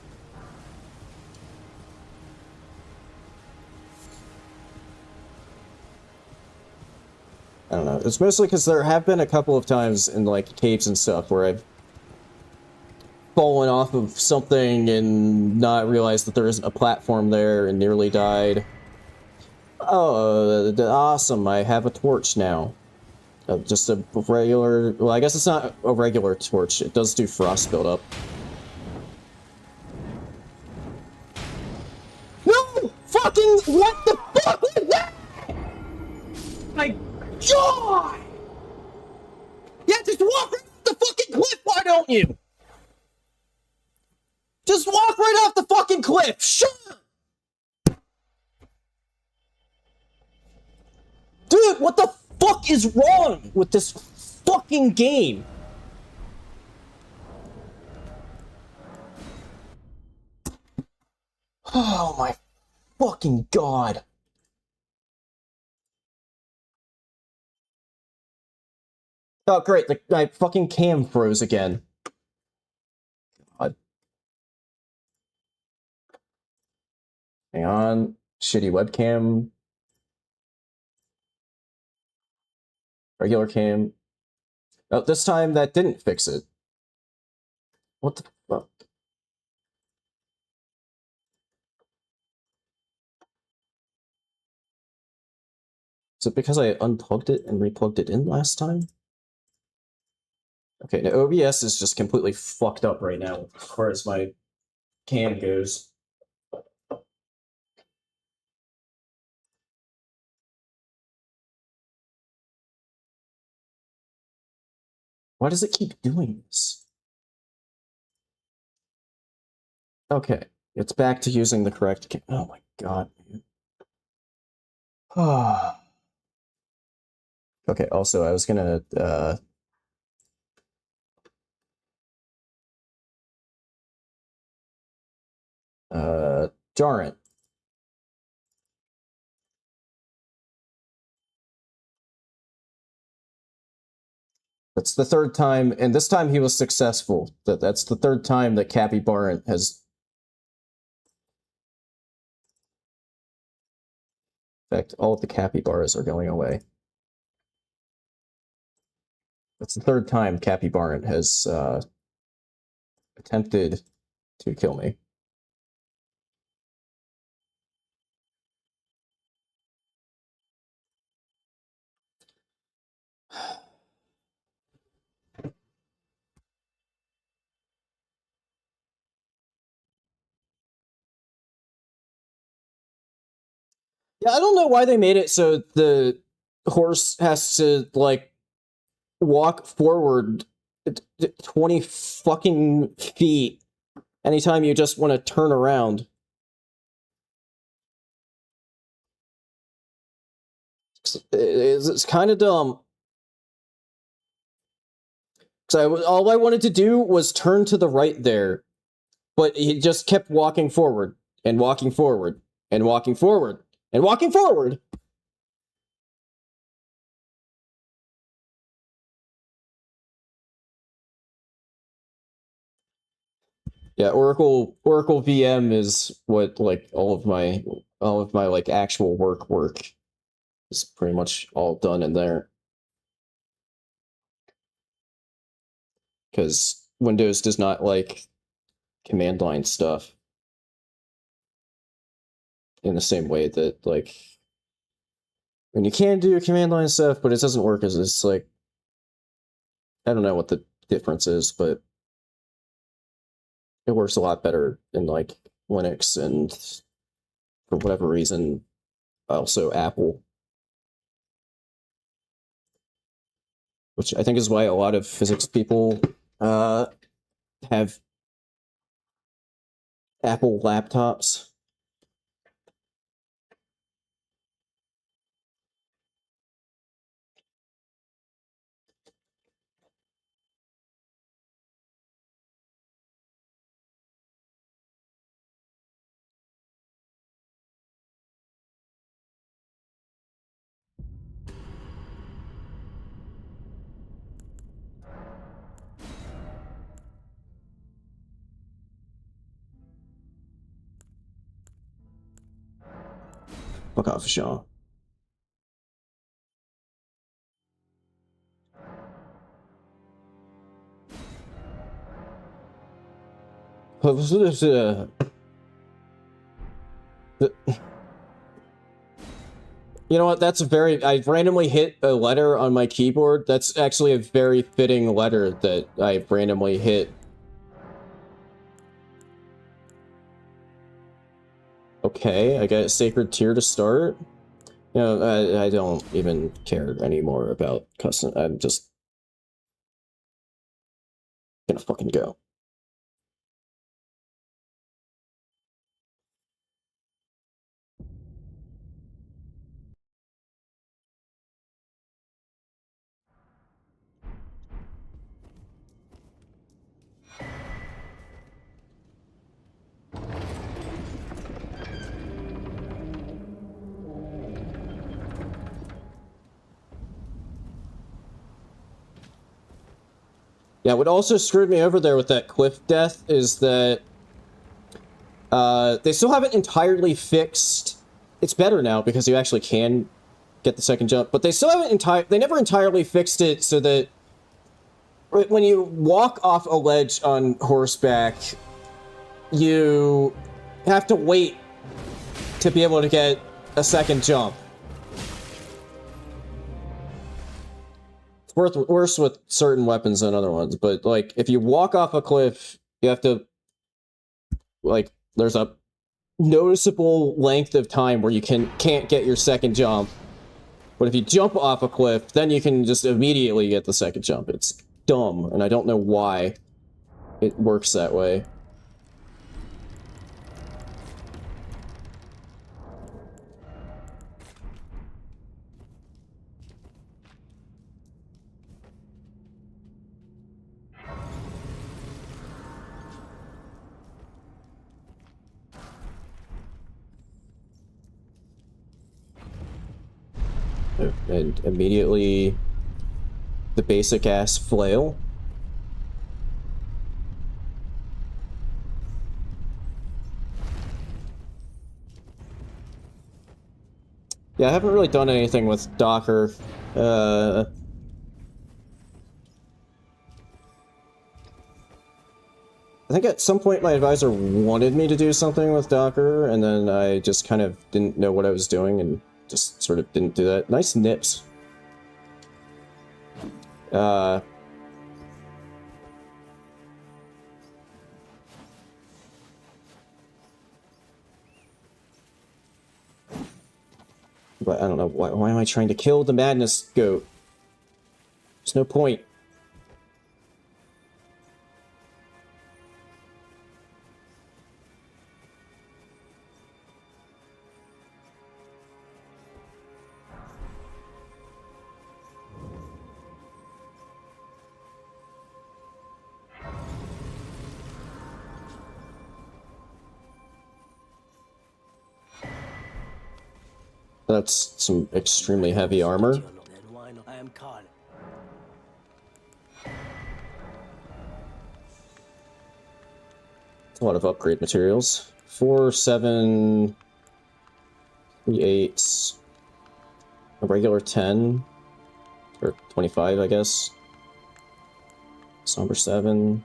I don't know. It's mostly because there have been a couple of times in, like, caves and stuff where I've fallen off of something and not realized that there isn't a platform there and nearly died. Oh, awesome. I have a torch now. Just a regular... Well, I guess it's not a regular torch. It does do frost buildup. No! Fucking... What the fuck was that? My God! Yeah, just walk right off the fucking cliff, why don't you? Just walk right off the fucking cliff! Shut up! Dude, what the fuck is wrong with this fucking game? Oh my fucking God. Oh great, my fucking cam froze again. God. Hang on. Shitty webcam. Regular cam. Oh, this time that didn't fix it. What the fuck? Is it because I unplugged it and replugged it in last time? Okay, now OBS is just completely fucked up right now as far as my cam goes. Why does it keep doing this? Okay, it's back to using the correct cam. Oh my God, man. Okay, also, I was gonna, darn it. That's the third time, and this time he was successful. That's the third time that Cappy Barrent has... In fact, all of the capybaras are going away. That's the third time Cappy Barrent has, attempted to kill me. Yeah, I don't know why they made it so the horse has to, like, walk forward 20 fucking feet anytime you just want to turn around. It's kind of dumb. So all I wanted to do was turn to the right there, but he just kept walking forward and walking forward and walking forward and walking forward. Yeah, Oracle VM is what, like, all of my like actual work is pretty much all done in there. Because Windows does not like command line stuff in the same way that, like, and you can do command line stuff, but it doesn't work as it's like, I don't know what the difference is, but it works a lot better in like Linux and for whatever reason also Apple, which I think is why a lot of physics people have Apple laptops. Fuck off, Sean. You know what? That's a very... I randomly hit a letter on my keyboard. That's actually a very fitting letter that I randomly hit. Okay, I got a sacred tier to start. You know, I don't even care anymore about custom. I'm just gonna fucking go. Yeah, what also screwed me over there with that cliff death is that they still haven't entirely fixed... It's better now because you actually can get the second jump, but they still haven't they never entirely fixed it so that when you walk off a ledge on horseback, you have to wait to be able to get a second jump. It's worse with certain weapons than other ones, but, like, if you walk off a cliff, you have to, like, there's a noticeable length of time where you can't get your second jump. But if you jump off a cliff, then you can just immediately get the second jump. It's dumb, and I don't know why it works that way. And immediately the basic ass flail. Yeah, I haven't really done anything with Docker. I think at some point my advisor wanted me to do something with Docker, and then I just kind of didn't know what I was doing and just sort of didn't do that. Nice nips. but I don't know. Why am I trying to kill the madness goat? There's no point. That's some extremely heavy armor. I am Carl. A lot of upgrade materials. 4, 7, 3, 8, a regular 10, or 25, I guess. Somber 7.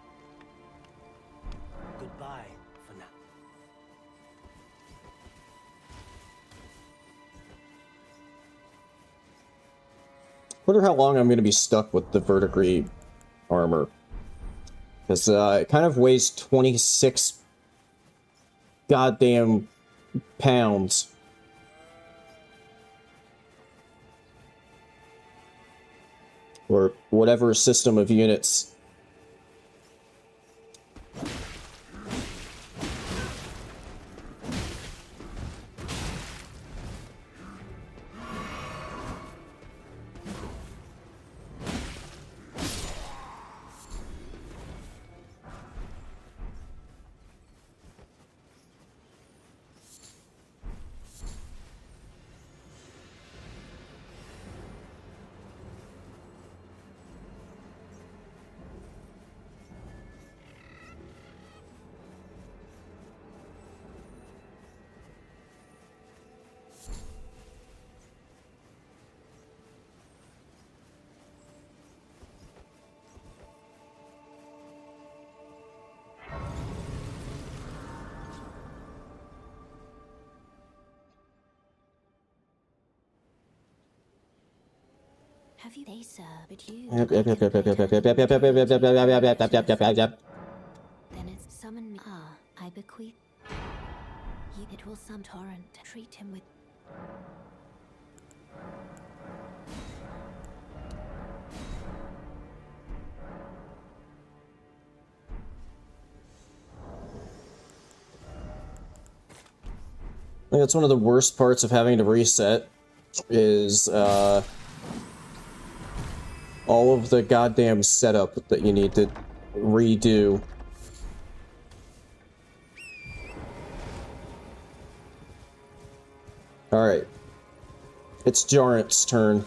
Goodbye for now. Wonder how long I'm going to be stuck with the verdigris armor. Because it kind of weighs 26 goddamn pounds. Or whatever system of units. Have you they, sir? But you. Yep. Then it's summon me. Ah, I bequeath. You, it will some torrent. Treat him with. I think that's one of the worst parts of having to reset, is all of the goddamn setup that you need to redo. Alright. It's Jarrent's turn.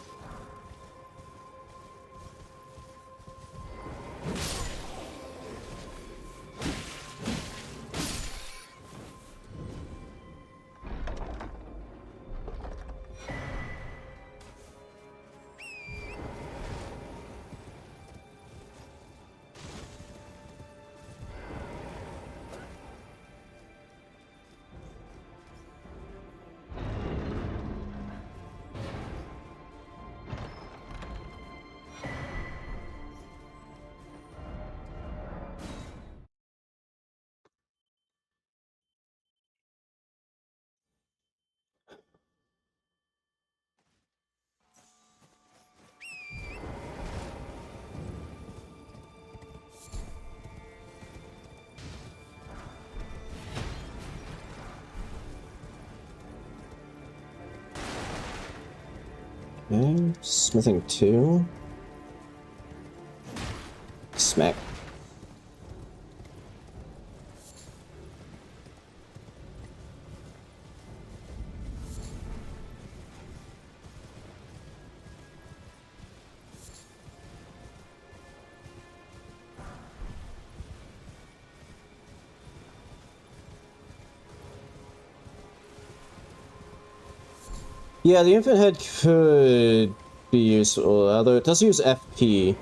Okay, smithing 2. Smack. Yeah, the infant head could be useful, although it does use FP.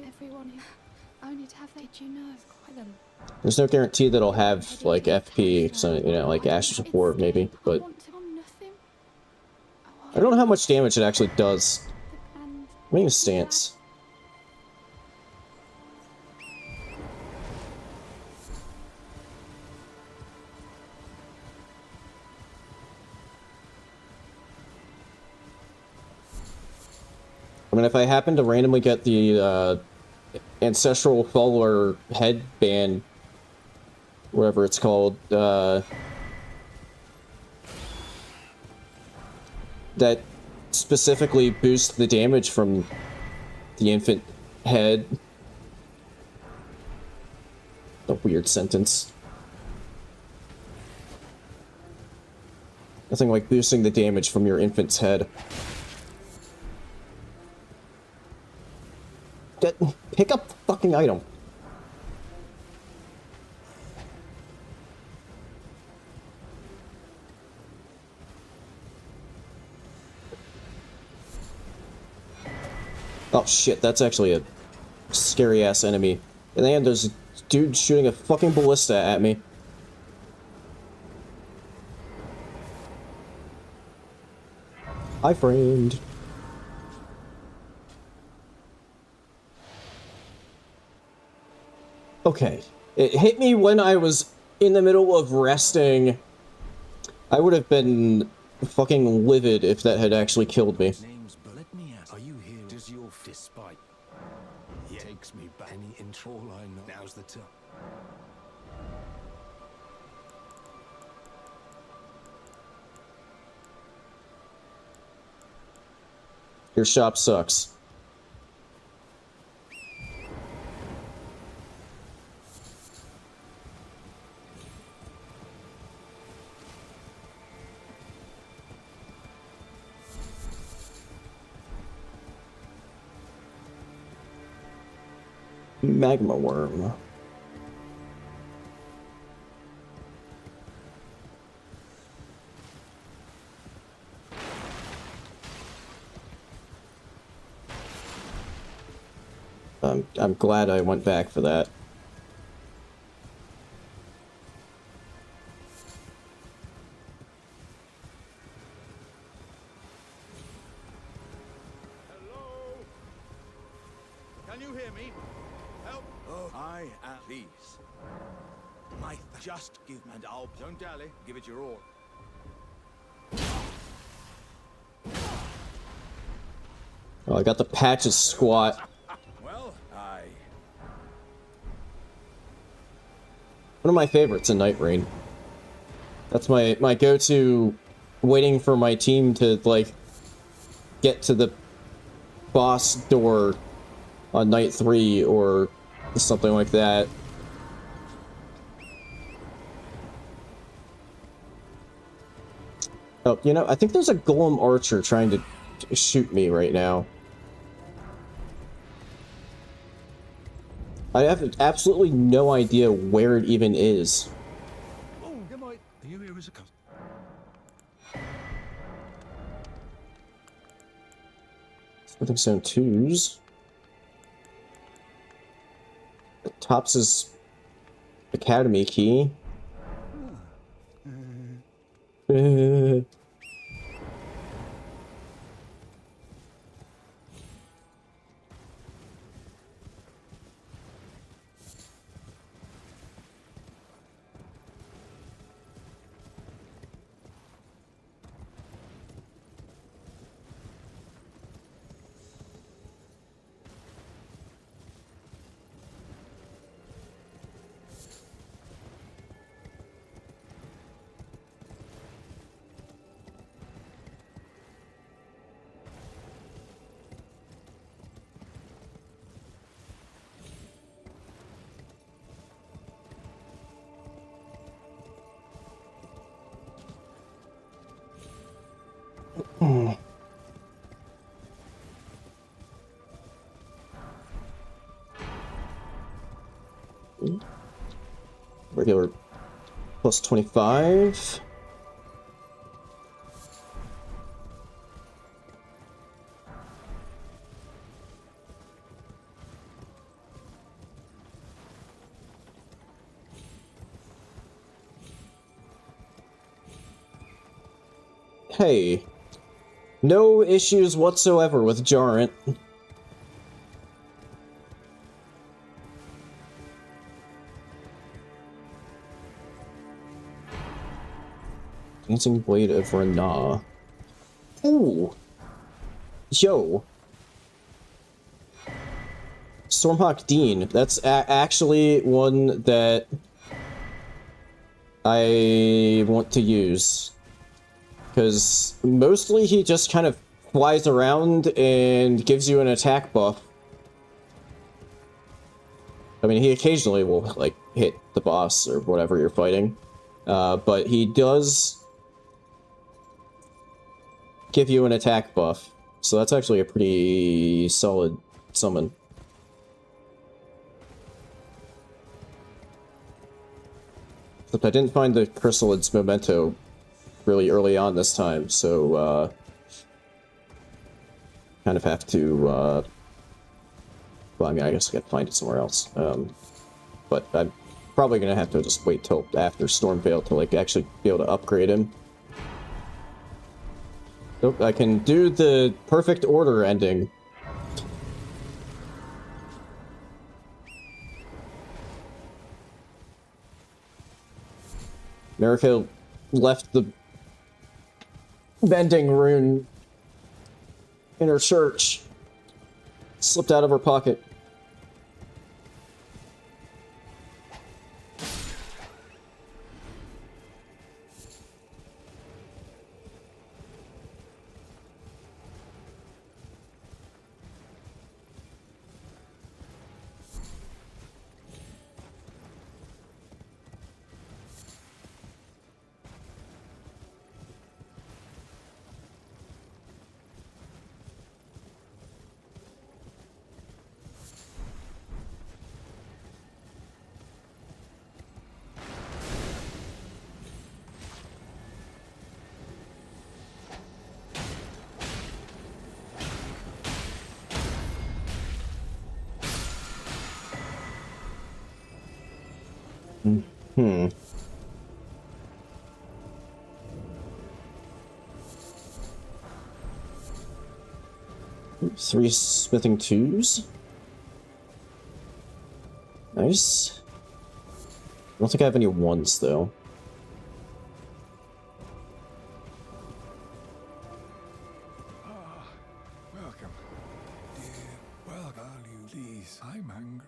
Everyone who only to have that, you know, it's quite them. There's no guarantee that it'll have, like, FP, so, you know, like Ash support, maybe, but I don't know how much damage it actually does. Make a stance. I mean, if I happen to randomly get the ancestral follower headband, whatever it's called, that specifically boosts the damage from the infant head. A weird sentence. Nothing like boosting the damage from your infant's head. Pick up the fucking item. Oh shit, that's actually a scary ass enemy. And then there's a dude shooting a fucking ballista at me. Hi, friend. Okay. It hit me when I was in the middle of resting. I would have been fucking livid if that had actually killed me. Are you here? Does your fist bite? Yeah. Takes me back. Any intro all I know. Now's the time. Your shop sucks. Magma worm. I'm glad I went back for that. Hello? Can you hear me? Help! Oh, I am peace. Just give me, and I'll don't dally. Give it your all. Oh, I got the patches squat. Well, One of my favorites in Night Rain. That's my go-to, waiting for my team to, like, get to the boss door on night 3 or something like that. Oh, you know, I think there's a golem archer trying to shoot me right now. I have absolutely no idea where it even is. Oh, good night. Are you here as a cousin? Smithing Stone 2s. Tops' Academy key. Regular plus 25. Hey, no issues whatsoever with Jarrett. Dancing Blade of Rana. Ooh! Yo! Stormhawk Dean. That's actually one that I want to use. Because mostly he just kind of flies around and gives you an attack buff. I mean, he occasionally will, like, hit the boss or whatever you're fighting. But he does give you an attack buff. So that's actually a pretty solid summon. Except I didn't find the Chrysalid's Memento really early on this time, so, kind of have to, well, I mean, I guess I gotta find it somewhere else. But I'm probably gonna have to just wait till after Stormveil to, like, actually be able to upgrade him. Nope, I can do the perfect order ending. Marika left the bending rune in her church. Slipped out of her pocket. Hmm. 3 smithing 2s? Nice. I don't think I have any 1s, though. Welcome. Dear, welcome. You please. I'm hungry.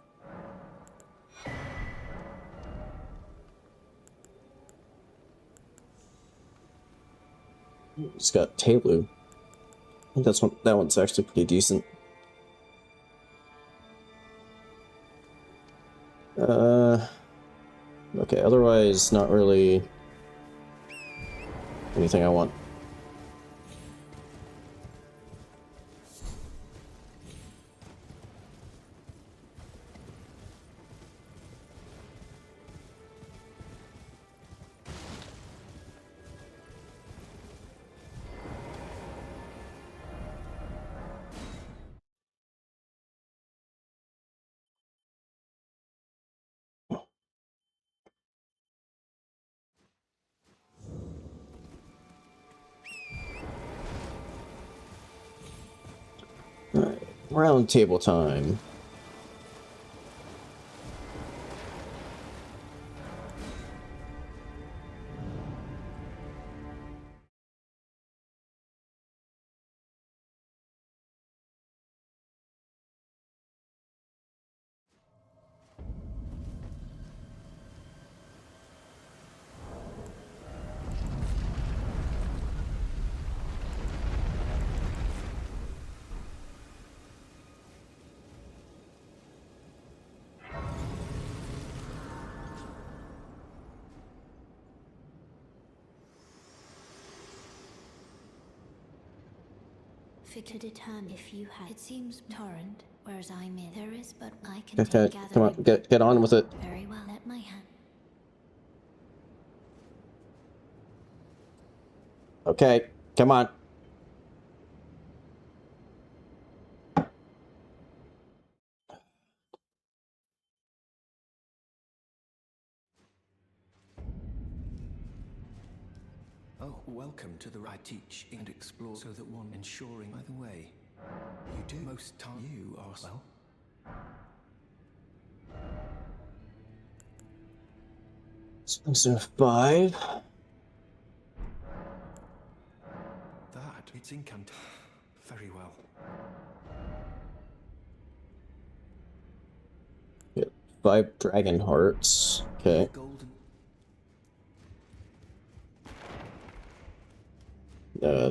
It's got Tailu. I think that one's actually pretty decent. Okay, otherwise, not really anything I want. Alright, round table time. To determine if you had. It seems torrent, whereas I'm in. There is, but I can Okay, gather. come on, get on with it. Very well. Let my hand. Okay, come on. Oh, welcome to the I teach and explore so that one ensuring. By the way, you do most time you are well. Expensive 5. It's incant. Very well. Get 5 dragon hearts. Okay. Golden. Uh,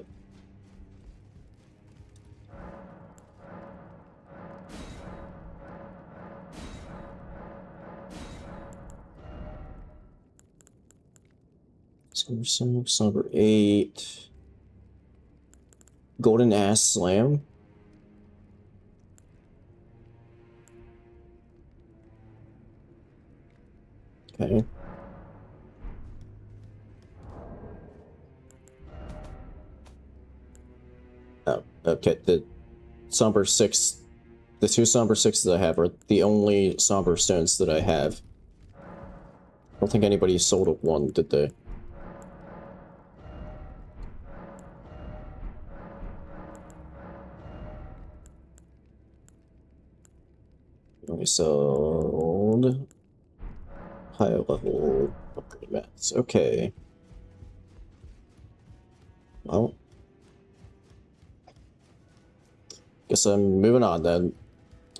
number 8. Golden ass slam. Okay. Oh, okay. The somber 6, the 2 somber 6s I have are the only somber stones that I have. I don't think anybody sold up one, did they? Only sold higher level upgrade mats. Okay. Well, guess I'm moving on then.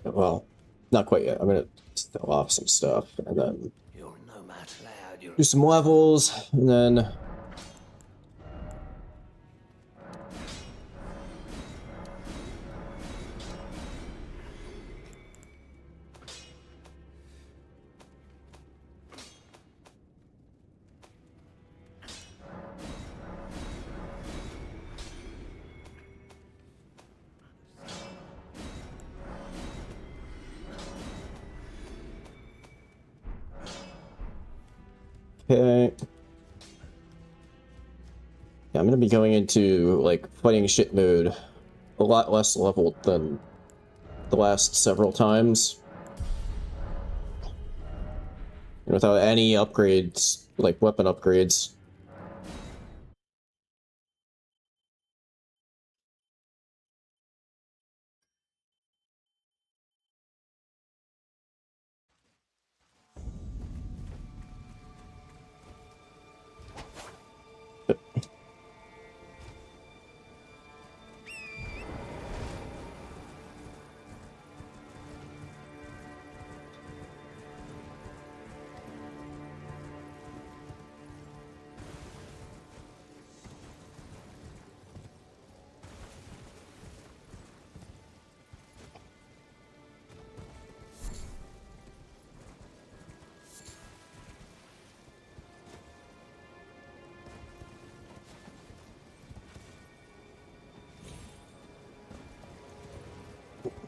Well, not quite yet. I'm gonna fill off some stuff and then You're no match, lad. You're do some levels and then okay. Yeah, I'm gonna be going into like fighting shit mode a lot less leveled than the last several times. Without any upgrades, like weapon upgrades.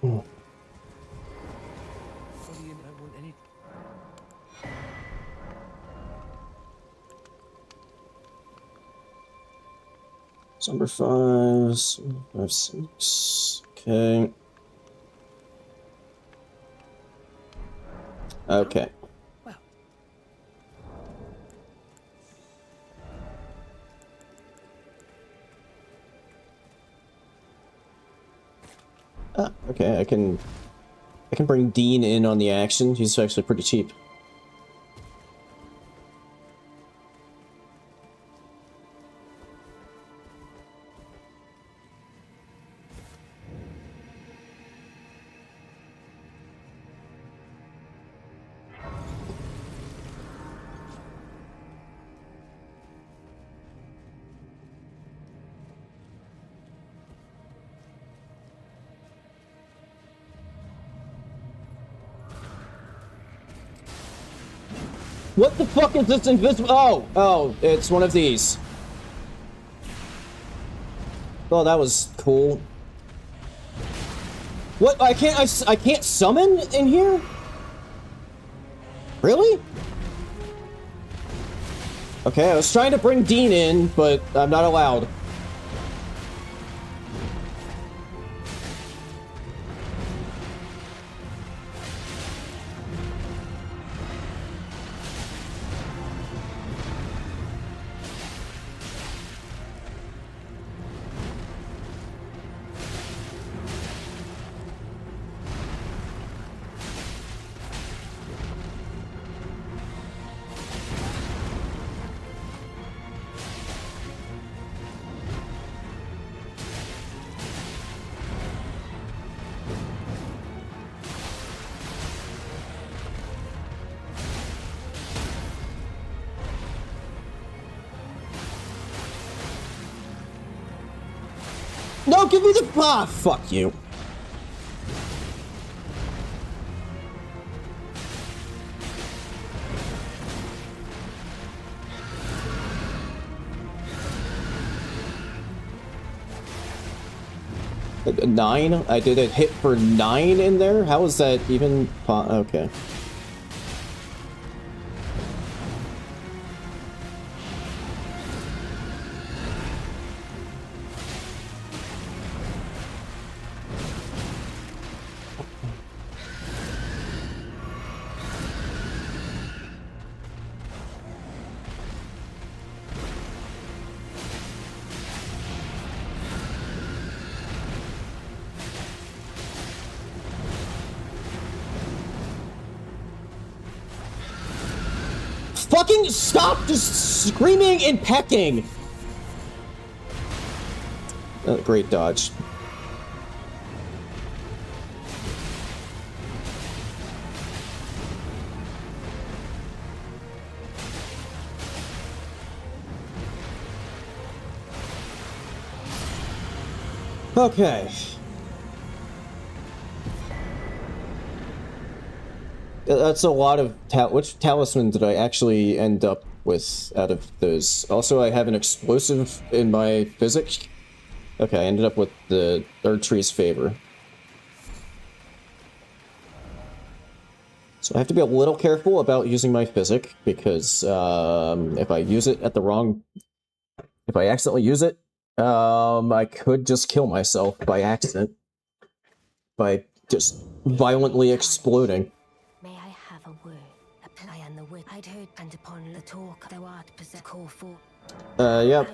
what do you don't want any. Number 5, 6. Okay. Okay. Well, Ah, okay, I can bring Dean in on the action. He's actually pretty cheap. What the fuck is this invisible? Oh, it's one of these. Oh, that was cool. What? I can't summon in here? Really? Okay, I was trying to bring Dean in, but I'm not allowed. No, give me the... Ah, fuck you. Nine? I did a hit for 9 in there? How is that even... Okay. Fucking stop just screaming and pecking! Great dodge. Okay. That's a lot of which talisman did I actually end up with out of those? Also, I have an explosive in my physics. Okay, I ended up with the Third Tree's Favor. So I have to be a little careful about using my physic, because if I use it at the wrong... If I accidentally use it, I could just kill myself by accident. By just violently exploding. May I have a word? Apply and the word I'd heard and upon the talk thou art possessed call for. Yep.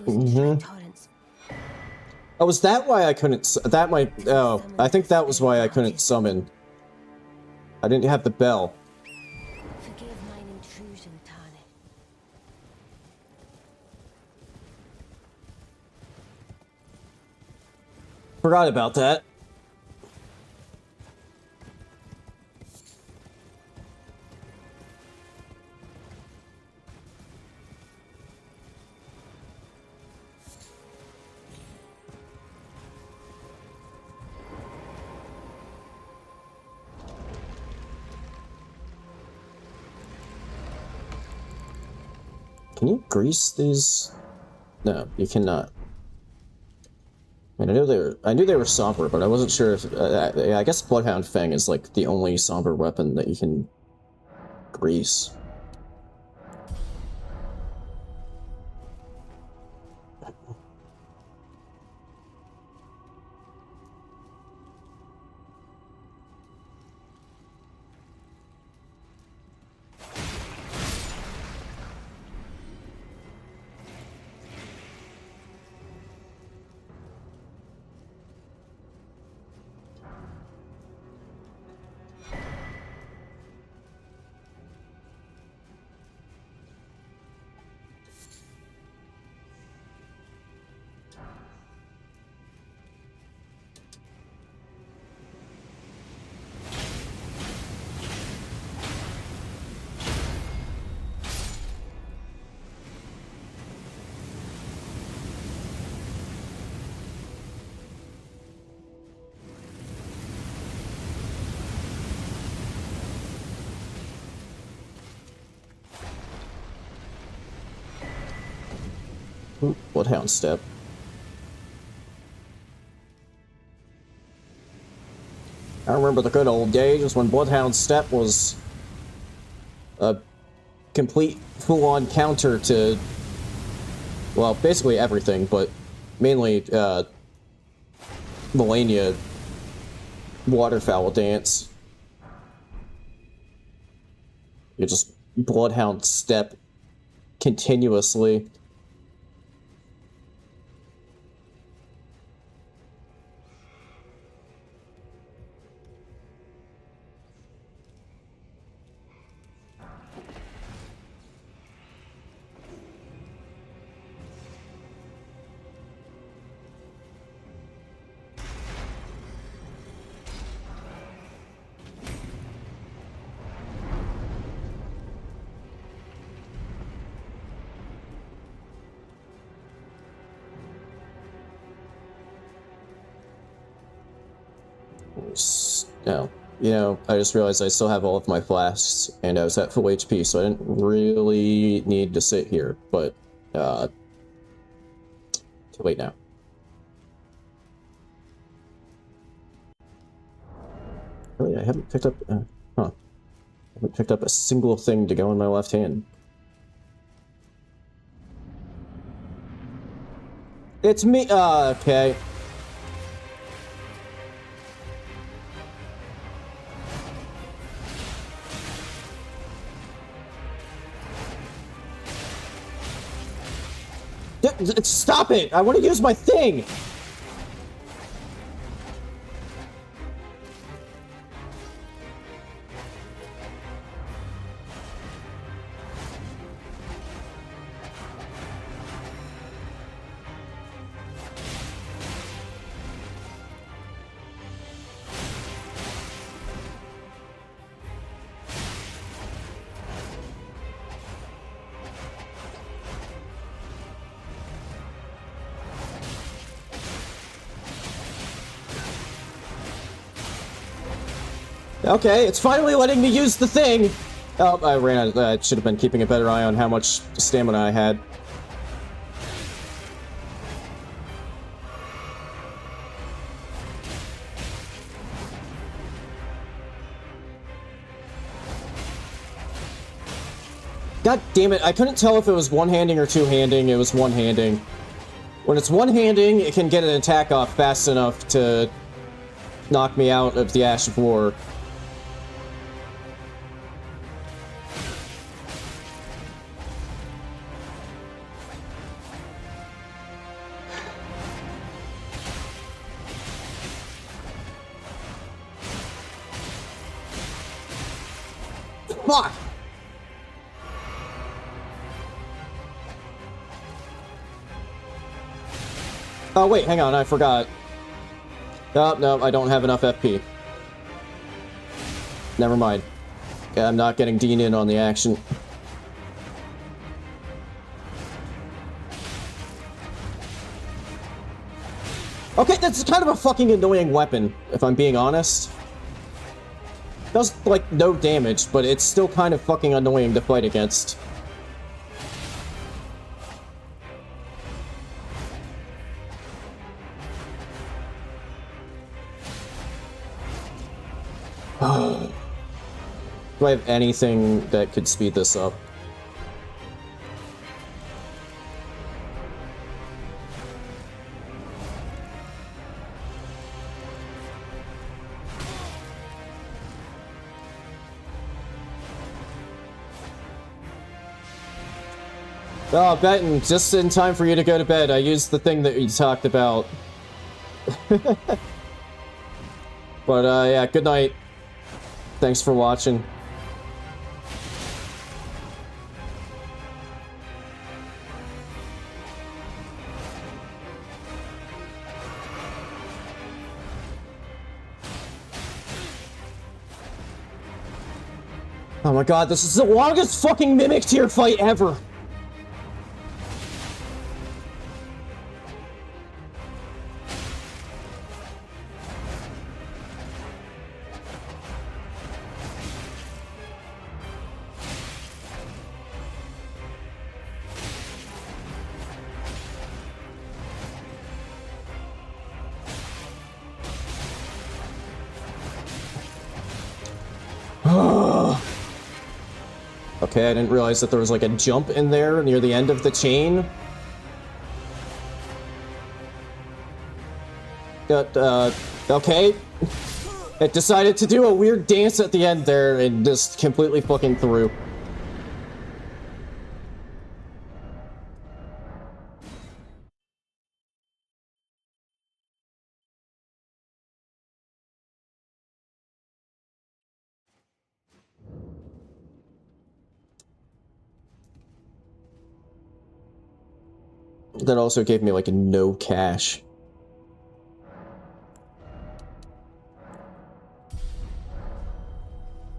Oh, was that why I couldn't... That might... Oh, I think that was why I couldn't summon. I didn't have the bell. Forgive mine intrusion, Tane. Forgot about that. Can you grease these? No, you cannot. I mean, I knew they were somber, but I wasn't sure if I guess Bloodhound Fang is like the only somber weapon that you can grease. Ooh, Bloodhound Step. I remember the good old days when Bloodhound Step was a complete full-on counter to, well, basically everything, but mainly Melania Waterfowl Dance. You just Bloodhound Step continuously. No. You know, I just realized I still have all of my flasks, and I was at full HP, so I didn't really need to sit here, but, too late now. Really, I haven't picked up, I haven't picked up a single thing to go in my left hand. It's me, okay. Stop it! I want to use my thing! Okay, it's finally letting me use the thing! Oh, I ran out. I should have been keeping a better eye on how much stamina I had. God damn it, I couldn't tell if it was one-handing or two-handing. It was one-handing. When it's one-handing, it can get an attack off fast enough to knock me out of the Ash of War. Fuck! Oh, wait, hang on, I forgot. Oh, no, I don't have enough FP. Never mind. Yeah, I'm not getting Dean in on the action. Okay, that's kind of a fucking annoying weapon, if I'm being honest. Does, like, no damage, but it's still kind of fucking annoying to fight against. Do I have anything that could speed this up? Oh, Benton, just in time for you to go to bed. I used the thing that you talked about. But, yeah, good night. Thanks for watching. Oh my god, this is the longest fucking Mimic tier fight ever! Okay, I didn't realize that there was like a jump in there near the end of the chain. Okay. It decided to do a weird dance at the end there and just completely fucking threw. That also gave me like a no cash.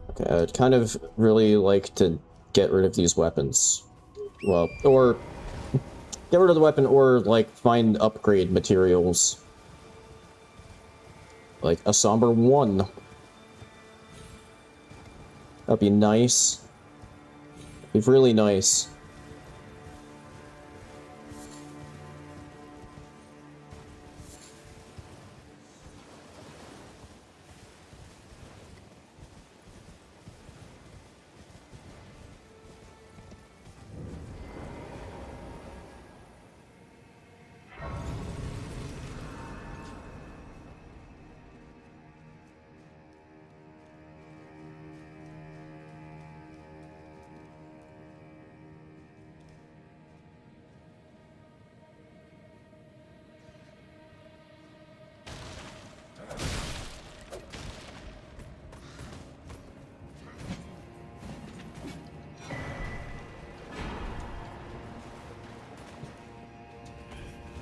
Okay, I'd kind of really like to get rid of these weapons. Well, or get rid of the weapon or like find upgrade materials. Like a somber 1. That'd be nice. Be really nice.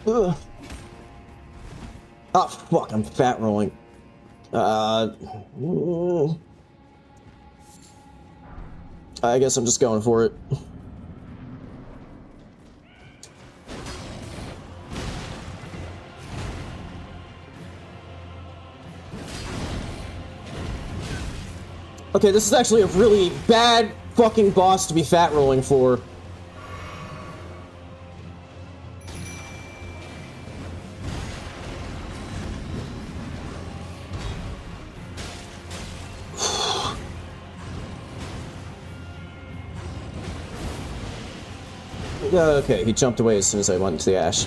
Ugh. Oh, fuck, I'm fat rolling. I guess I'm just going for it. Okay, this is actually a really bad fucking boss to be fat rolling for. Okay, he jumped away as soon as I went into the ash.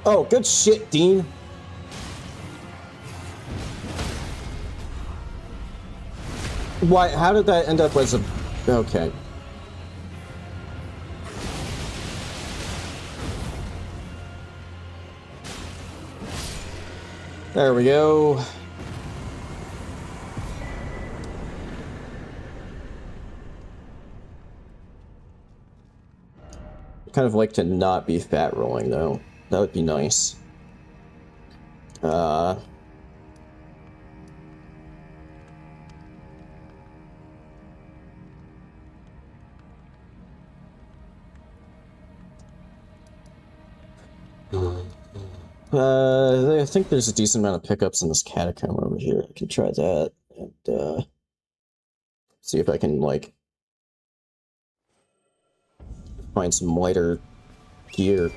Oh, good shit, Dean. Why? How did that end up as a... Okay. There we go. I'd kind of like to not be fat rolling, though. That would be nice. I think there's a decent amount of pickups in this catacomb over here. I can try that and see if I can, like, find some lighter gear.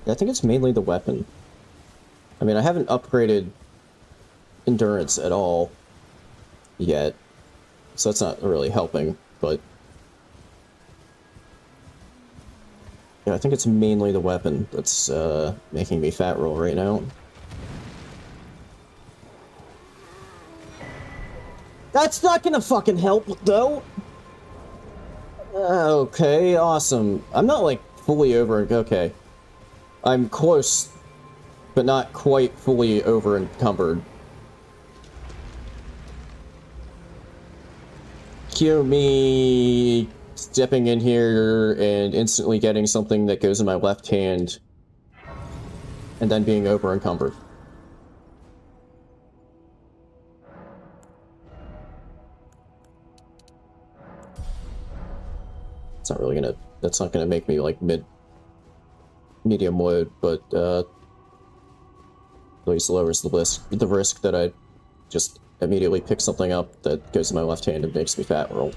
I think it's mainly the weapon. I mean, I haven't upgraded endurance at all yet, so that's not really helping, but yeah, I think it's mainly the weapon that's making me fat roll right now. That's not gonna fucking help, though! Okay, awesome. I'm not, like, fully over... Okay. I'm close, but not quite fully over encumbered. Cue me stepping in here and instantly getting something that goes in my left hand, and then being over encumbered. It's not really gonna... That's not gonna make me, like, medium load, but at least lowers the risk that I just immediately pick something up that goes in my left hand and makes me fat roll.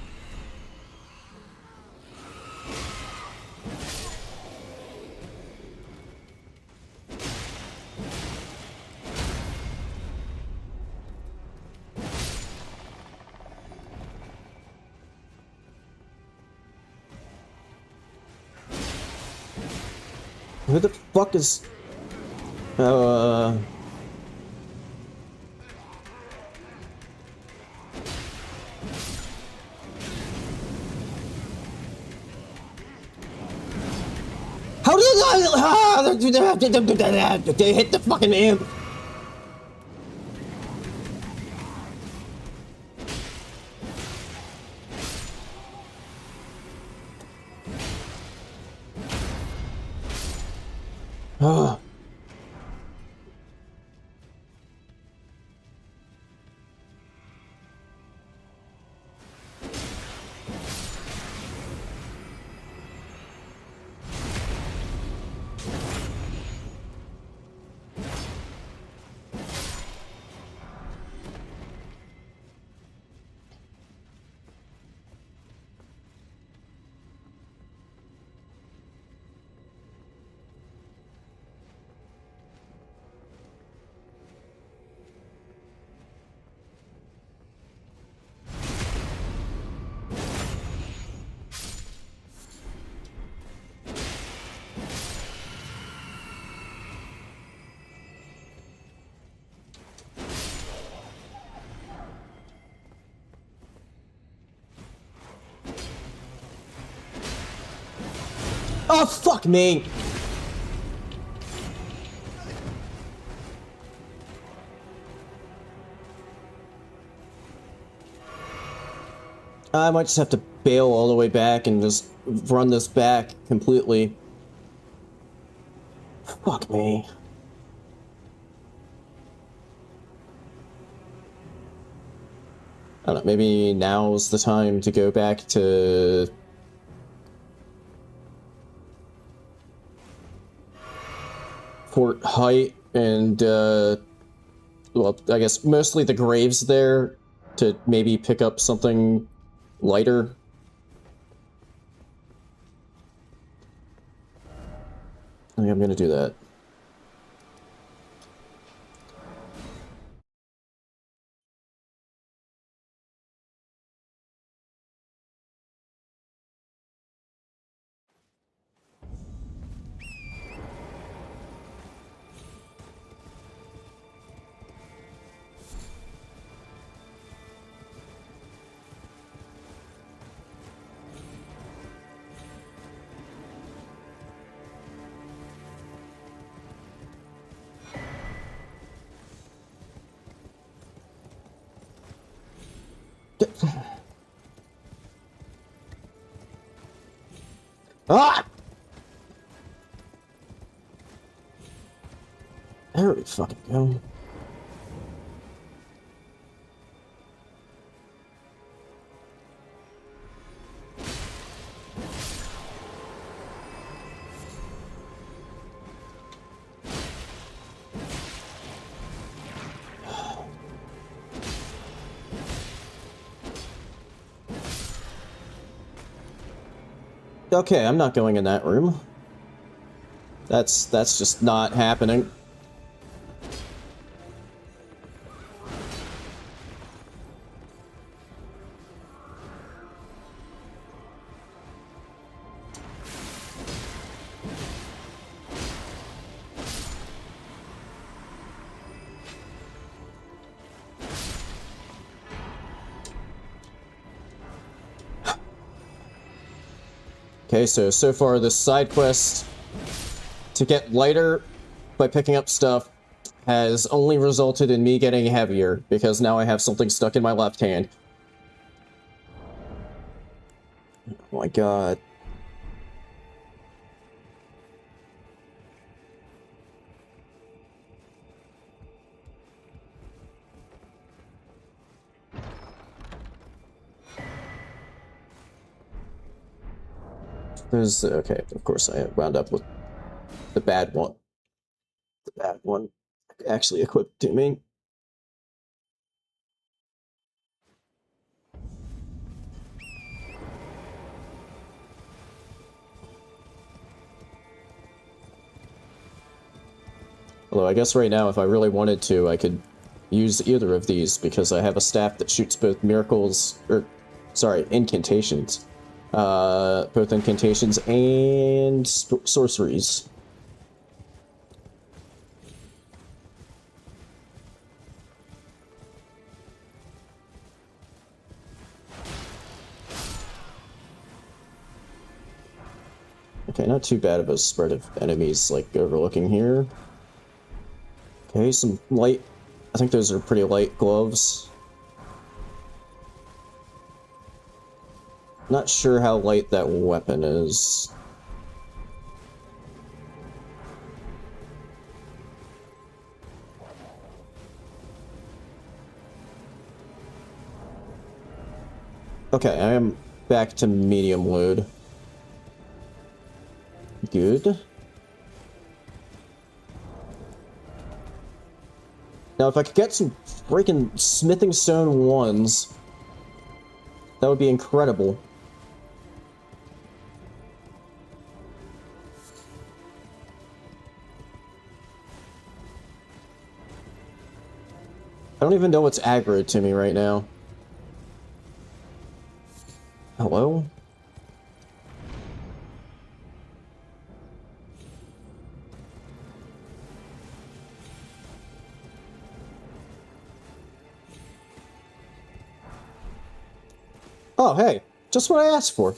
Who the fuck is... How did They hit the fucking amp. Oh. Oh, fuck me! I might just have to bail all the way back and just run this back completely. Fuck me. I don't know, maybe now's the time to go back to... Fort Height and, well, I guess mostly the graves there to maybe pick up something lighter. I think I'm gonna do that. Ah! There we fucking go. Okay, I'm not going in that room. That's just not happening. Okay, so far this side quest to get lighter by picking up stuff has only resulted in me getting heavier, because now I have something stuck in my left hand. Oh my god. There's, okay, of course I wound up with the bad one. The bad one actually equipped to me. Although I guess right now, if I really wanted to, I could use either of these, because I have a staff that shoots both miracles, or, sorry, incantations. Both incantations and sorceries. Okay, not too bad of a spread of enemies, like, overlooking here. Okay, some light... I think those are pretty light gloves. Not sure how light that weapon is. Okay, I am back to medium load. Good. Now, if I could get some freaking smithing stone 1s, that would be incredible. I don't even know what's aggro to me right now. Hello? Oh, hey, just what I asked for.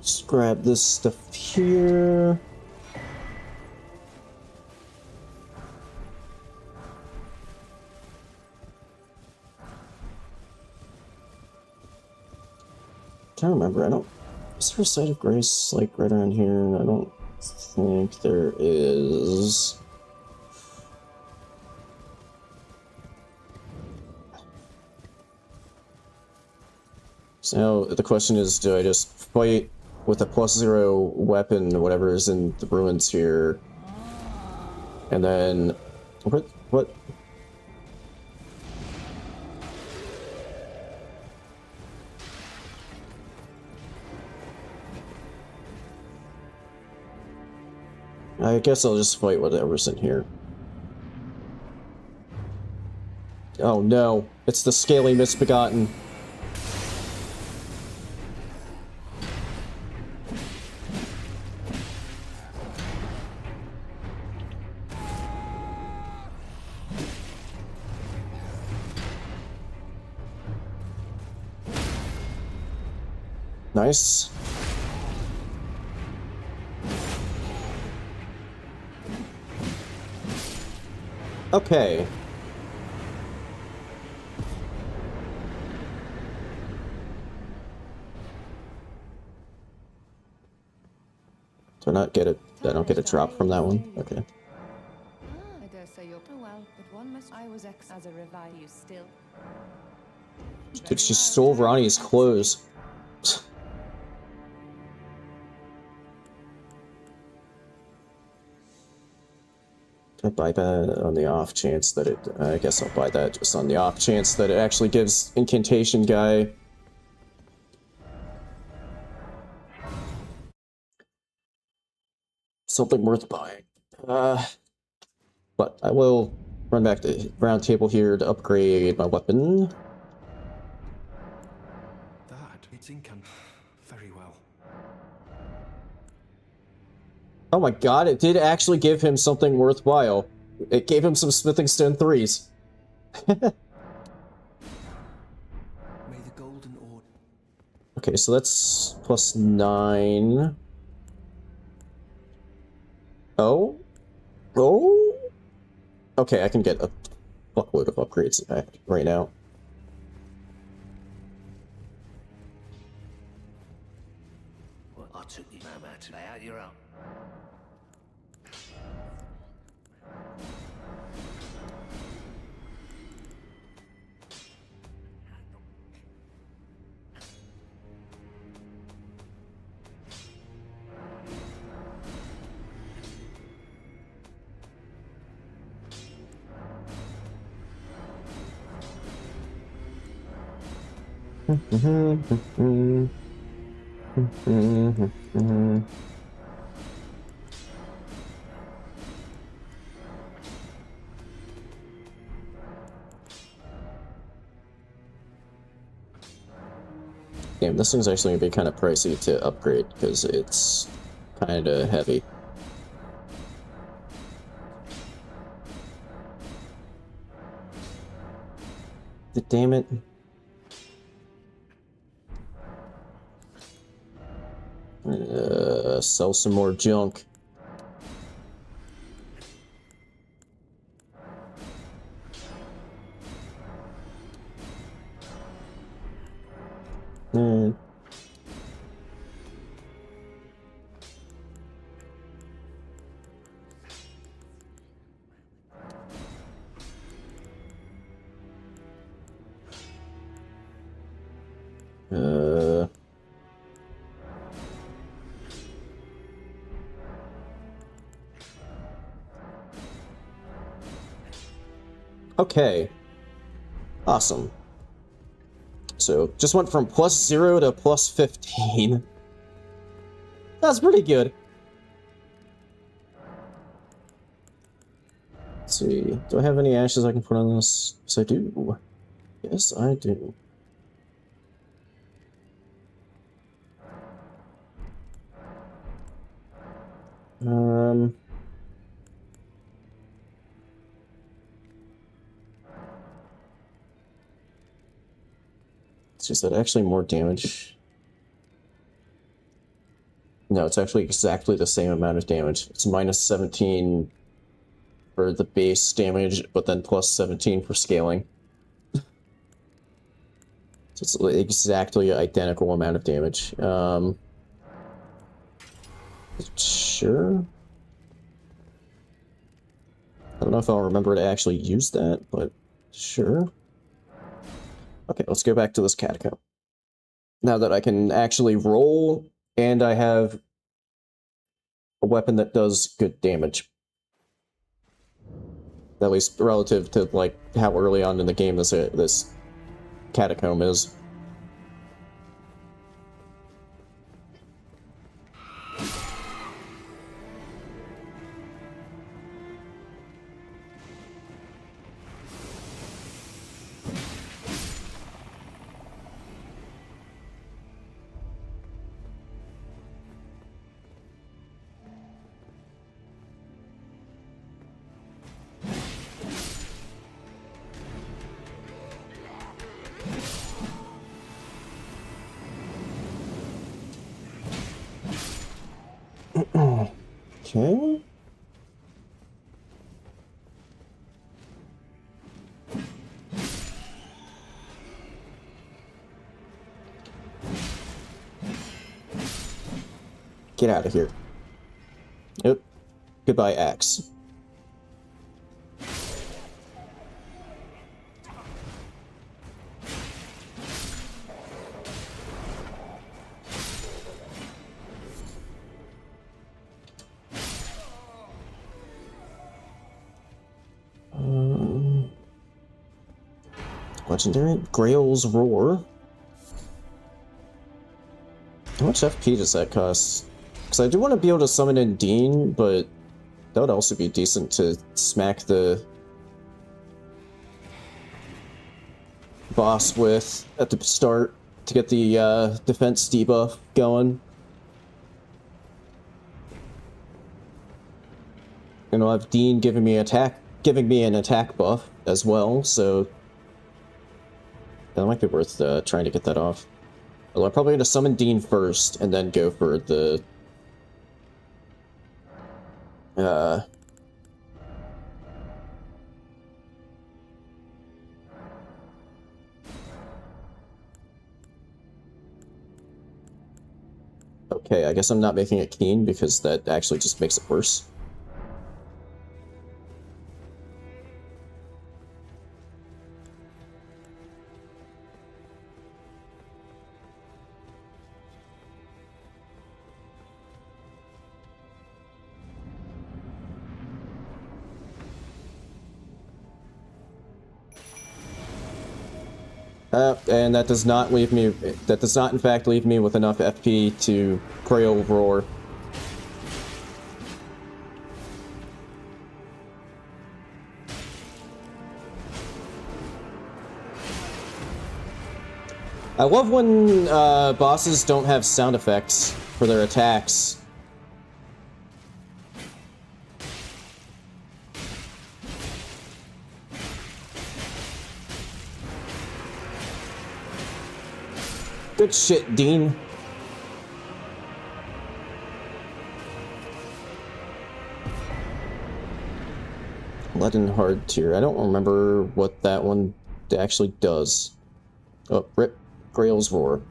Just grab this stuff here. Can't remember. I don't. Is there a site of grace like right around here? I don't think there is. So now the question is, do I just fight with a +0 weapon, whatever is in the ruins here, and then what? I guess I'll just fight whatever's in here. Oh no, it's the scaly misbegotten. Nice. Okay. Do I not get it? I don't get a drop from that one? Okay. I dare say you're well, but one must. I was ex as a revive you still. Dude, she stole Ronnie's clothes. I buy that on the off chance that it... I guess I'll buy that just on the off chance that it actually gives Incantation Guy... something worth buying. But I will run back to round table here to upgrade my weapon. That, it's incant. Very well. Oh my god, it did actually give him something worthwhile. It gave him some smithing stone 3s. May the golden order. Okay, so that's +9. Oh? Oh? Okay, I can get a fuckload of upgrades right now. Well, I took you no matter how you're up. Damn, this thing's actually gonna be kind of pricey to upgrade because it's kind of heavy. Damn it. Sell some more junk. Okay. Awesome. So, just went from +0 to +15. That's pretty good. Let's see. Do I have any ashes I can put on this? Yes, I do. Yes, I do. Is that actually more damage? No, it's actually exactly the same amount of damage. It's -17 for the base damage, but then +17 for scaling. So it's exactly identical amount of damage. Sure. I don't know if I'll remember to actually use that, but sure. Okay, let's go back to this catacomb. Now that I can actually roll, and I have a weapon that does good damage. At least relative to, like, how early on in the game this catacomb is. Okay. Get out of here. Yep. Goodbye, axe. Legendary Grail's Roar. How much FP does that cost? Because I do want to be able to summon in Dean, but that would also be decent to smack the boss with at the start to get the defense debuff going. And I'll have Dean giving me an attack buff as well, so that might be worth trying to get that off. Although I'm probably going to summon Dean first, and then go for the... Okay, I guess I'm not making it Keen, because that actually just makes it worse. And that does not leave me, that does not in fact leave me with enough FP to Grail Roar. I love when bosses don't have sound effects for their attacks. Good shit, Dean. Leaden Hard Tier. I don't remember what that one actually does. Oh, rip. Grail's Roar.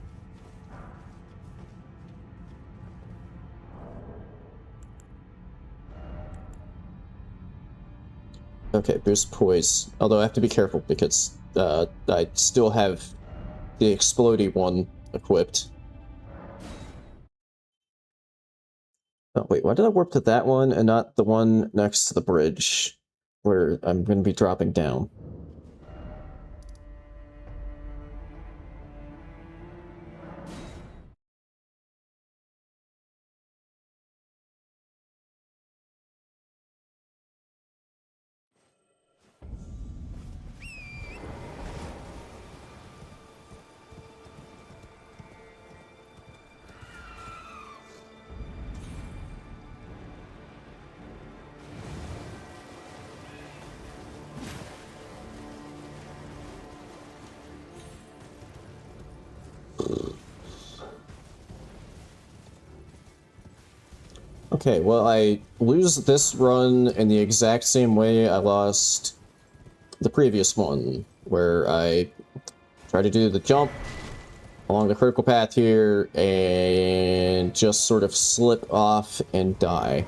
Okay, boost poise. Although I have to be careful because I still have the explodey one equipped. Oh wait, why did I warp to that one and not the one next to the bridge where I'm going to be dropping down? Okay, well, I lose this run in the exact same way I lost the previous one, where I try to do the jump along the critical path here and just sort of slip off and die.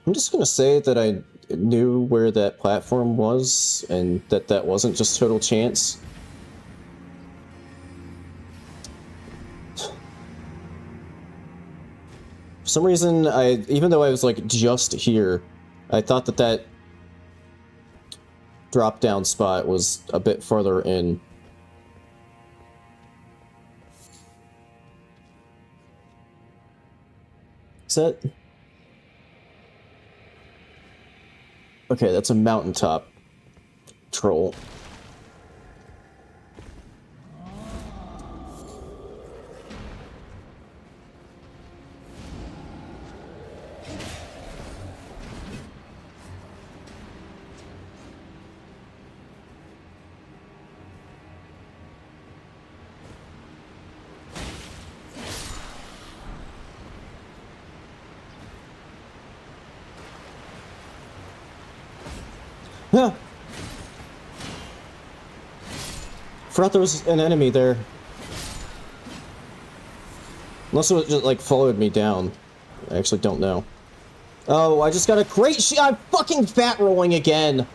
I'm just gonna say that I knew where that platform was, and that that wasn't just total chance. For some reason, even though I was like just here, I thought that that drop down spot was a bit farther in. Is that... Okay, that's a mountaintop troll. Yeah. Forgot there was an enemy there. Unless it just like followed me down. I actually don't know. Oh, I just got a great I'm fucking fat rolling again.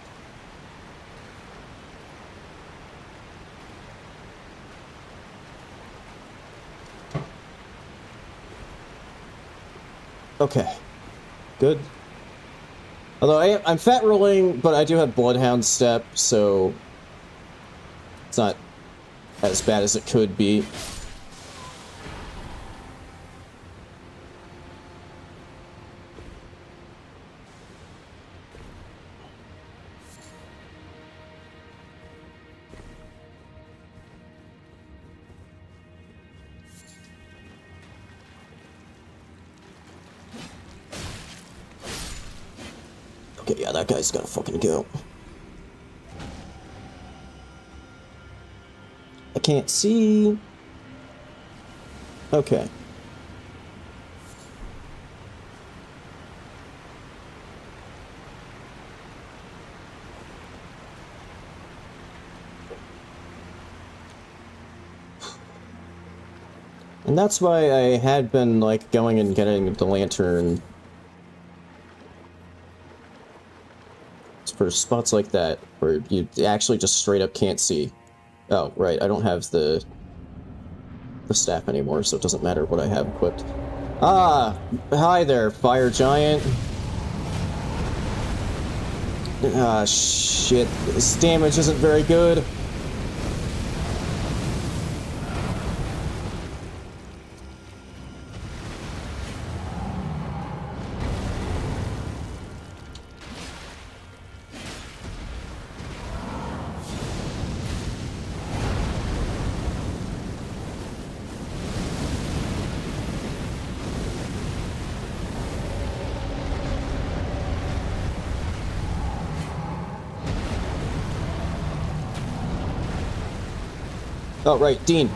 Okay. Good. Although I'm fat rolling, but I do have Bloodhound Step, so it's not as bad as it could be. Okay, yeah, that guy's gotta fucking go. I can't see. Okay. And that's why I had been, like, going and getting the lantern for spots like that, where you actually just straight up can't see. Oh, right, I don't have the staff anymore, so it doesn't matter what I have equipped. Ah, hi there, fire giant. Ah, shit, this damage isn't very good. Oh, right, Dean.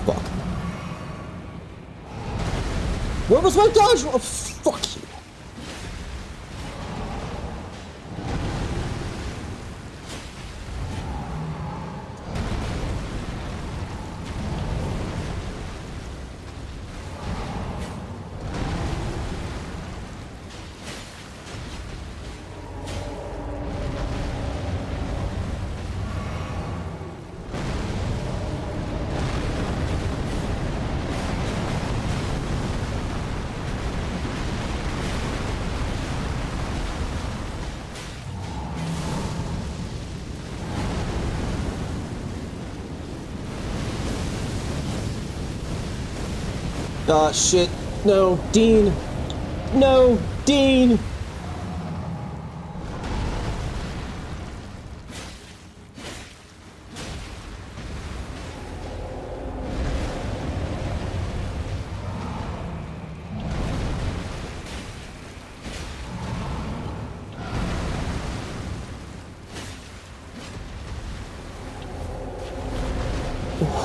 Fuck. Where was my dodge? Oh, fuck you. Ah, shit. No, Dean. No, Dean.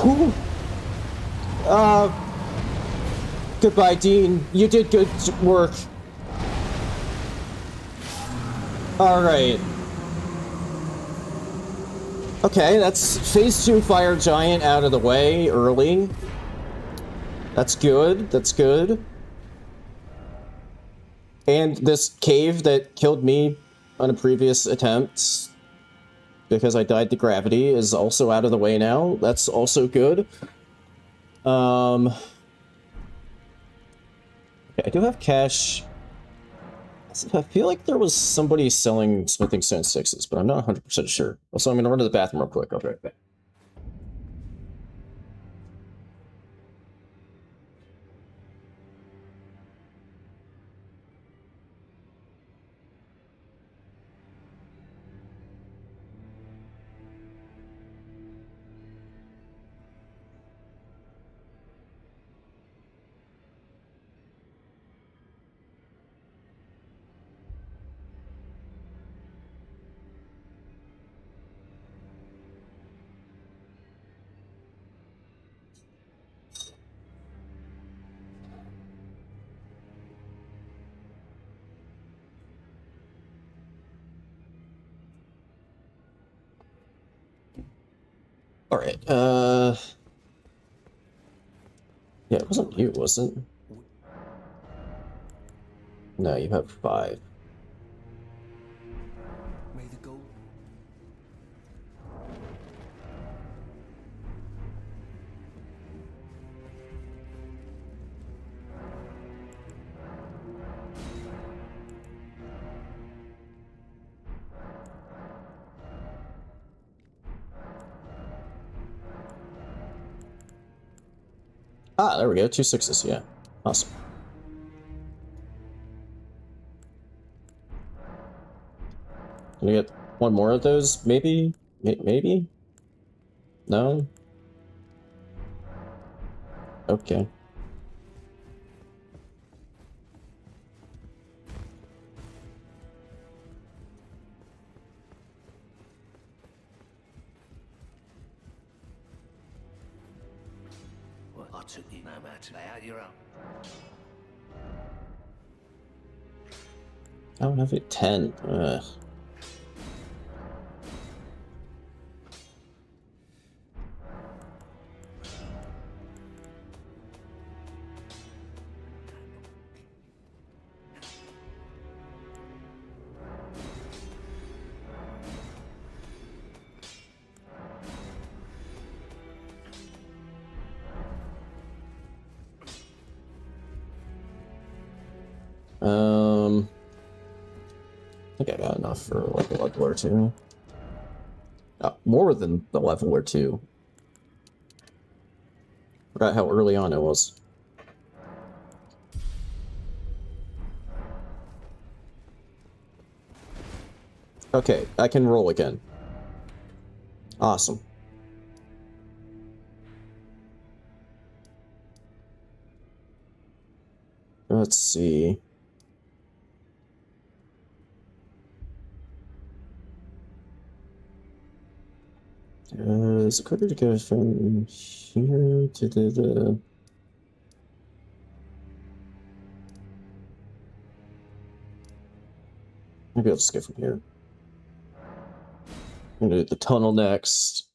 Whew. Goodbye, Dean. You did good work. Alright. Okay, that's phase 2 fire giant out of the way early. That's good. That's good. And this cave that killed me on a previous attempt because I died to gravity is also out of the way now. That's also good. Okay, I do have cash. I feel like there was somebody selling smithing stone 6s, but I'm not 100% sure. Also, I'm gonna run to the bathroom real quick. I'll be right back. Alright, yeah, it wasn't you, was it? No, you have 5. May the gold. Ah, there we go, 2 6s, yeah. Awesome. Can I get one more of those? Maybe? Maybe? No? Okay. Well, I took you no matter. Lay out your own. I don't have a 10. Ugh. I think I got enough for like a level or two. Oh, more than the level or two. Forgot how early on it was. Okay, I can roll again. Awesome. Let's see. Is it quicker to go from here to the... Maybe I'll just go from here. I'm gonna do the tunnel next.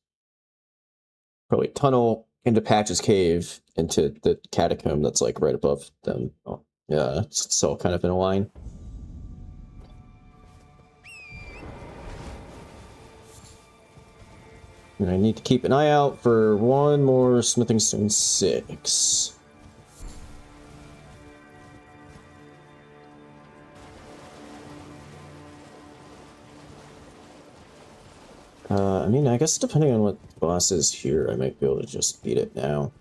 Probably tunnel into Patch's cave, into the catacomb that's like right above them. Oh, yeah, it's all kind of in a line. And I need to keep an eye out for one more Smithing Stone 6. I mean, I guess depending on what the boss is here, I might be able to just beat it now.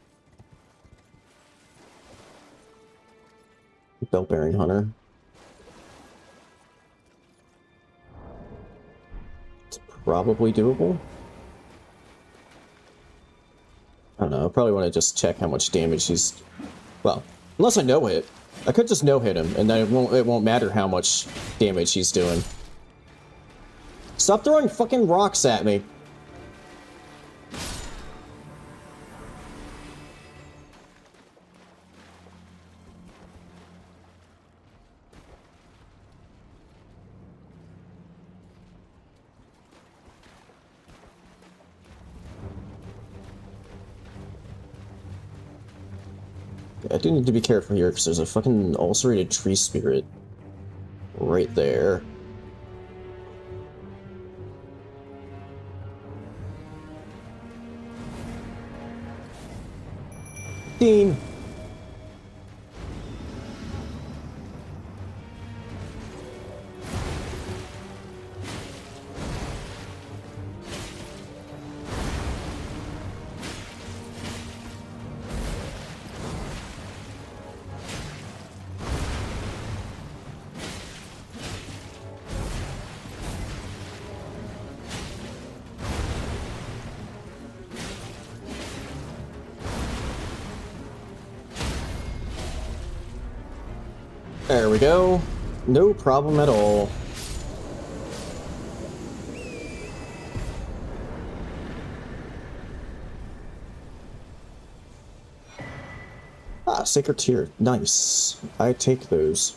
Belt-bearing hunter. It's probably doable. I don't know, I probably want to just check how much damage he's... Well, unless I no-hit. I could just no-hit him, and then it won't matter how much damage he's doing. Stop throwing fucking rocks at me! I do need to be careful here, because there's a fucking ulcerated tree spirit right there. Dean! There we go. No problem at all. Ah, Sacred Tear. Nice. I take those.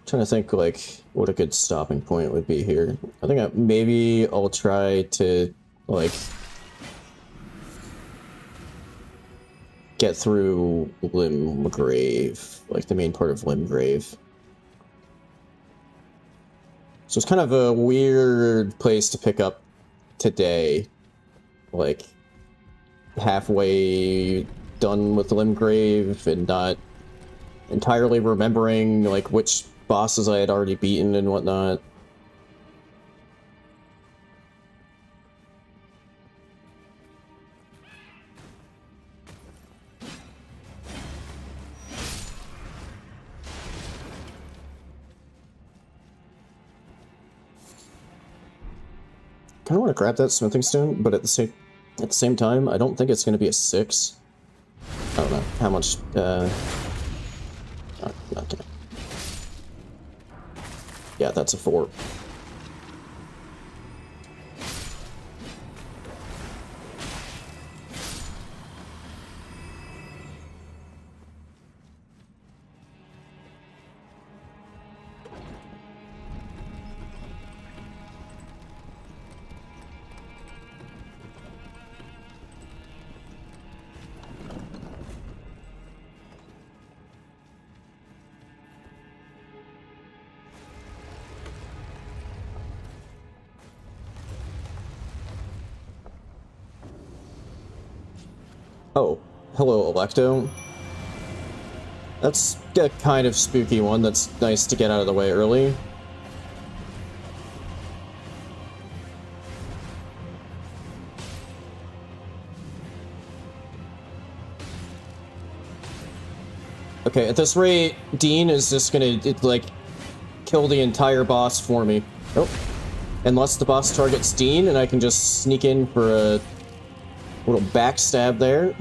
Trying to think like what a good stopping point would be here. I think maybe I'll try to like get through Limgrave, like the main part of Limgrave. So it's kind of a weird place to pick up today, like halfway done with Limgrave and not entirely remembering like which bosses I had already beaten and whatnot. I kind of want to grab that smithing stone, but at the same At the same time, I don't think it's going to be a 6. I don't know how much, not gonna. Yeah, that's a 4. Oh, hello, Electo. That's a kind of spooky one that's nice to get out of the way early. Okay, at this rate, Dean is just gonna, like, kill the entire boss for me. Oh. Unless the boss targets Dean, and I can just sneak in for a little backstab there.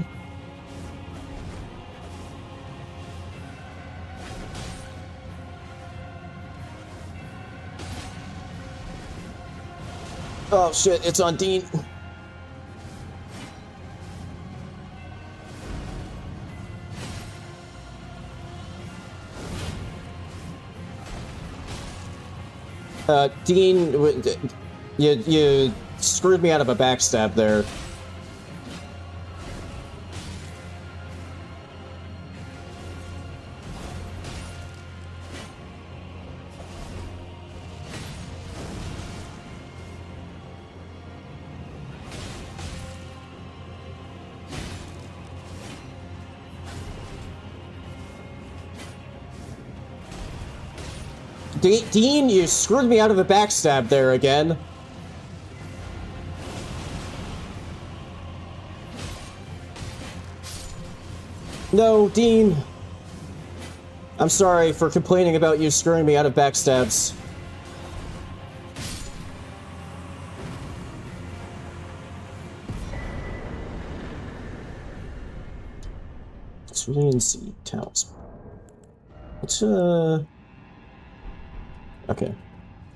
Oh shit, it's on Dean. Dean, you screwed me out of a backstab there. Dean, you screwed me out of a backstab there again. No, Dean. I'm sorry for complaining about you screwing me out of backstabs. Cerulean Seed Talisman. What's, okay.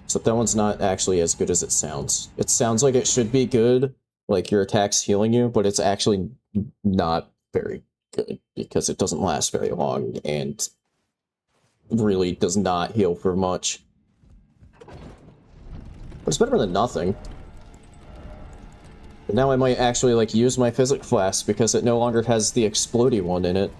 Except that one's not actually as good as it sounds. It sounds like it should be good, like your attack's healing you, but it's actually not very good because it doesn't last very long and really does not heal for much. But it's better than nothing. But now I might actually, like, use my physic flask because it no longer has the explodey one in it.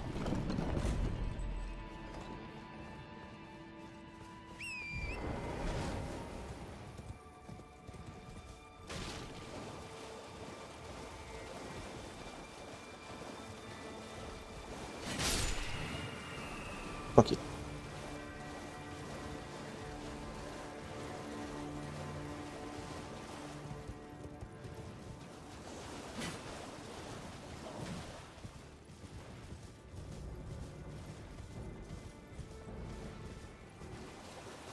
Fuck you.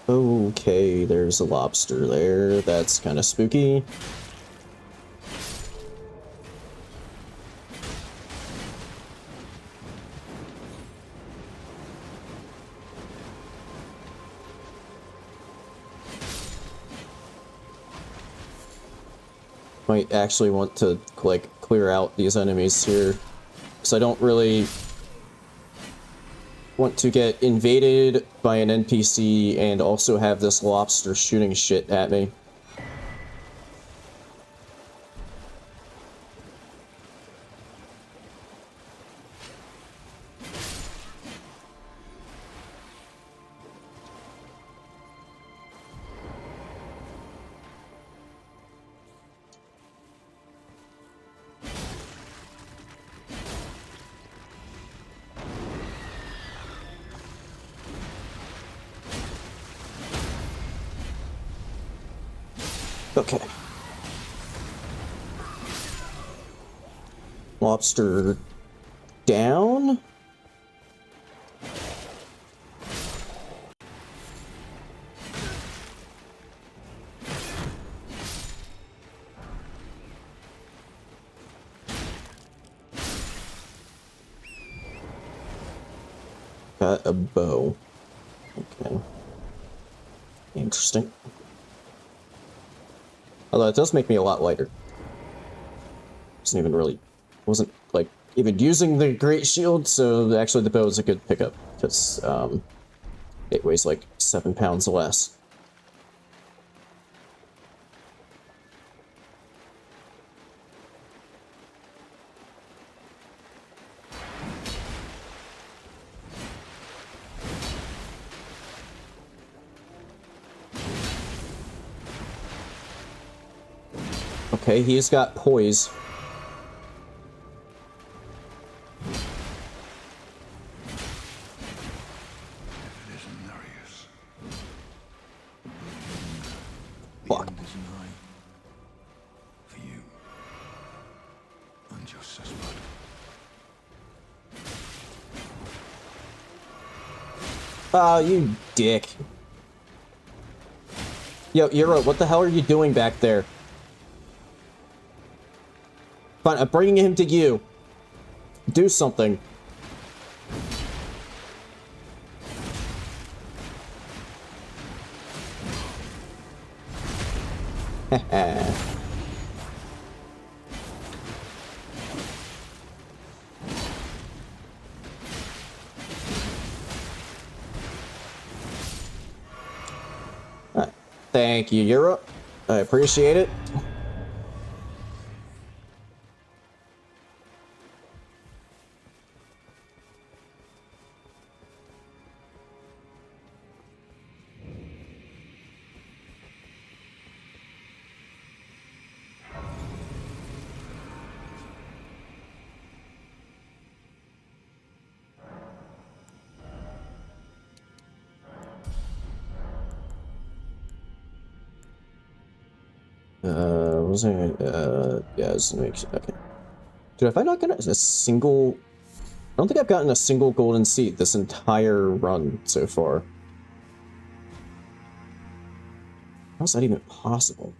Okay, there's a lobster there. That's kind of spooky. Might actually want to, like, clear out these enemies here, because I don't really want to get invaded by an NPC and also have this lobster shooting shit at me. Okay. Lobster down. Got a bow. Okay. Interesting. Although it does make me a lot lighter. Wasn't like even using the great shield, so actually the bow is a good pickup because it weighs like 7 pounds less. Okay, he's got poise. Fuck. For you. And your sister. Oh, you dick. Yo, Eero, what the hell are you doing back there? Fine, I'm bringing him to you. Do something. Alright. Thank you, Eero. I appreciate it. Was I, yeah, just make sure, okay. Dude, have I not gotten a single... I don't think I've gotten a single golden seed this entire run so far. How is that even possible?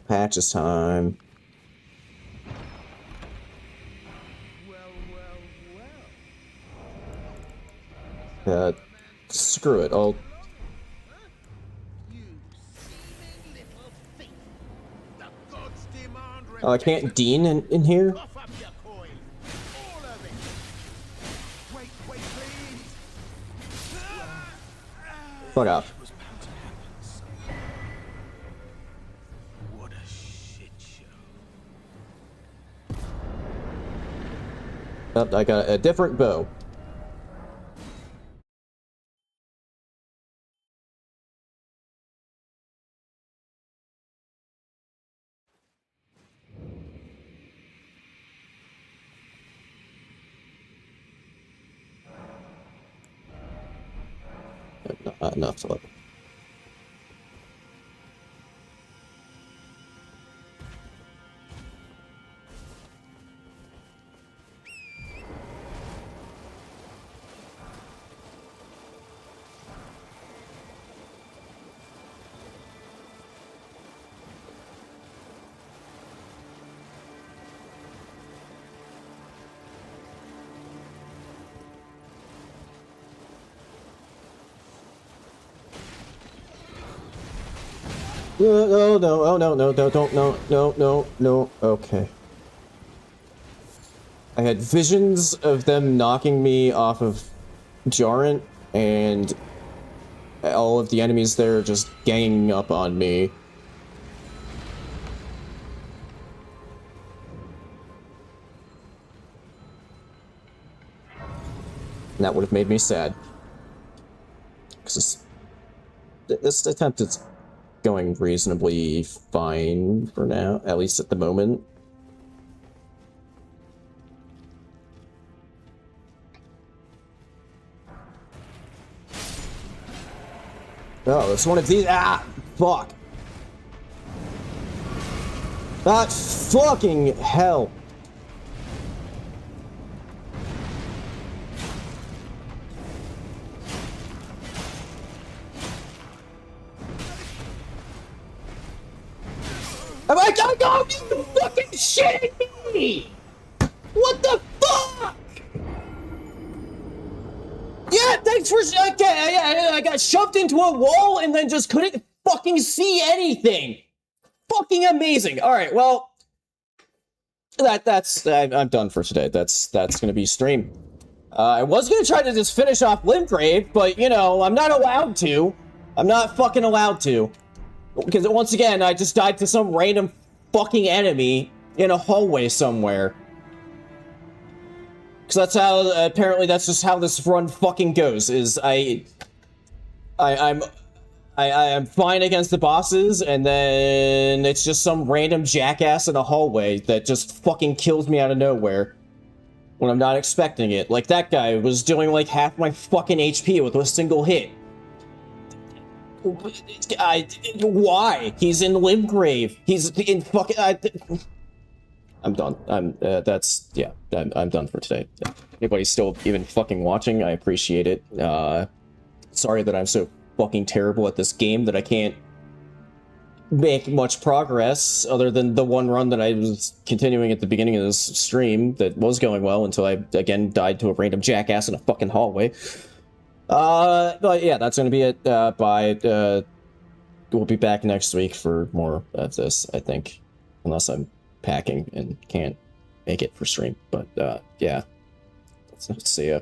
Patches time. Screw it, I'll... Oh, I can't Dean in here? Fuck off. What a shit show. Oh, I got a different bow. Not enough left. No, no, oh no, no, don't, no, okay. I had visions of them knocking me off of Jarrent, and all of the enemies there just ganging up on me. And that would have made me sad. Because this attempt is going reasonably fine for now, at least at the moment. Oh, it's one of these. Ah, fuck. That fucking hell. I'm like, oh, you fucking shitting me! What the fuck? Yeah, thanks for, okay, I got shoved into a wall and then just couldn't fucking see anything. Fucking amazing. All right, well, I'm done for today. That's gonna be stream. I was gonna try to just finish off Limgrave, but you know, I'm not allowed to. I'm not fucking allowed to. Because once again, I just died to some random fucking enemy in a hallway somewhere. Because that's how, apparently that's just how this run fucking goes, is I'm fine against the bosses, and then it's just some random jackass in a hallway that just fucking kills me out of nowhere when I'm not expecting it. Like that guy was doing like half my fucking HP with a single hit. Why? He's in Limgrave. He's in fucking... I'm done. I'm done for today. If anybody's still even fucking watching, I appreciate it. Sorry that I'm so fucking terrible at this game that I can't make much progress other than the one run that I was continuing at the beginning of this stream that was going well until I again died to a random jackass in a fucking hallway. But yeah, that's gonna be it. Bye. We'll be back next week for more of this, I think, unless I'm packing and can't make it for stream. But yeah, let's see ya.